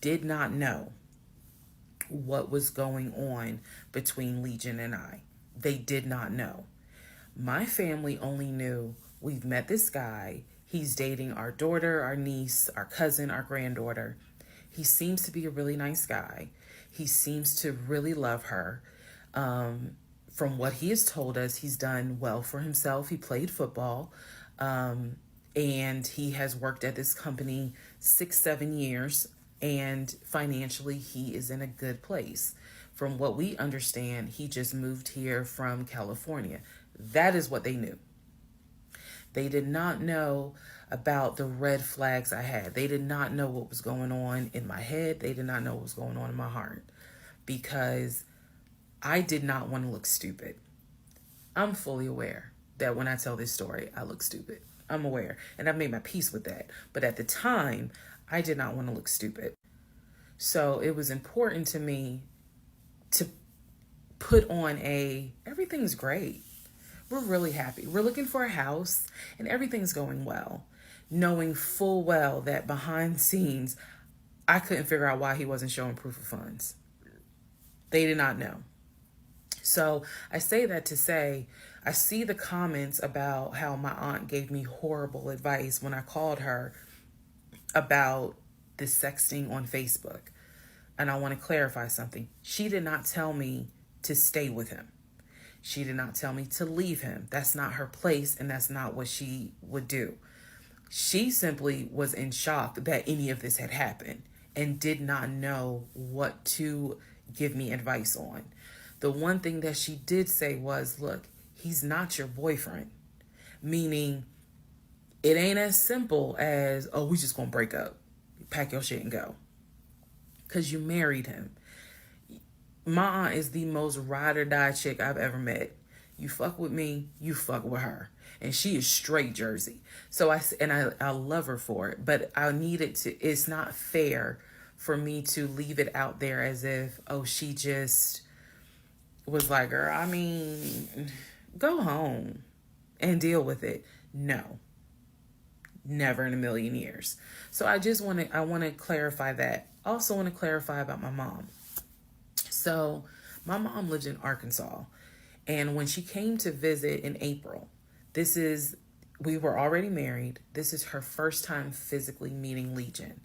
did not know what was going on between Legion and I. They did not know. My family only knew, we've met this guy. He's dating our daughter, our niece, our cousin, our granddaughter. He seems to be a really nice guy. He seems to really love her. From what he has told us, he's done well for himself. He played football, and he has worked at this company 6-7 years, and financially he is in a good place. From what we understand, he just moved here from California. That is what they knew. They did not know about the red flags I had. They did not know what was going on in my head. They did not know what was going on in my heart, because I did not want to look stupid. I'm fully aware that when I tell this story, I look stupid. I'm aware, and I've made my peace with that. But at the time, I did not want to look stupid. So it was important to me to put on everything's great. We're really happy. We're looking for a house and everything's going well, knowing full well that behind the scenes, I couldn't figure out why he wasn't showing proof of funds. They did not know. So I say that to say, I see the comments about how my aunt gave me horrible advice when I called her about the sexting on Facebook. And I want to clarify something. She did not tell me to stay with him. She did not tell me to leave him. That's not her place, and that's not what she would do. She simply was in shock that any of this had happened and did not know what to give me advice on. The one thing that she did say was, look, he's not your boyfriend. Meaning, it ain't as simple as, oh, we just gonna break up. Pack your shit and go. Because you married him. My aunt is the most ride or die chick I've ever met. You fuck with me, you fuck with her. And she is straight Jersey. So I love her for it. But I needed to, it's not fair for me to leave it out there as if, oh, she just was like, girl, I mean, go home and deal with it. No. Never in a million years. So I want to clarify that. Also want to clarify about my mom. So my mom lives in Arkansas, and when she came to visit in April, we were already married. This is her first time physically meeting Legion.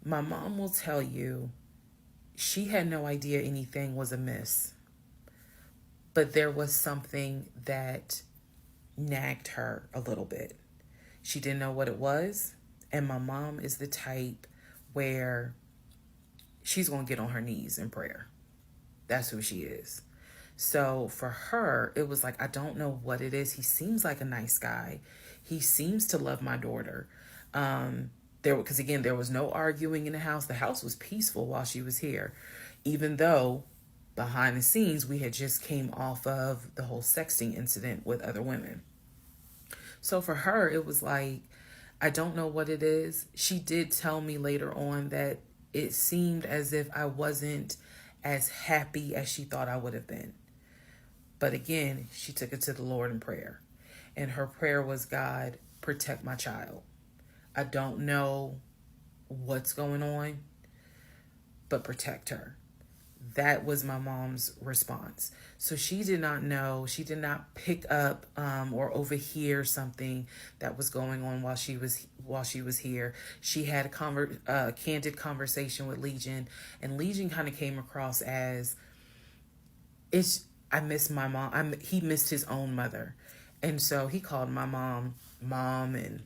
My mom will tell you she had no idea anything was amiss, but there was something that nagged her a little bit. She didn't know what it was, and my mom is the type where she's going to get on her knees in prayer. That's who she is. So for her, it was like, I don't know what it is. He seems like a nice guy. He seems to love my daughter. Because again, there was no arguing in the house. The house was peaceful while she was here, even though behind the scenes, we had just came off of the whole sexting incident with other women. So for her, it was like, I don't know what it is. She did tell me later on that it seemed as if I wasn't as happy as she thought I would have been. But again, she took it to the Lord in prayer. And her prayer was, God, protect my child. I don't know what's going on, but protect her. That was my mom's response. So she did not know, she did not pick up or overhear something that was going on while she was here. She had a candid conversation with Legion, and Legion kind of came across as, it's I miss my mom. He missed his own mother, and so he called my mom, and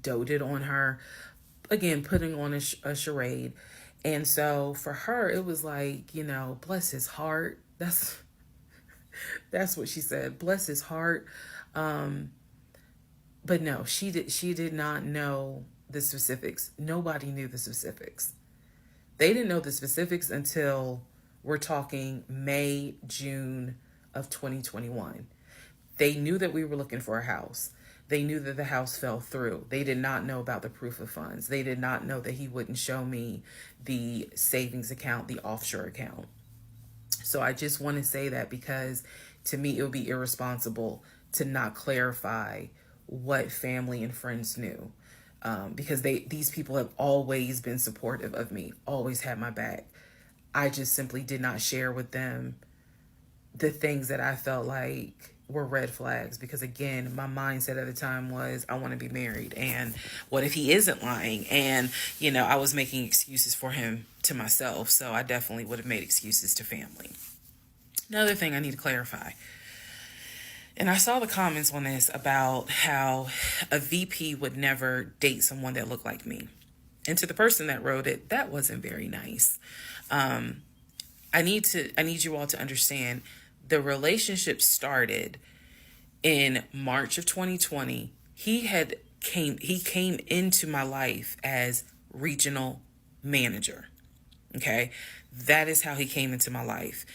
doted on her, again putting on a charade. And so for her, it was like, bless his heart. That's what she said. Bless his heart. But no, she did not know the specifics. Nobody knew the specifics. They didn't know the specifics until we're talking May, June of 2021. They knew that we were looking for a house. They knew that the house fell through. They did not know about the proof of funds. They did not know that he wouldn't show me the savings account, the offshore account. So I just want to say that, because to me, it would be irresponsible to not clarify what family and friends knew. Because these people have always been supportive of me, always had my back. I just simply did not share with them the things that I felt like were red flags, because again, my mindset at the time was, I want to be married, and what if he isn't lying? And I was making excuses for him to myself, so I definitely would have made excuses to family. Another thing I need to clarify, and I saw the comments on this about how a VP would never date someone that looked like me. And to the person that wrote it, that wasn't very nice. I need you all to understand, the relationship started in March of 2020. He came into my life as regional manager. Okay. That is how he came into my life.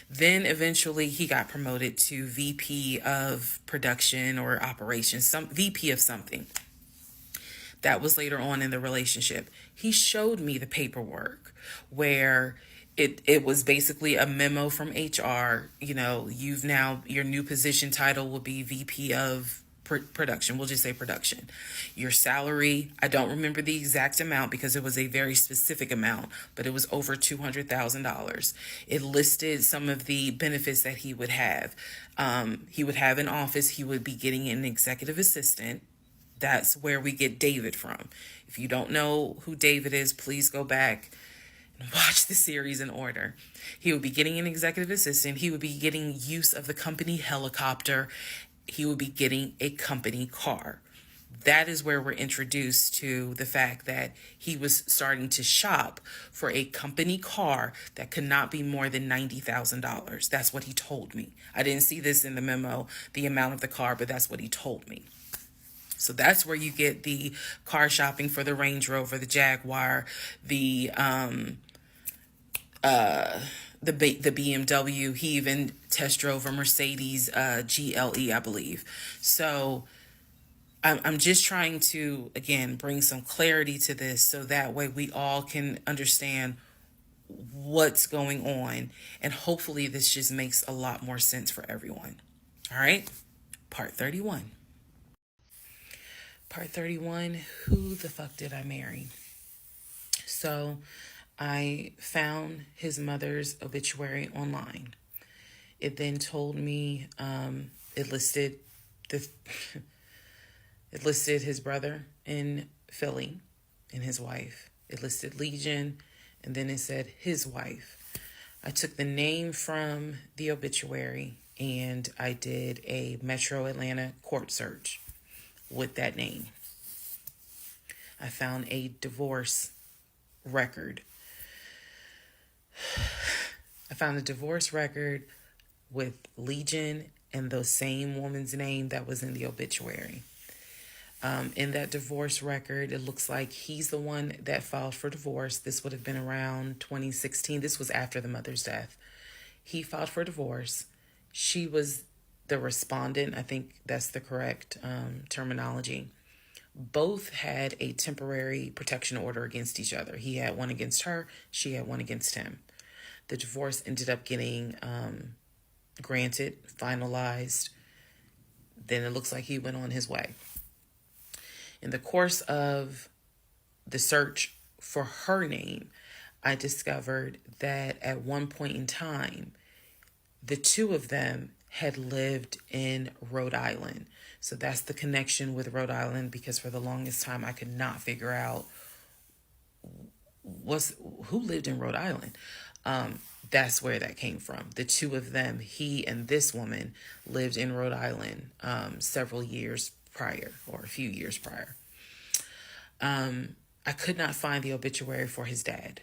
Then eventually he got promoted to VP of production or operations, some VP of something. That was later on in the relationship. He showed me the paperwork where it was basically a memo from HR. Your new position title will be VP of production. We'll just say production. Your salary, I don't remember the exact amount because it was a very specific amount, but it was over $200,000. It listed some of the benefits that he would have. He would have an office. He would be getting an executive assistant. That's where we get David from. If you don't know who David is, please go back and watch the series in order. He would be getting an executive assistant. He would be getting use of the company helicopter. He would be getting a company car. That is where we're introduced to the fact that he was starting to shop for a company car that could not be more than $90,000. That's what he told me. I didn't see this in the memo, the amount of the car, but that's what he told me. So that's where you get the car shopping for the Range Rover, the Jaguar, the BMW. He even test drove a Mercedes GLE, I believe. So I'm just trying to, again, bring some clarity to this so that way we all can understand what's going on. And hopefully this just makes a lot more sense for everyone. All right. Part 31. Part 31, who the fuck did I marry? So I found his mother's obituary online. It then told me, it listed his brother in Philly and his wife. It listed Legion, and then it said his wife. I took the name from the obituary and I did a Metro Atlanta court search with that name. I found a divorce record. I found a divorce record with Legion and the same woman's name that was in the obituary. In that divorce record, it looks like he's the one that filed for divorce. This would have been around 2016. This was after the mother's death. He filed for divorce. She was the respondent. I think that's the correct terminology. Both had a temporary protection order against each other. He had one against her. She had one against him. The divorce ended up getting granted, finalized. Then it looks like he went on his way. In the course of the search for her name, I discovered that at one point in time, the two of them had lived in Rhode Island. So that's the connection with Rhode Island, because for the longest time I could not figure out who lived in Rhode Island. That's where that came from. The two of them, he and this woman, lived in Rhode Island several years prior, or a few years prior. I could not find the obituary for his dad.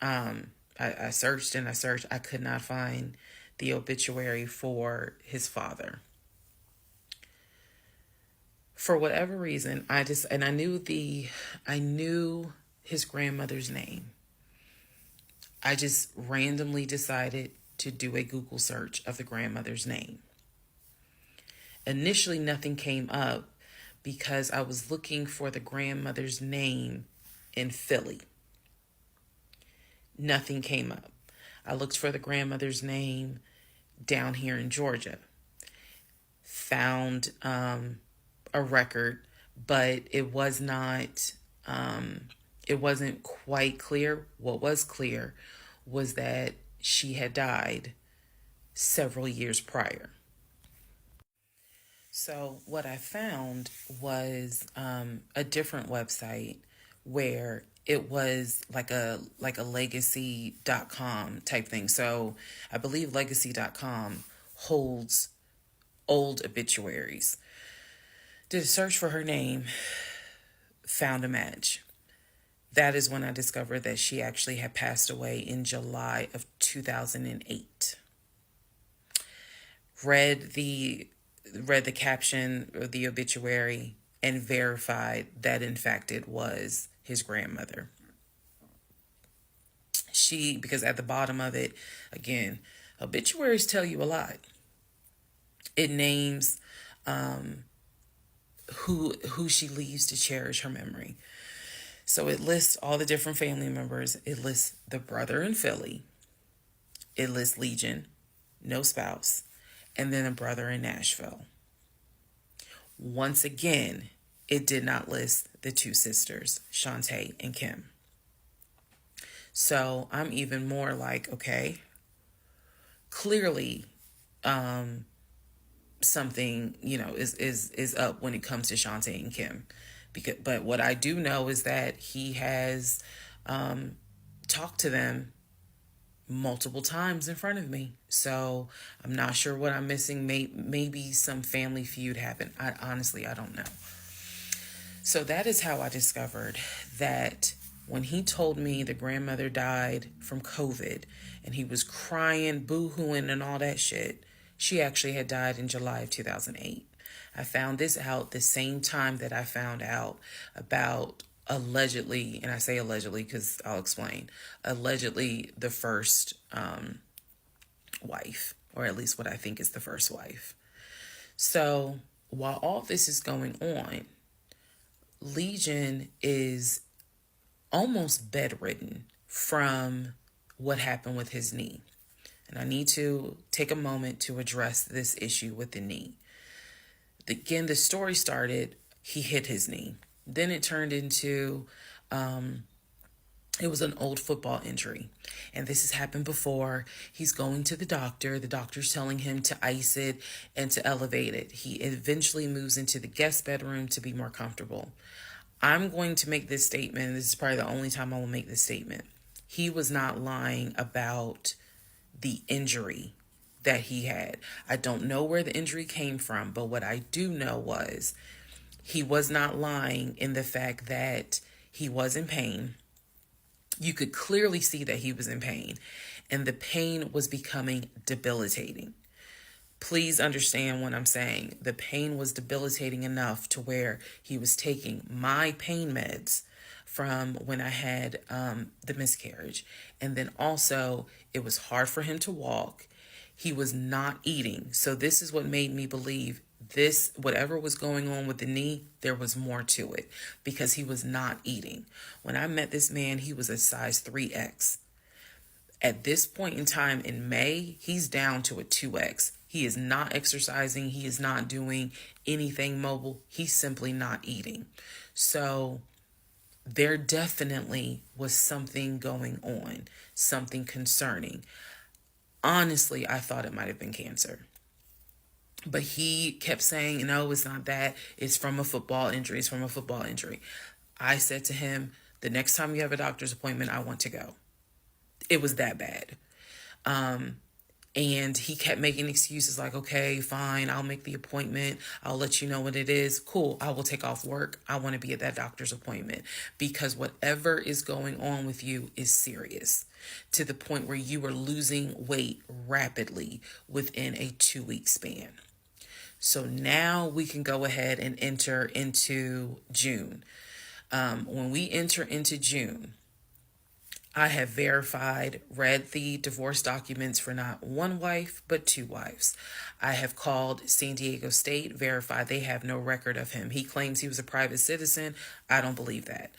I searched and I searched. I could not find the obituary for his father. For whatever reason, I knew his grandmother's name. I just randomly decided to do a Google search of the grandmother's name. Initially, nothing came up because I was looking for the grandmother's name in Philly. Nothing came up. I looked for the grandmother's name down here in Georgia. Found a record, but it wasn't quite clear. What was clear was that she had died several years prior. So what I found was a different website where it was like a legacy.com type thing. So I believe legacy.com holds old obituaries. Did a search for her name, found a match. That is when I discovered that she actually had passed away in July of 2008. Read the caption of the obituary and verified that in fact it was his grandmother. Because at the bottom of it, again, obituaries tell you a lot. It names who she leaves to cherish her memory. So it lists all the different family members. It lists the brother in Philly. It lists Legion, no spouse, and then a brother in Nashville. Once again, it did not list the two sisters, Shantae and Kim. So I'm even more like, okay, clearly something, is up when it comes to Shantae and Kim. But what I do know is that he has talked to them multiple times in front of me. So I'm not sure what I'm missing. Maybe some family feud happened. I don't know. So that is how I discovered that when he told me the grandmother died from COVID and he was crying, boo-hooing and all that shit, she actually had died in July of 2008. I found this out the same time that I found out about allegedly, and I say allegedly because I'll explain, allegedly the first wife, or at least what I think is the first wife. So while all this is going on, Legion is almost bedridden from what happened with his knee. And I need to take a moment to address this issue with the knee. Again, the story started, he hit his knee. Then it turned into, it was an old football injury. And this has happened before. He's going to the doctor. The doctor's telling him to ice it and to elevate it. He eventually moves into the guest bedroom to be more comfortable. I'm going to make this statement. This is probably the only time I will make this statement. He was not lying about the injury that he had. I don't know where the injury came from, but what I do know was he was not lying in the fact that he was in pain. You could clearly see that he was in pain, and the pain was becoming debilitating. Please understand what I'm saying. The pain was debilitating enough to where he was taking my pain meds from when I had the miscarriage. And then also, it was hard for him to walk. He was not eating. So this is what made me believe this, whatever was going on with the knee, there was more to it because he was not eating. When I met this man, he was a size 3X. At this point in time in May, he's down to a 2X. He is not exercising. He is not doing anything mobile. He's simply not eating. So there definitely was something going on, something concerning. Honestly, I thought it might have been cancer. But he kept saying, no, it's not that. It's from a football injury. It's from a football injury. I said to him, the next time you have a doctor's appointment, I want to go. It was that bad. And he kept making excuses like, okay, fine, I'll make the appointment. I'll let you know what it is. Cool, I will take off work. I want to be at that doctor's appointment because whatever is going on with you is serious to the point where you are losing weight rapidly within a 2-week span. So now we can go ahead and enter into June. When we enter into June, I have verified, read the divorce documents for not one wife, but 2 wives. I have called San Diego State, verified they have no record of him. He claims he was a private citizen. I don't believe that.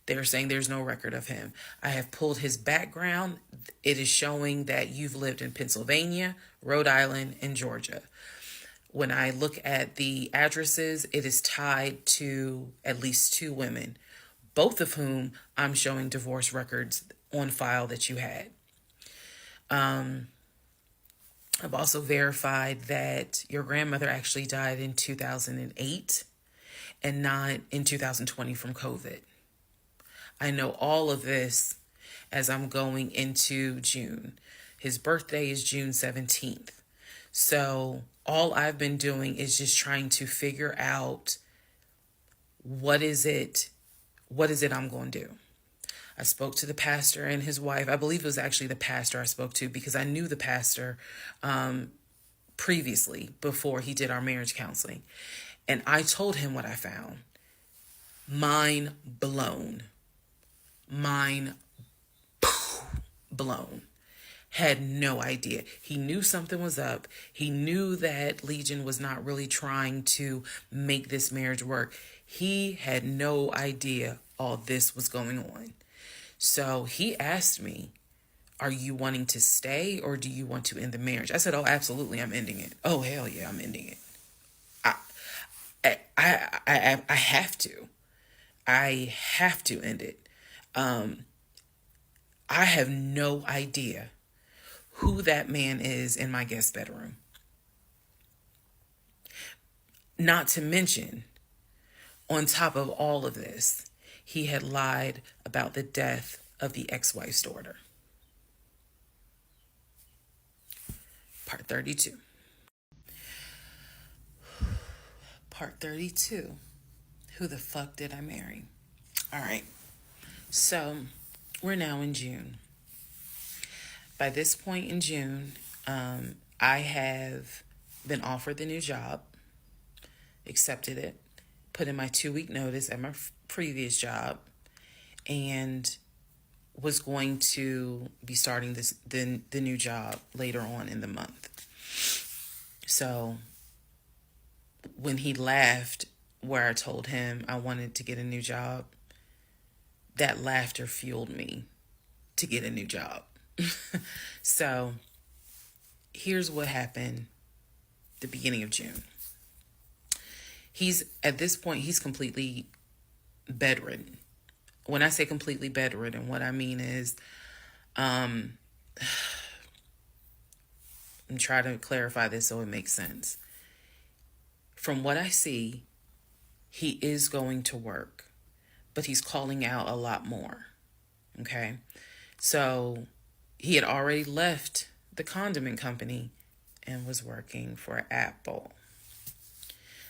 They're saying there's no record of him. I have pulled his background. It is showing that you've lived in Pennsylvania, Rhode Island, and Georgia. When I look at the addresses, it is tied to at least 2 women, both of whom I'm showing divorce records on file that you had. I've also verified that your grandmother actually died in 2008 and not in 2020 from COVID. I know all of this as I'm going into June. His birthday is June 17th. So all I've been doing is just trying to figure out what is it I'm going to do. I spoke to the pastor and his wife. I believe it was actually the pastor I spoke to because I knew the pastor previously before he did our marriage counseling. And I told him what I found. Mind blown. Mind blown. Had no idea. He knew something was up. He knew that Legion was not really trying to make this marriage work. He had no idea all this was going on. So he asked me, are you wanting to stay or do you want to end the marriage? I said, oh, absolutely, I'm ending it. Oh, hell yeah, I'm ending it. I have to. I have to end it. I have no idea who that man is in my guest bedroom. Not to mention, on top of all of this, he had lied about the death of the ex-wife's daughter. Part 32. Part 32. Who the fuck did I marry? All right. So we're now in June. By this point in June, I have been offered the new job, accepted it, put in my 2-week notice at my previous job, and was going to be starting the new job later on in the month. So when he laughed where I told him I wanted to get a new job, that laughter fueled me to get a new job. So here's what happened the beginning of June. At this point, he's completely bedridden. When I say completely bedridden, what I mean is, I'm trying to clarify this so it makes sense. From what I see, he is going to work, but he's calling out a lot more. Okay? So he had already left the condiment company and was working for Apple.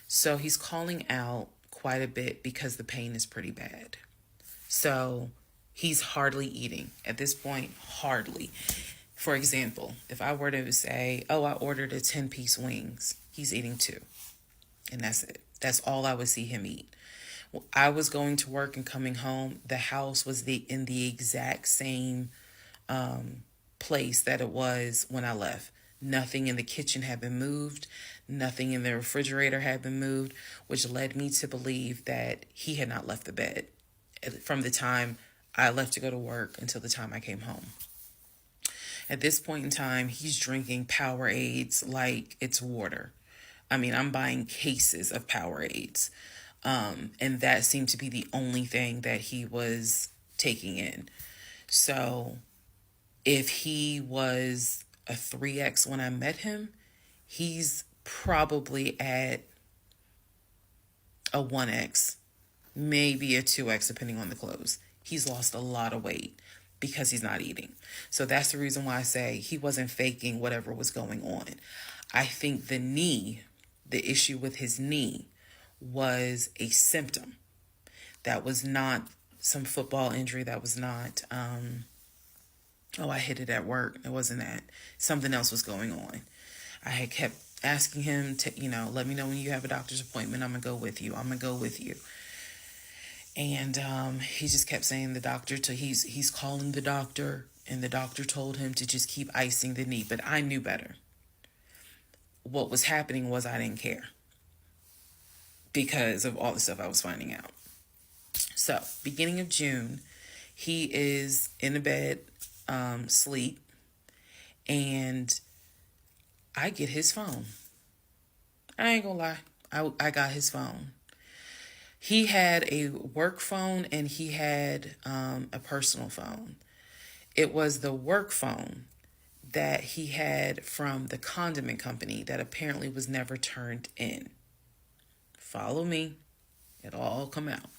So he's calling out quite a bit because the pain is pretty bad. So he's hardly eating. At this point, hardly. For example, if I were to say, oh, I ordered a 10-piece wings, he's eating 2. And that's it. That's all I would see him eat. I was going to work and coming home. The house was in the exact same place that it was when I left. Nothing in the kitchen had been moved. Nothing in the refrigerator had been moved, which led me to believe that he had not left the bed from the time I left to go to work until the time I came home. At this point in time, he's drinking Powerades like it's water. I mean, I'm buying cases of Powerades. And that seemed to be the only thing that he was taking in. So if he was a 3X when I met him, he's probably at a 1X, maybe a 2X, depending on the clothes. He's lost a lot of weight because he's not eating. So that's the reason why I say he wasn't faking whatever was going on. I think the issue with his knee was a symptom. That was not some football injury. That was not, I hit it at work. It wasn't that. Something else was going on. I had kept asking him to, let me know when you have a doctor's appointment. I'm going to go with you. I'm going to go with you. And he just kept saying the doctor, he's calling the doctor, and the doctor told him to just keep icing the knee. But I knew better. What was happening was I didn't care because of all the stuff I was finding out. So, beginning of June, he is in the bed, sleep, and I get his phone. I ain't gonna lie. I got his phone. He had a work phone and he had a personal phone. It was the work phone that he had from the condiment company that apparently was never turned in. Follow me. It'll all come out.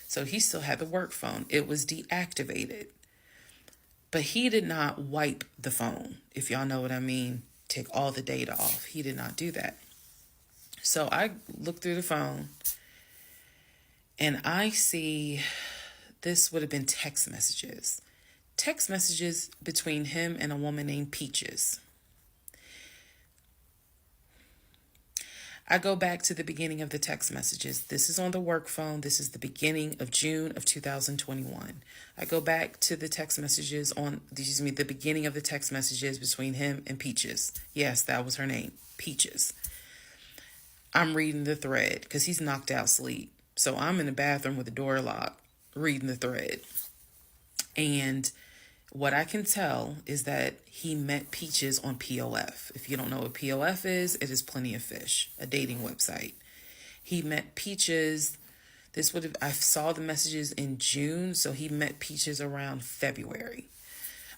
So he still had the work phone. It was deactivated. But he did not wipe the phone, if y'all know what I mean. Take all the data off. He did not do that. So I look through the phone and I see this would have been text messages. Text messages between him and a woman named Peaches. I go back to the beginning of the text messages. This is on the work phone. This is the beginning of June of 2021. I go back to the text messages the beginning of the text messages between him and Peaches. Yes, that was her name, Peaches. I'm reading the thread because he's knocked out sleep. So I'm in the bathroom with the door locked, reading the thread. And what I can tell is that he met Peaches on POF. If you don't know what POF is, it is Plenty of Fish, a dating website. He met Peaches. I saw the messages in June, so he met Peaches around February.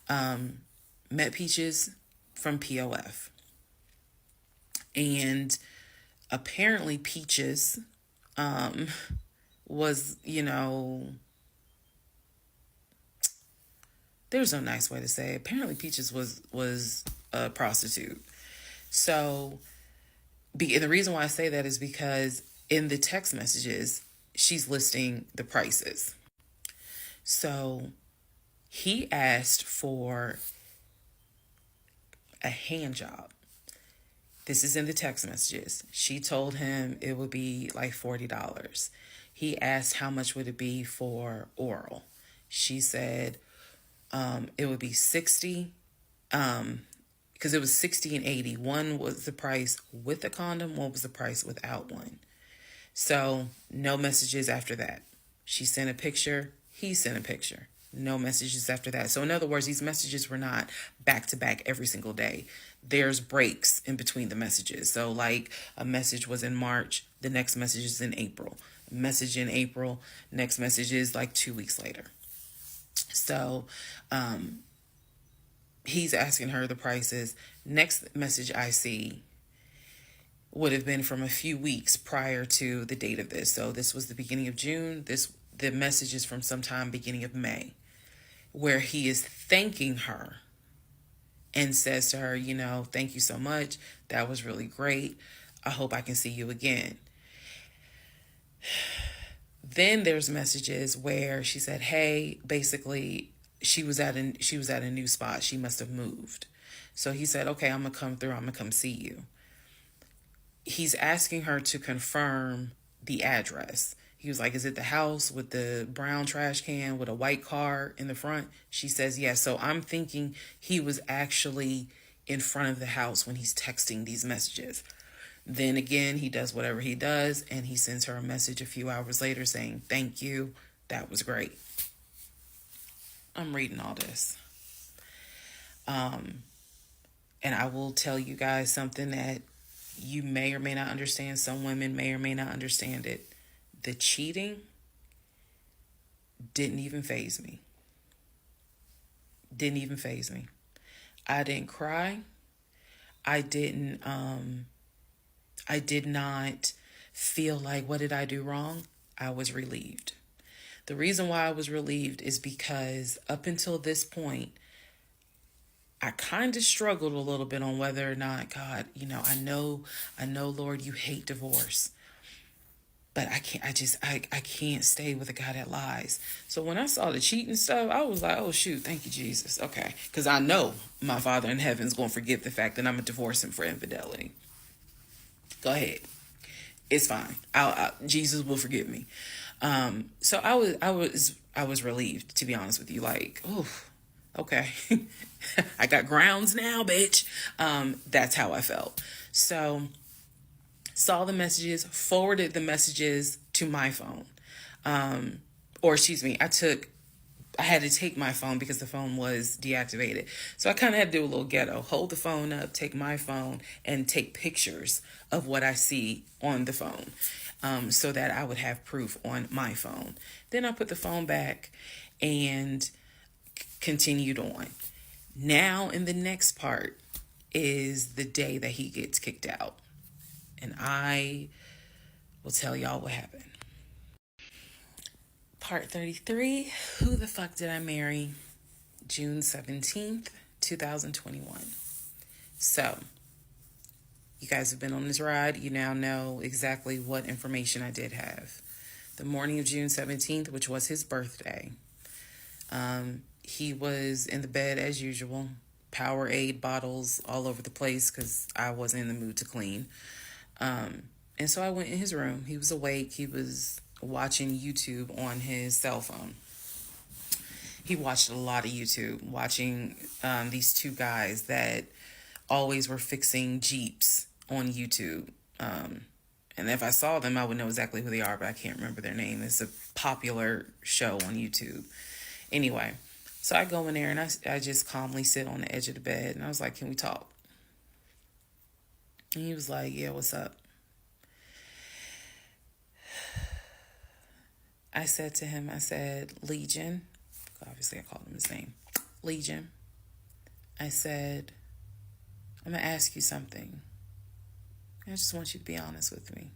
Met Peaches from POF. And apparently Peaches was, there's no nice way to say it. Apparently Peaches was a prostitute. So, and the reason why I say that is because in the text messages, she's listing the prices. So he asked for a hand job. This is in the text messages. She told him it would be like $40. He asked how much would it be for oral. She said it would be $60, because it was $60 and $80. One was the price with the condom, one was the price without one. So no messages after that. She sent a picture, he sent a picture. No messages after that. So in other words, these messages were not back to back every single day. There's breaks in between the messages. So like a message was in March, the next message is in April. A message in April, next message is like 2 weeks later. So he's asking her the prices. Next message I see would have been from a few weeks prior to the date of this. So this was the beginning of June. The message is from sometime beginning of May, where he is thanking her and says to her, thank you so much. That was really great. I hope I can see you again. Then there's messages where she said, hey, basically she was at a new spot. She must have moved. So he said, okay, I'm going to come through. I'm going to come see you. He's asking her to confirm the address. He was like, is it the house with the brown trash can with a white car in the front? She says, yes. So I'm thinking he was actually in front of the house when he's texting these messages. Then again, he does whatever he does, and he sends her a message a few hours later saying, thank you. That was great. I'm reading all this. And I will tell you guys something that you may or may not understand. Some women may or may not understand it. The cheating didn't even faze me. Didn't even faze me. I didn't cry. I didn't I did not feel like, what did I do wrong? I was relieved. The reason why I was relieved is because up until this point, I kind of struggled a little bit on whether or not, God, I know, Lord, you hate divorce, but I can't stay with a guy that lies. So when I saw the cheating stuff, I was like, oh shoot, thank you, Jesus. Okay. Because I know my Father in heaven's going to forgive the fact that I'm going to divorce him for infidelity. Go ahead. It's fine. Jesus will forgive me. So I was relieved, to be honest with you. Like, oh, okay. I got grounds now, bitch. That's how I felt. So saw the messages, forwarded the messages to my phone. Or excuse me, I had to take my phone because the phone was deactivated. So I kind of had to do a little ghetto. Hold the phone up, take my phone, and take pictures of what I see on the phone, so that I would have proof on my phone. Then I put the phone back and continued on. Now in the next part is the day that he gets kicked out. And I will tell y'all what happened. Part 33, who the fuck did I marry? June 17th, 2021. So, you guys have been on this ride. You now know exactly what information I did have. The morning of June 17th, which was his birthday, he was in the bed as usual. Powerade bottles all over the place because I wasn't in the mood to clean. And so I went in his room. He was awake. He was watching YouTube on his cell phone. He watched a lot of YouTube, watching these two guys that always were fixing Jeeps on YouTube. And if I saw them, I would know exactly who they are, but I can't remember their name. It's a popular show on YouTube. Anyway, so I go in there and I just calmly sit on the edge of the bed. And I was like, can we talk? And he was like, yeah, what's up? I said to him, Legion. Obviously, I called him his name. Legion. I said, I'm going to ask you something. I just want you to be honest with me.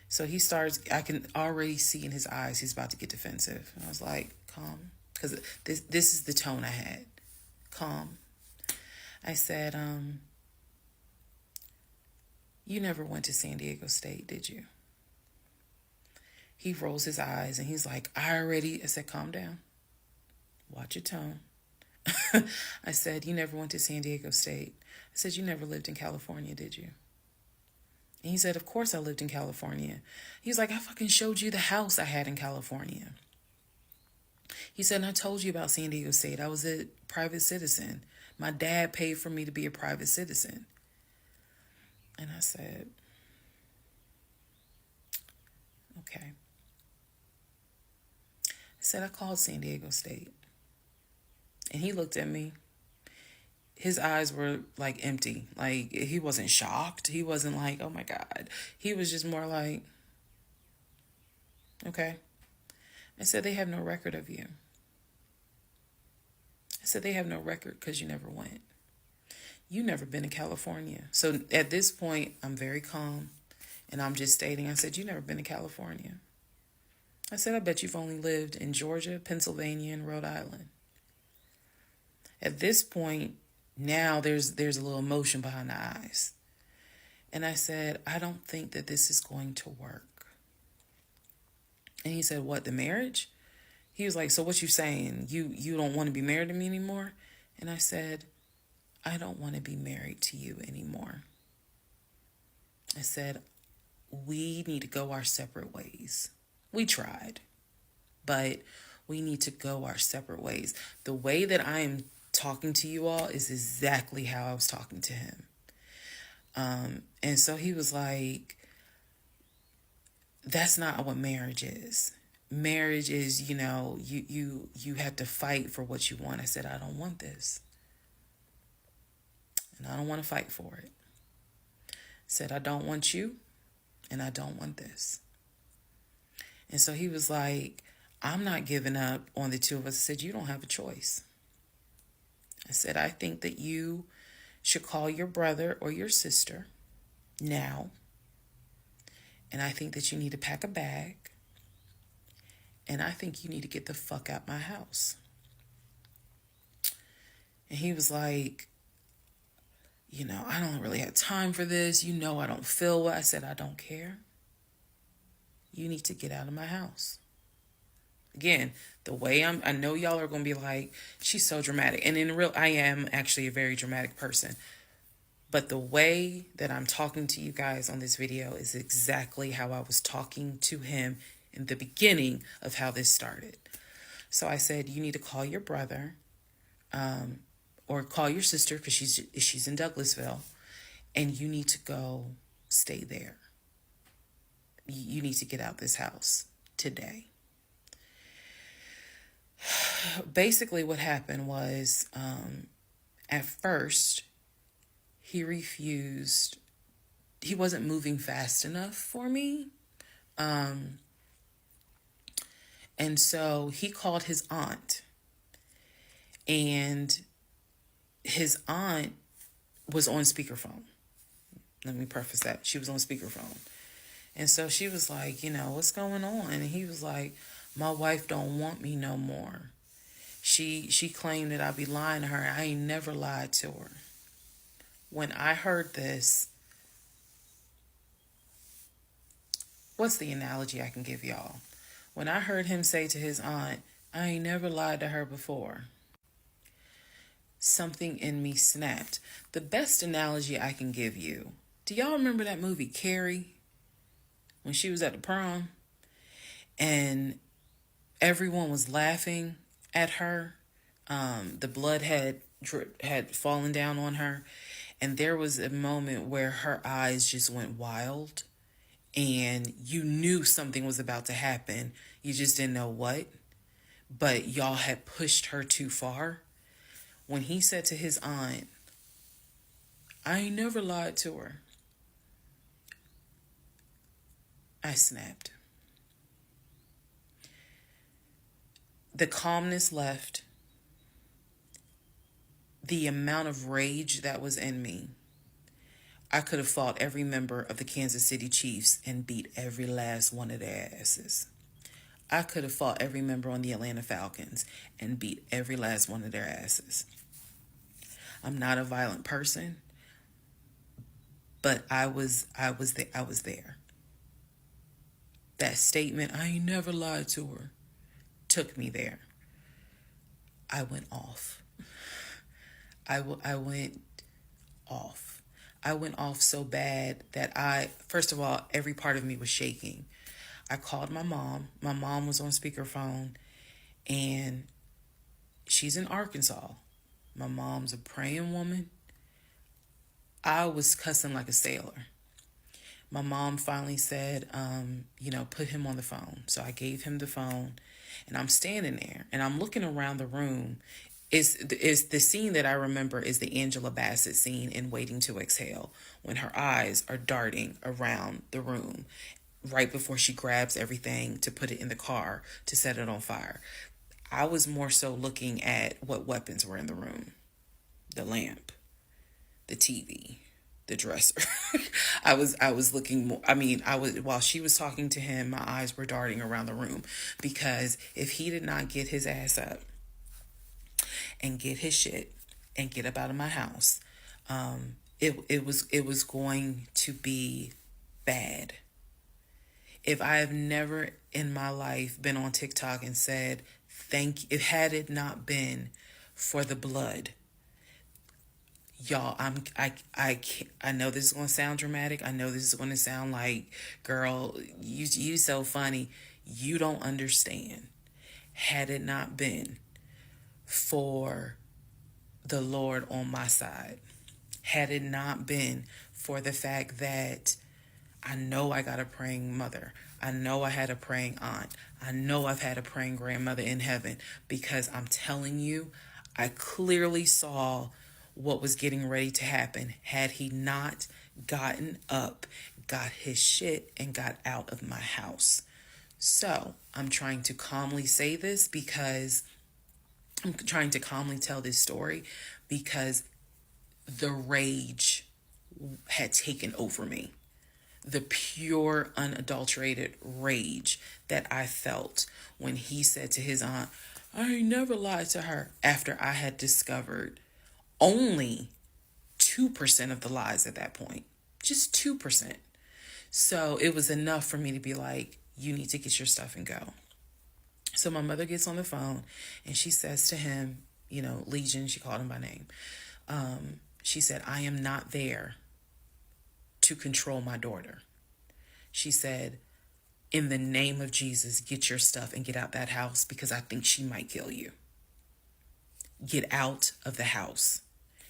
So he starts, I can already see in his eyes, he's about to get defensive. And I was like, calm. Because this is the tone I had. Calm. I said, you never went to San Diego State, did you? He rolls his eyes and he's like, I said, calm down. Watch your tone. I said, you never went to San Diego State. I said, you never lived in California, did you? And he said, of course I lived in California. He was like, I fucking showed you the house I had in California. He said, and I told you about San Diego State. I was a private citizen. My dad paid for me to be a private citizen. And I said, okay. I said, I called San Diego State. And he looked at me. His eyes were like empty. Like he wasn't shocked. He wasn't like, oh my God. He was just more like, okay. I said, they have no record of you. I said, they have no record because you never went. You never been to California. So at this point, I'm very calm. And I'm just stating, I said, you never been to California. I said, I bet you've only lived in Georgia, Pennsylvania, and Rhode Island. At this point, now there's a little emotion behind the eyes. And I said, I don't think that this is going to work. And he said, what, the marriage? He was like, so what you saying? You don't want to be married to me anymore? And I said, I don't want to be married to you anymore. I said, we need to go our separate ways. We tried, but we need to go our separate ways. The way that I am talking to you all is exactly how I was talking to him. And so he was like, that's not what marriage is. Marriage is, you have to fight for what you want. I said, I don't want this. And I don't want to fight for it. I said, I don't want you, and I don't want this. And so he was like, I'm not giving up on the two of us. I said, you don't have a choice. I said, I think that you should call your brother or your sister now. And I think that you need to pack a bag. And I think you need to get the fuck out my house. And he was like, I don't really have time for this. I don't feel well. I said, I don't care. You need to get out of my house. Again, the way I know y'all are going to be like, she's so dramatic. And I am actually a very dramatic person. But the way that I'm talking to you guys on this video is exactly how I was talking to him in the beginning of how this started. So I said, you need to call your brother, or call your sister, because she's in Douglasville, and you need to go stay there. You need to get out this house today. Basically what happened was, at first, he refused. He wasn't moving fast enough for me. And so he called his aunt. And his aunt was on speakerphone. Let me preface that. She was on speakerphone. And so she was like, what's going on? And he was like, my wife don't want me no more. She claimed that I be lying to her. I ain't never lied to her. When I heard this, what's the analogy I can give y'all? When I heard him say to his aunt, I ain't never lied to her before, something in me snapped. The best analogy I can give you, do y'all remember that movie Carrie? When she was at the prom and everyone was laughing at her. The blood had fallen down on her. And there was a moment where her eyes just went wild. And you knew something was about to happen. You just didn't know what. But y'all had pushed her too far. When he said to his aunt, I ain't never lied to her, I snapped. The calmness left. The amount of rage that was in me. I could have fought every member of the Kansas City Chiefs and beat every last one of their asses. I could have fought every member on the Atlanta Falcons and beat every last one of their asses. I'm not a violent person, but I was there. That statement, I ain't never lied to her, took me there. I went off. I went off. I went off so bad that first of all, every part of me was shaking. I called my mom. My mom was on speakerphone, and she's in Arkansas. My mom's a praying woman. I was cussing like a sailor. My mom finally said, put him on the phone. So I gave him the phone, and I'm standing there, and I'm looking around the room. Is the scene that I remember is the Angela Bassett scene in Waiting to Exhale, when her eyes are darting around the room right before she grabs everything to put it in the car to set it on fire. I was more so looking at what weapons were in the room. The lamp, the TV, the dresser. I was looking more, while she was talking to him, my eyes were darting around the room, because if he did not get his ass up and get his shit and get up out of my house, it was going to be bad. If I have never in my life been on TikTok and said had it not been for the blood, y'all, I know this is going to sound dramatic. I know this is going to sound like, girl, you so funny. You don't understand. Had it not been for the Lord on my side, had it not been for the fact that I know I got a praying mother, I know I had a praying aunt, I know I've had a praying grandmother in heaven, because I'm telling you, I clearly saw what was getting ready to happen had he not gotten up, got his shit, and got out of my house. So I'm trying to calmly say this because I'm trying to calmly tell this story because the rage had taken over me. The pure, unadulterated rage that I felt when he said to his aunt, I ain't never lied to her, after I had discovered only 2% of the lies at that point. Just 2%. So it was enough for me to be like, you need to get your stuff and go. So my mother gets on the phone and she says to him, Legion, she called him by name. She said, I am not there to control my daughter. She said, in the name of Jesus, get your stuff and get out that house because I think she might kill you. Get out of the house.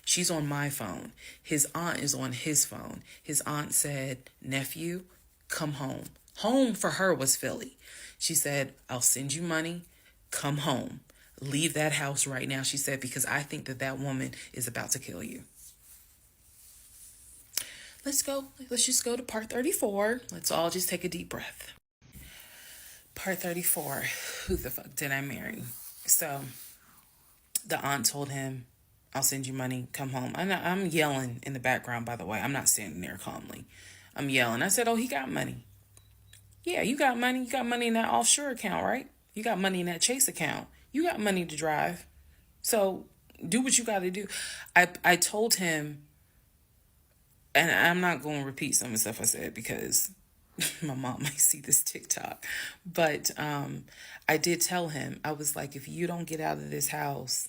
She's on my phone. His aunt is on his phone. His aunt said, nephew, come home. Home for her was Philly. She said, I'll send you money. Come home. Leave that house right now, she said, because I think that woman is about to kill you. Let's just go to part 34. Let's all just take a deep breath. Part 34. Who the fuck did I marry? So the aunt told him, I'll send you money. Come home. I'm yelling in the background, by the way. I'm not standing there calmly. I'm yelling. I said, oh, he got money. Yeah, you got money. You got money in that offshore account, right? You got money in that Chase account. You got money to drive. So do what you got to do. I told him, and I'm not going to repeat some of the stuff I said because my mom might see this TikTok. But I did tell him, I was like, if you don't get out of this house,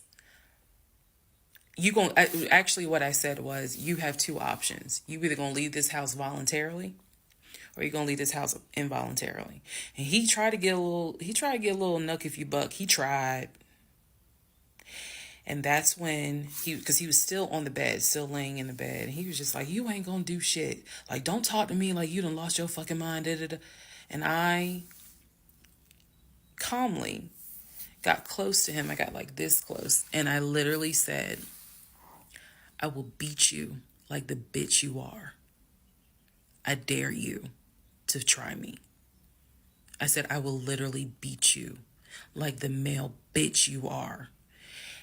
actually what I said was, you have two options. You either going to leave this house voluntarily or you're going to leave this house involuntarily. And he tried to get a little nuck if you buck. He tried. And that's when because he was still on the bed, still laying in the bed. And he was just like, you ain't going to do shit. Like, don't talk to me like you done lost your fucking mind. Da, da, da. And I calmly got close to him. I got like this close. And I literally said, I will beat you like the bitch you are. I dare you to try me. I said, I will literally beat you like the male bitch you are.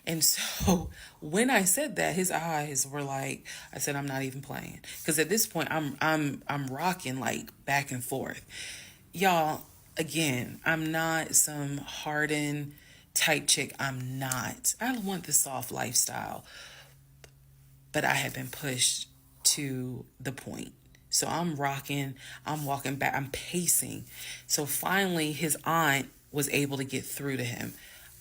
And so when I said that, his eyes were like, I said, I'm not even playing. Because at this point, I'm rocking like back and forth. Y'all, again, I'm not some hardened type chick. I'm not. I want the soft lifestyle. But I have been pushed to the point. So I'm rocking, I'm walking back, I'm pacing. So finally, his aunt was able to get through to him.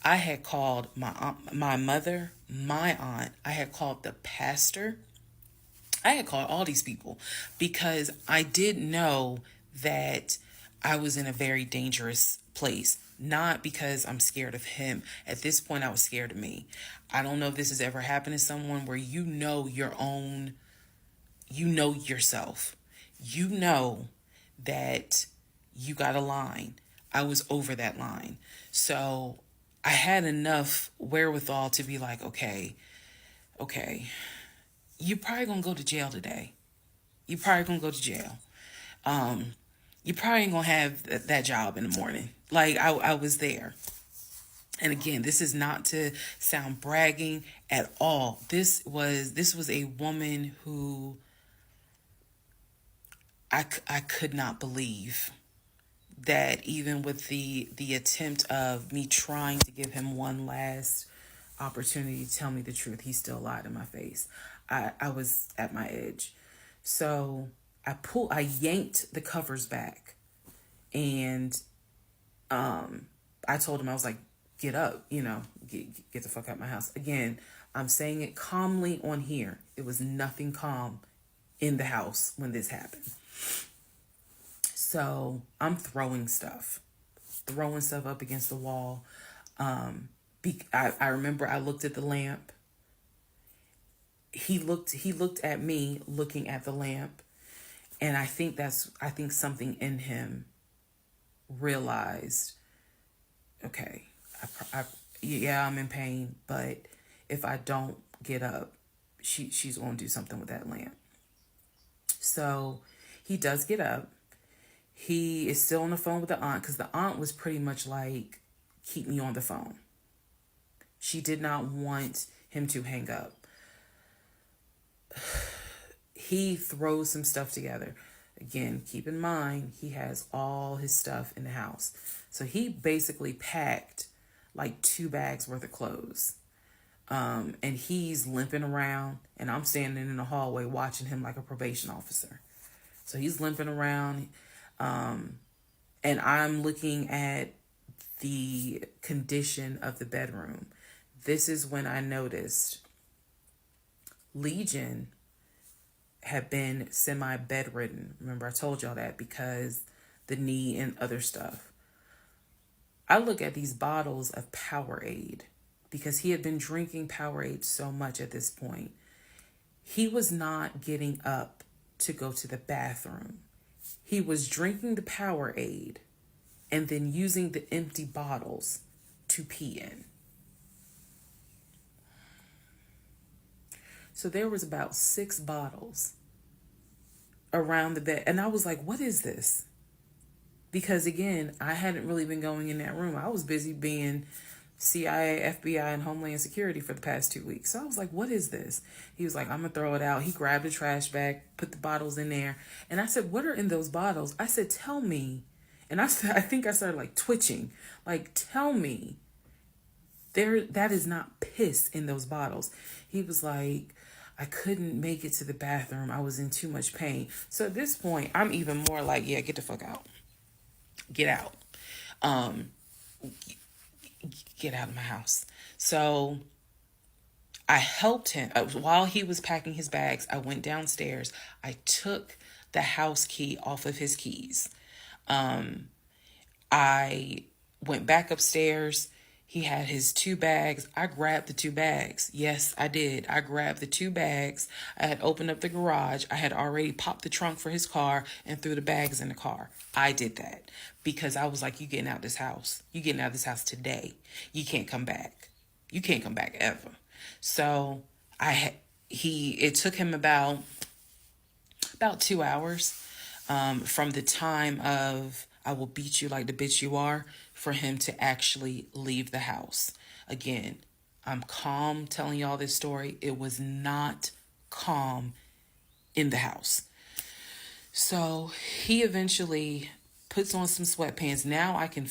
I had called my aunt, my mother, my aunt. I had called the pastor. I had called all these people because I did know that I was in a very dangerous place. Not because I'm scared of him. At this point, I was scared of me. I don't know if this has ever happened to someone where you know yourself. You know that you got a line. I was over that line. So I had enough wherewithal to be like, okay, you probably gonna go to jail today. You probably gonna go to jail. You probably ain't gonna have that job in the morning. Like I was there. And again, this is not to sound bragging at all. This was a woman who I could not believe that even with the attempt of me trying to give him one last opportunity to tell me the truth, he still lied in my face. I was at my edge. So I yanked the covers back and I told him, I was like, get up, get the fuck out of my house. Again, I'm saying it calmly on here. It was nothing calm in the house when this happened. So I'm throwing stuff up against the wall. I remember I looked at the lamp. He looked at me looking at the lamp. And I think something in him realized, okay, I'm in pain, but if I don't get up, she's going to do something with that lamp. So he does get up. He is still on the phone with the aunt because the aunt was pretty much like, keep me on the phone. She did not want him to hang up. He throws some stuff together. Again, keep in mind, he has all his stuff in the house. So he basically packed like 2 bags worth of clothes. And he's limping around, and I'm standing in the hallway watching him like a probation officer. So he's limping around, and I'm looking at the condition of the bedroom. This is when I noticed Legion had been semi-bedridden. Remember, I told y'all that because the knee and other stuff. I look at these bottles of Powerade because he had been drinking Powerade so much at this point. He was not getting up to go to the bathroom. He was drinking the Powerade and then using the empty bottles to pee in. So there was about 6 bottles around the bed. And I was like, what is this? Because again, I hadn't really been going in that room. I was busy being CIA, FBI, and Homeland Security for the past 2 weeks. So I was like, what is this? He was like, I'm going to throw it out. He grabbed a trash bag, put the bottles in there. And I said, what are in those bottles? I said, tell me. And I think I started like twitching. Like, tell me. That is not piss in those bottles. He was like, I couldn't make it to the bathroom. I was in too much pain. So at this point, I'm even more like, yeah, get the fuck out. Get out. Get out of my house. So I helped him. While he was packing his bags, I went downstairs. I took the house key off of his keys. I went back upstairs. He had his 2 bags. I grabbed the 2 bags. Yes, I did. I grabbed the 2 bags. I had opened up the garage. I had already popped the trunk for his car and threw the bags in the car. I did that because I was like, you getting out of this house. You getting out of this house today. You can't come back. You can't come back ever. So it took him about 2 hours from the time of I will beat you like the bitch you are for him to actually leave the house. Again, I'm calm telling y'all this story. It was not calm in the house. So he eventually puts on some sweatpants. Now I can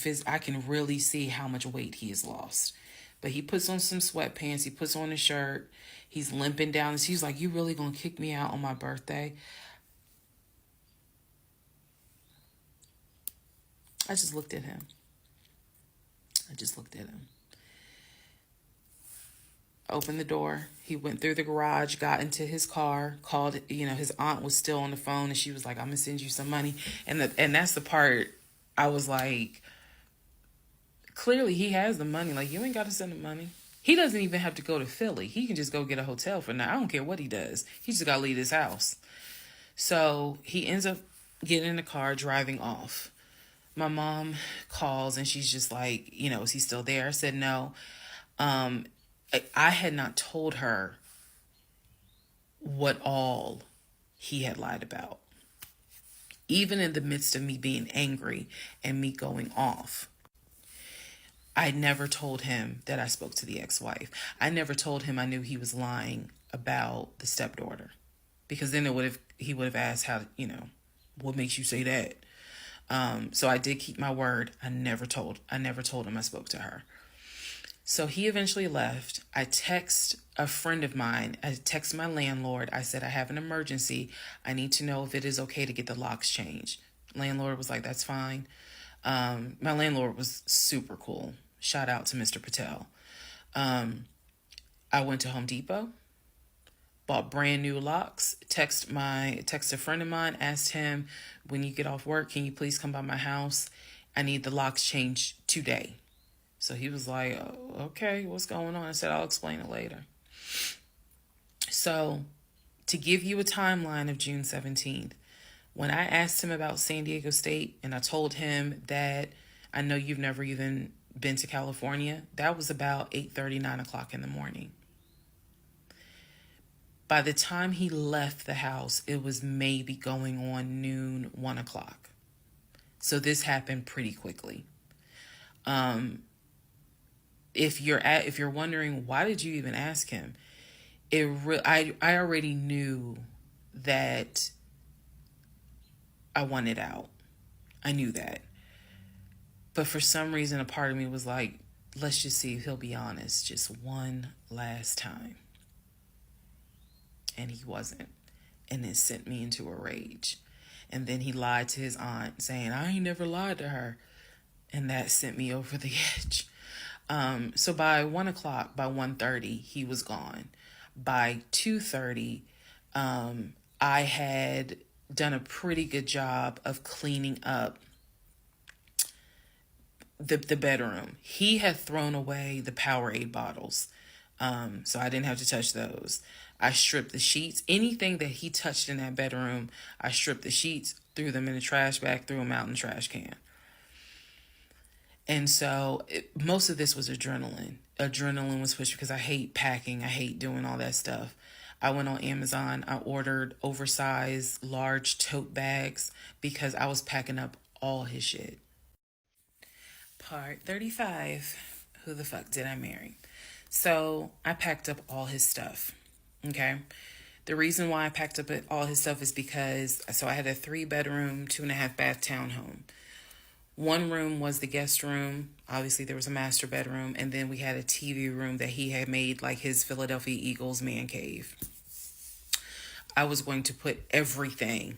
really see how much weight he has lost. But he puts on some sweatpants. He puts on a shirt. He's limping down. He's like, you really gonna kick me out on my birthday? I just looked at him. Opened the door. He went through the garage, got into his car, called, his aunt was still on the phone, and she was like, I'm going to send you some money. And that's the part I was like, clearly he has the money. Like, you ain't got to send him money. He doesn't even have to go to Philly. He can just go get a hotel for now. I don't care what he does. He just got to leave his house. So he ends up getting in the car, driving off. My mom calls and she's just like, is he still there? I said no. I had not told her what all he had lied about. Even in the midst of me being angry and me going off, I never told him that I spoke to the ex-wife. I never told him I knew he was lying about the stepdaughter, because then he would have asked how, what makes you say that? So I did keep my word. I never told him I spoke to her. So he eventually left. I text a friend of mine. I text my landlord. I said, I have an emergency. I need to know if it is okay to get the locks changed. Landlord was like, that's fine. My landlord was super cool. Shout out to Mr. Patel. I went to Home Depot, bought brand new locks, text a friend of mine, asked him, when you get off work, can you please come by my house? I need the locks changed today. So he was like, oh, okay, what's going on? I said, I'll explain it later. So to give you a timeline of June 17th, when I asked him about San Diego State and I told him that I know you've never even been to California, that was about 8:30, 9 o'clock in the morning. By the time he left the house, it was maybe going on noon, 1 o'clock. So this happened pretty quickly. If you're wondering why did you even ask him, I already knew that I wanted out. I knew that. But for some reason, a part of me was like, let's just see if he'll be honest just one last time. And he wasn't. And it sent me into a rage. And then he lied to his aunt saying, I ain't never lied to her. And that sent me over the edge. So by 1 o'clock, by 1:30, he was gone. By 2:30, I had done a pretty good job of cleaning up the bedroom. He had thrown away the Powerade bottles. So I didn't have to touch those. I stripped the sheets. Anything that he touched in that bedroom, I stripped the sheets, threw them in the trash bag, threw them out in the trash can. And so most of this was adrenaline. Adrenaline was pushed because I hate packing. I hate doing all that stuff. I went on Amazon. I ordered oversized, large tote bags because I was packing up all his shit. Part 35. Who the fuck did I marry? So I packed up all his stuff. Okay. The reason why I packed up all his stuff is because, so I had a 3-bedroom, 2.5-bath townhome. One room was the guest room. Obviously, there was a master bedroom. And then we had a TV room that he had made like his Philadelphia Eagles man cave. I was going to put everything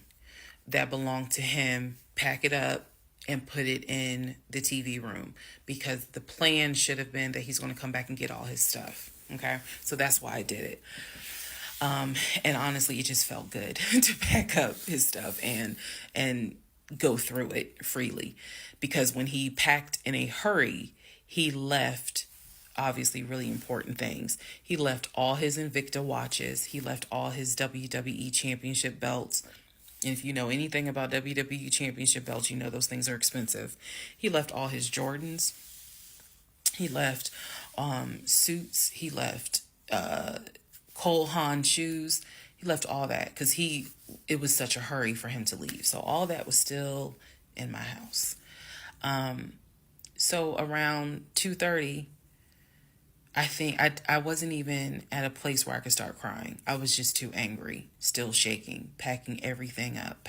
that belonged to him, pack it up, and put it in the TV room because the plan should have been that he's going to come back and get all his stuff. Okay. So that's why I did it. And honestly, it just felt good to pack up his stuff and go through it freely, because when he packed in a hurry, he left obviously really important things. He left all his Invicta watches. He left all his WWE championship belts. And if you know anything about WWE championship belts, you know those things are expensive. He left all his Jordans. He left suits. He left Cole Haan shoes. He left all that because it was such a hurry for him to leave. So all that was still in my house. So around 2:30, I think I wasn't even at a place where I could start crying. I was just too angry, still shaking, packing everything up.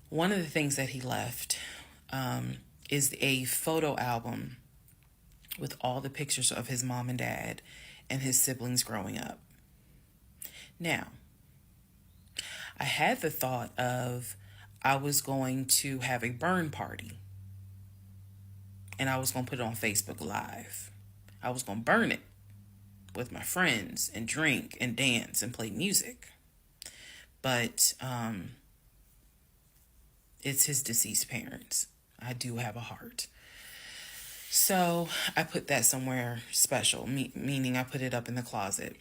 One of the things that he left is a photo album with all the pictures of his mom and dad and his siblings growing up. Now, I had the thought of I was going to have a burn party. And I was going to put it on Facebook Live. I was going to burn it with my friends and drink and dance and play music. But it's his deceased parents. I do have a heart. So I put that somewhere special, meaning I put it up in the closet.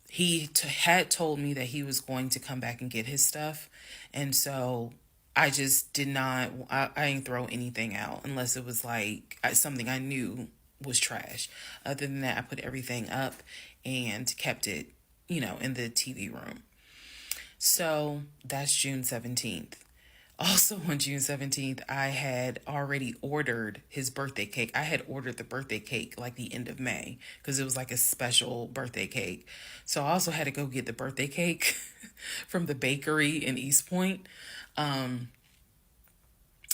He had told me that he was going to come back and get his stuff. And so I just did not, I didn't throw anything out unless it was like something I knew was trash. Other than that, I put everything up and kept it, in the TV room. So that's June 17th. Also on June 17th, I had already ordered his birthday cake. I had ordered the birthday cake like the end of May because it was like a special birthday cake. So I also had to go get the birthday cake from the bakery in East Point. And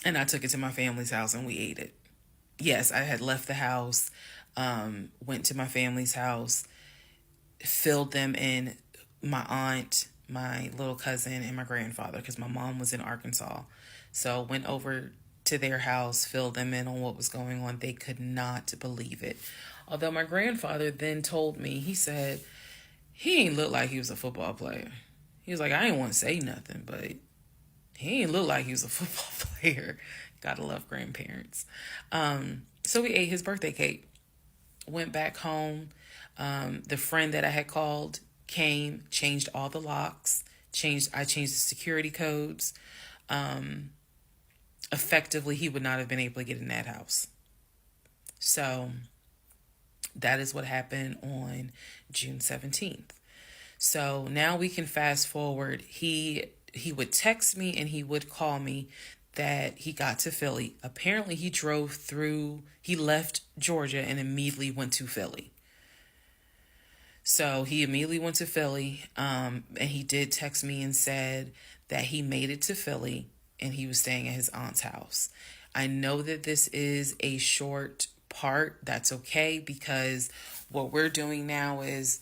I took it to my family's house and we ate it. Yes, I had left the house, went to my family's house, filled them in, my aunt, my little cousin, and my grandfather, because my mom was in Arkansas. So went over to their house, filled them in on what was going on. They could not believe it. Although my grandfather then told me, he said, he ain't look like he was a football player. He was like, I ain't want to say nothing, but he ain't look like he was a football player. Gotta love grandparents. So we ate his birthday cake. Went back home. The friend that I had called came, changed all the locks, I changed the security codes. Effectively, he would not have been able to get in that house. So that is what happened on June 17th. So now we can fast forward. He would text me and he would call me that he got to Philly. Apparently he left Georgia and immediately went to Philly. So he immediately went to Philly, and he did text me and said that he made it to Philly and he was staying at his aunt's house. I know that this is a short part. That's okay, because what we're doing now is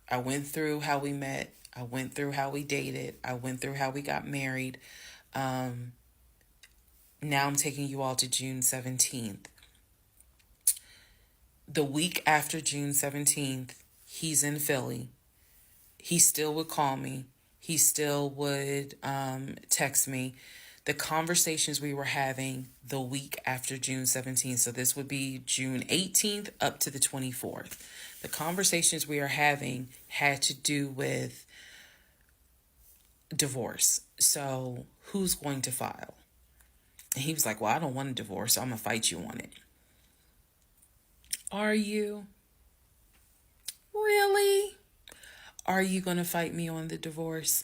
I went through how we met. I went through how we dated. I went through how we got married. Now I'm taking you all to June 17th. The week after June 17th, he's in Philly. He still would call me. He still would text me. The conversations we were having the week after June 17th, so this would be June 18th up to the 24th. The conversations we are having had to do with divorce. So who's going to file? And he was like, well, I don't want a divorce, so I'm going to fight you on it. Are you? Really? Are you going to fight me on the divorce?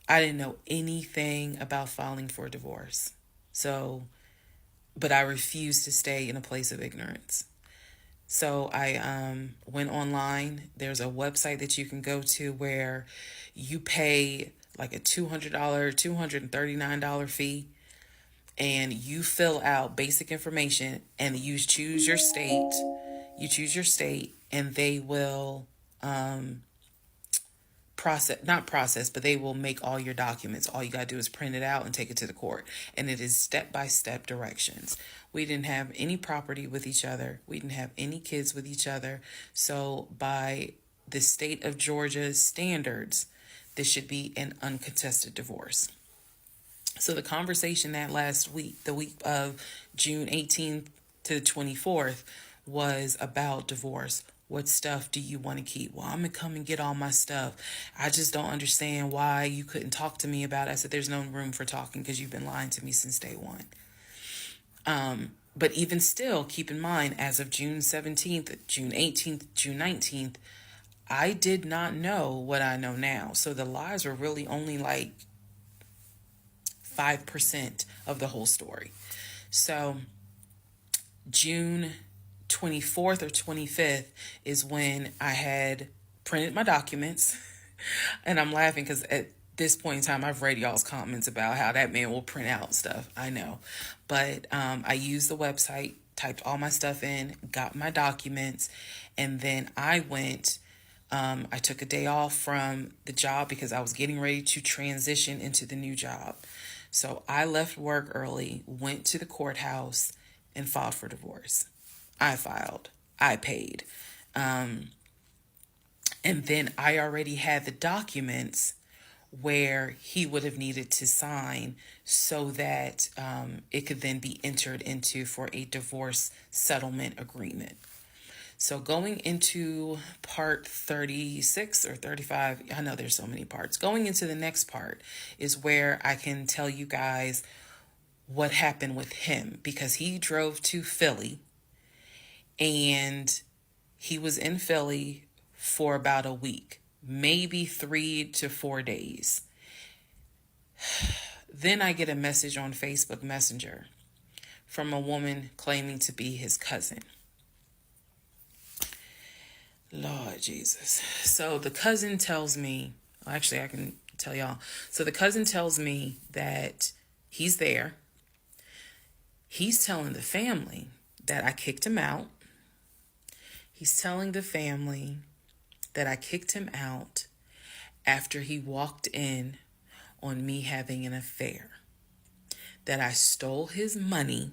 I didn't know anything about filing for a divorce. But I refused to stay in a place of ignorance. So I went online. There's a website that you can go to where you pay like a $200, $239 fee, and you fill out basic information and you choose your state. You choose your state and they will but they will make all your documents. All you got to do is print it out and take it to the court. And it is step-by-step directions. We didn't have any property with each other. We didn't have any kids with each other. So by the state of Georgia's standards, this should be an uncontested divorce. So the conversation that last week, the week of June 18th to the 24th, was about divorce. What stuff do you want to keep? Well, I'm going to come and get all my stuff. I just don't understand why you couldn't talk to me about it. I said, there's no room for talking because you've been lying to me since day one. But even still, keep in mind, as of June 17th, June 18th, June 19th, I did not know what I know now. So the lies were really only like 5% of the whole story. So June 24th or 25th is when I had printed my documents. And I'm laughing because at this point in time, I've read y'all's comments about how that man will print out stuff. I know. But I used the website, typed all my stuff in, got my documents, and then I went. I took a day off from the job because I was getting ready to transition into the new job. So I left work early, went to the courthouse, and filed for divorce. I filed. I paid. And then I already had the documents where he would have needed to sign so that it could then be entered into for a divorce settlement agreement. So going into part 36 or 35, I know there's so many parts. Going into the next part is where I can tell you guys what happened with him, because he drove to Philly and he was in Philly for about a week, maybe 3 to 4 days. Then I get a message on Facebook Messenger from a woman claiming to be his cousin. Lord Jesus. So the cousin tells me, actually I can tell y'all. So the cousin tells me that he's there. He's telling the family that I kicked him out. He's telling the family that I kicked him out after he walked in on me having an affair. That I stole his money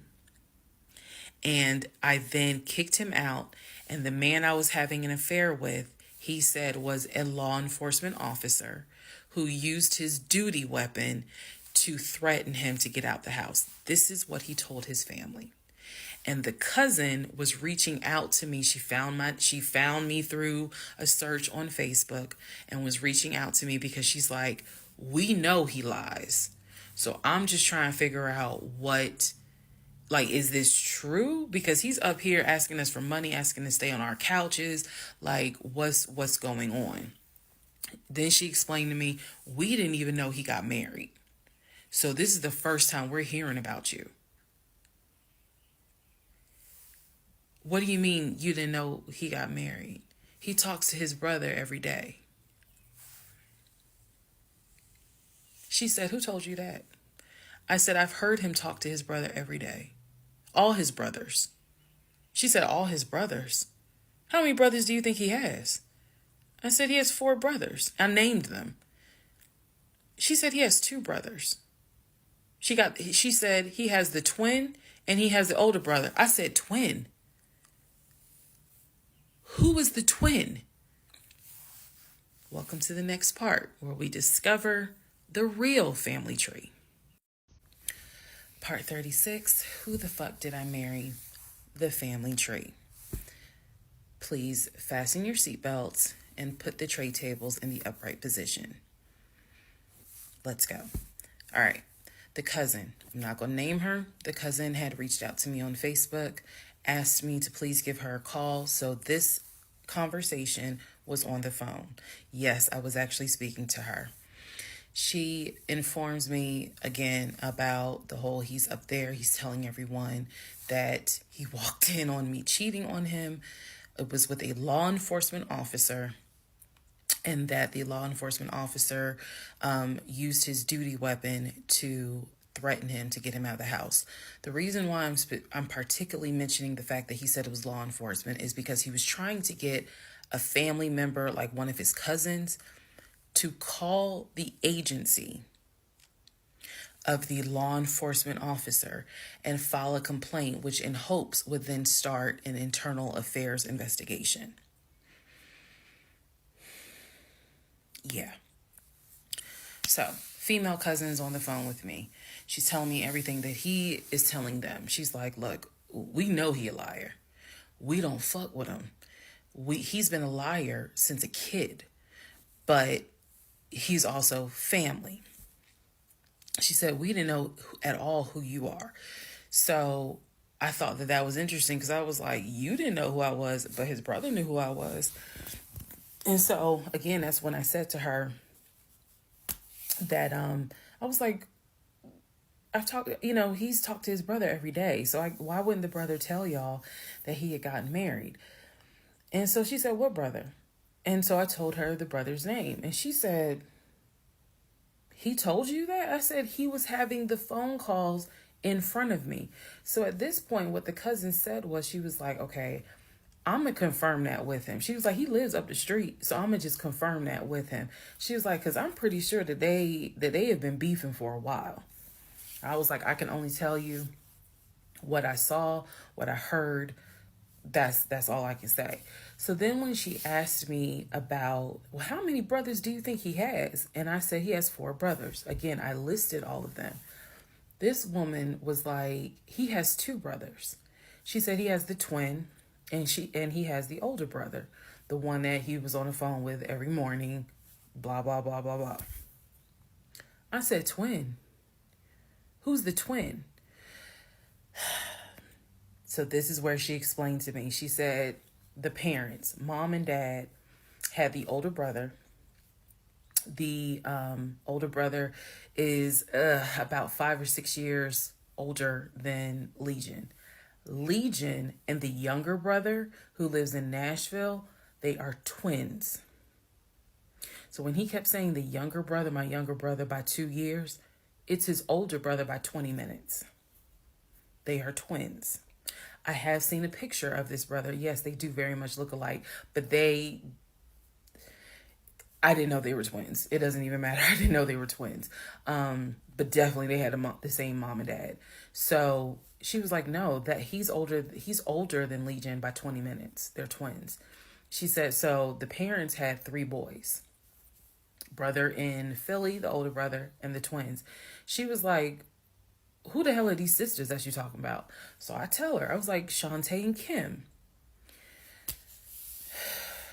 and I then kicked him out. And the man I was having an affair with, he said, was a law enforcement officer who used his duty weapon to threaten him to get out the house. This is what he told his family. And the cousin was reaching out to me. She found me through a search on Facebook and was reaching out to me because she's like, we know he lies. So I'm just trying to figure out is this true? Because he's up here asking us for money, asking to stay on our couches. Like, what's going on? Then she explained to me, we didn't even know he got married. So this is the first time we're hearing about you. What do you mean you didn't know he got married? He talks to his brother every day. She said, who told you that? I said, I've heard him talk to his brother every day. All his brothers. She said, all his brothers? How many brothers do you think he has? I said, he has 4 brothers. I named them. She said, he has 2 brothers. She said, he has the twin and he has the older brother. I said, twin? Who is the twin? Welcome to the next part where we discover the real family tree. Part 36, who the fuck did I marry? The family tree. Please fasten your seatbelts and put the tray tables in the upright position. Let's go. All right. The cousin, I'm not going to name her. The cousin had reached out to me on Facebook, asked me to please give her a call. So this conversation was on the phone. Yes, I was actually speaking to her. She informs me again about the whole he's up there. He's telling everyone that he walked in on me cheating on him. It was with a law enforcement officer, and that the law enforcement officer used his duty weapon to threaten him to get him out of the house. The reason why I'm particularly mentioning the fact that he said it was law enforcement is because he was trying to get a family member, like one of his cousins, to call the agency of the law enforcement officer and file a complaint, which in hopes would then start an internal affairs investigation. Yeah. So, female cousin's on the phone with me. She's telling me everything that he is telling them. She's like, look, we know he a liar. We don't fuck with him. He's been a liar since a kid, but he's also family. She said, we didn't know at all who you are. So I thought that was interesting because I was like, you didn't know who I was, but his brother knew who I was. And so, again, that's when I said to her that I was like, he's talked to his brother every day. So why wouldn't the brother tell y'all that he had gotten married? And so she said, what brother? And so I told her the brother's name. And she said, he told you that? I said, he was having the phone calls in front of me. So at this point, what the cousin said was, she was like, okay, I'm going to confirm that with him. She was like, he lives up the street, so I'm going to just confirm that with him. She was like, because I'm pretty sure that they have been beefing for a while. I was like, I can only tell you what I saw, what I heard. That's all I can say. So then when she asked me about, well, how many brothers do you think he has? And I said, he has 4 brothers. Again, I listed all of them. This woman was like, he has 2 brothers. She said he has the twin, and he has the older brother, the one that he was on the phone with every morning, blah, blah, blah, blah, blah. I said, twin? Who's the twin? So this is where she explained to me. She said the parents, mom and dad, had the older brother. The older brother is about 5 or 6 years older than Legion. Legion and the younger brother, who lives in Nashville, they are twins. So when he kept saying the younger brother, my younger brother by 2 years, it's his older brother by 20 minutes. They are twins. I have seen a picture of this brother. Yes, they do very much look alike, but I didn't know they were twins. It doesn't even matter. I didn't know they were twins. But definitely they had the same mom and dad. So she was like, no, that he's older than Legion by 20 minutes. They're twins. She said, so the parents had 3 boys. Brother in Philly, the older brother, and the twins. She was like, who the hell are these sisters that you're talking about? So I tell her, I was like, Shantae and Kim.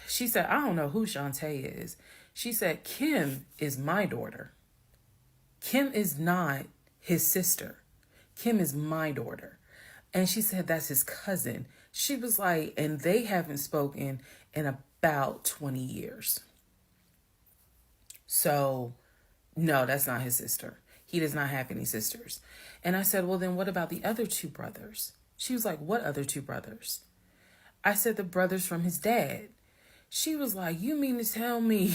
She said, I don't know who Shantae is. She said, Kim is my daughter. Kim is not his sister. Kim is my daughter. And she said, that's his cousin. She was like, and they haven't spoken in about 20 years. So, no, that's not his sister. He does not have any sisters. And I said, well, then what about the other two brothers? She was like, what other two brothers? I said, the brothers from his dad. She was like, you mean to tell me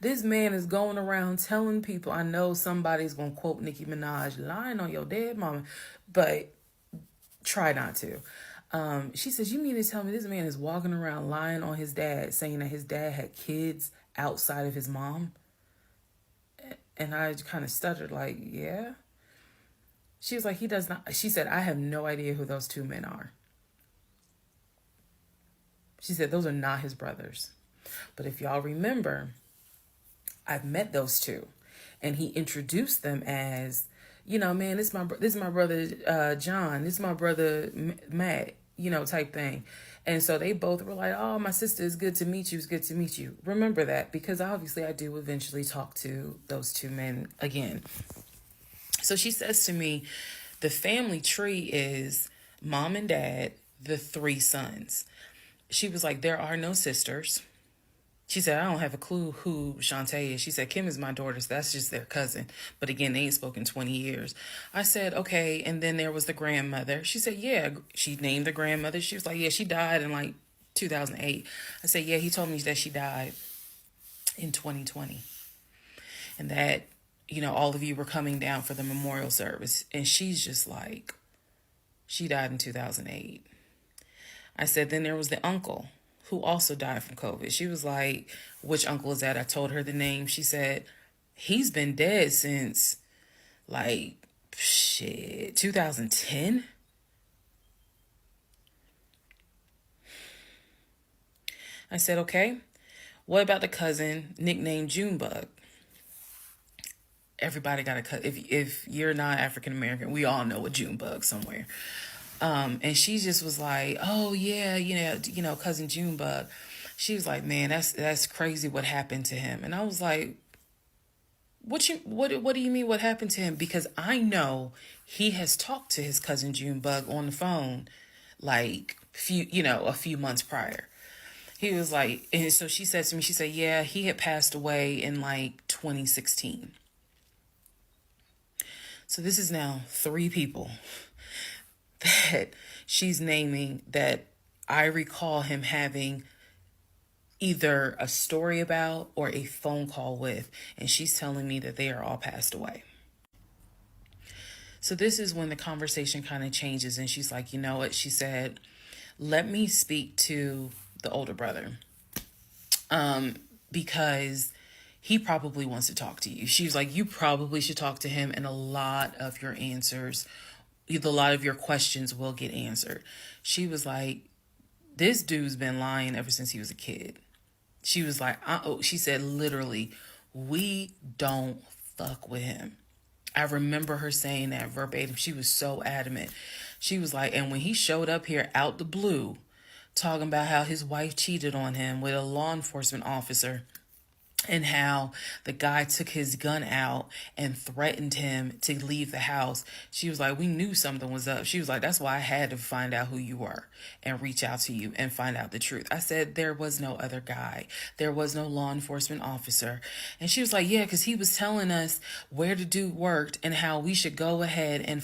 this man is going around telling people, I know somebody's going to quote Nicki Minaj, lying on your dead mama, but try not to. She says, you mean to tell me this man is walking around lying on his dad, saying that his dad had kids outside of his mom? And I kind of stuttered like, yeah. She was like, he does not. She said, I have no idea who those two men are. She said, those are not his brothers. But if y'all remember, I've met those two. And he introduced them as, you know, man, this is my brother John. This is my brother Matt, you know, type thing. And so they both were like, oh, my sister, it's good to meet you. It's good to meet you. Remember that, because obviously I do eventually talk to those two men again. So she says to me, the family tree is mom and dad, the three sons. She was like, there are no sisters. She said, I don't have a clue who Shantae is. She said, Kim is my daughter, so that's just their cousin. But again, they ain't spoken 20 years. I said, okay. And then there was the grandmother. She said, yeah. She named the grandmother. She was like, yeah, she died in like 2008. I said, yeah, he told me that she died in 2020. And that, you know, all of you were coming down for the memorial service. And she's just like, she died in 2008. I said, then there was the uncle who also died from COVID. She was like, which uncle is that? I told her the name. She said, he's been dead since like, 2010. I said, okay, what about the cousin nicknamed Junebug? Everybody got a cut. If you're not African American, we all know a Junebug somewhere. And she just was like, oh yeah, you know, cousin Junebug. She was like, man, that's crazy what happened to him. And I was like, what do you mean what happened to him? Because I know he has talked to his cousin Junebug on the phone like a few months prior. He was like, and so she said to me, she said, yeah, he had passed away in like 2016. So this is now 3 people that she's naming that I recall him having either a story about or a phone call with, and she's telling me that they are all passed away. So this is when the conversation kind of changes, and she's like, you know what? She said, let me speak to the older brother, because he probably wants to talk to you. She was like, you probably should talk to him, and a lot of your questions will get answered. She was like, this dude's been lying ever since he was a kid. She was like, she said, literally, we don't fuck with him. I remember her saying that verbatim. She was so adamant. She was like, and when he showed up here out the blue, talking about how his wife cheated on him with a law enforcement officer, and how the guy took his gun out and threatened him to leave the house. She was like, we knew something was up. She was like, that's why I had to find out who you were and reach out to you and find out the truth. I said, there was no other guy. There was no law enforcement officer. And she was like, yeah, because he was telling us where the dude worked and how we should go ahead and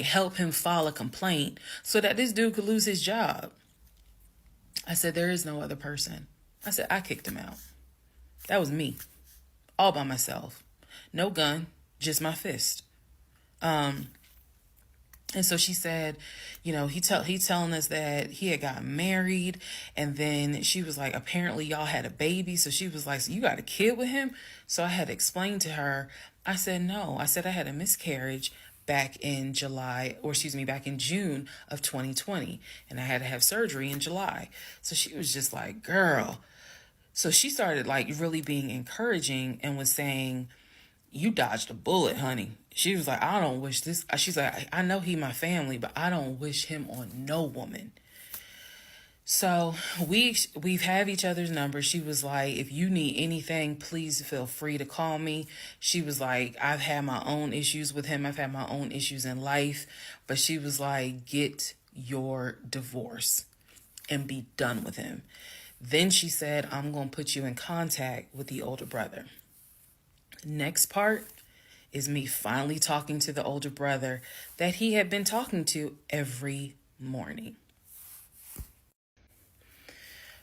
help him file a complaint so that this dude could lose his job. I said, there is no other person. I said, I kicked him out. That was me, all by myself. No gun, just my fist. And so she said, you know, he's telling us that he had gotten married, and then she was like, apparently y'all had a baby. So she was like, so you got a kid with him? So I had to explain to her. I said, no. I said I had a miscarriage back in June of 2020, and I had to have surgery in July. So she was just like, girl. So she started like really being encouraging and was saying, you dodged a bullet, honey. She was like, I don't wish this. She's like, I know he my family, but I don't wish him on no woman. So we've have each other's numbers. She was like, if you need anything, please feel free to call me. She was like, I've had my own issues with him. I've had my own issues in life. But she was like, get your divorce and be done with him. Then she said, I'm going to put you in contact with the older brother. Next part is me finally talking to the older brother that he had been talking to every morning.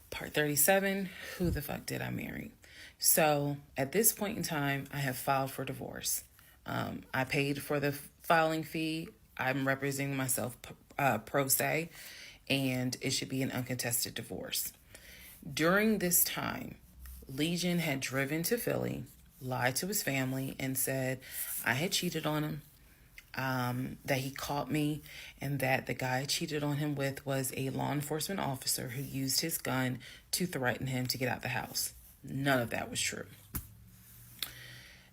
Part 37, who the fuck did I marry? So at this point in time, I have filed for divorce. I paid for the filing fee. I'm representing myself pro se, and it should be an uncontested divorce. During this time, Legion had driven to Philly, lied to his family, and said I had cheated on him, that he caught me, and that the guy I cheated on him with was a law enforcement officer who used his gun to threaten him to get out the house. None of that was true.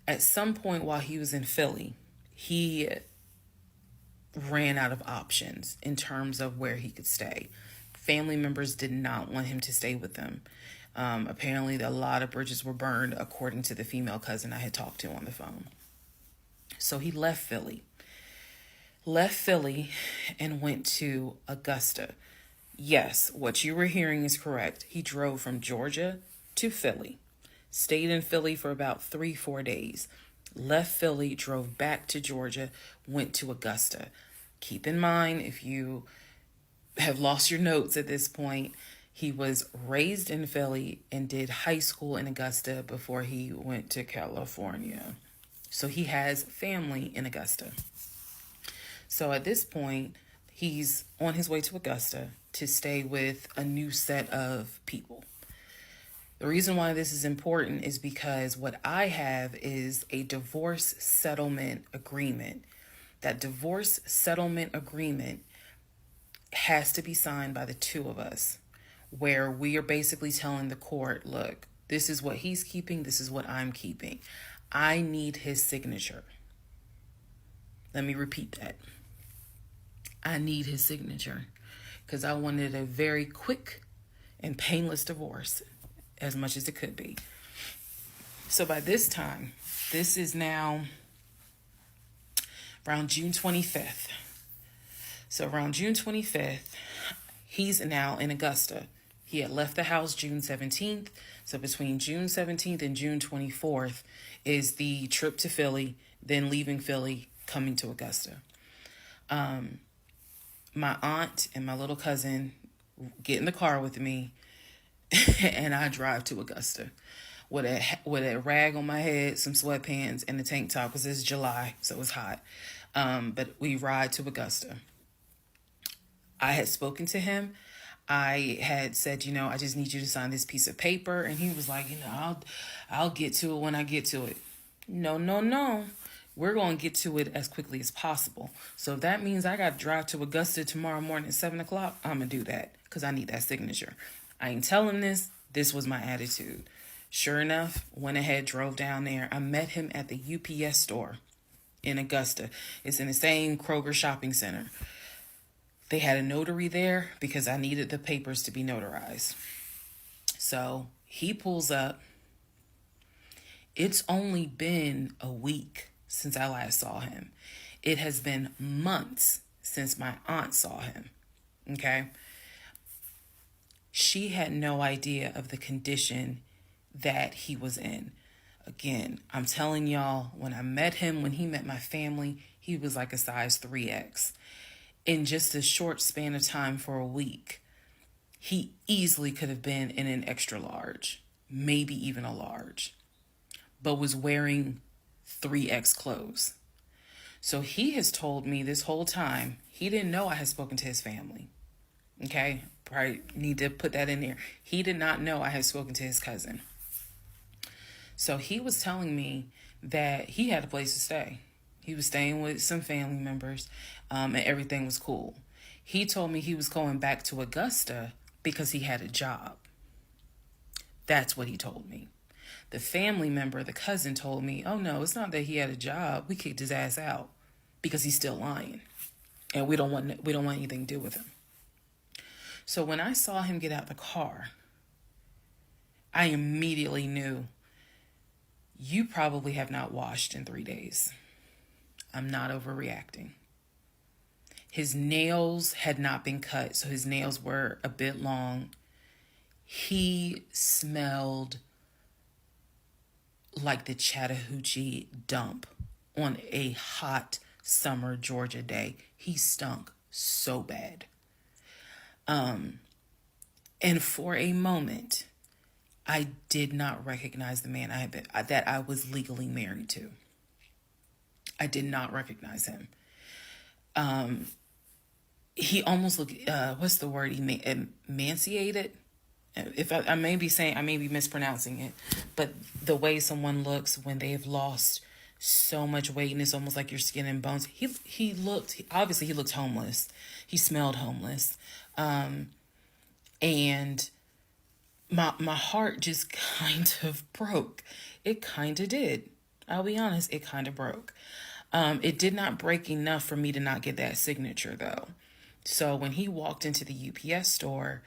At some point while he was in Philly, he ran out of options in terms of where he could stay. Family members did not want him to stay with them. Apparently, a lot of bridges were burned, according to the female cousin I had talked to on the phone. So he left Philly and went to Augusta. Yes, what you were hearing is correct. He drove from Georgia to Philly, stayed in Philly for about 3-4 days, left Philly, drove back to Georgia, went to Augusta. Keep in mind, if you have lost your notes at this point, he was raised in Philly and did high school in Augusta before he went to California. So he has family in Augusta. So at this point, he's on his way to Augusta to stay with a new set of people. The reason why this is important is because what I have is a divorce settlement agreement. That divorce settlement agreement has to be signed by the two of us, where we are basically telling the court, look, this is what he's keeping, this is what I'm keeping. I need his signature. Let me repeat that. I need his signature because I wanted a very quick and painless divorce, as much as it could be. So by this time, this is now around June 25th. So around June 25th, he's now in Augusta. He had left the house June 17th. So between June 17th and June 24th is the trip to Philly, then leaving Philly, coming to Augusta. My aunt and my little cousin get in the car with me and I drive to Augusta with a rag on my head, some sweatpants, and a tank top because it's July, so it's hot. But we ride to Augusta. I had spoken to him. I had said, I just need you to sign this piece of paper. And he was like, I'll get to it when I get to it. No. We're going to get to it as quickly as possible. So if that means I got to drive to Augusta tomorrow morning at 7 o'clock, I'm going to do that because I need that signature. I ain't telling this. This was my attitude. Sure enough, went ahead, drove down there. I met him at the UPS store in Augusta. It's in the same Kroger shopping center. They had a notary there because I needed the papers to be notarized. So he pulls up. It's only been a week since I last saw him. It has been months since my aunt saw him. Okay? She had no idea of the condition that he was in. Again, I'm telling y'all, when I met him, when he met my family, he was like a size 3X. In just a short span of time for a week, he easily could have been in an extra large, maybe even a large, but was wearing 3X clothes. So he has told me this whole time, he didn't know I had spoken to his family. Okay? Probably need to put that in there. He did not know I had spoken to his cousin. So he was telling me that he had a place to stay. He was staying with some family members, and everything was cool. He told me he was going back to Augusta because he had a job. That's what he told me. The family member, the cousin, told me, oh no, it's not that he had a job. We kicked his ass out because he's still lying. And we don't want anything to do with him. So when I saw him get out the car, I immediately knew, you probably have not washed in 3 days. I'm not overreacting. His nails had not been cut, so his nails were a bit long. He smelled like the Chattahoochee dump on a hot summer Georgia day. He stunk so bad. And for a moment, I did not recognize the man that I was legally married to. I did not recognize him. He almost looked, what's the word? Emaciated. If I may be mispronouncing it, but the way someone looks when they have lost so much weight and it's almost like your skin and bones. He looked homeless. He smelled homeless. And my heart just kind of broke. It kind of did. I'll be honest, it kind of broke. It did not break enough for me to not get that signature though. So when he walked into the UPS store,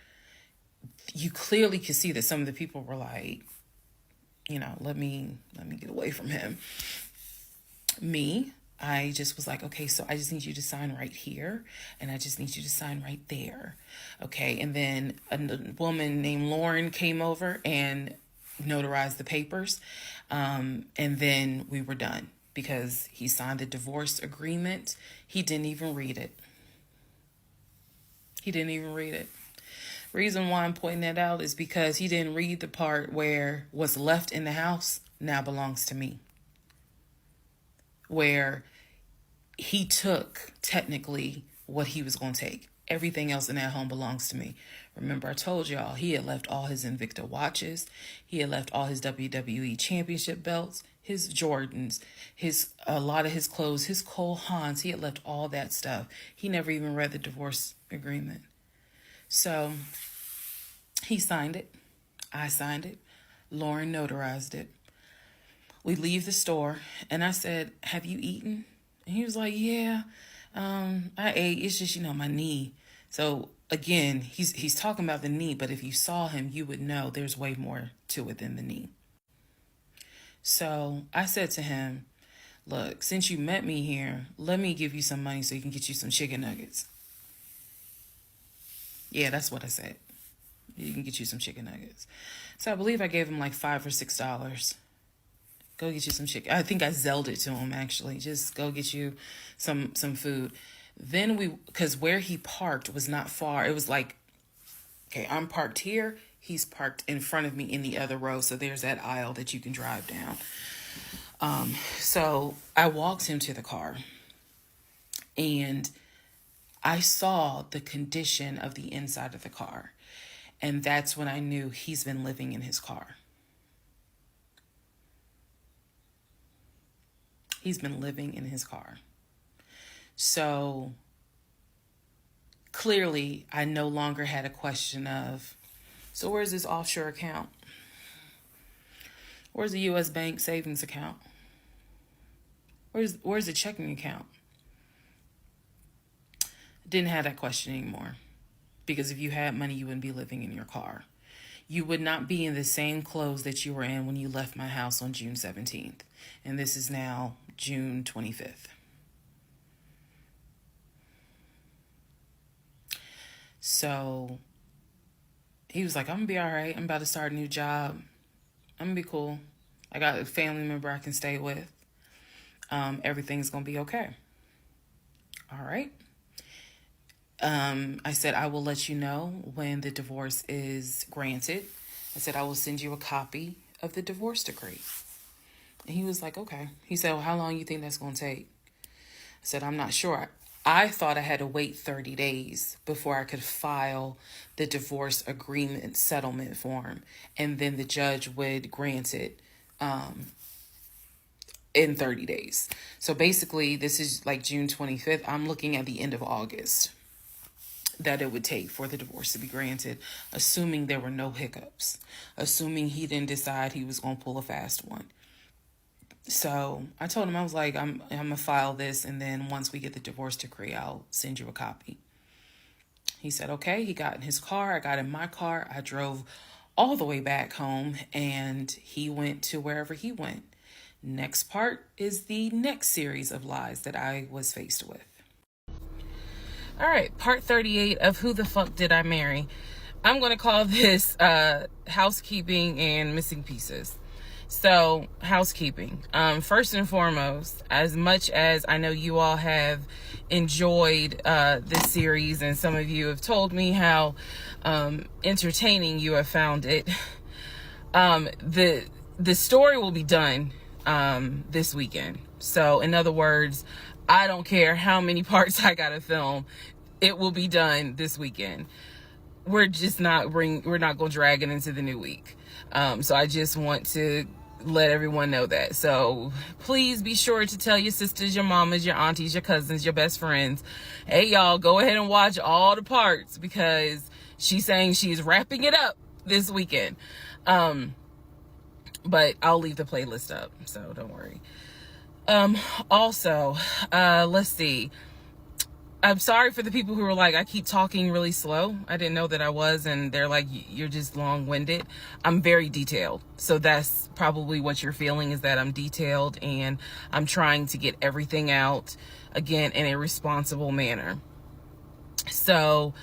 you clearly could see that some of the people were like, let me get away from him. Me, I just was like, okay, so I just need you to sign right here, and I just need you to sign right there. Okay, and then a woman named Lauren came over and notarized the papers, and then we were done because he signed the divorce agreement. He didn't even read it. Reason why I'm pointing that out is because he didn't read the part where what's left in the house now belongs to me. Where he took technically what he was going to take. Everything else in that home belongs to me. Remember, I told y'all he had left all his Invicta watches. He had left all his WWE championship belts, his Jordans, a lot of his clothes, his Cole Haans. He had left all that stuff. He never even read the divorce agreement. So he signed it. I signed it. Lauren notarized it. We leave the store and I said, have you eaten? And he was like, yeah, I ate. It's just, my knee. So again, he's talking about the knee, but if you saw him, you would know there's way more to it than the knee. So I said to him, look, since you met me here, let me give you some money so you can get you some chicken nuggets. Yeah, that's what I said. You can get you some chicken nuggets. So I believe I gave him like $5 or $6. Go get you some chicken. I think I Zelled it to him, actually. Just go get you some food. Then because where he parked was not far. It was like, okay, I'm parked here. He's parked in front of me in the other row. So there's that aisle that you can drive down. So I walked him to the car. And I saw the condition of the inside of the car. And that's when I knew he's been living in his car. He's been living in his car. So clearly, I no longer had a question of, so where's this offshore account? Where's the U.S. bank savings account? Where's the checking account? Didn't have that question anymore. Because if you had money, you wouldn't be living in your car. You would not be in the same clothes that you were in when you left my house on June 17th. And this is now June 25th. So he was like, I'm going to be all right. I'm about to start a new job. I'm going to be cool. I got a family member I can stay with. Everything's going to be okay. All right. I said, I will let you know when the divorce is granted. I said, I will send you a copy of the divorce decree. And he was like, okay. He said, well, how long you think that's going to take? I said, I'm not sure. I thought I had to wait 30 days before I could file the divorce agreement settlement form. And then the judge would grant it in 30 days. So basically, this is like June 25th. I'm looking at the end of August that it would take for the divorce to be granted, assuming there were no hiccups, assuming he didn't decide he was going to pull a fast one. So I told him, I was like, I'm going to file this, and then once we get the divorce decree, I'll send you a copy. He said, okay. He got in his car. I got in my car. I drove all the way back home, and he went to wherever he went. Next part is the next series of lies that I was faced with. All right, part 38 of Who the Fuck Did I Marry? I'm going to call this housekeeping and missing pieces. So, housekeeping. First and foremost, as much as I know you all have enjoyed this series, and some of you have told me how entertaining you have found it, the story will be done this weekend. So, in other words, I don't care how many parts I gotta film, it will be done this weekend. We're not gonna drag it into the new week. So I just want to let everyone know that. So please be sure to tell your sisters, your mamas, your aunties, your cousins, your best friends, hey y'all, go ahead and watch all the parts, because she's saying she's wrapping it up this weekend. But I'll leave the playlist up, so don't worry. Also, let's see. I'm sorry for the people who were like, I keep talking really slow. I didn't know that I was, and they're like, you're just long-winded. I'm very detailed. So that's probably what you're feeling, is that I'm detailed and I'm trying to get everything out, again, in a responsible manner. So,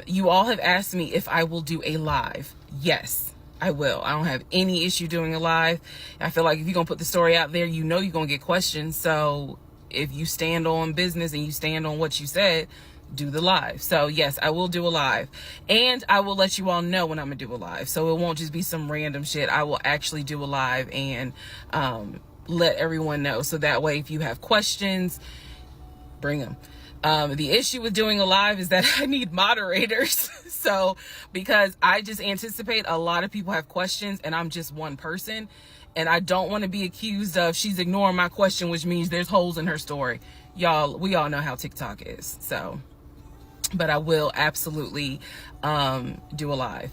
you all have asked me if I will do a live. Yes, I will. I don't have any issue doing a live. I feel like if you're going to put the story out there, you know you're going to get questions. So if you stand on business and you stand on what you said, do the live. So yes, I will do a live, and I will let you all know when I'm gonna do a live. So it won't just be some random shit. I will actually do a live and let everyone know. So that way, if you have questions, bring them. The issue with doing a live is that I need moderators. So because I just anticipate a lot of people have questions and I'm just one person, and I don't want to be accused of she's ignoring my question, which means there's holes in her story. Y'all, we all know how TikTok is. So, but I will absolutely do a live.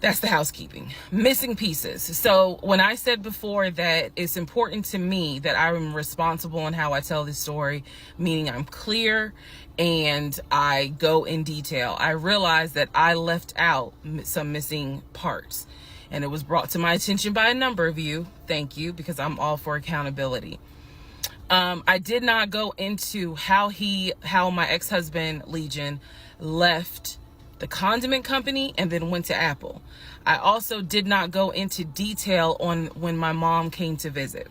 That's the housekeeping. Missing pieces. So when I said before that it's important to me that I'm responsible in how I tell this story, meaning I'm clear and I go in detail, I realized that I left out some missing parts. And it was brought to my attention by a number of you. Thank you, because I'm all for accountability. I did not go into how my ex-husband, Legion, left the condiment company and then went to Apple. I also did not go into detail on when my mom came to visit.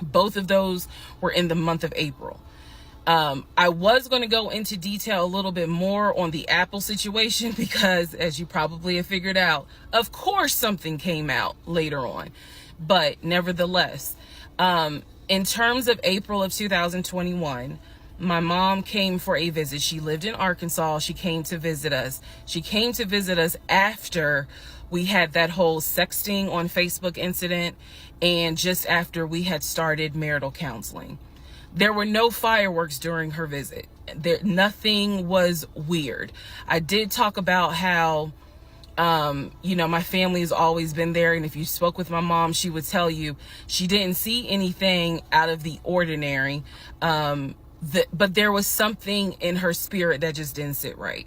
Both of those were in the month of April. I was going to go into detail a little bit more on the Apple situation because, as you probably have figured out, of course something came out later on. But nevertheless, in terms of April of 2021, my mom came for a visit. She lived in Arkansas. She came to visit us. She came to visit us after we had that whole sexting on Facebook incident, and just after we had started marital counseling. There were no fireworks during her visit. Nothing was weird. I did talk about how, my family has always been there. And if you spoke with my mom, she would tell you she didn't see anything out of the ordinary. But there was something in her spirit that just didn't sit right.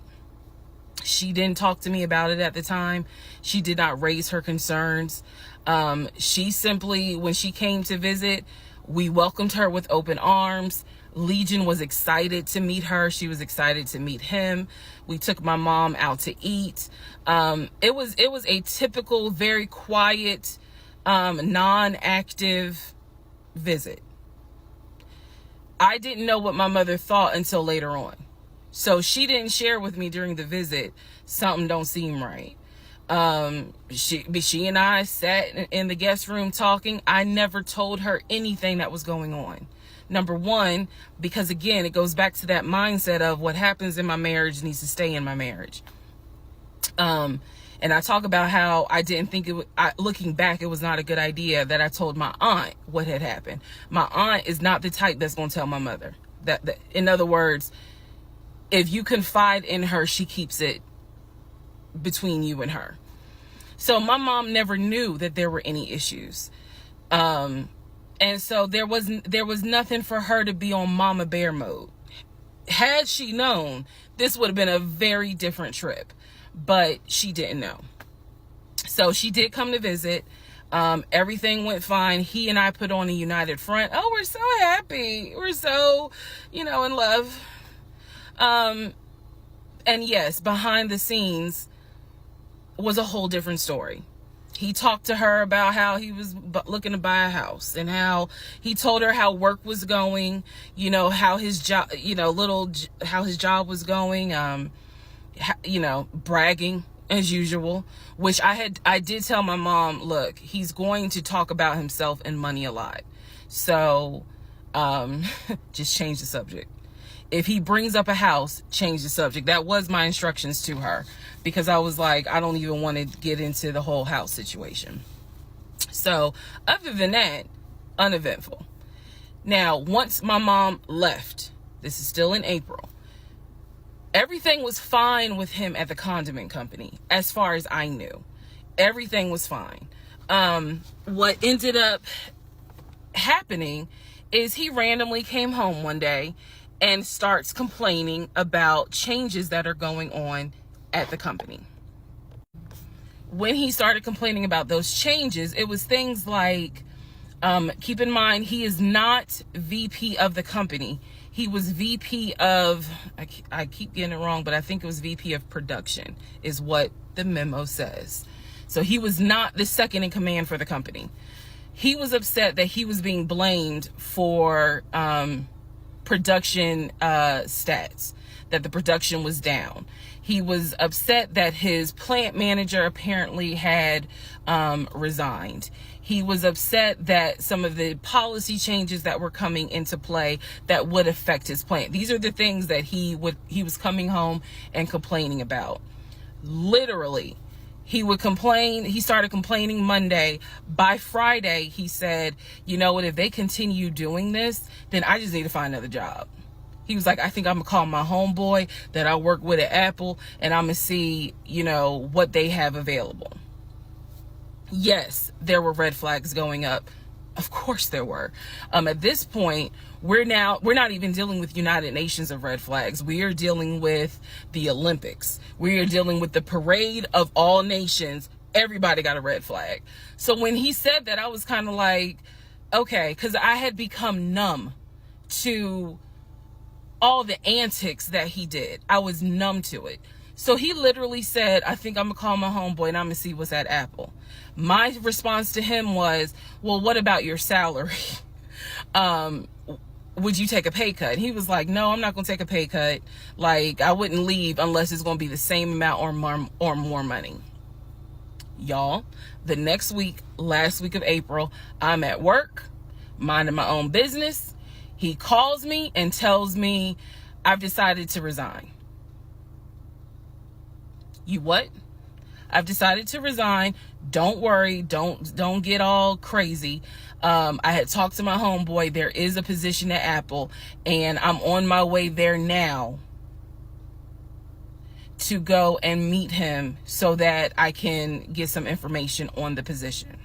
She didn't talk to me about it at the time. She did not raise her concerns. She simply, when she came to visit, we welcomed her with open arms. Legion was excited to meet her. She was excited to meet him. We took my mom out to eat. It was a typical, very quiet, non-active visit. I didn't know what my mother thought until later on. So she didn't share with me during the visit, something don't seem right. She and I sat in the guest room talking. I never told her anything that was going on. Number one, because again, it goes back to that mindset of what happens in my marriage needs to stay in my marriage. And I talk about how I didn't think looking back, it was not a good idea that I told my aunt what had happened. My aunt is not the type that's going to tell my mother. That in other words, if you confide in her, she keeps it between you and her. So my mom never knew that there were any issues. And so there was nothing for her to be on mama bear mode. Had she known, this would have been a very different trip, but she didn't know. So she did come to visit. Everything went fine. He and I put on a united front. Oh, we're so happy. We're so, in love. And yes, behind the scenes was a whole different story. He talked to her about how he was looking to buy a house, and how he told her how work was going, how his job, how his job was going, bragging as usual, which I did tell my mom, look, he's going to talk about himself and money a lot. So, just change the subject. If he brings up a house, change the subject. That was my instructions to her, because I was like, I don't even want to get into the whole house situation. So other than that, uneventful. Now, once my mom left, this is still in April, everything was fine with him at the condiment company. As far as I knew, everything was fine. What ended up happening is he randomly came home one day and starts complaining about changes that are going on at the company. When he started complaining about those changes, it was things like, keep in mind, he is not VP of the company. He was VP of, I keep getting it wrong, but I think it was VP of production is what the memo says. So he was not the second in command for the company. He was upset that he was being blamed for production stats, that the production was down. He was upset that his plant manager apparently had resigned. He was upset that some of the policy changes that were coming into play that would affect his plant. These are the things that he was coming home and complaining about. Literally, he would complain. He started complaining Monday. By Friday, he said, you know what, if they continue doing this, then I just need to find another job. He was like, I think I'm going to call my homeboy that I work with at Apple, and I'm going to see, what they have available. Yes, there were red flags going up. Of course there were. At this point, we're not even dealing with United Nations of red flags. We are dealing with the Olympics. We are dealing with the parade of all nations. Everybody got a red flag. So when he said that, I was kind of like, okay, because I had become numb to all the antics that he did. I was numb to it. So he literally said, I think I'm going to call my homeboy and I'm going to see what's at Apple. My response to him was, well, what about your salary? Would you take a pay cut? He was like, no, I'm not going to take a pay cut. Like, I wouldn't leave unless it's going to be the same amount or more money. Y'all, the next week, last week of April, I'm at work, minding my own business. He calls me and tells me, I've decided to resign. You what? I've decided to resign. Don't worry. Don't get all crazy. I had talked to my homeboy. There is a position at Apple, and I'm on my way there now to go and meet him so that I can get some information on the position.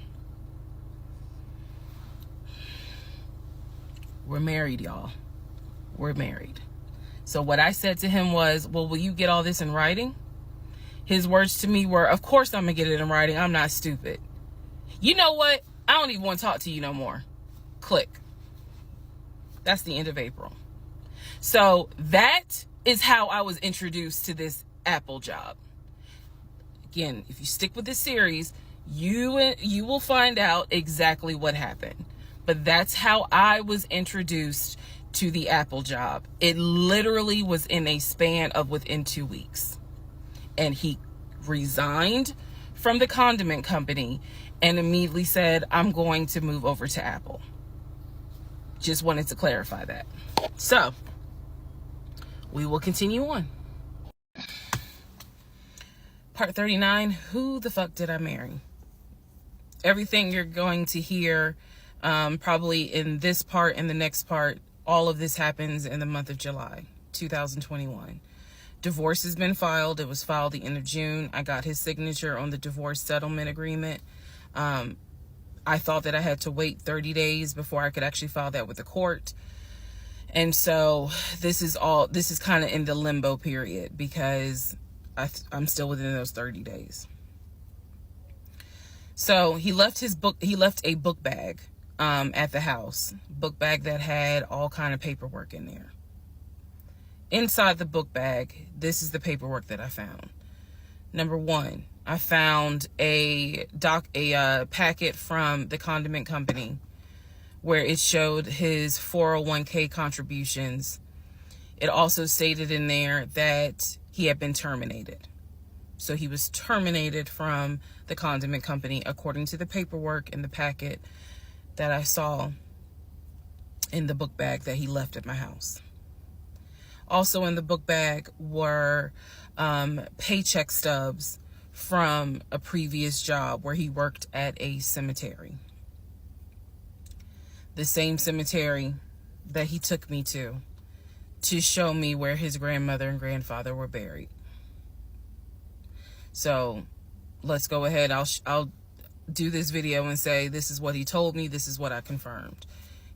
We're married, y'all. We're married. So what I said to him was, well, will you get all this in writing? His words to me were, of course I'm going to get it in writing. I'm not stupid. You know what? I don't even want to talk to you no more. Click. That's the end of April. So that is how I was introduced to this Apple job. Again, if you stick with this series, you will find out exactly what happened. But that's how I was introduced to the Apple job. It literally was in a span of within 2 weeks. And he resigned from the condiment company and immediately said, I'm going to move over to Apple. Just wanted to clarify that. So, we will continue on. Part 39, who the fuck did I marry? Everything you're going to hear probably in this part and the next part, all of this happens in the month of July 2021. Divorce has been filed. It was filed the end of June. I got his signature on the divorce settlement agreement. I thought that I had to wait 30 days before I could actually file that with the court. And so this is kind of in the limbo period because I'm still within those 30 days. So he left a book bag at the house, book bag that had all kind of paperwork in there. Inside the book bag, this is the paperwork that I found. Number 1, I found a packet from the condiment company where it showed his 401k contributions. It also stated in there that he had been terminated. So he was terminated from the condiment company according to the paperwork in the packet that I saw in the book bag that he left at my house. Also in the book bag were paycheck stubs from a previous job where he worked at a cemetery. The same cemetery that he took me to show me where his grandmother and grandfather were buried. So let's go ahead. I'll do this video and say this is what he told me. This is what I confirmed.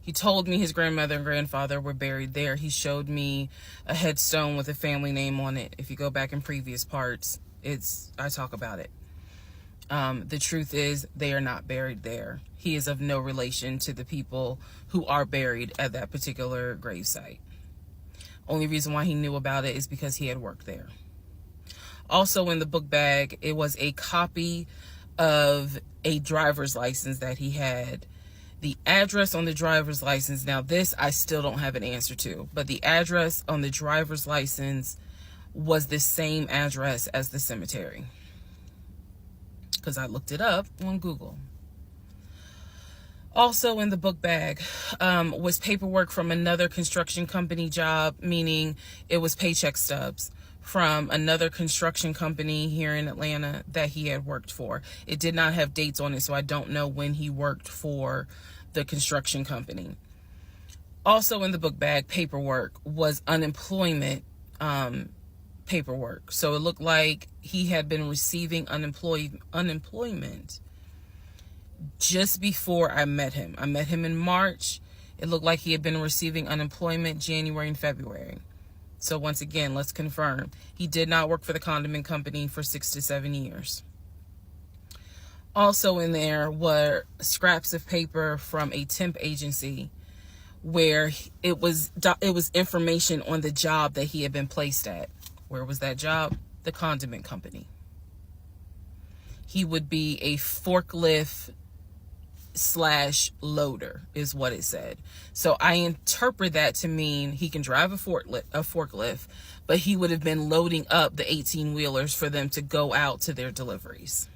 He told me his grandmother and grandfather were buried there. He showed me a headstone with a family name on it. If you go back in previous parts, I talk about it. The truth is they are not buried there. He is of no relation to the people who are buried at that particular gravesite. Only reason why he knew about it is because he had worked there. Also in the book bag, it was a copy of a driver's license that he had. The address on the driver's license, now this I still don't have an answer to, but the address on the driver's license was the same address as the cemetery, because I looked it up on Google. Also in the book bag was paperwork from another construction company job, meaning it was paycheck stubs from another construction company here in Atlanta that he had worked for. It did not have dates on it, so I don't know when he worked for the construction company. Also in the book bag paperwork was unemployment paperwork. So it looked like he had been receiving unemployment just before I met him. I met him in March. It looked like he had been receiving unemployment January and February. So once again, let's confirm. He did not work for the condiment company for 6 to 7 years. Also in there were scraps of paper from a temp agency where it was information on the job that he had been placed at. Where was that job? The condiment company. He would be a forklift / loader is what it said. So I interpret that to mean he can drive a forklift, but he would have been loading up the 18-wheelers for them to go out to their deliveries.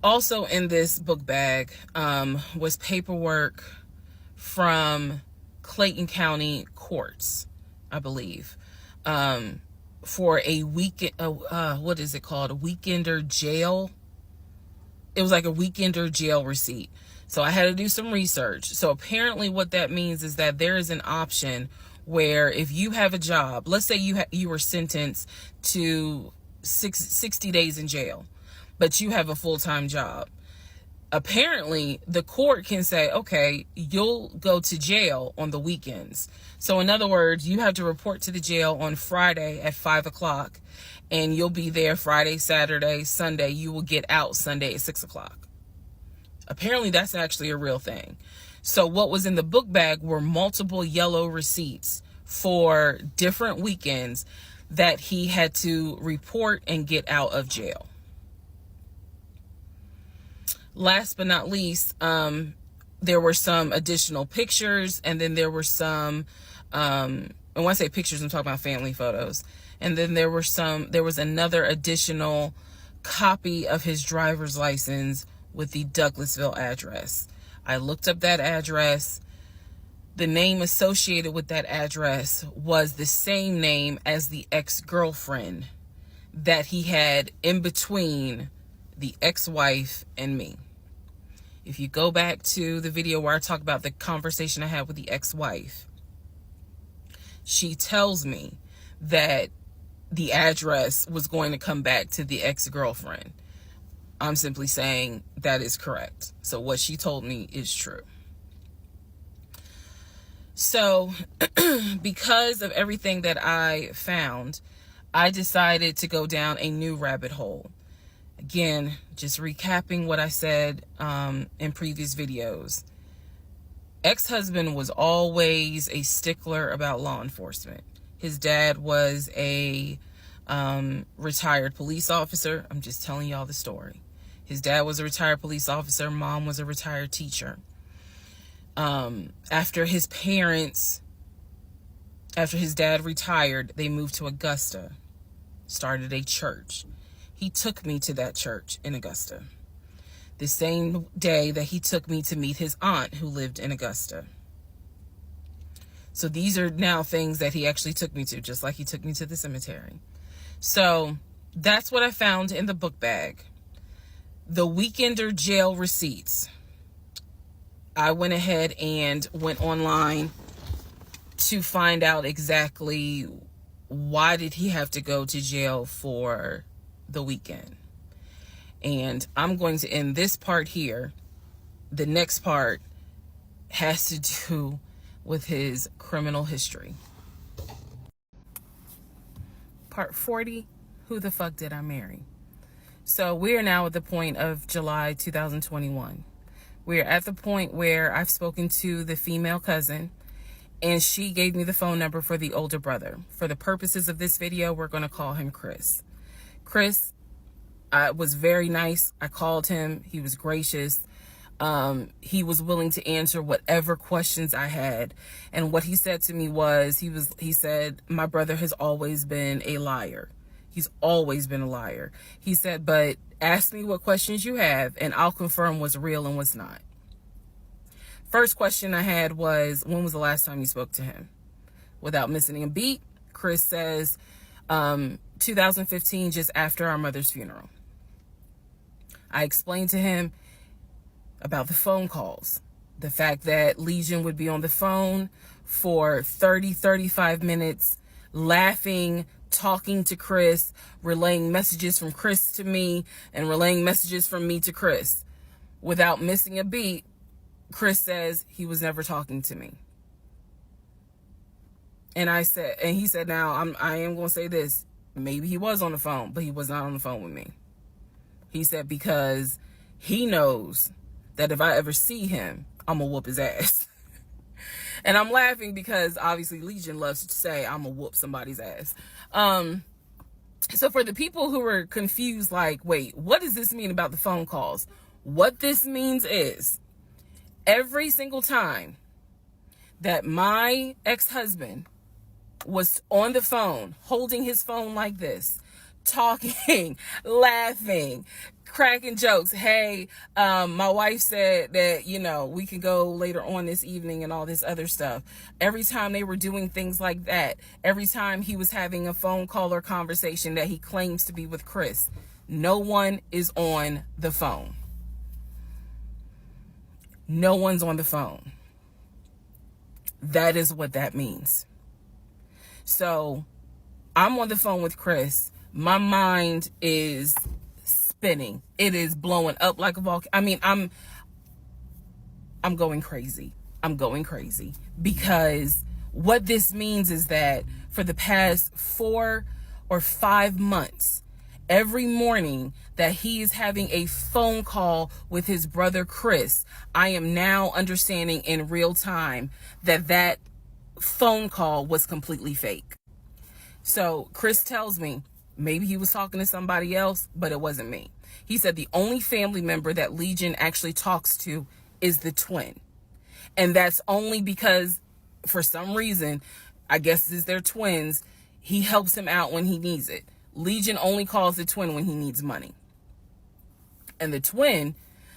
Also in this book bag was paperwork from Clayton County courts, I believe, for a weekend, what is it called? A weekender jail. It was like a weekender jail receipt. So I had to do some research. So apparently what that means is that there is an option where if you have a job, let's say you were sentenced to 60 days in jail, but you have a full-time job. Apparently the court can say, okay, you'll go to jail on the weekends. So in other words, you have to report to the jail on Friday at 5 o'clock and you'll be there Friday, Saturday, Sunday. You will get out Sunday at 6 o'clock. Apparently that's actually a real thing. So what was in the book bag were multiple yellow receipts for different weekends that he had to report and get out of jail. Last but not least, there were some additional pictures, and then there were some, and when I say pictures, I'm talking about family photos. And then there was another additional copy of his driver's license with the Douglasville address. I looked up that address. The name associated with that address was the same name as the ex-girlfriend that he had in between the ex-wife and me. If you go back to the video where I talk about the conversation I had with the ex-wife, she tells me that the address was going to come back to the ex-girlfriend. I'm simply saying that is correct. So what she told me is true. So because of everything that I found, I decided to go down a new rabbit hole. Again, just recapping what I said in previous videos. Ex-husband was always a stickler about law enforcement. His dad was a retired police officer. I'm just telling y'all the story. His dad was a retired police officer. Mom was a retired teacher. After his dad retired, they moved to Augusta, started a church. He took me to that church in Augusta. The same day that he took me to meet his aunt who lived in Augusta. So these are now things that he actually took me to, just like he took me to the cemetery. So that's what I found in the book bag. The Weekender jail receipts. I went ahead and went online to find out exactly why did he have to go to jail for the weekend. And I'm going to end this part here. The next part has to do with his criminal history. Part 40, who the fuck did I marry? So we are now at the point of July 2021. We are at the point where I've spoken to the female cousin, and she gave me the phone number for the older brother. For the purposes of this video, we're going to call him Chris. Chris was very nice. I called him. He was gracious. He was willing to answer whatever questions I had. And what he said to me was, he said, my brother has always been a liar. He's always been a liar. He said, but ask me what questions you have and I'll confirm what's real and what's not. First question I had was, when was the last time you spoke to him? Without missing a beat, Chris says, 2015, just after our mother's funeral. I explained to him about the phone calls, the fact that Legion would be on the phone for 35 minutes, laughing, talking to Chris, relaying messages from Chris to me, and relaying messages from me to Chris. Without missing a beat, Chris says he was never talking to me. And he said, now I am going to say this. Maybe he was on the phone, but he was not on the phone with me. He said, because he knows that if I ever see him, I'm going to whoop his ass. And I'm laughing because obviously Legion loves to say I'm going to whoop somebody's ass. So for the people who are confused, like, wait, what does this mean about the phone calls? What this means is every single time that my ex-husband was on the phone, holding his phone like this, talking, laughing, cracking jokes. Hey, my wife said that, we can go later on this evening and all this other stuff. Every time they were doing things like that, every time he was having a phone call or conversation that he claims to be with Chris, no one is on the phone. No one's on the phone. That is what that means. So I'm on the phone with Chris. My mind is spinning. It is blowing up like a volcano. I mean, I'm going crazy. I'm going crazy because what this means is that for the past 4 or 5 months, every morning that he is having a phone call with his brother Chris, I am now understanding in real time that phone call was completely fake. So Chris tells me maybe he was talking to somebody else, but it wasn't me. He said the only family member that Legion actually talks to is the twin. And that's only because for some reason, I guess it's their twins, he helps him out when he needs it. Legion only calls the twin when he needs money. And the twin,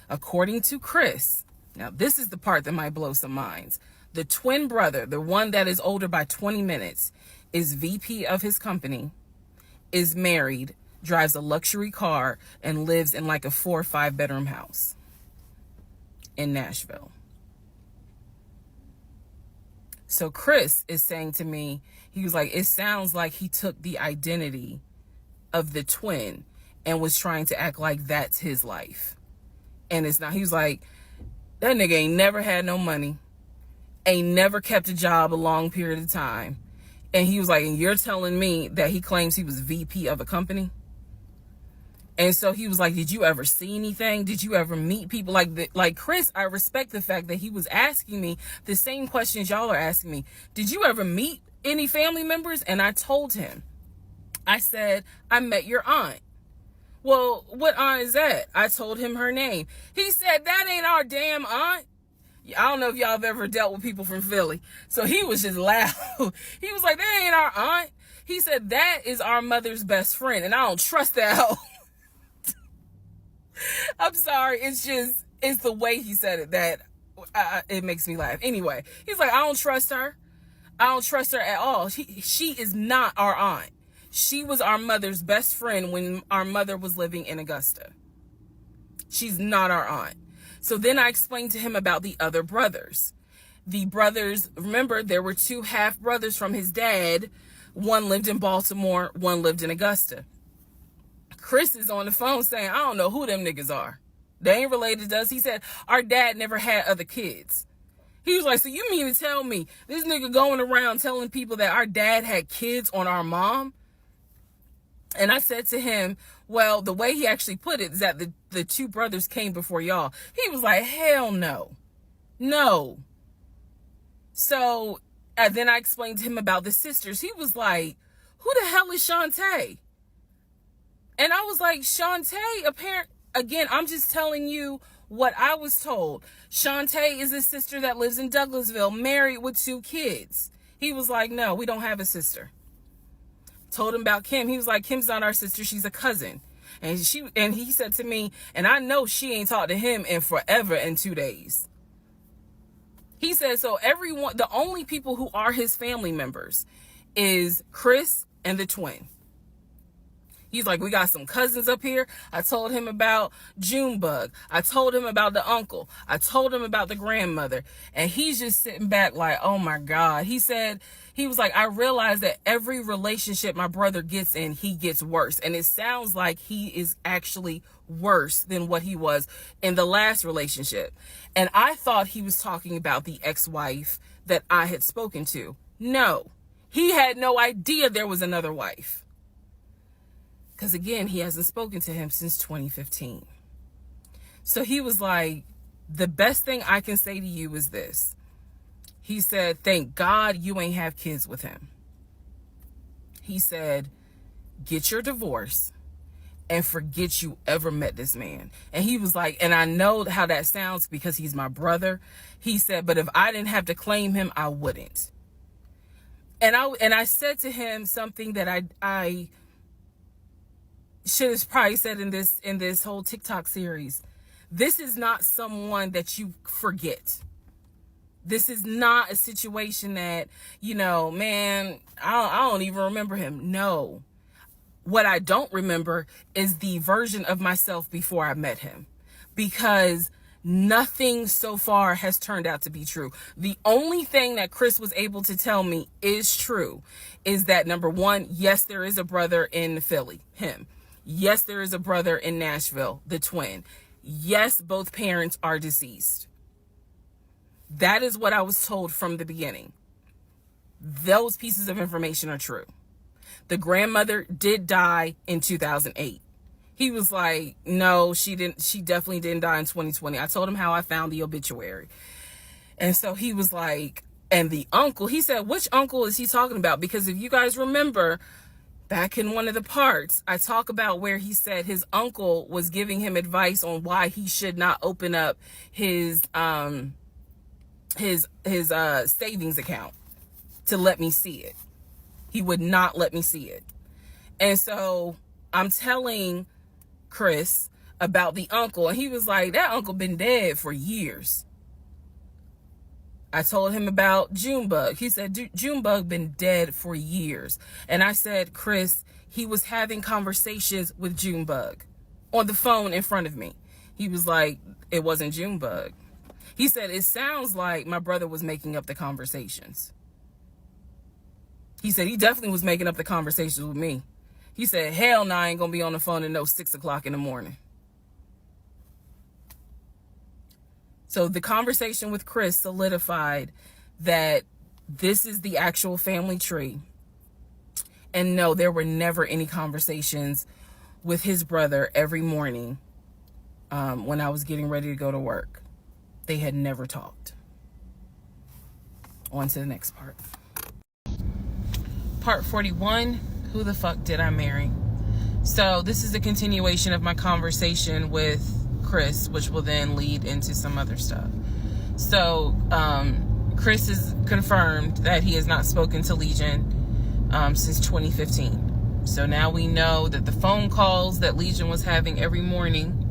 according to Chris, now this is the part that might blow some minds. The twin brother, the one that is older by 20 minutes, is VP of his company, is married, drives a luxury car, and lives in like a 4 or 5 bedroom house in Nashville. So Chris is saying to me, he was like, it sounds like he took the identity of the twin and was trying to act like that's his life. And it's not. He was like, that nigga ain't never had no money, ain't never kept a job a long period of time. And he was like, and you're telling me that he claims he was VP of a company? And so he was like, did you ever see anything? Did you ever meet people like Chris? I respect the fact that he was asking me the same questions y'all are asking me. Did you ever meet any family members? And I told him I said, I met your aunt. Well, what aunt is that? I told him her name. He said, that ain't our damn aunt. I don't know if y'all have ever dealt with people from Philly. So he was just loud. He was like, that ain't our aunt. He said, that is our mother's best friend. And I don't trust that hoe. I'm sorry. It's the way he said it that it makes me laugh. Anyway, he's like, I don't trust her. I don't trust her at all. She is not our aunt. She was our mother's best friend when our mother was living in Augusta. She's not our aunt. So then I explained to him about the other brothers. The brothers, remember, there were 2 half brothers from his dad. One lived in Baltimore, one lived in Augusta. Chris is on the phone saying, I don't know who them niggas are. They ain't related to us. He said, our dad never had other kids. He was like, so you mean to tell me this nigga going around telling people that our dad had kids on our mom? And I said to him, well, the way he actually put it is that the 2 brothers came before y'all. He was like, hell no. No. So then I explained to him about the sisters. He was like, who the hell is Shantae? And I was like, Shantae, again, I'm just telling you what I was told. Shantae is a sister that lives in Douglasville, married with 2 kids. He was like, no, we don't have a sister. Told him about Kim. He was like, Kim's not our sister. She's a cousin. And he said to me, and I know she ain't talked to him in forever in 2 days. He said, so everyone, the only people who are his family members is Chris and the twin. He's like, we got some cousins up here. I told him about Junebug. I told him about the uncle. I told him about the grandmother. And he's just sitting back like, oh my God. He said, he was like, I realize that every relationship my brother gets in, he gets worse. And it sounds like he is actually worse than what he was in the last relationship. And I thought he was talking about the ex-wife that I had spoken to. No, he had no idea there was another wife. Because again, he hasn't spoken to him since 2015. So he was like, the best thing I can say to you is this. He said, thank God you ain't have kids with him. He said, get your divorce and forget you ever met this man. And he was like, and I know how that sounds because he's my brother. He said, but if I didn't have to claim him, I wouldn't. And I said to him something that I should have probably said in this whole TikTok series. This is not someone that you forget. This is not a situation that, man, I don't even remember him. No. What I don't remember is the version of myself before I met him, because nothing so far has turned out to be true. The only thing that Chris was able to tell me is true is that, number one, yes, there is a brother in Philly, him. Yes, there is a brother in Nashville, the twin. Yes, both parents are deceased. That is what I was told from the beginning. Those pieces of information are true. The grandmother did die in 2008. He was like, no, she definitely didn't die in 2020. I told him how I found the obituary. And so he was like, and the uncle, he said, which uncle is he talking about? Because if you guys remember, back in one of the parts, I talk about where he said his uncle was giving him advice on why he should not open up his savings account to let me see it. He would not let me see it. And so I'm telling Chris about the uncle, and he was like, that uncle been dead for years. I told him about Junebug. He said, Junebug been dead for years. And I said, Chris, he was having conversations with Junebug on the phone in front of me. He was like, it wasn't Junebug. He said, it sounds like my brother was making up the conversations. He said, he definitely was making up the conversations with me. He said, hell no, I ain't gonna be on the phone at no 6 o'clock in the morning. So the conversation with Chris solidified that this is the actual family tree. And no, there were never any conversations with his brother every morning when I was getting ready to go to work. They had never talked. On to the next part. Part 41, Who the fuck did I marry? So this is a continuation of my conversation with Chris, which will then lead into some other stuff. So Chris has confirmed that he has not spoken to Legion since 2015. So now we know that the phone calls that Legion was having every morning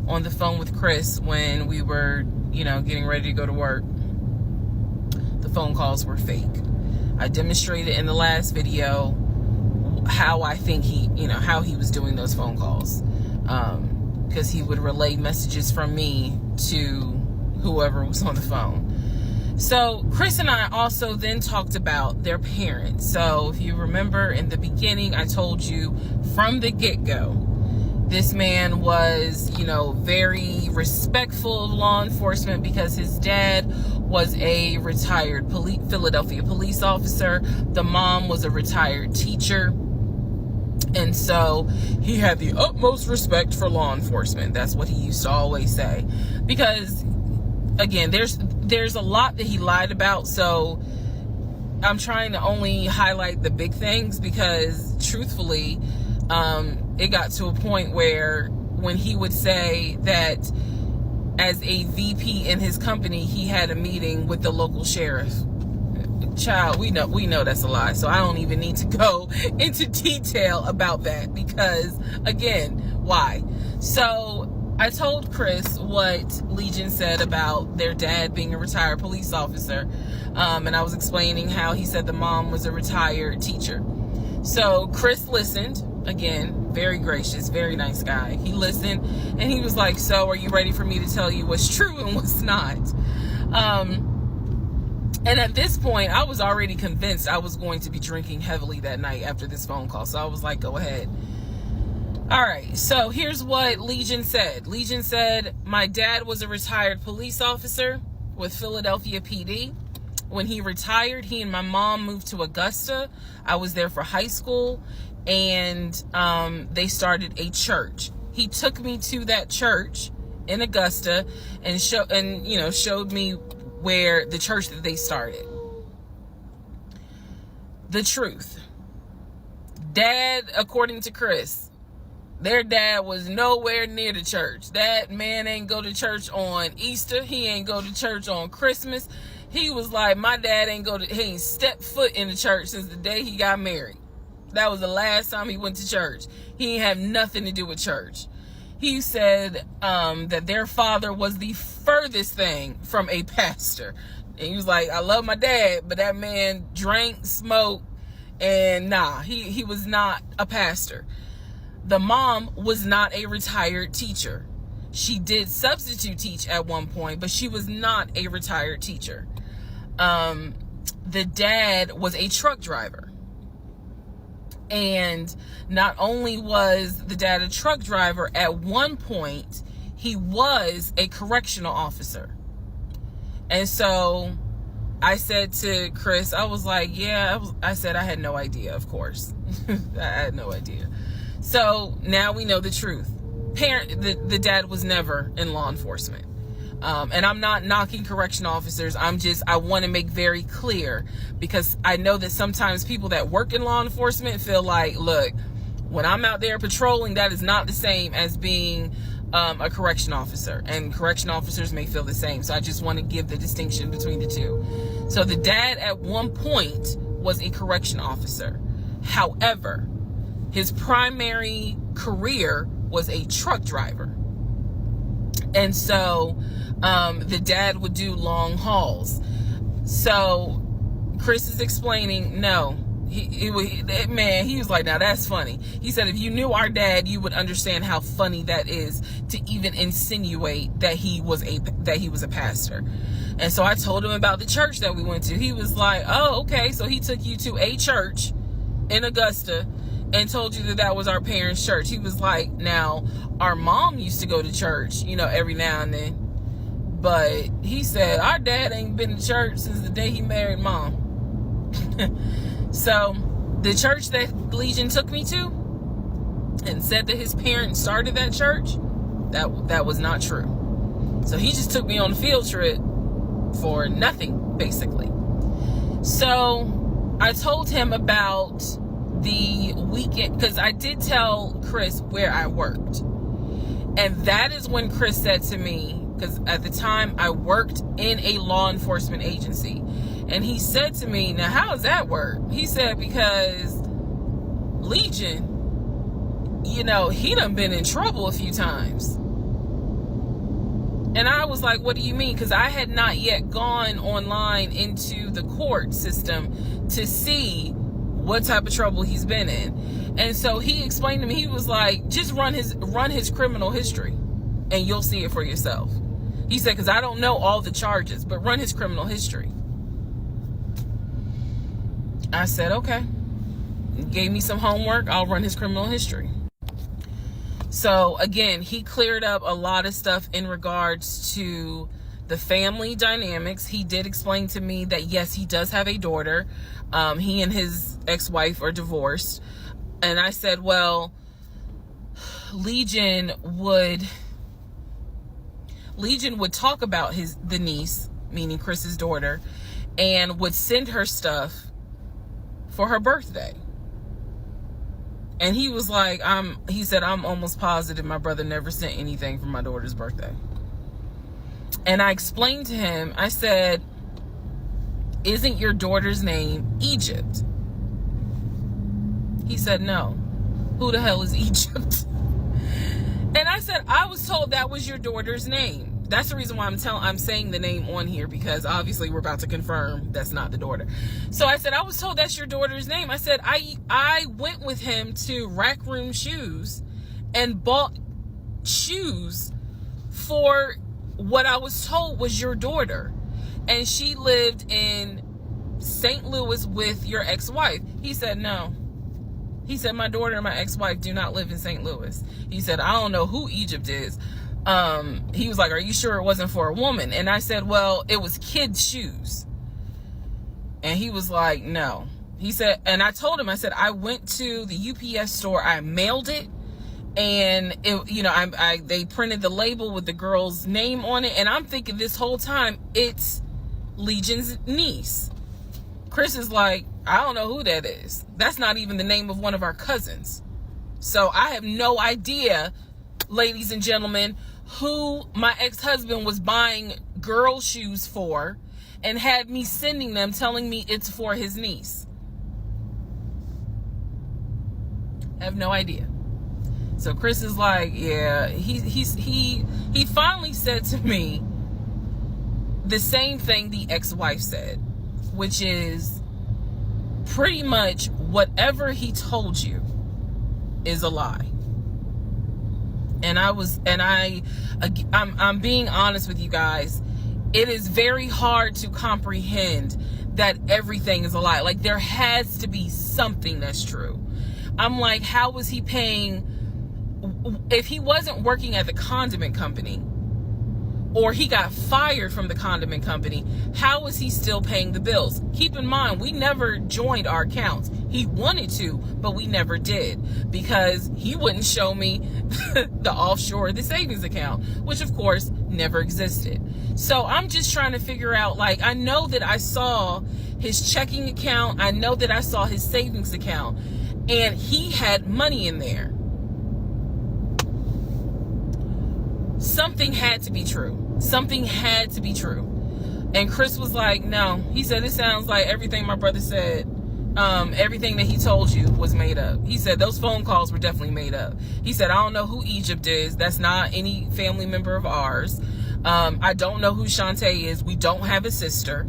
on the phone with Chris when we were, getting ready to go to work, the phone calls were fake. I demonstrated in the last video how I think how he was doing those phone calls. Because he would relay messages from me to whoever was on the phone. So Chris and I also then talked about their parents. So if you remember in the beginning, I told you from the get-go, this man was, very respectful of law enforcement because his dad was a retired Philadelphia police officer. The mom was a retired teacher. And so he had the utmost respect for law enforcement. That's what he used to always say. Because, again, there's a lot that he lied about. So I'm trying to only highlight the big things because, truthfully, it got to a point where when he would say that as a VP in his company, he had a meeting with the local sheriff. Child, we know that's a lie. So I don't even need to go into detail about that because, again, why? So I told Chris what Legion said about their dad being a retired police officer. And I was explaining how he said the mom was a retired teacher. So Chris listened. Again, very gracious, very nice guy. He listened and he was like, so are you ready for me to tell you what's true and what's not? And at this point, I was already convinced I was going to be drinking heavily that night after this phone call. So I was like, go ahead. All right. So here's what Legion said. Legion said, my dad was a retired police officer with Philadelphia PD. When he retired, he and my mom moved to Augusta. I was there for high school. And they started a church. He took me to that church in Augusta and showed me where the church that they started. The truth. Dad, according to Chris, their dad was nowhere near the church. That man ain't go to church on Easter. He ain't go to church on Christmas. He was like, my dad he ain't stepped foot in the church since the day he got married. That was the last time he went to church. He didn't have nothing to do with church. He said that their father was the furthest thing from a pastor. And he was like, I love my dad, but that man drank, smoked, and he was not a pastor. The mom was not a retired teacher. She did substitute teach at one point, but she was not a retired teacher. The dad was a truck driver. And not only was the dad a truck driver, at one point, he was a correctional officer. And so I said to Chris, I was like, I said I had no idea, of course. I had no idea. So now we know the truth. The dad was never in law enforcement. And I'm not knocking correction officers. I want to make very clear because I know that sometimes people that work in law enforcement feel like, look, when I'm out there patrolling, that is not the same as being a correction officer, and correction officers may feel the same. So I just want to give the distinction between the two. So the dad at one point was a correction officer. However, his primary career was a truck driver. And so the dad would do long hauls. So Chris is explaining, no, he was like, now that's funny. He said, if you knew our dad, you would understand how funny that is to even insinuate that he was a pastor. And so I told him about the church that we went to. He was like, oh, okay. So he took you to a church in Augusta and told you that was our parents' church. He was like, now, our mom used to go to church, every now and then. But he said, our dad ain't been to church since the day he married mom. So the church that Legion took me to and said that his parents started that church, that was not true. So he just took me on a field trip for nothing, basically. So I told him about the weekend, because I did tell Chris where I worked. And that is when Chris said to me, because at the time I worked in a law enforcement agency. And he said to me, now how does that work? He said, because Legion, you know, he done been in trouble a few times. And I was like, what do you mean? Because I had not yet gone online into the court system to see what type of trouble he's been in. And so he explained to me, he was like, just run his criminal history and you'll see it for yourself. He said, because I don't know all the charges, but run his criminal history. I said, okay. He gave me some homework. I'll run his criminal history. So again, he cleared up a lot of stuff in regards to the family dynamics. He did explain to me that yes, he does have a daughter. He and his ex-wife are divorced. And I said, well, Legion would talk about the niece, meaning Chris's daughter, and would send her stuff for her birthday. And he was like, he said, I'm almost positive my brother never sent anything for my daughter's birthday. And I explained to him, I said, isn't your daughter's name Egypt? He said, no. Who the hell is Egypt? And I said, I was told that was your daughter's name. That's the reason why I'm saying the name on here, because obviously we're about to confirm that's not the daughter. So I said, I was told that's your daughter's name. I said, I went with him to Rack Room Shoes and bought shoes for what I was told was your daughter. And she lived in St. Louis with your ex-wife. He said, no. He said, my daughter and my ex-wife do not live in St. Louis. He said, I don't know who Egypt is. He was like, are you sure it wasn't for a woman? And I said, well, it was kids' shoes. And he was like, no. He said, and I told him, I said, I went to the UPS store, I mailed it, and it, you know, they printed the label with the girl's name on it, and I'm thinking this whole time it's Legion's niece. Chris is like, I don't know who that is. That's not even the name of one of our cousins. So I have no idea, ladies and gentlemen, who my ex-husband was buying girl shoes for and had me sending them telling me it's for his niece. I have no idea. So Chris is like, yeah, he finally said to me the same thing the ex-wife said, which is pretty much whatever he told you is a lie. And I'm being honest with you guys. It is very hard to comprehend that everything is a lie. Like, there has to be something that's true. I'm like, how was he paying? If he wasn't working at the condiment company, or he got fired from the condiment company, how was he still paying the bills? Keep in mind, we never joined our accounts. He wanted to, but we never did, because he wouldn't show me the offshore, the savings account, which of course never existed. So I'm just trying to figure out, like, I know that I saw his checking account. I know that I saw his savings account, and he had money in there. Something had to be true. Something had to be true. And Chris was like, no. He said, it sounds like everything my brother said, everything that he told you was made up. He said, those phone calls were definitely made up. He said, I don't know who Egypt is. That's not any family member of ours. I don't know who Shantae is. We don't have a sister.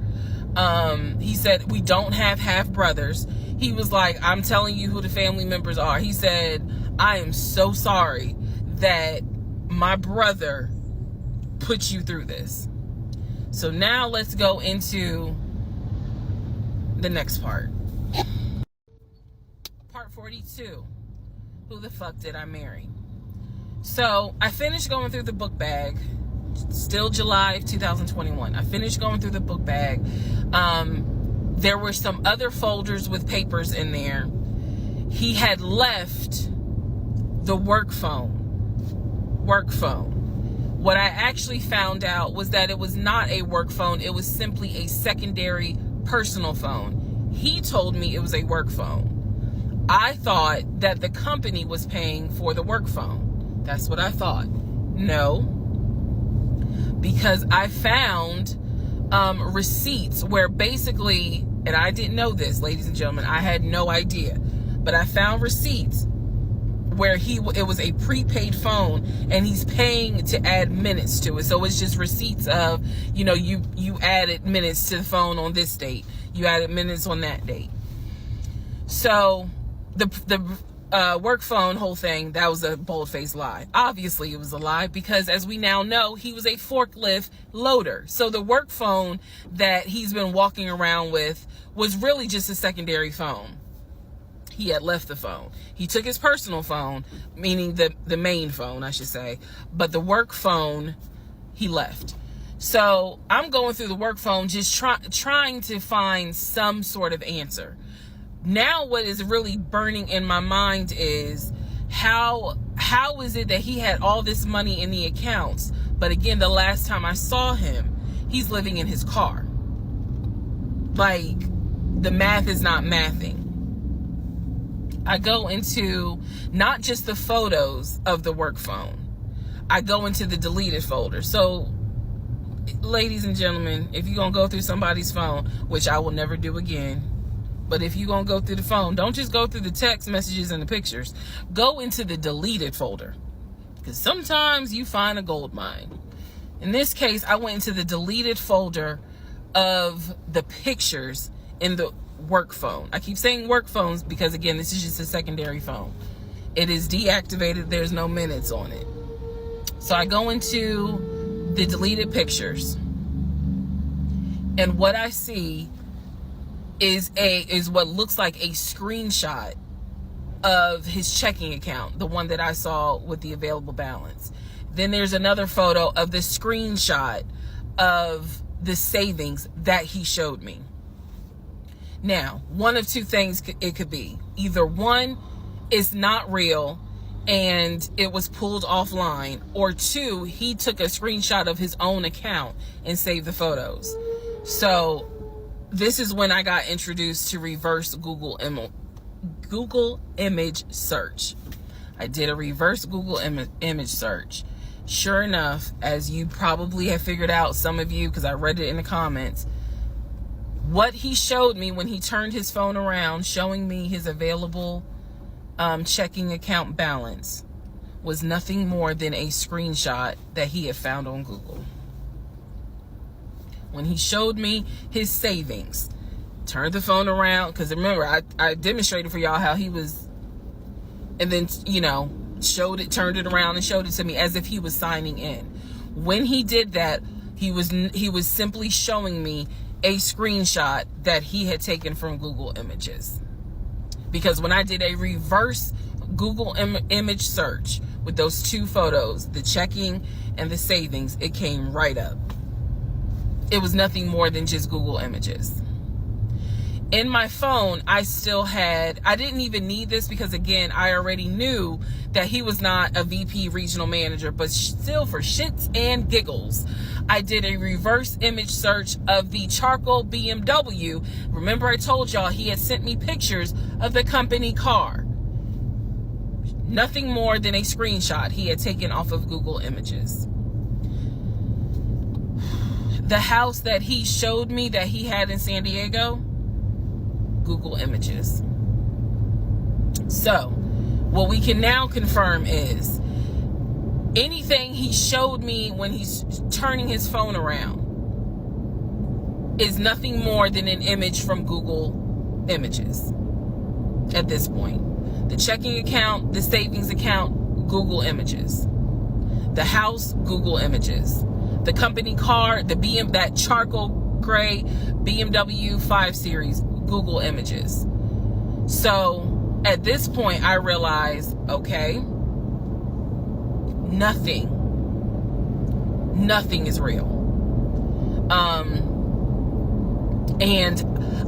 He said, we don't have half brothers. He was like, I'm telling you who the family members are. He said, I am so sorry that my brother put you through this. So now let's go into the next part. Part 42. Who the fuck did I marry? So I finished going through the book bag. Still July of 2021. I finished going through the book bag. There were some other folders with papers in there. He had left the work phone. What I actually found out was that it was not a work phone. It was simply a secondary personal phone. He told me it was a work phone. I thought that the company was paying for the work phone. That's what I thought. No, because I found receipts where basically, and I didn't know this, ladies and gentlemen, I had no idea, but I found receipts where it was a prepaid phone and he's paying to add minutes to it. So it's just receipts of, you added minutes to the phone on this date, you added minutes on that date. So the work phone whole thing, that was a bold-faced lie. Obviously it was a lie, because as we now know, he was a forklift loader. So the work phone that he's been walking around with was really just a secondary phone. He had left the phone. He took his personal phone, meaning the main phone, I should say, but the work phone he left. So I'm going through the work phone, just trying to find some sort of answer. Now what is really burning in my mind is how is it that he had all this money in the accounts, but again, the last time I saw him, he's living in his car. Like, the math is not mathing. I go into not just the photos of the work phone, I go into the deleted folder. So, ladies and gentlemen, if you're going to go through somebody's phone, which I will never do again, but if you're going to go through the phone, don't just go through the text messages and the pictures. Go into the deleted folder, because sometimes you find a gold mine. In this case, I went into the deleted folder of the pictures in the work phone. I keep saying work phones because, again, this is just a secondary phone. It is deactivated. There's no minutes on it. So I go into the deleted pictures, and what I see is what looks like a screenshot of his checking account, the one that I saw with the available balance. Then there's another photo of the screenshot of the savings that he showed me. Now, one of two things it could be. Either one, it's not real and it was pulled offline, or two, he took a screenshot of his own account and saved the photos. So this is when I got introduced to reverse Google image search. I did a reverse Google image search. Sure enough, as you probably have figured out, some of you, because I read it in the comments, what he showed me when he turned his phone around, showing me his available checking account balance, was nothing more than a screenshot that he had found on Google. When he showed me his savings, turned the phone around, because remember, I demonstrated for y'all how he was, and then, turned it around and showed it to me as if he was signing in. When he did that, he was simply showing me a screenshot that he had taken from Google Images. Because when I did a reverse Google image search with those two photos, the checking and the savings, it came right up. It was nothing more than just Google Images. In my phone, I didn't even need this because, again, I already knew that he was not a VP regional manager, but still, for shits and giggles, I did a reverse image search of the charcoal BMW. Remember, I told y'all he had sent me pictures of the company car. Nothing more than a screenshot he had taken off of Google Images. The house that he showed me that he had in San Diego, Google Images. So, what we can now confirm is anything he showed me when he's turning his phone around is nothing more than an image from Google Images at this point. The checking account, the savings account, Google Images. The house, Google Images. The company car, that charcoal gray BMW 5 Series, Google Images. So at this point, I realized, okay, nothing is real. And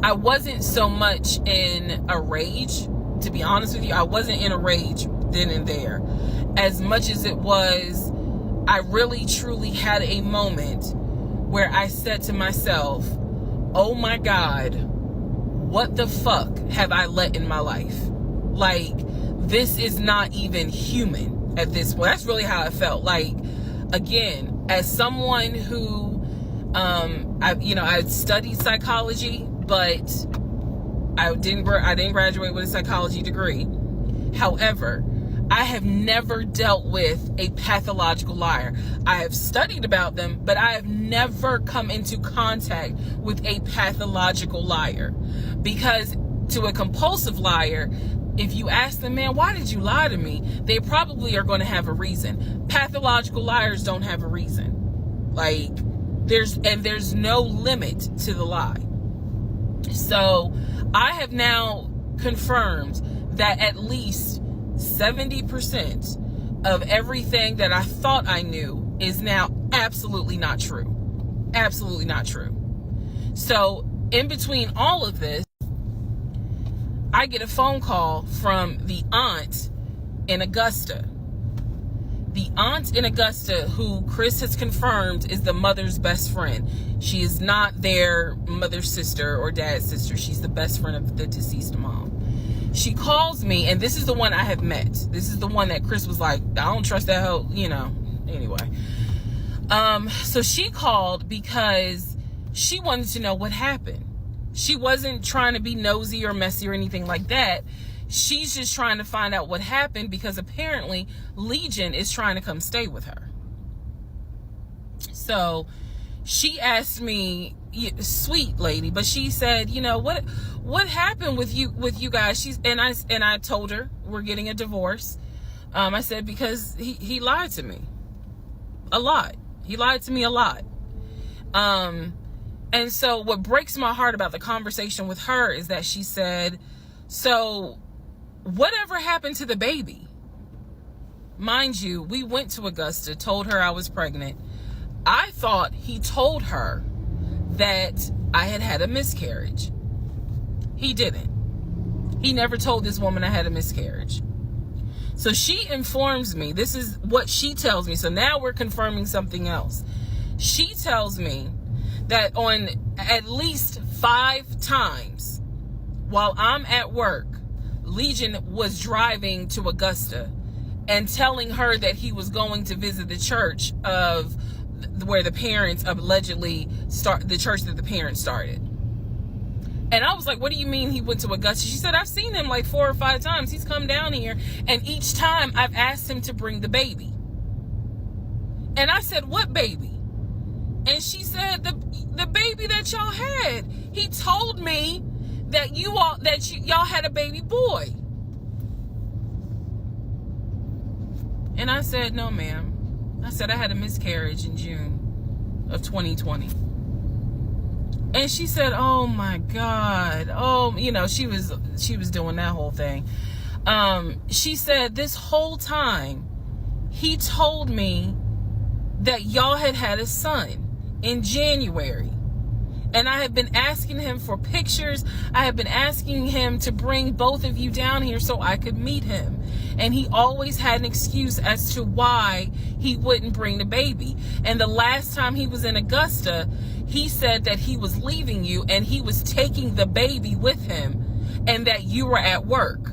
I wasn't so much in a rage, to be honest with you. I wasn't in a rage then and there, as much as it was, I really truly had a moment where I said to myself, oh my God, what the fuck have I let in my life? Like, this is not even human at this point. That's really how I felt. Like, again, as someone who, I studied psychology, but I didn't graduate with a psychology degree. However, I have never dealt with a pathological liar. I have studied about them, but I have never come into contact with a pathological liar. Because to a compulsive liar, if you ask them, man, why did you lie to me? They probably are going to have a reason. Pathological liars don't have a reason. Like, there's no limit to the lie. So I have now confirmed that at least 70% of everything that I thought I knew is now absolutely not true. Absolutely not true. So in between all of this, I get a phone call from the aunt in Augusta. The aunt in Augusta, who Chris has confirmed is the mother's best friend. She is not their mother's sister or dad's sister. She's the best friend of the deceased mom. She calls me, and this is the one I have met. This is the one that Chris was like, I don't trust that hoe, anyway. So she called because she wanted to know what happened. She wasn't trying to be nosy or messy or anything like that. She's just trying to find out what happened because apparently Legion is trying to come stay with her. So she asked me, sweet lady, but she said, what happened with you guys? And I told her we're getting a divorce. I said, because he lied to me a lot. He lied to me a lot. And so what breaks my heart about the conversation with her is that she said, so whatever happened to the baby? Mind you, we went to Augusta, told her I was pregnant. I thought he told her that I had had a miscarriage. He didn't. He never told this woman I had a miscarriage. So she informs me, this is what she tells me. So now we're confirming something else. She tells me that on at least 5 times while I'm at work, Legion was driving to Augusta and telling her that he was going to visit the church of where the parents allegedly the church that the parents started. And I was like, what do you mean he went to Augusta? She said, I've seen him like 4 or 5 times. He's come down here, and each time I've asked him to bring the baby. And I said, what baby? And she said, the baby that y'all had. He told me that y'all had a baby boy. And I said, no, ma'am. I said I had a miscarriage in June of 2020. And she said, oh my God. Oh, she was doing that whole thing. She said this whole time he told me that y'all had a son in January. And I have been asking him for pictures. I have been asking him to bring both of you down here so I could meet him. And he always had an excuse as to why he wouldn't bring the baby. And the last time he was in Augusta, he said that he was leaving you and he was taking the baby with him and that you were at work.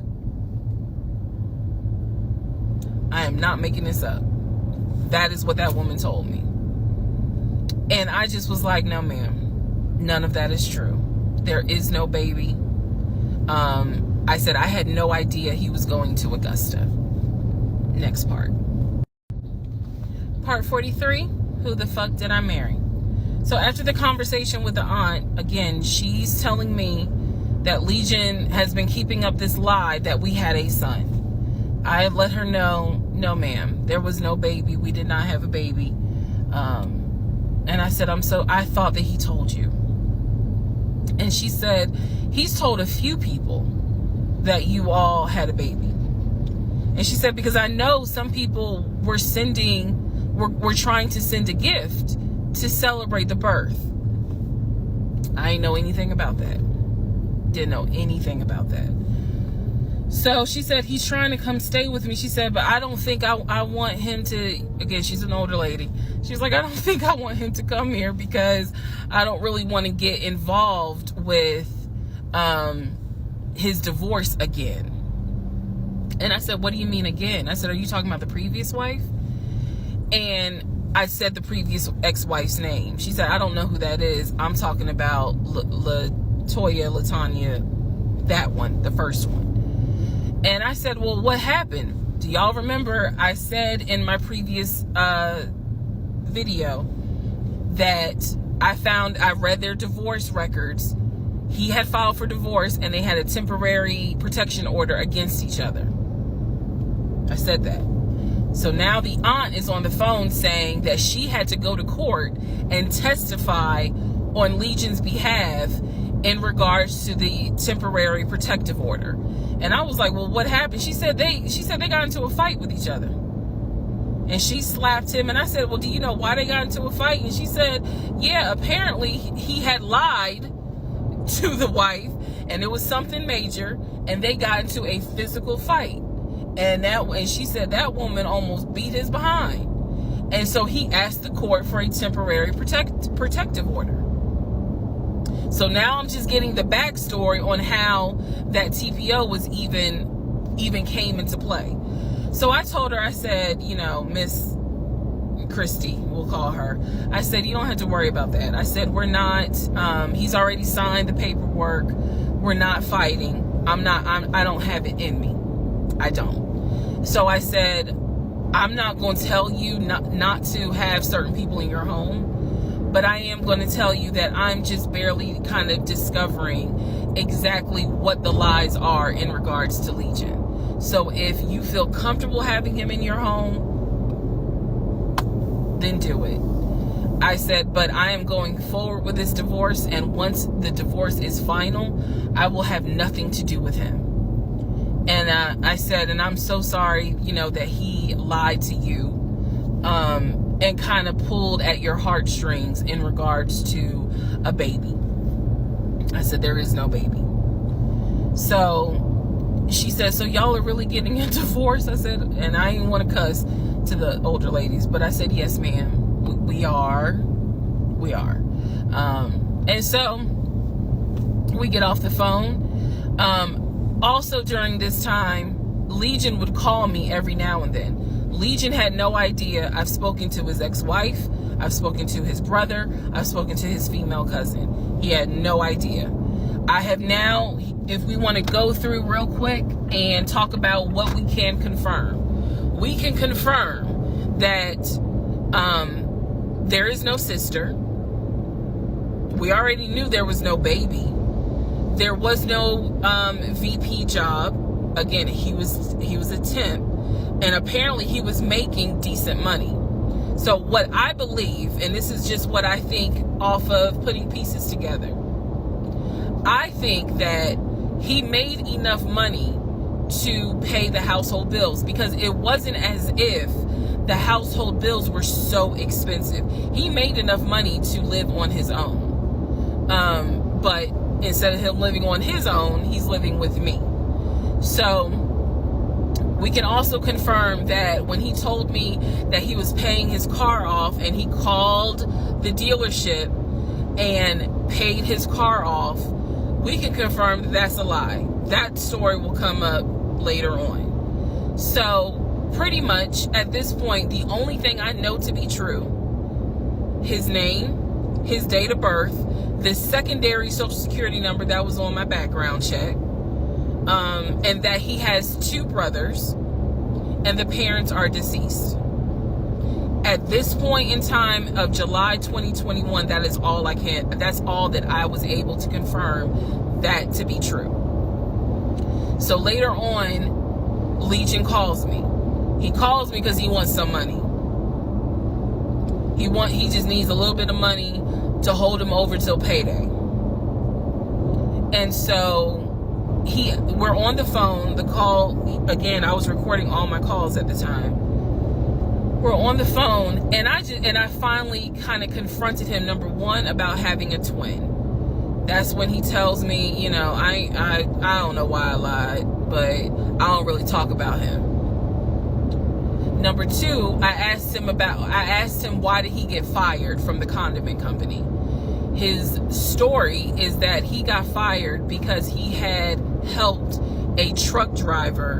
I am not making this up. That is what that woman told me. And I just was like, no, ma'am, none of that is true. There is no baby. I said I had no idea he was going to Augusta. Next part. Part 43, who the fuck did I marry? So after the conversation with the aunt, again, she's telling me that Legion has been keeping up this lie that we had a son. I have let her know, no, ma'am, there was no baby. We did not have a baby. And I said, I thought that he told you. And she said, he's told a few people that you all had a baby. And she said, because I know some people were trying to send a gift to celebrate the birth. I didn't know anything about that. Didn't know anything about that. So she said, he's trying to come stay with me. She said, but I don't think I want him to, again, she's an older lady. She's like, I don't think I want him to come here because I don't really want to get involved with his divorce again. And I said, what do you mean again? I said, are you talking about the previous wife? And I said the previous ex-wife's name. She said, I don't know who that is. I'm talking about Latanya, that one, the first one. And I said, well, what happened? Do y'all remember I said in my previous video that I read their divorce records. He had filed for divorce and they had a temporary protection order against each other. I said that. So now the aunt is on the phone saying that she had to go to court and testify on Legion's behalf in regards to the temporary protective order. And I was like, well, what happened? She said they got into a fight with each other. And she slapped him. And I said, well, do you know why they got into a fight? And she said, yeah, apparently he had lied to the wife and it was something major and they got into a physical fight. And she said that woman almost beat his behind. And so he asked the court for a temporary protective order. So now I'm just getting the backstory on how that TPO was even came into play. So I told her, I said, you know, Miss Christy, we'll call her. I said, you don't have to worry about that. I said, we're not, he's already signed the paperwork. We're not fighting. I don't have it in me. I don't. So I said, I'm not going to tell you not to have certain people in your home, but I am going to tell you that I'm just barely kind of discovering exactly what the lies are in regards to Legion. So if you feel comfortable having him in your home, then do it. I said, but I am going forward with this divorce, and once the divorce is final, I will have nothing to do with him. And I said, and I'm so sorry, you know, that he lied to you and kind of pulled at your heartstrings in regards to a baby. I said, there is no baby. So she said, so y'all are really getting a divorce? I said, and I didn't want to cuss to the older ladies, but I said, yes, ma'am, we are. And so we get off the phone. Also during this time, Legion would call me every now and then. Legion had no idea. I've spoken to his ex-wife. I've spoken to his brother. I've spoken to his female cousin. He had no idea. I have now, if we want to go through real quick and talk about what we can confirm. We can confirm that there is no sister. We already knew there was no baby. There was no VP job. Again, he was a temp, and apparently he was making decent money. So what I believe, and this is just what I think off of putting pieces together, I think that he made enough money to pay the household bills, because it wasn't as if the household bills were so expensive. He made enough money to live on his own. But instead of him living on his own, he's living with me. So we can also confirm that when he told me that he was paying his car off and he called the dealership and paid his car off, we can confirm that that's a lie. That story will come up later on. So pretty much at this point, the only thing I know to be true, his name, his date of birth, the secondary social security number that was on my background check, and that he has 2 brothers and the parents are deceased. At this point in time of July 2021, that's all that I was able to confirm that to be true. So later on, Legion calls me. He calls me because he wants some money. He just needs a little bit of money to hold him over till payday. And so we're on the phone. The call, again, I was recording all my calls at the time. We're on the phone, and I finally kind of confronted him, number one, about having a twin. That's when he tells me, you know, I don't know why I lied, but I don't really talk about him. Number two, I asked him why did he get fired from the condiment company. His story is that he got fired because he had helped a truck driver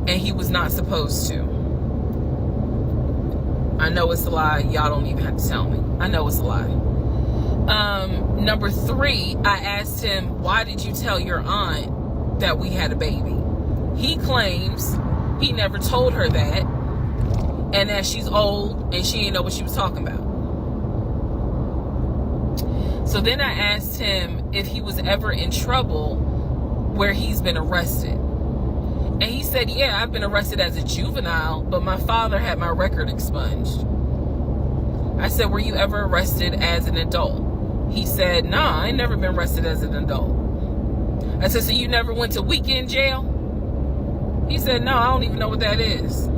and he was not supposed to. I know it's a lie. Y'all don't even have to tell me. I know it's a lie. Number 3, I asked him, why did you tell your aunt that we had a baby? He claims he never told her that, and that she's old and she didn't know what she was talking about. So then I asked him if he was ever in trouble where he's been arrested. And he said, yeah, I've been arrested as a juvenile, but my father had my record expunged. I said, were you ever arrested as an adult? He said, nah, I ain't never been arrested as an adult. I said, so you never went to weekend jail? He said, no, I don't even know what that is.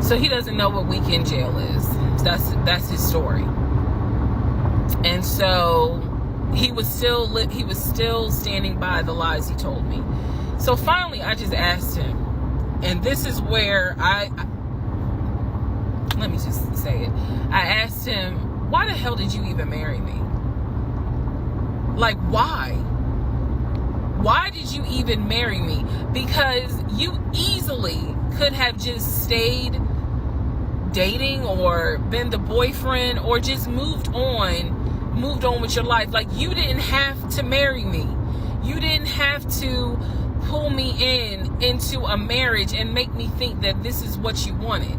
So he doesn't know what weekend jail is. That's his story. And so he was still standing by the lies he told me. So finally, I just asked him, and this is where let me just say it. I asked him, why the hell did you even marry me? Like, why? Why did you even marry me? Because you easily could have just stayed dating or been the boyfriend or just moved on with your life. Like, you didn't have to marry me. You didn't have to pull me into a marriage and make me think that this is what you wanted.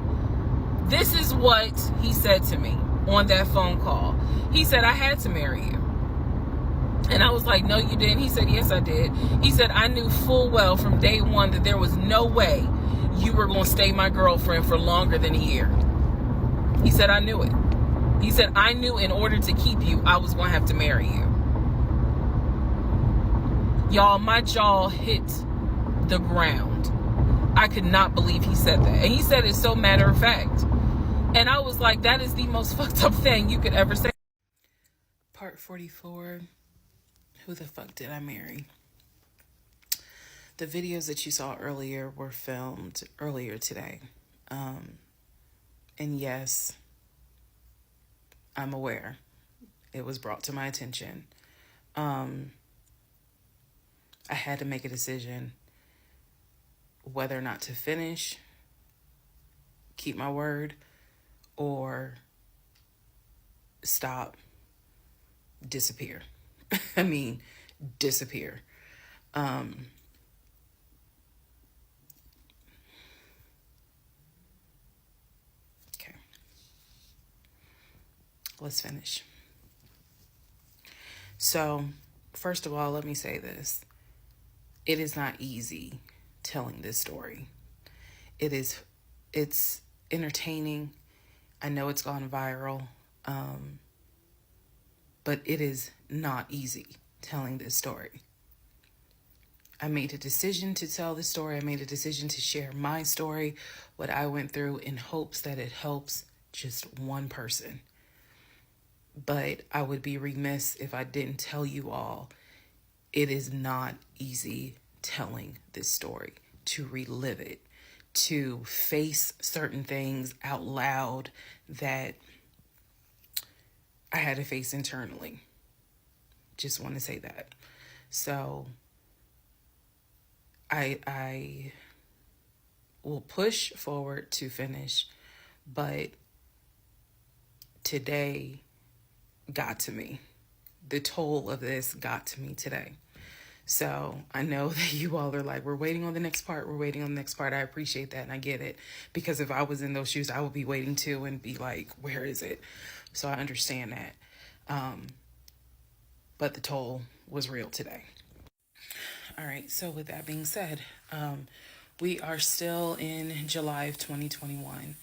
This is what he said to me on that phone call. He said, I had to marry you. And I was like, no, you didn't. He said, yes, I did. He said, I knew full well from day one that there was no way you were going to stay my girlfriend for longer than a year. He said, I knew it. He said, I knew in order to keep you, I was going to have to marry you. Y'all, my jaw hit the ground. I could not believe he said that. And he said it so matter of fact. And I was like, that is the most fucked up thing you could ever say. Part 44. Who the fuck did I marry? The videos that you saw earlier were filmed earlier today. And yes, I'm aware. It was brought to my attention. I had to make a decision whether or not to finish, keep my word, or stop, disappear. I mean, disappear. Okay. Let's finish. So, first of all, let me say this. It is not easy telling this story. It's entertaining. I know it's gone viral. But it is not easy telling this story. I made a decision to tell this story. I made a decision to share my story, what I went through, in hopes that it helps just one person. But I would be remiss if I didn't tell you all, it is not easy telling this story, to relive it, to face certain things out loud that I had to face internally. Just want to say that. So I will push forward to finish, but today got to me. The toll of this got to me today. So I know that you all are like, we're waiting on the next part. We're waiting on the next part. I appreciate that. And I get it, because if I was in those shoes, I would be waiting too and be like, where is it? So I understand that. But the toll was real today. All right. So with that being said, we are still in July of 2021.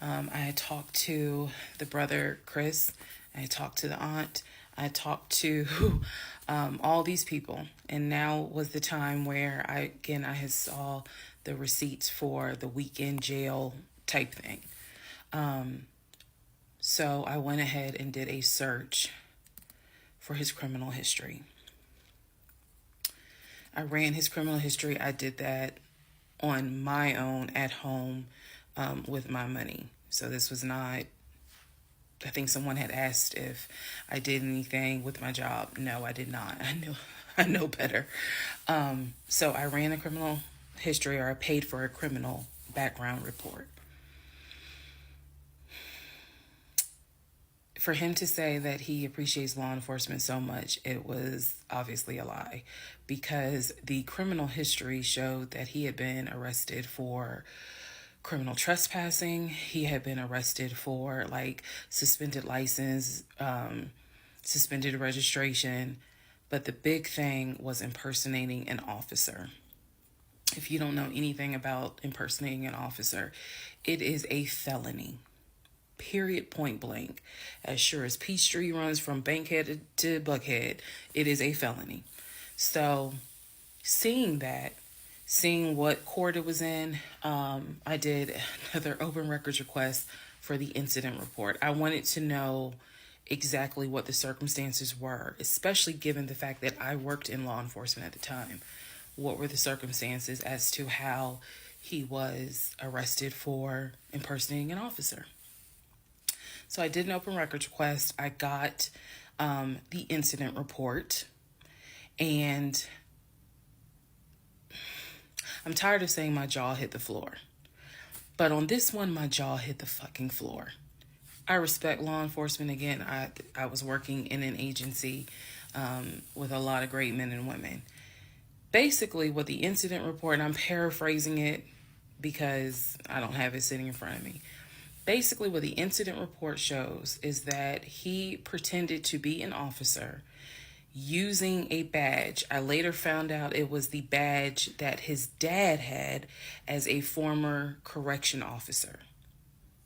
I had talked to the brother, Chris. I talked to the aunt. I talked to all these people. And now was the time where I had saw the receipts for the weekend jail type thing. So I went ahead and did a search for his criminal history. I ran his criminal history. I did that on my own at home with my money. So this was not I think someone had asked if I did anything with my job. No, I did not. I know better. So I ran a criminal history, or I paid for a criminal background report. For him to say that he appreciates law enforcement so much, it was obviously a lie, because the criminal history showed that he had been arrested for criminal trespassing. He had been arrested for like suspended license, suspended registration. But the big thing was impersonating an officer. If you don't know anything about impersonating an officer, it is a felony. Period, point blank. As sure as Peachtree runs from Bankhead to Buckhead, it is a felony. So seeing that, seeing what court it was in, I did another open records request for the incident report. I wanted to know exactly what the circumstances were, especially given the fact that I worked in law enforcement at the time. What were the circumstances as to how he was arrested for impersonating an officer? So I did an open records request. I got the incident report, and I'm tired of saying my jaw hit the floor. But on this one, my jaw hit the fucking floor. I respect law enforcement. Again, I was working in an agency with a lot of great men and women. Basically, what the incident report, and I'm paraphrasing it because I don't have it sitting in front of me. Basically, what the incident report shows is that he pretended to be an officer using a badge. I later found out it was the badge that his dad had as a former correction officer.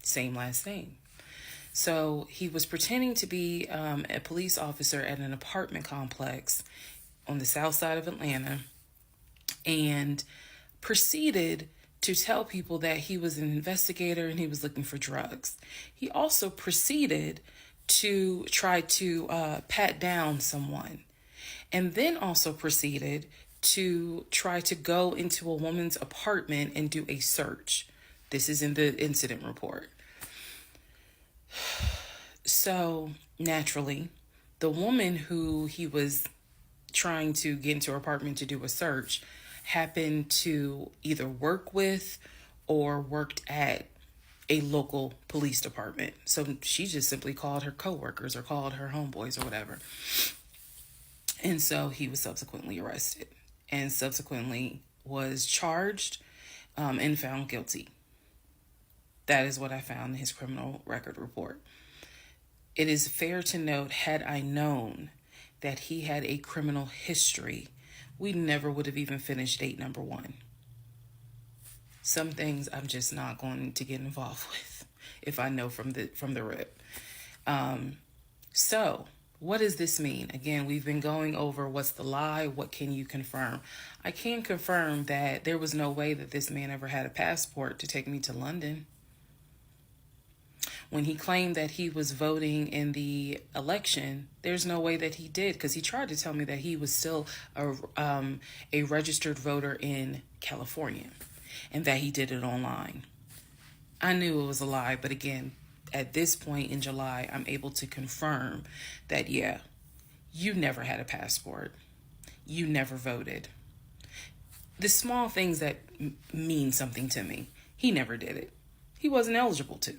Same last name. So he was pretending to be a police officer at an apartment complex on the south side of Atlanta, and proceeded to tell people that he was an investigator and he was looking for drugs. He also proceeded to try to pat down someone, and then also proceeded to try to go into a woman's apartment and do a search. This is in the incident report. So naturally, the woman who he was trying to get into her apartment to do a search happened to either work with or worked at a local police department. So she just simply called her coworkers or called her homeboys or whatever. And so he was subsequently arrested and subsequently was charged and found guilty. That is what I found in his criminal record report. It is fair to note, had I known that he had a criminal history, we never would have even finished date number 1. Some things I'm just not going to get involved with if I know from the rip. So what does this mean? Again, we've been going over what's the lie, what can you confirm? I can confirm that there was no way that this man ever had a passport to take me to London. When he claimed that he was voting in the election, there's no way that he did, because he tried to tell me that he was still a registered voter in California and that he did it online. I knew it was a lie, but again, at this point in July, I'm able to confirm that, yeah, you never had a passport. You never voted. The small things that mean something to me, he never did it. He wasn't eligible to.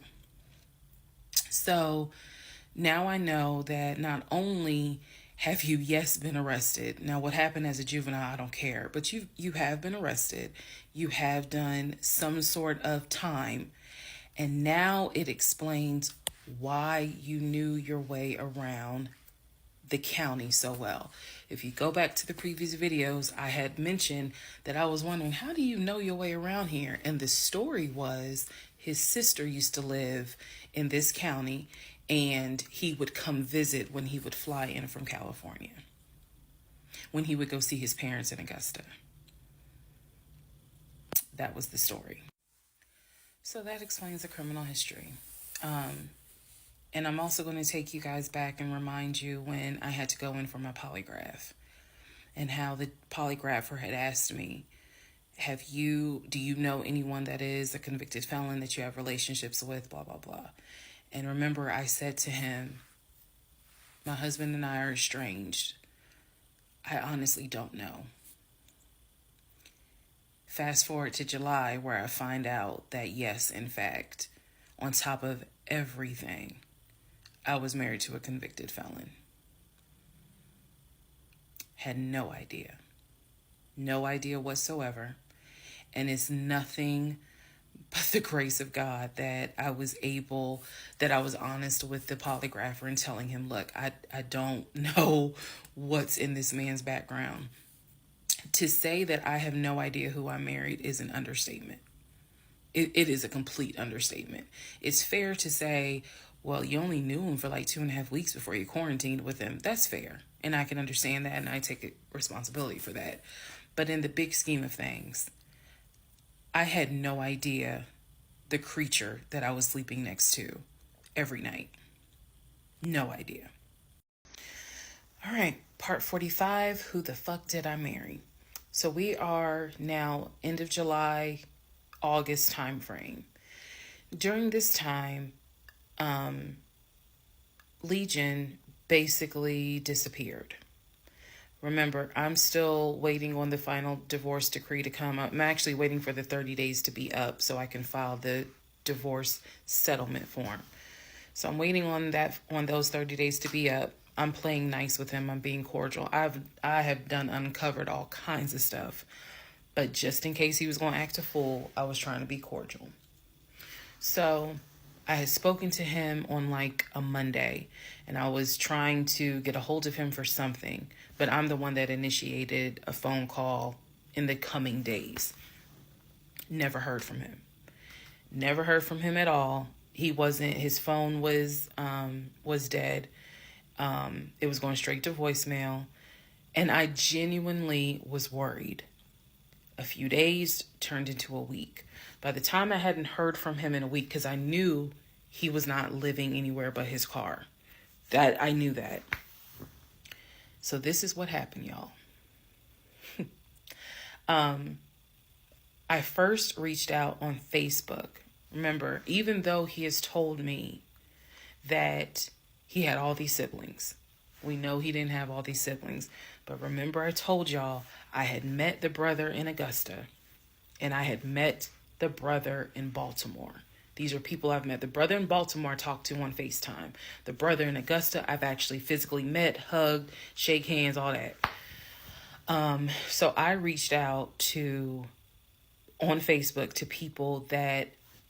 So now I know that not only have you, yes, been arrested. Now, what happened as a juvenile, I don't care. But you have been arrested. You have done some sort of time. And now it explains why you knew your way around the county so well. If you go back to the previous videos, I had mentioned that I was wondering, how do you know your way around here? And the story was his sister used to live in this county, and he would come visit when he would fly in from California, when he would go see his parents in Augusta. That was the story. So that explains the criminal history. And I'm also going to take you guys back and remind you when I had to go in for my polygraph, and how the polygrapher had asked me, do you know anyone that is a convicted felon that you have relationships with, blah, blah, blah. And remember, I said to him, my husband and I are estranged. I honestly don't know. Fast forward to July, where I find out that yes, in fact, on top of everything, I was married to a convicted felon. Had no idea. No idea whatsoever. And it's nothing but the grace of God that I was honest with the polygrapher and telling him, look, I don't know what's in this man's background. To say that I have no idea who I married is an understatement. It is a complete understatement. It's fair to say, well, you only knew him for like 2.5 weeks before you quarantined with him. That's fair. And I can understand that, and I take responsibility for that. But in the big scheme of things, I had no idea the creature that I was sleeping next to every night. No idea. All right, part 45, who the fuck did I marry? So we are now end of July, August time frame. During this time, Legion basically disappeared. Remember, I'm still waiting on the final divorce decree to come up. I'm actually waiting for the 30 days to be up so I can file the divorce settlement form. So I'm waiting on those 30 days to be up. I'm playing nice with him. I'm being cordial. I have uncovered all kinds of stuff. But just in case he was going to act a fool, I was trying to be cordial. So I had spoken to him on like a Monday, and I was trying to get a hold of him for something. But I'm the one that initiated a phone call in the coming days. Never heard from him. Never heard from him at all. His phone was dead. It was going straight to voicemail. And I genuinely was worried. A few days turned into a week. By the time I hadn't heard from him in a week, because I knew he was not living anywhere but his car. I knew that. So this is what happened, y'all. I first reached out on Facebook. Remember, even though he has told me that he had all these siblings, we know he didn't have all these siblings. But remember, I told y'all I had met the brother in Augusta, and I had met the brother in Baltimore. These are people I've met. The brother in Baltimore I talked to on FaceTime. The brother in Augusta I've actually physically met, hugged, shake hands, all that. So I reached out on Facebook to people that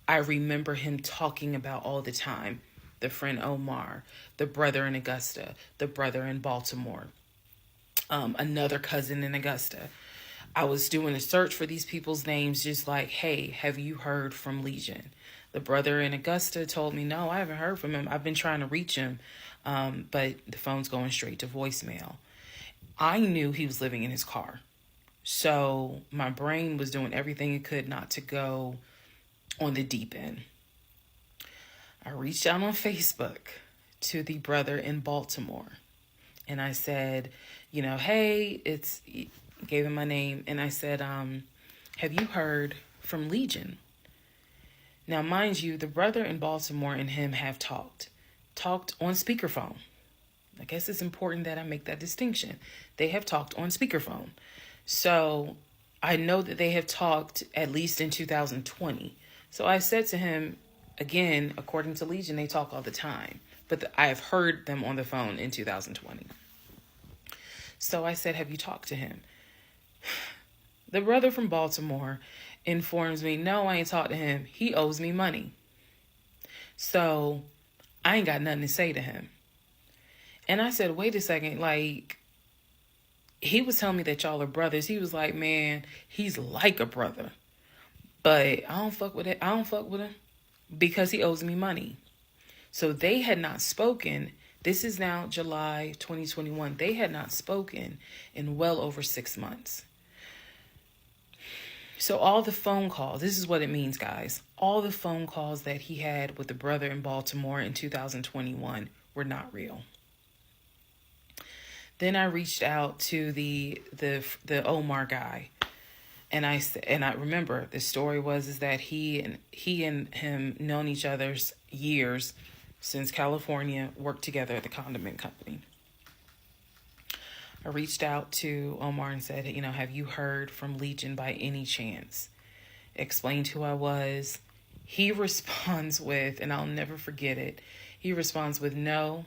I remember him talking about all the time. The friend Omar, the brother in Augusta, the brother in Baltimore, another cousin in Augusta. I was doing a search for these people's names, just like, hey, have you heard from Legion? The brother in Augusta told me, no, I haven't heard from him. I've been trying to reach him, but the phone's going straight to voicemail. I knew he was living in his car. So my brain was doing everything it could not to go on the deep end. I reached out on Facebook to the brother in Baltimore. And I said, hey, gave him my name. And I said, have you heard from Legion? Now, mind you, the brother in Baltimore and him have talked on speakerphone. I guess it's important that I make that distinction. They have talked on speakerphone. So I know that they have talked at least in 2020. So I said to him, again, according to Legion, they talk all the time. But I have heard them on the phone in 2020. So I said, have you talked to him? The brother from Baltimore informs me, no, I ain't talked to him. He owes me money. So I ain't got nothing to say to him. And I said, wait a second, like, he was telling me that y'all are brothers. He was like, man, he's like a brother. But I don't fuck with it. I don't fuck with him because he owes me money. So they had not spoken. This is now July 2021. They had not spoken in well over 6 months. So all the phone calls, this is what it means, guys. All the phone calls that he had with the brother in Baltimore in 2021 were not real. Then I reached out to the Omar guy, and I remember the story is that he and him known each other's years, since California, worked together at the condiment company. I reached out to Omar and said, have you heard from Legion by any chance? Explained who I was. He responds with, and I'll never forget it, he responds with, no,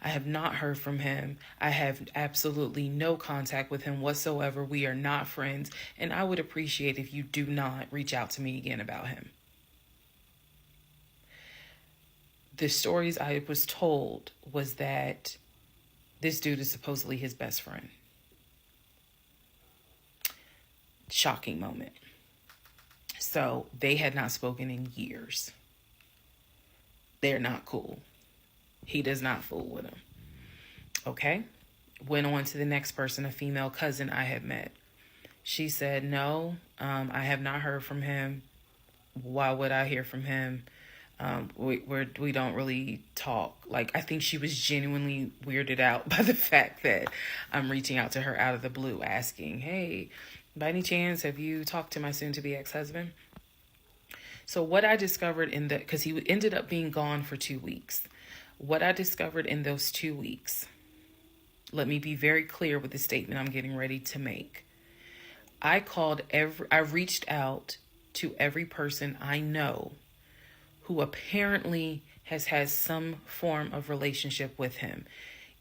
I have not heard from him. I have absolutely no contact with him whatsoever. We are not friends, and I would appreciate if you do not reach out to me again about him. The stories I was told was that this dude is supposedly his best friend. Shocking moment. So they had not spoken in years. They're not cool. He does not fool with him. Okay. Went on to the next person, a female cousin I had met. She said, no, I have not heard from him. Why would I hear from him? We don't really talk. Like, I think she was genuinely weirded out by the fact that I'm reaching out to her out of the blue, asking, hey, by any chance, have you talked to my soon-to-be ex-husband? So what I discovered because he ended up being gone for 2 weeks. What I discovered in those 2 weeks, let me be very clear with the statement I'm getting ready to make. I reached out to every person I know who apparently has had some form of relationship with him.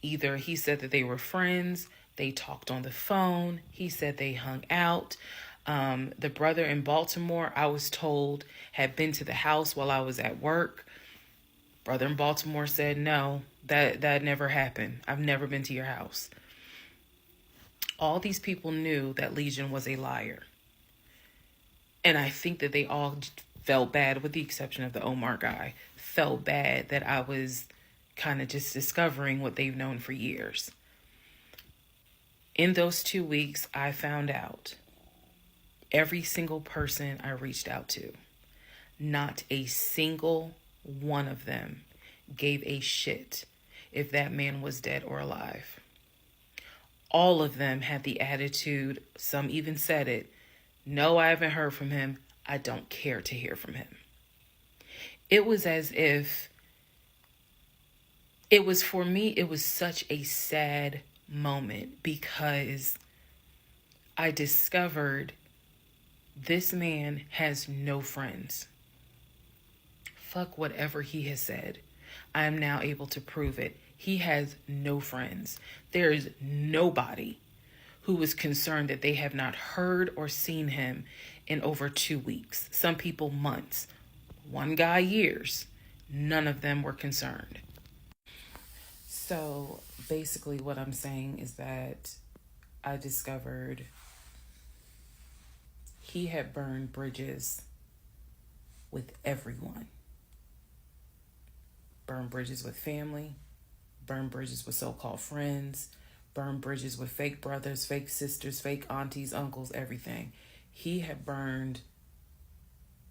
Either he said that they were friends, they talked on the phone, he said they hung out. The brother in Baltimore, I was told, had been to the house while I was at work. Brother in Baltimore said, no, that never happened. I've never been to your house. All these people knew that Legion was a liar. And I think that they all felt bad, with the exception of the Omar guy, felt bad that I was kind of just discovering what they've known for years. In those 2 weeks, I found out every single person I reached out to, not a single one of them gave a shit if that man was dead or alive. All of them had the attitude, some even said it, no, I haven't heard from him. I don't care to hear from him. It was as if, for me, it was such a sad moment because I discovered this man has no friends. Fuck whatever he has said. I am now able to prove it. He has no friends. There is nobody who is concerned that they have not heard or seen him in over 2 weeks. Some people months. One guy years. None of them were concerned. So basically what I'm saying is that I discovered he had burned bridges with everyone. Burned bridges with family, burned bridges with so-called friends, burned bridges with fake brothers, fake sisters, fake aunties, uncles, everything. He had burned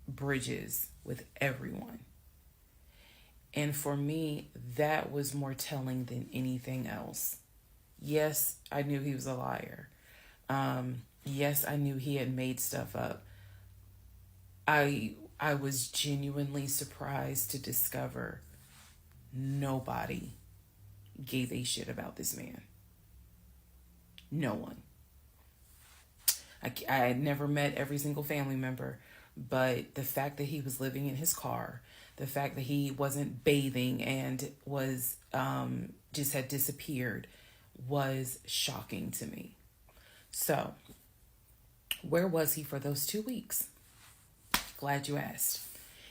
bridges with everyone. And for me, that was more telling than anything else. Yes, I knew he was a liar. Yes, I knew he had made stuff up. I was genuinely surprised to discover nobody gave a shit about this man. No one. I had never met every single family member, but the fact that he was living in his car, the fact that he wasn't bathing and was just had disappeared was shocking to me. So, where was he for those 2 weeks? Glad you asked.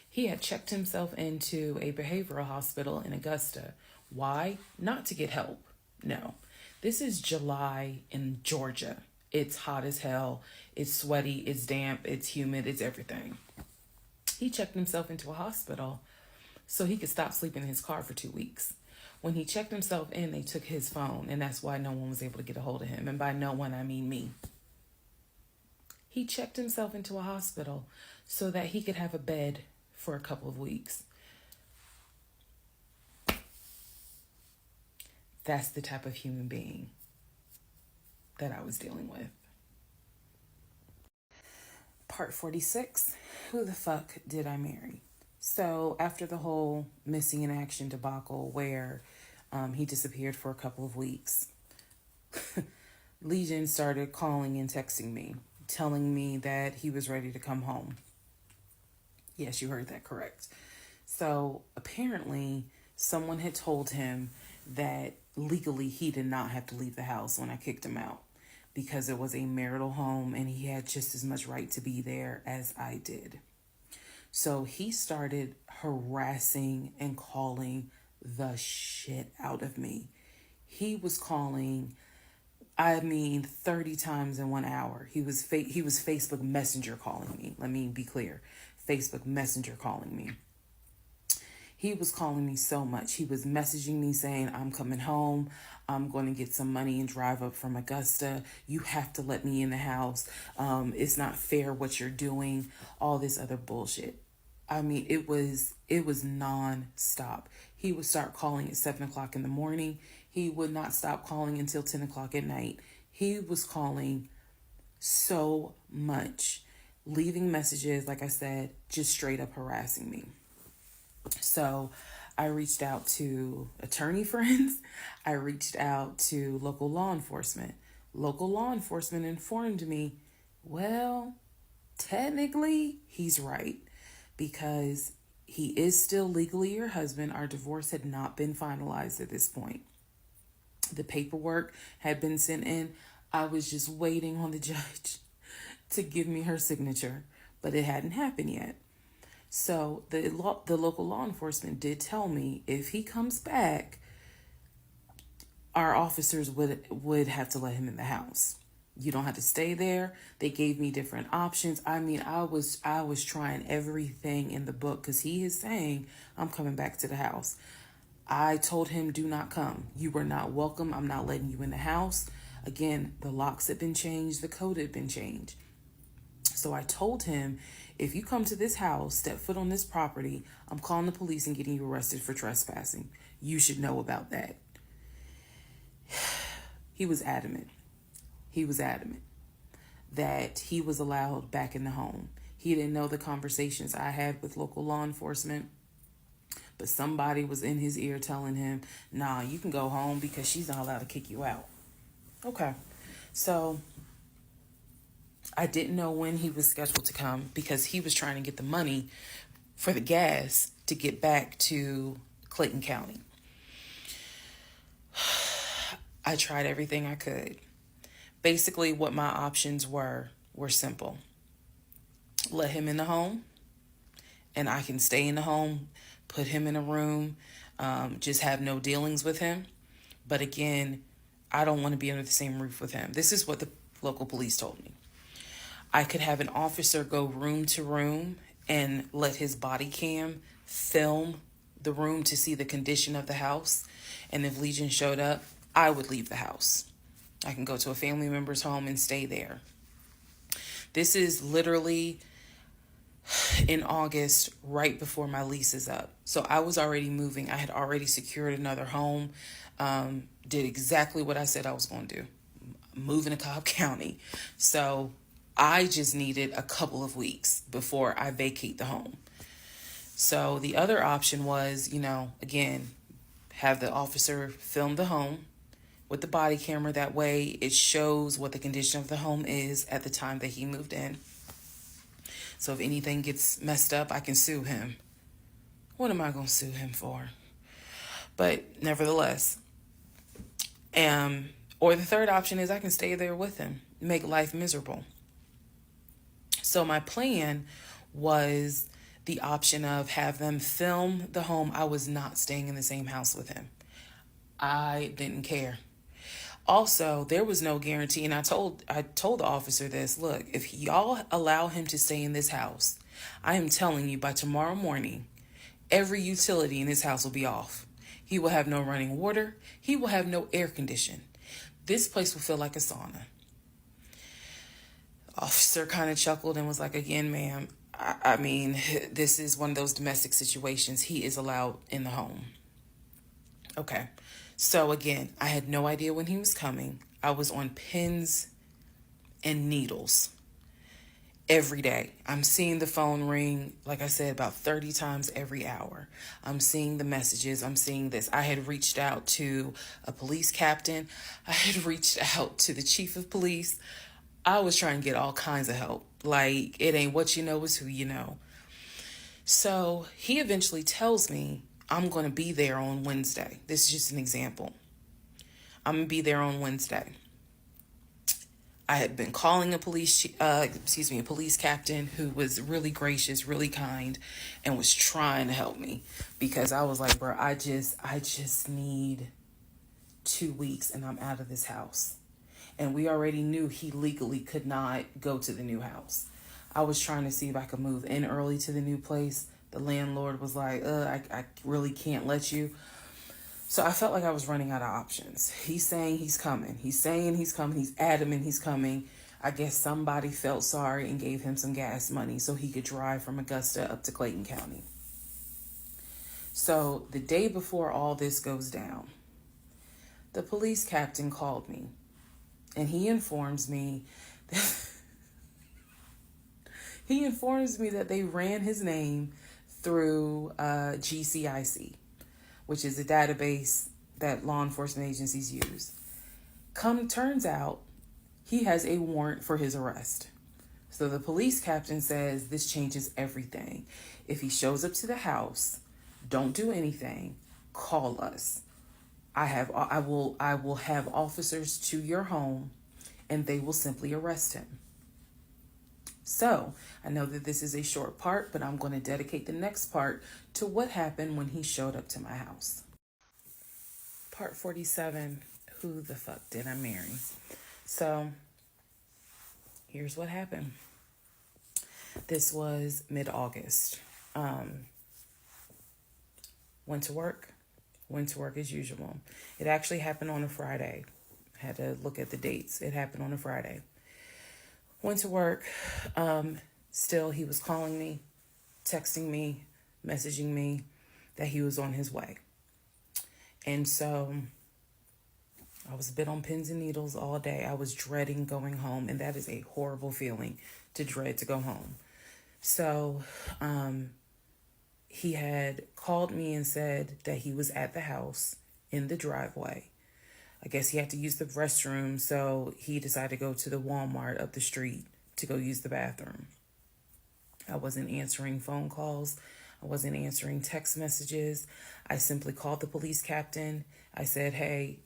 He had checked himself into a behavioral hospital in Augusta. Why? Not to get help. No. This is July in Georgia. It's hot as hell. It's sweaty. It's damp. It's humid. It's everything. He checked himself into a hospital so he could stop sleeping in his car for 2 weeks. When he checked himself in, they took his phone, and that's why no one was able to get a hold of him. And by no one, I mean me. He checked himself into a hospital so that he could have a bed for a couple of weeks. That's the type of human being that I was dealing with. Part 46, who the fuck did I marry? So after the whole missing in action debacle where he disappeared for a couple of weeks, Legion started calling and texting me, telling me that he was ready to come home. Yes, you heard that correct. So apparently, someone had told him that legally he did not have to leave the house when I kicked him out because it was a marital home and he had just as much right to be there as I did. So he started harassing and calling the shit out of me. He was calling, 30 times in 1 hour. He was Facebook Messenger calling me. Let me be clear. Facebook Messenger calling me. He was calling me so much. He was messaging me saying, I'm coming home. I'm going to get some money and drive up from Augusta. You have to let me in the house. It's not fair what you're doing. All this other bullshit. It was non-stop. He would start calling at 7 o'clock in the morning. He would not stop calling until 10 o'clock at night. He was calling so much, leaving messages, like I said, just straight up harassing me. So I reached out to attorney friends. I reached out to local law enforcement. Local law enforcement informed me, well, technically, he's right because he is still legally your husband. Our divorce had not been finalized at this point. The paperwork had been sent in. I was just waiting on the judge to give me her signature, but it hadn't happened yet. So the local law enforcement did tell me if he comes back, our officers would have to let him in the house. You don't have to stay there. They gave me different options. I was trying everything in the book because he is saying I'm coming back to the house. I told him, do not come. You were not welcome. I'm not letting you in the house. Again, the locks had been changed. The code had been changed. So I told him, if you come to this house, step foot on this property, I'm calling the police and getting you arrested for trespassing. You should know about that. He was adamant. He was adamant that he was allowed back in the home. He didn't know the conversations I had with local law enforcement, but somebody was in his ear telling him, nah, you can go home because she's not allowed to kick you out. Okay. So I didn't know when he was scheduled to come because he was trying to get the money for the gas to get back to Clayton County. I tried everything I could. Basically, what my options were simple. Let him in the home, and I can stay in the home, put him in a room, just have no dealings with him. But again, I don't want to be under the same roof with him. This is what the local police told me. I could have an officer go room to room and let his body cam film the room to see the condition of the house. And if Legion showed up, I would leave the house. I can go to a family member's home and stay there. This is literally in August, right before my lease is up. So I was already moving. I had already secured another home, did exactly what I said I was going to do, moving to Cobb County. So I just needed a couple of weeks before I vacate the home. So the other option was, again, have the officer film the home with the body camera. That way it shows what the condition of the home is at the time that he moved in. So if anything gets messed up, I can sue him. What am I going to sue him for? But nevertheless, or the third option is I can stay there with him, make life miserable. So my plan was the option of have them film the home. I was not staying in the same house with him. I didn't care. Also, there was no guarantee, and I told the officer this, look, if y'all allow him to stay in this house, I am telling you by tomorrow morning, every utility in this house will be off. He will have no running water. He will have no air condition. This place will feel like a sauna. Officer kind of chuckled and was like, again, ma'am, I mean, this is one of those domestic situations. He is allowed in the home. Okay. So again, I had no idea when he was coming. I was on pins and needles. every day. I'm seeing the phone ring, like I said, about 30 times every hour. I'm seeing the messages. I'm seeing this. I had reached out to a police captain. I had reached out to the chief of police. I was trying to get all kinds of help. Like, it ain't what you know, it's who you know. So he eventually tells me I'm going to be there on Wednesday. This is just an example. I'm going to be there on Wednesday. I had been calling a police captain who was really gracious, really kind, and was trying to help me because I was like, bro, I just need 2 weeks and I'm out of this house. And we already knew he legally could not go to the new house. I was trying to see if I could move in early to the new place. The landlord was like, I really can't let you. So I felt like I was running out of options. He's saying he's coming. He's saying he's coming. He's adamant he's coming. I guess somebody felt sorry and gave him some gas money so he could drive from Augusta up to Clayton County. So the day before all this goes down, the police captain called me and he informs me that they ran his name through GCIC, which is a database that law enforcement agencies use. Turns out, he has a warrant for his arrest. So the police captain says this changes everything. If he shows up to the house, don't do anything, call us. I will have officers to your home and they will simply arrest him. So I know that this is a short part, but I'm going to dedicate the next part to what happened when he showed up to my house. Part 47, who the fuck did I marry? So here's what happened. This was mid-August. Went to work as usual. It actually happened on a Friday. I had to look at the dates. It happened on a Friday. Went to work. Still, he was calling me, texting me, messaging me that he was on his way. And so I was a bit on pins and needles all day. I was dreading going home, and that is a horrible feeling to dread to go home. So he had called me and said that he was at the house in the driveway. I guess he had to use the restroom, so he decided to go to the Walmart up the street to go use the bathroom. I wasn't answering phone calls. I wasn't answering text messages. I simply called the police captain. I said, hey,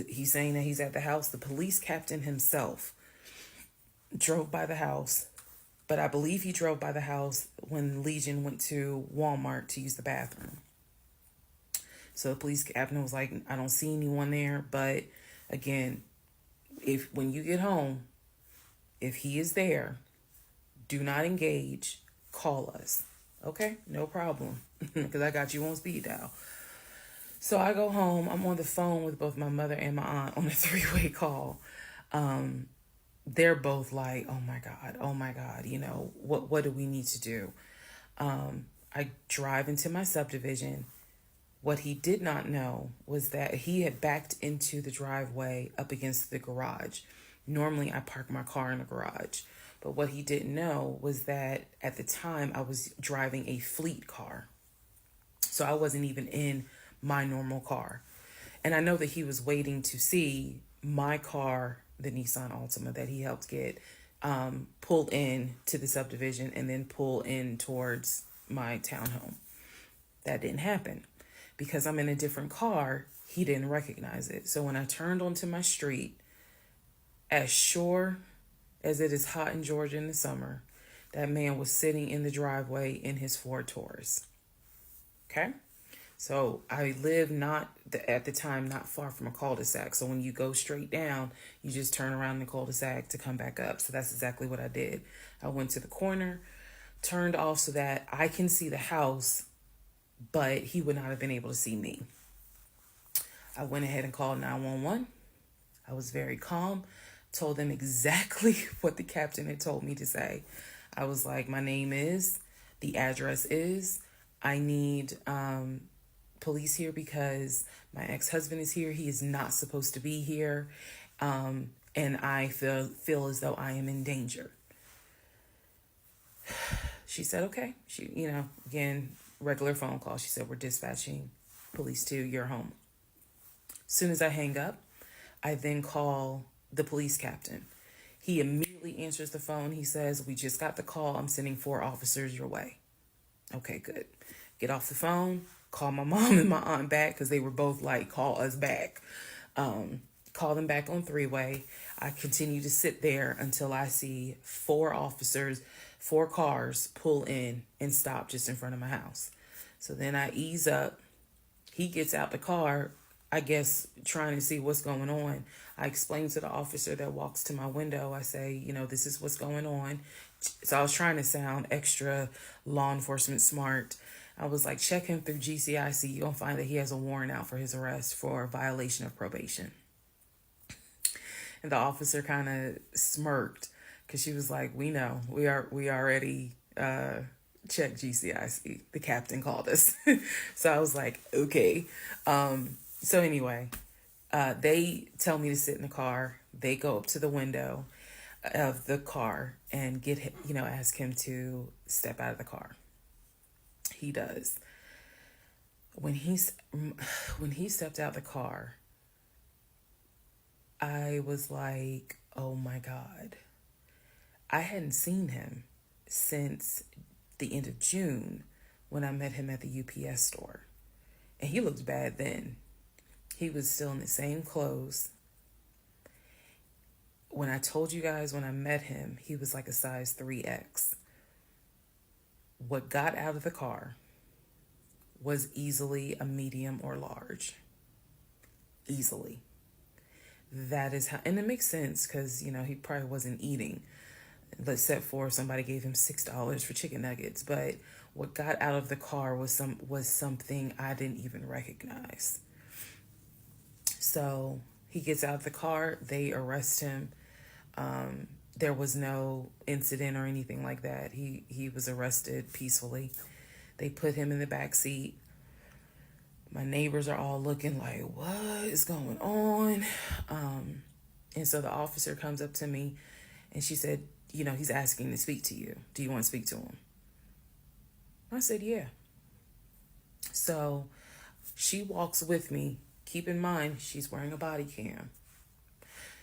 he's saying that he's at the house. The police captain himself drove by the house, but I believe he drove by the house when Legion went to Walmart to use the bathroom. So the police captain was like, I don't see anyone there. But again, when you get home, if he is there, do not engage, call us. Okay, no problem, because I got you on speed dial. So I go home. I'm on the phone with both my mother and my aunt on a 3-way call. They're both like, oh my God, you know, what do we need to do? I drive into my subdivision. What he did not know was that he had backed into the driveway up against the garage. Normally, I park my car in the garage. But what he didn't know was that at the time, I was driving a fleet car. So I wasn't even in my normal car. And I know that he was waiting to see my car, the Nissan Altima that he helped get, pull in to the subdivision and then pull in towards my townhome. That didn't happen. Because I'm in a different car, he didn't recognize it. So when I turned onto my street, as sure as it is hot in Georgia in the summer, that man was sitting in the driveway in his Ford Taurus. Okay? So I live at the time not far from a cul-de-sac. So when you go straight down, you just turn around the cul-de-sac to come back up. So that's exactly what I did. I went to the corner, turned off so that I can see the house, but he would not have been able to see me. I went ahead and called 911. I was very calm, told them exactly what the captain had told me to say. I was like, my name is, the address is, I need police here because my ex-husband is here. He is not supposed to be here. And I feel as though I am in danger. She said, okay. She, again, regular phone call. She said, we're dispatching police to your home. As soon as I hang up, I then call the police captain. He immediately answers the phone. He says, we just got the call. I'm sending 4 officers your way. Okay, good. Get off the phone, call my mom and my aunt back because they were both like, call us back. Call them back on 3-way. I continue to sit there until I see 4 officers, 4 cars pull in and stop just in front of my house. So then I ease up. He gets out the car, I guess, trying to see what's going on. I explain to the officer that walks to my window, I say, this is what's going on. So I was trying to sound extra law enforcement smart. I was like, check him through GCIC. You're going to find that he has a warrant out for his arrest for violation of probation. And the officer kind of smirked because she was like, we know. We already checked GCIC. The captain called us. So I was like, okay. So anyway, they tell me to sit in the car. They go up to the window of the car and ask him to step out of the car. He does. When he stepped out the car, I was like, oh my God. I hadn't seen him since the end of June when I met him at the UPS store. And he looked bad then. He was still in the same clothes. When I told you guys when I met him, he was like a size 3X. What got out of the car was easily a medium or large. Easily. That is how, and it makes sense because, he probably wasn't eating, except for somebody gave him $6 for chicken nuggets. But what got out of the car was something I didn't even recognize. So he gets out of the car, they arrest him. There was no incident or anything like that. He was arrested peacefully. They put him in the back seat. My neighbors are all looking like, what is going on? And so the officer comes up to me and she said, he's asking to speak to you. Do you want to speak to him? I said, yeah. So she walks with me. Keep in mind, she's wearing a body cam.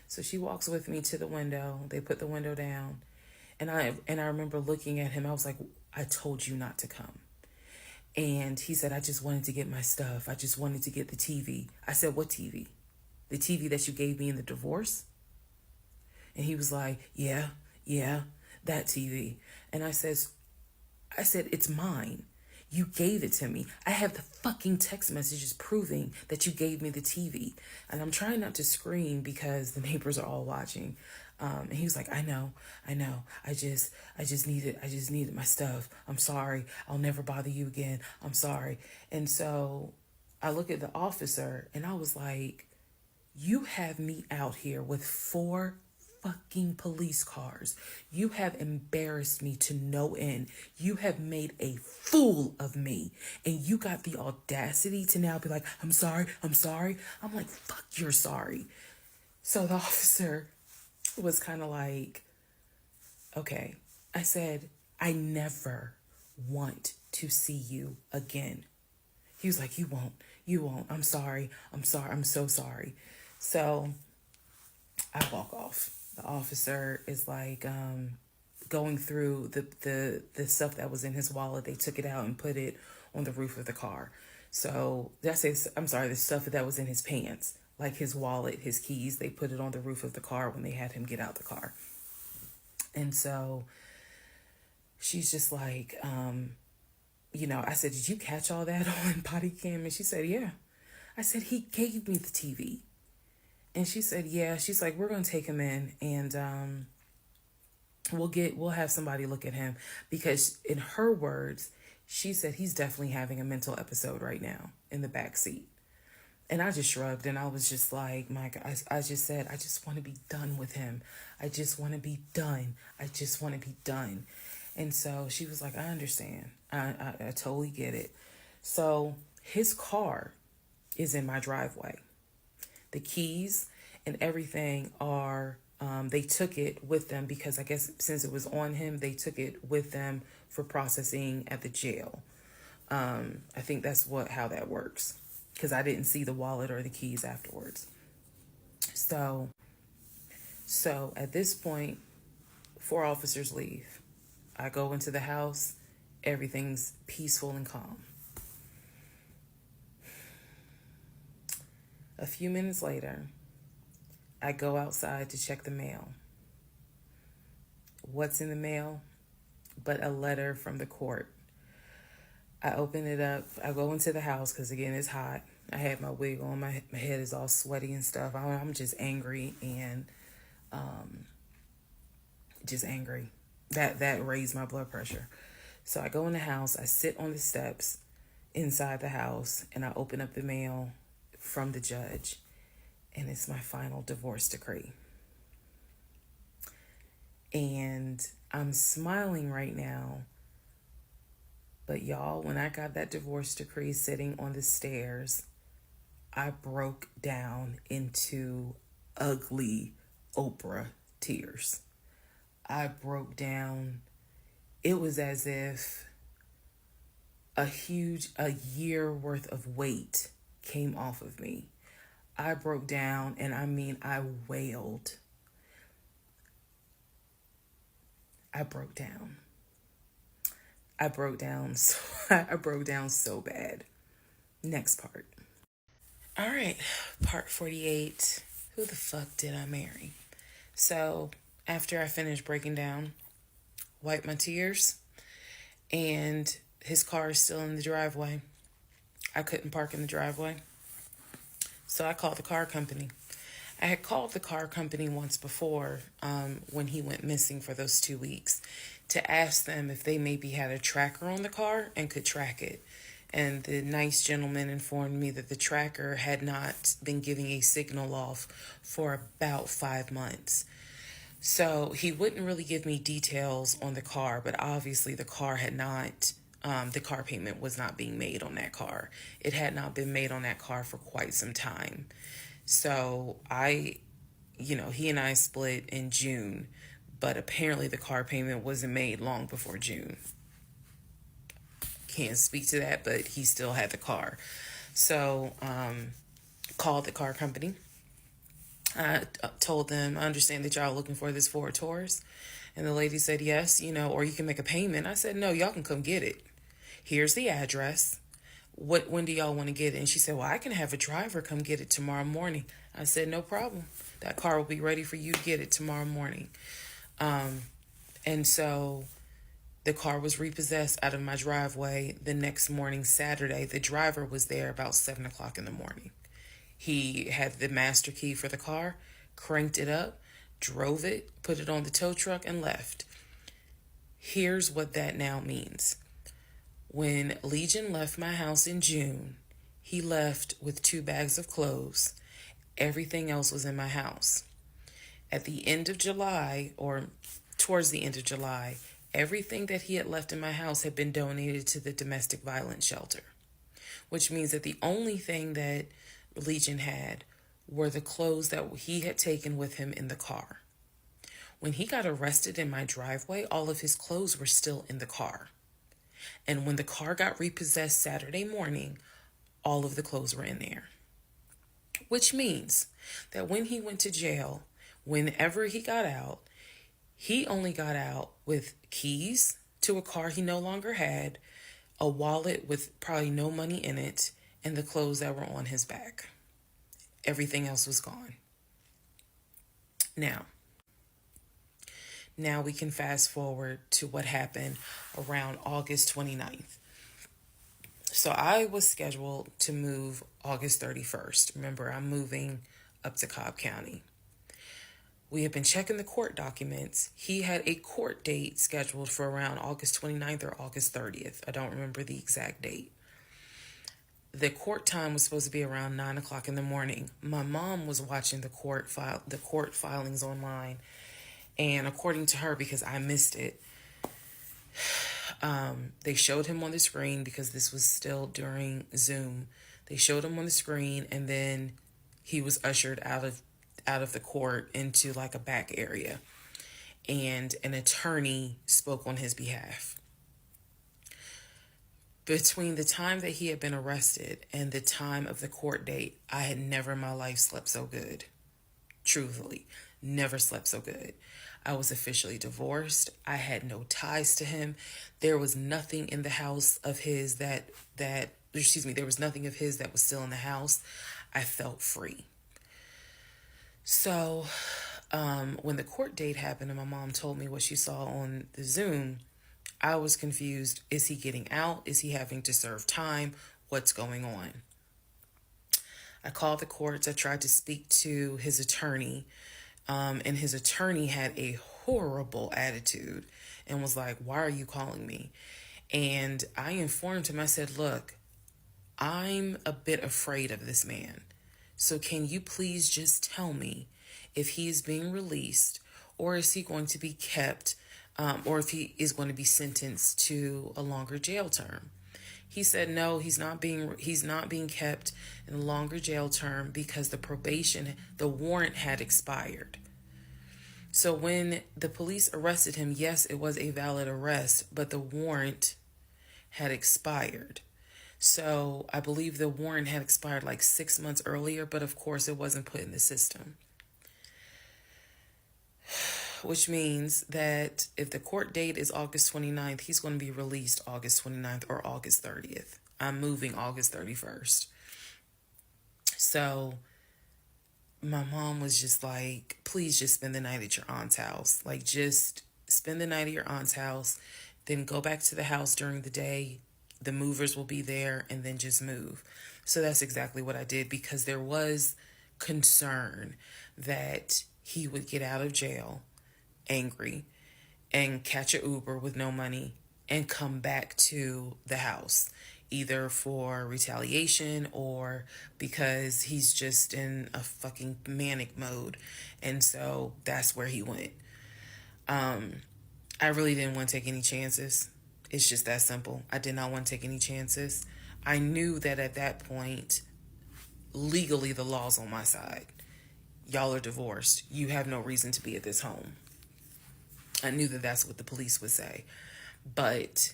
So she walks with me to the window. They put the window down. And I remember looking at him. I was like, I told you not to come. And he said, I just wanted to get my stuff. I just wanted to get the TV. I said, what TV? The TV that you gave me in the divorce? And he was like, yeah, that TV. And I said, it's mine. You gave it to me. I have the fucking text messages proving that you gave me the TV. And I'm trying not to scream because the neighbors are all watching. And he was like, I know. I just needed my stuff. I'm sorry. I'll never bother you again. I'm sorry. And so I look at the officer and I was like, you have me out here with 4 fucking police cars. You have embarrassed me to no end. You have made a fool of me. And you got the audacity to now be like, I'm sorry. I'm like, fuck, you're sorry. So the officer was kind of like, okay. I said, I never want to see you again. He was like, you won't. I'm sorry. I'm so sorry. So I walk off. The officer is like going through the stuff that was in his wallet. They took it out and put it on the roof of the car. So the stuff that was in his pants, like his wallet, his keys, they put it on the roof of the car when they had him get out the car. And so she's just like, I said, did you catch all that on body cam? And she said, yeah. I said, he gave me the TV. And she said, yeah. She's like, we're going to take him in and we'll have somebody look at him, because in her words, she said he's definitely having a mental episode right now in the back seat. And I just shrugged and I was just like, my God, I just said, I just want to be done with him. I just want to be done. And so she was like, I understand. I totally get it. So his car is in my driveway. The keys and everything are They took it with them because I guess since it was on him, they took it with them for processing at the jail. I think that's how that works, because I didn't see the wallet or the keys afterwards. So at this point, 4 officers leave. I go into the house. Everything's peaceful and calm. A few minutes later, I go outside to check the mail. What's in the mail but a letter from the court? I open it up. I go into the house because, again, it's hot. I had my wig on. My head is all sweaty and stuff. I'm just angry and just angry. That raised my blood pressure. So I go in the house. I sit on the steps inside the house, and I open up the mail from the judge, and it's my final divorce decree. And I'm smiling right now, but y'all, when I got that divorce decree sitting on the stairs, I broke down into ugly Oprah tears. I broke down. It was as if a year worth of weight came off of me. I broke down, and I mean, I wailed. I broke down. I broke down so bad. Next part. All right, part 48. Who the fuck did I marry? So after I finished breaking down, wiped my tears, and his car is still in the driveway. I couldn't park in the driveway, so I called the car company. I had called the car company once before when he went missing for those 2 weeks to ask them if they maybe had a tracker on the car and could track it. And the nice gentleman informed me that the tracker had not been giving a signal off for about 5 months. So he wouldn't really give me details on the car, but obviously the car had not, the car payment was not being made on that car. It had not been made on that car for quite some time. So he and I split in June, but apparently the car payment wasn't made long before June. Can't speak to that, but he still had the car. So, called the car company. I told them, I understand that y'all are looking for this Ford Taurus. And the lady said, yes, or you can make a payment. I said, no, y'all can come get it. Here's the address. When do y'all want to get it? And she said, well, I can have a driver come get it tomorrow morning. I said, no problem. That car will be ready for you to get it tomorrow morning. And so the car was repossessed out of my driveway the next morning, Saturday. The driver was there about 7 o'clock in the morning. He had the master key for the car, cranked it up, drove it, put it on the tow truck, and left. Here's what that now means. When Legion left my house in June, he left with 2 bags of clothes. Everything else was in my house. At the end of July, or towards the end of July, everything that he had left in my house had been donated to the domestic violence shelter, which means that the only thing that Legion had were the clothes that he had taken with him in the car. When he got arrested in my driveway, all of his clothes were still in the car. And when the car got repossessed Saturday morning, all of the clothes were in there. Which means that when he went to jail, whenever he got out, he only got out with keys to a car he no longer had, a wallet with probably no money in it, and the clothes that were on his back. Everything else was gone. Now we can fast forward to what happened around August 29th. So I was scheduled to move August 31st. Remember, I'm moving up to Cobb County. We had been checking the court documents. He had a court date scheduled for around August 29th or August 30th. I don't remember the exact date. The court time was supposed to be around 9 o'clock in the morning. My mom was watching the court filings online. And according to her, because I missed it, they showed him on the screen because this was still during Zoom. They showed him on the screen, and then he was ushered out out of the court into like a back area, and an attorney spoke on his behalf. Between the time that he had been arrested and the time of the court date, I had never in my life slept so good. Truthfully, never slept so good. I was officially divorced. I had no ties to him. There was nothing in the house of his there was nothing of his that was still in the house. I felt free. So, when the court date happened and my mom told me what she saw on the Zoom, I was confused. Is he getting out? Is he having to serve time? What's going on? I called the courts. I tried to speak to his attorney, and his attorney had a horrible attitude and was like, "Why are you calling me?" And I informed him, I said, "Look, I'm a bit afraid of this man. So can you please just tell me if he is being released, or is he going to be kept, or if he is going to be sentenced to a longer jail term?" He said no, he's not being kept in a longer jail term because the warrant had expired. So when the police arrested him, yes, it was a valid arrest, but the warrant had expired. So I believe the warrant had expired like 6 months earlier, but of course it wasn't put in the system. Which means that if the court date is August 29th, he's going to be released August 29th or August 30th. I'm moving August 31st. So my mom was just like, please just spend the night at your aunt's house. Like, just spend the night at your aunt's house, then go back to the house during the day. The movers will be there, and then just move. So that's exactly what I did, because there was concern that he would get out of jail angry and catch an Uber with no money and come back to the house, either for retaliation or because he's just in a fucking manic mode. And so that's where he went. I really didn't want to take any chances. It's just that simple. I did not want to take any chances. I knew that at that point, legally, the law's on my side. Y'all are divorced. You have no reason to be at this home. I knew that that's what the police would say. But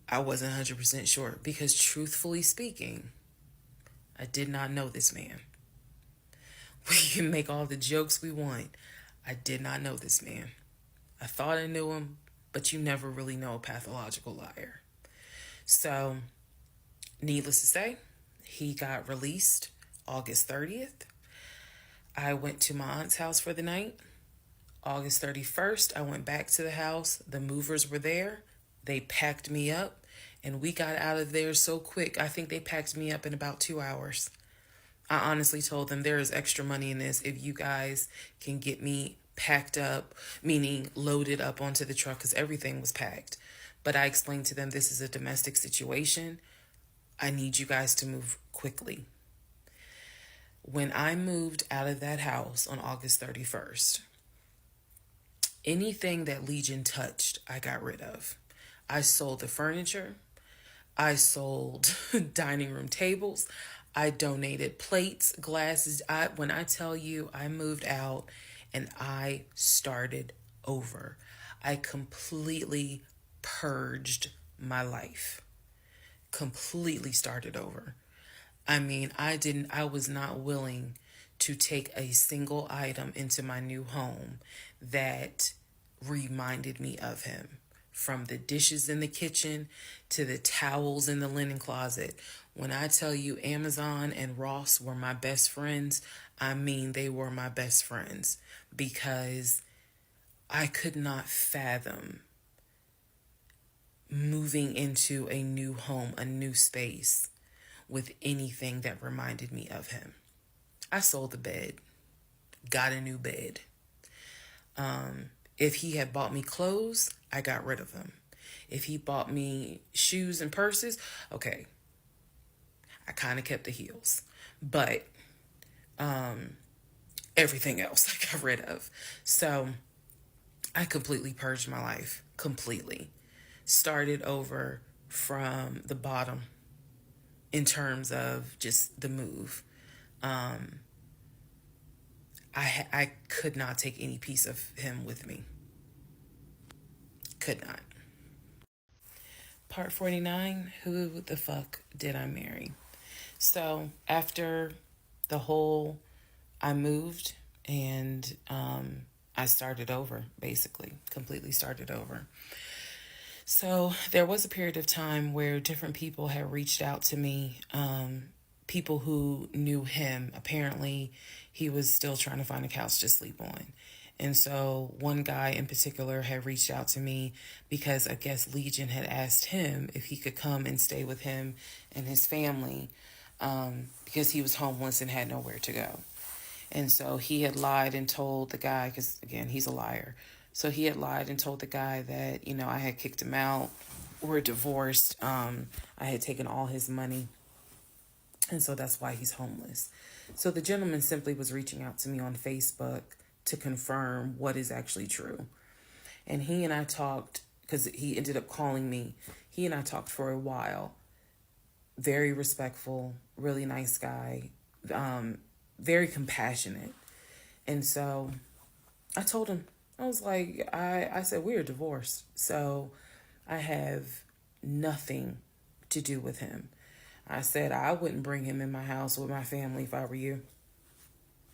I wasn't 100% sure, because truthfully speaking, I did not know this man. We can make all the jokes we want. I did not know this man. I thought I knew him, but you never really know a pathological liar. So, needless to say, he got released August 30th. I went to my aunt's house for the night. August 31st, I went back to the house. The movers were there. They packed me up, and we got out of there so quick. I think they packed me up in about 2 hours. I honestly told them, there is extra money in this if you guys can get me packed up, meaning loaded up onto the truck, because everything was packed. But I explained to them, this is a domestic situation. I need you guys to move quickly. When I moved out of that house on August 31st, anything that Legion touched, I got rid of. I sold the furniture. I sold dining room tables. I donated plates, glasses. When I tell you, I moved out and I started over. I completely purged my life. Completely started over. I mean, I was not willing to take a single item into my new home that reminded me of him. From the dishes in the kitchen to the towels in the linen closet. When I tell you Amazon and Ross were my best friends, I mean they were my best friends, because I could not fathom moving into a new home, a new space, with anything that reminded me of him. I sold the bed, got a new bed. If he had bought me clothes, I got rid of them. If he bought me shoes and purses, okay, I kind of kept the heels. But everything else I got rid of. So I completely purged my life. Completely. Started over from the bottom in terms of just the move. I could not take any piece of him with me. Could not. Part 49, who the fuck did I marry? So after the whole, I moved and I started over, basically, completely started over. So there was a period of time where different people had reached out to me, people who knew him. Apparently, he was still trying to find a couch to sleep on. And so one guy in particular had reached out to me because I guess Legion had asked him if he could come and stay with him and his family, because he was homeless and had nowhere to go. And so he had lied and told the guy, because again, he's a liar. So he had lied and told the guy that, I had kicked him out. We're divorced. I had taken all his money. And so that's why he's homeless. So the gentleman simply was reaching out to me on Facebook to confirm what is actually true. And he and I talked, because he ended up calling me. He and I talked for a while. Very respectful, really nice guy, very compassionate. And so I told him, I was like, I said, we're divorced. So I have nothing to do with him. I said, I wouldn't bring him in my house with my family if I were you.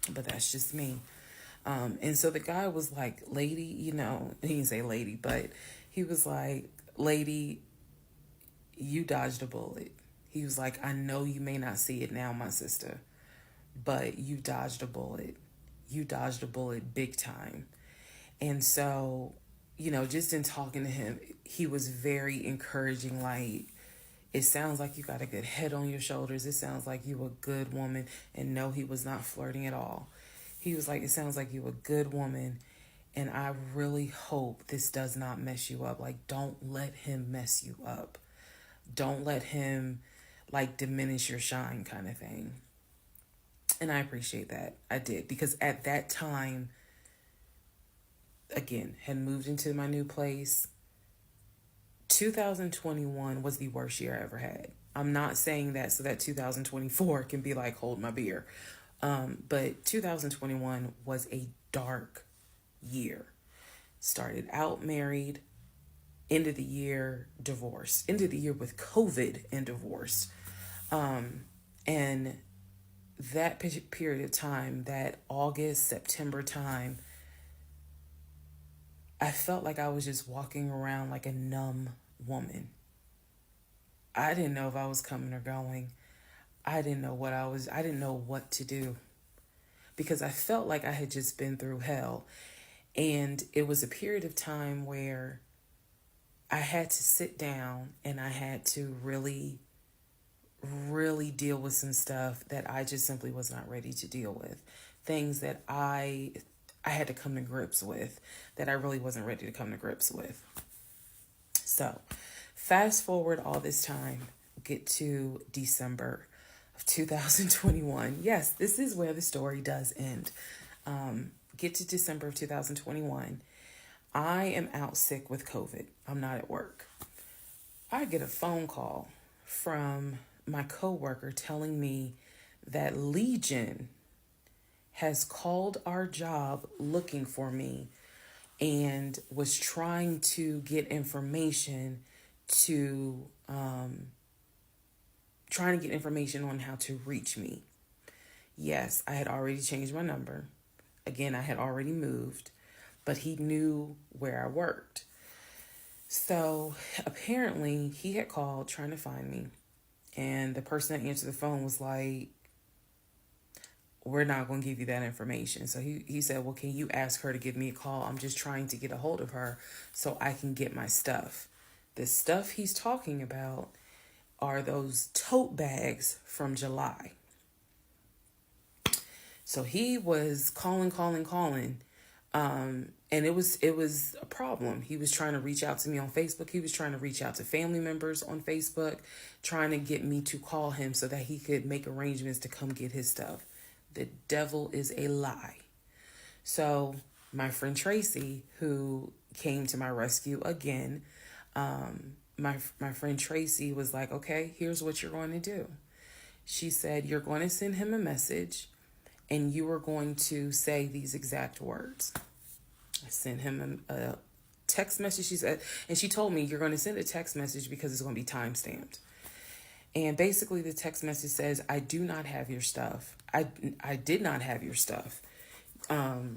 But that's just me. And so the guy was like, lady, he didn't say lady, but he was like, lady, you dodged a bullet. He was like, I know you may not see it now, my sister, but you dodged a bullet. You dodged a bullet big time. And so, just in talking to him, he was very encouraging. Like, it sounds like you got a good head on your shoulders. It sounds like you a good woman. And no, he was not flirting at all. He was like, it sounds like you a good woman. And I really hope this does not mess you up. Like, don't let him mess you up. Don't let him, diminish your shine kind of thing. And I appreciate that. I did. Because at that time, again, had moved into my new place. 2021 was the worst year I ever had. I'm not saying that so that 2024 can be like, hold my beer. But 2021 was a dark year. Started out married, end of the year divorced, end of the year with COVID and divorce. And that period of time, that August, September time, I felt like I was just walking around like a numb woman. I didn't know if I was coming or going. I didn't know what to do, because I felt like I had just been through hell. And it was a period of time where I had to sit down and I had to really, really deal with some stuff that I just simply was not ready to deal with. Things that I had to come to grips with that I really wasn't ready to come to grips with. So fast forward all this time, get to December of 2021. Yes, this is where the story does end. Get to December of 2021. I am out sick with COVID. I'm not at work. I get a phone call from my coworker telling me that Legion has called our job looking for me and was trying to get information on how to reach me. Yes, I had already changed my number. Again, I had already moved, but he knew where I worked. So apparently he had called trying to find me, and the person that answered the phone was like, we're not going to give you that information. So he said, well, can you ask her to give me a call? I'm just trying to get a hold of her so I can get my stuff. The stuff he's talking about are those tote bags from July. So he was calling. And it was a problem. He was trying to reach out to me on Facebook. He was trying to reach out to family members on Facebook, trying to get me to call him so that he could make arrangements to come get his stuff. The devil is a lie. So my friend Tracy, who came to my rescue again, my friend Tracy was like, okay, here's what you're going to do. She said, you're going to send him a message and you are going to say these exact words. I sent him a text message. She said, and she told me, you're going to send a text message because it's going to be time stamped. And basically the text message says, I do not have your stuff. I did not have your stuff. I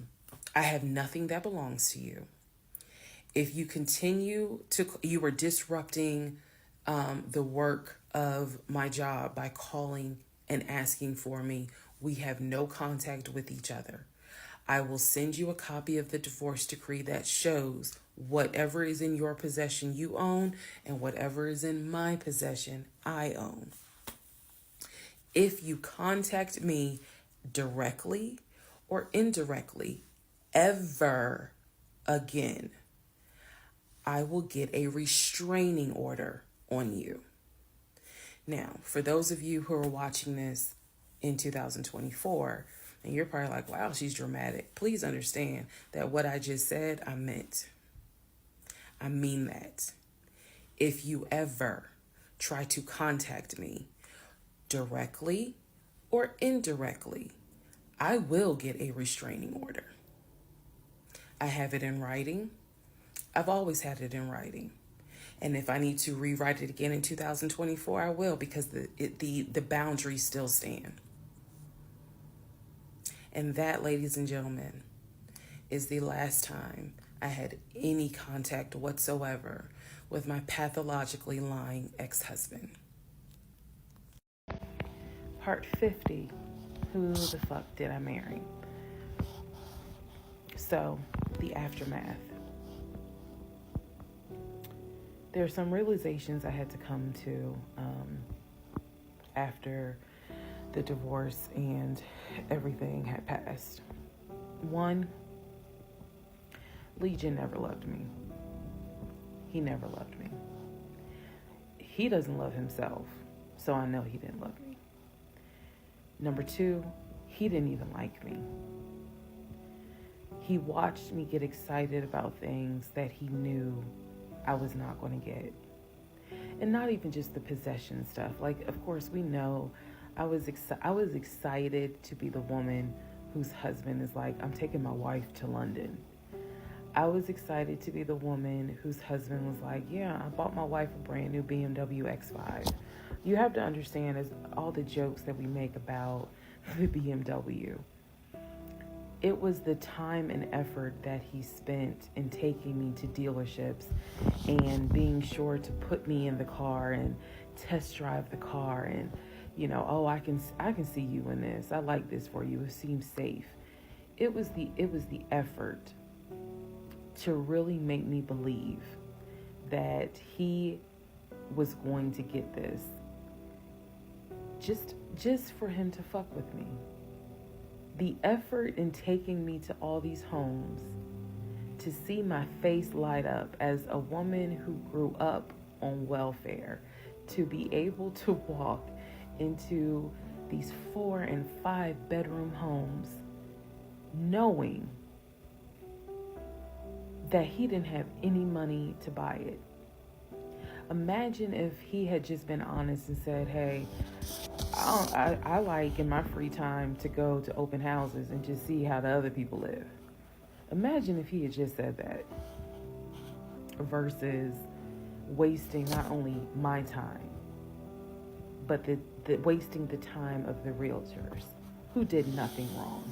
have nothing that belongs to you. If you continue you are disrupting the work of my job by calling and asking for me. We have no contact with each other. I will send you a copy of the divorce decree that shows whatever is in your possession you own and whatever is in my possession I own. If you contact me directly or indirectly ever again, I will get a restraining order on you. Now, for those of you who are watching this in 2024, and you're probably like, wow, she's dramatic. Please understand that what I just said, I meant. I mean that. If you ever try to contact me directly or indirectly, I will get a restraining order. I have it in writing. I've always had it in writing. And if I need to rewrite it again in 2024, I will, because the boundaries still stand. And that, ladies and gentlemen, is the last time I had any contact whatsoever with my pathologically lying ex-husband. Part 50, who the fuck did I marry? So, the aftermath. There are some realizations I had to come to after the divorce and everything had passed. One, Legion never loved me. He never loved me. He doesn't love himself, so I know he didn't love me. Number two, he didn't even like me. He watched me get excited about things that he knew I was not going to get. And not even just the possession stuff. Like, of course, we know I was excited to be the woman whose husband is like, I'm taking my wife to London. I was excited to be the woman whose husband was like, yeah, I bought my wife a brand new BMW X5. You have to understand, as all the jokes that we make about the BMW, it was the time and effort that he spent in taking me to dealerships and being sure to put me in the car and test drive the car and, oh, I can see you in this. I like this for you. It seems safe. It was the effort to really make me believe that he was going to get this just for him to fuck with me. The effort in taking me to all these homes, to see my face light up as a woman who grew up on welfare, to be able to walk into these 4 and 5 bedroom homes, knowing that he didn't have any money to buy it. Imagine if he had just been honest and said, hey, I like in my free time to go to open houses and just see how the other people live. Imagine if he had just said that versus wasting not only my time, but the wasting the time of the realtors who did nothing wrong.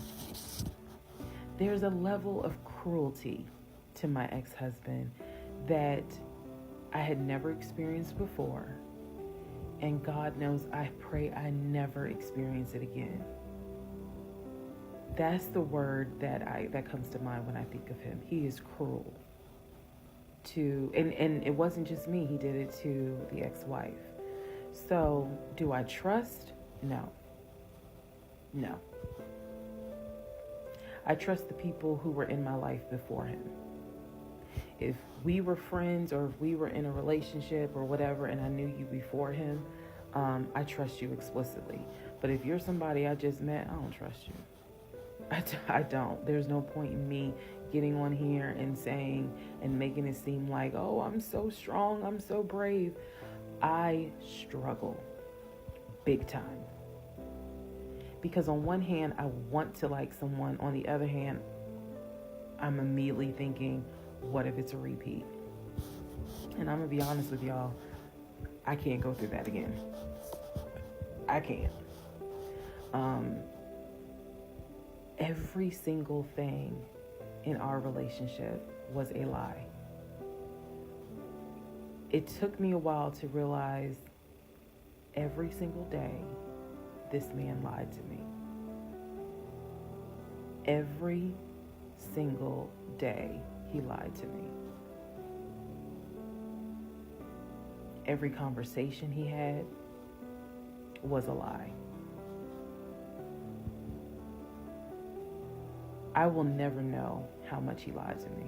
There's a level of cruelty to my ex-husband that I had never experienced before. And God knows, I pray I never experience it again. That's the word that comes to mind when I think of him. He is cruel. And it wasn't just me, he did it to the ex-wife. So, do I trust? No. I trust the people who were in my life before him. If we were friends or if we were in a relationship or whatever and I knew you before him, I trust you explicitly. But if you're somebody I just met, I don't trust you. I don't. There's no point in me getting on here and saying and making it seem like, oh, I'm so strong, I'm so brave. I struggle big time. Because on one hand, I want to like someone. On the other hand, I'm immediately thinking, what if it's a repeat? And I'm going to be honest with y'all, I can't go through that again. I can't. Every single thing in our relationship was a lie. It took me a while to realize every single day this man lied to me. Every single day he lied to me. Every conversation he had was a lie. I will never know how much he lied to me.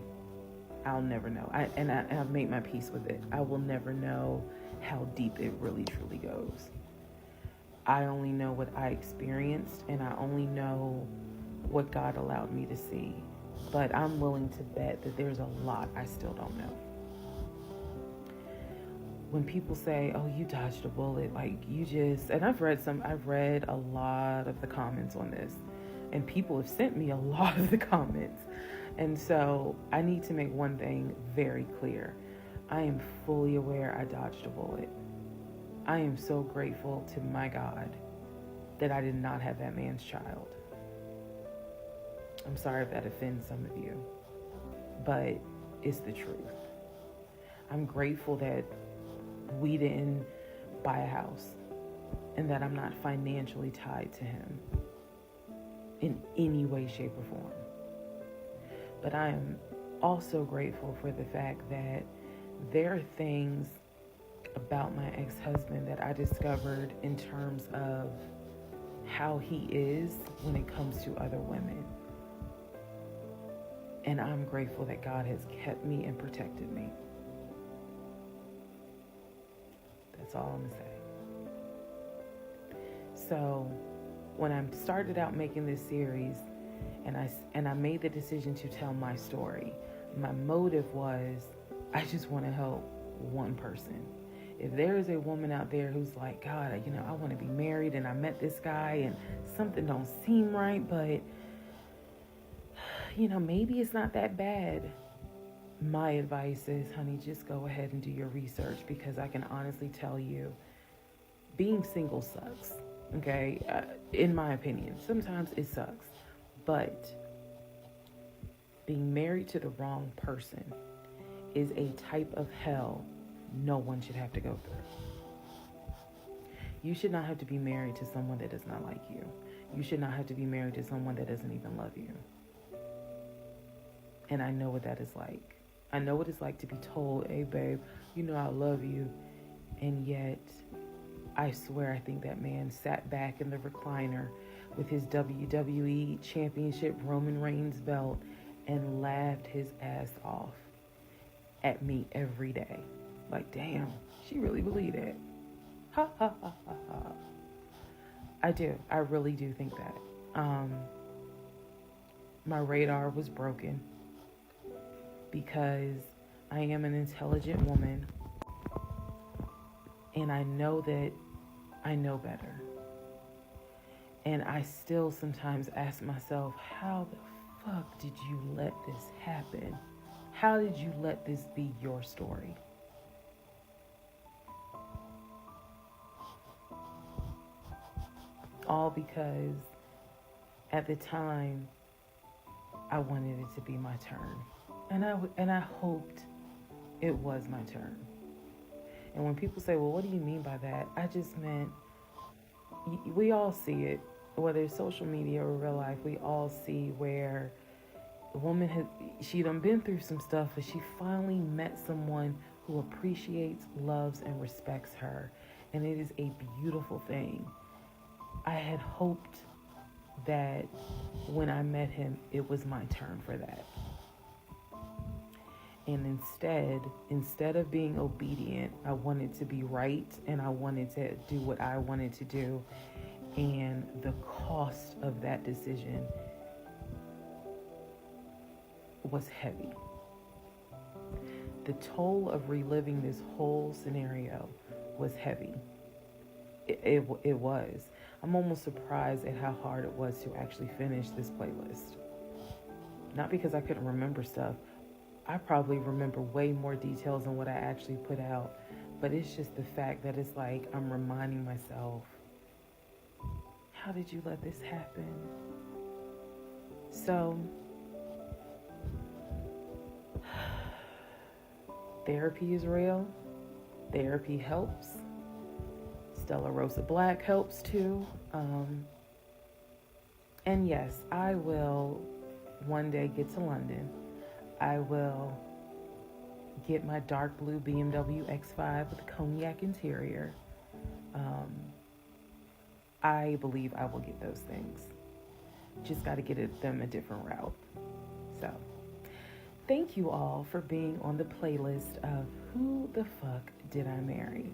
I'll never know. I've made my peace with it. I will never know how deep it really truly goes. I only know what I experienced, and I only know what God allowed me to see. But I'm willing to bet that there's a lot I still don't know. When people say, oh, you dodged a bullet, like you just, and I've read a lot of the comments on this, and people have sent me a lot of the comments. And so I need to make one thing very clear. I am fully aware I dodged a bullet. I am so grateful to my God that I did not have that man's child. I'm sorry if that offends some of you, but it's the truth. I'm grateful that we didn't buy a house and that I'm not financially tied to him in any way, shape, or form. But I am also grateful for the fact that there are things about my ex-husband that I discovered in terms of how he is when it comes to other women. And I'm grateful that God has kept me and protected me. That's all I'm gonna say. So when I started out making this series and I made the decision to tell my story, my motive was I just want to help one person. If there is a woman out there who's like, God, I want to be married and I met this guy and something don't seem right, but maybe it's not that bad. My advice is, honey, just go ahead and do your research, because I can honestly tell you, being single sucks, okay? In my opinion, sometimes it sucks, but being married to the wrong person is a type of hell no one should have to go through. You should not have to be married to someone that does not like you. You should not have to be married to someone that doesn't even love you. And I know what that is like. I know what it's like to be told, hey, babe, I love you. And yet, I swear, I think that man sat back in the recliner with his WWE Championship Roman Reigns belt and laughed his ass off at me every day. Like, damn, she really believed it. Ha, ha, ha, ha, ha. I do. I really do think that. My radar was broken because I am an intelligent woman, and I know that I know better. And I still sometimes ask myself, how the fuck did you let this happen? How did you let this be your story? All because at the time I wanted it to be my turn. And I hoped it was my turn. And when people say, well, what do you mean by that? I just meant, we all see it, whether it's social media or real life, we all see where the woman she done been through some stuff, but she finally met someone who appreciates, loves, and respects her. And it is a beautiful thing. I had hoped that when I met him, it was my turn for that. And instead of being obedient, I wanted to be right, and I wanted to do what I wanted to do. And the cost of that decision was heavy. The toll of reliving this whole scenario was heavy. It was. I'm almost surprised at how hard it was to actually finish this playlist. Not because I couldn't remember stuff. I probably remember way more details than what I actually put out. But it's just the fact that it's like I'm reminding myself, how did you let this happen? So, therapy is real. Therapy helps. Stella Rosa Black helps too. And yes, I will one day get to London. I will get my dark blue BMW X5 with a cognac interior. I believe I will get those things. Just got to get them a different route. So, thank you all for being on the playlist of Who the Fuck Did I Marry?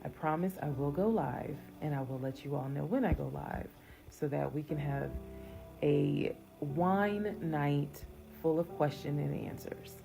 I promise I will go live, and I will let you all know when I go live so that we can have a wine night full of question and answers.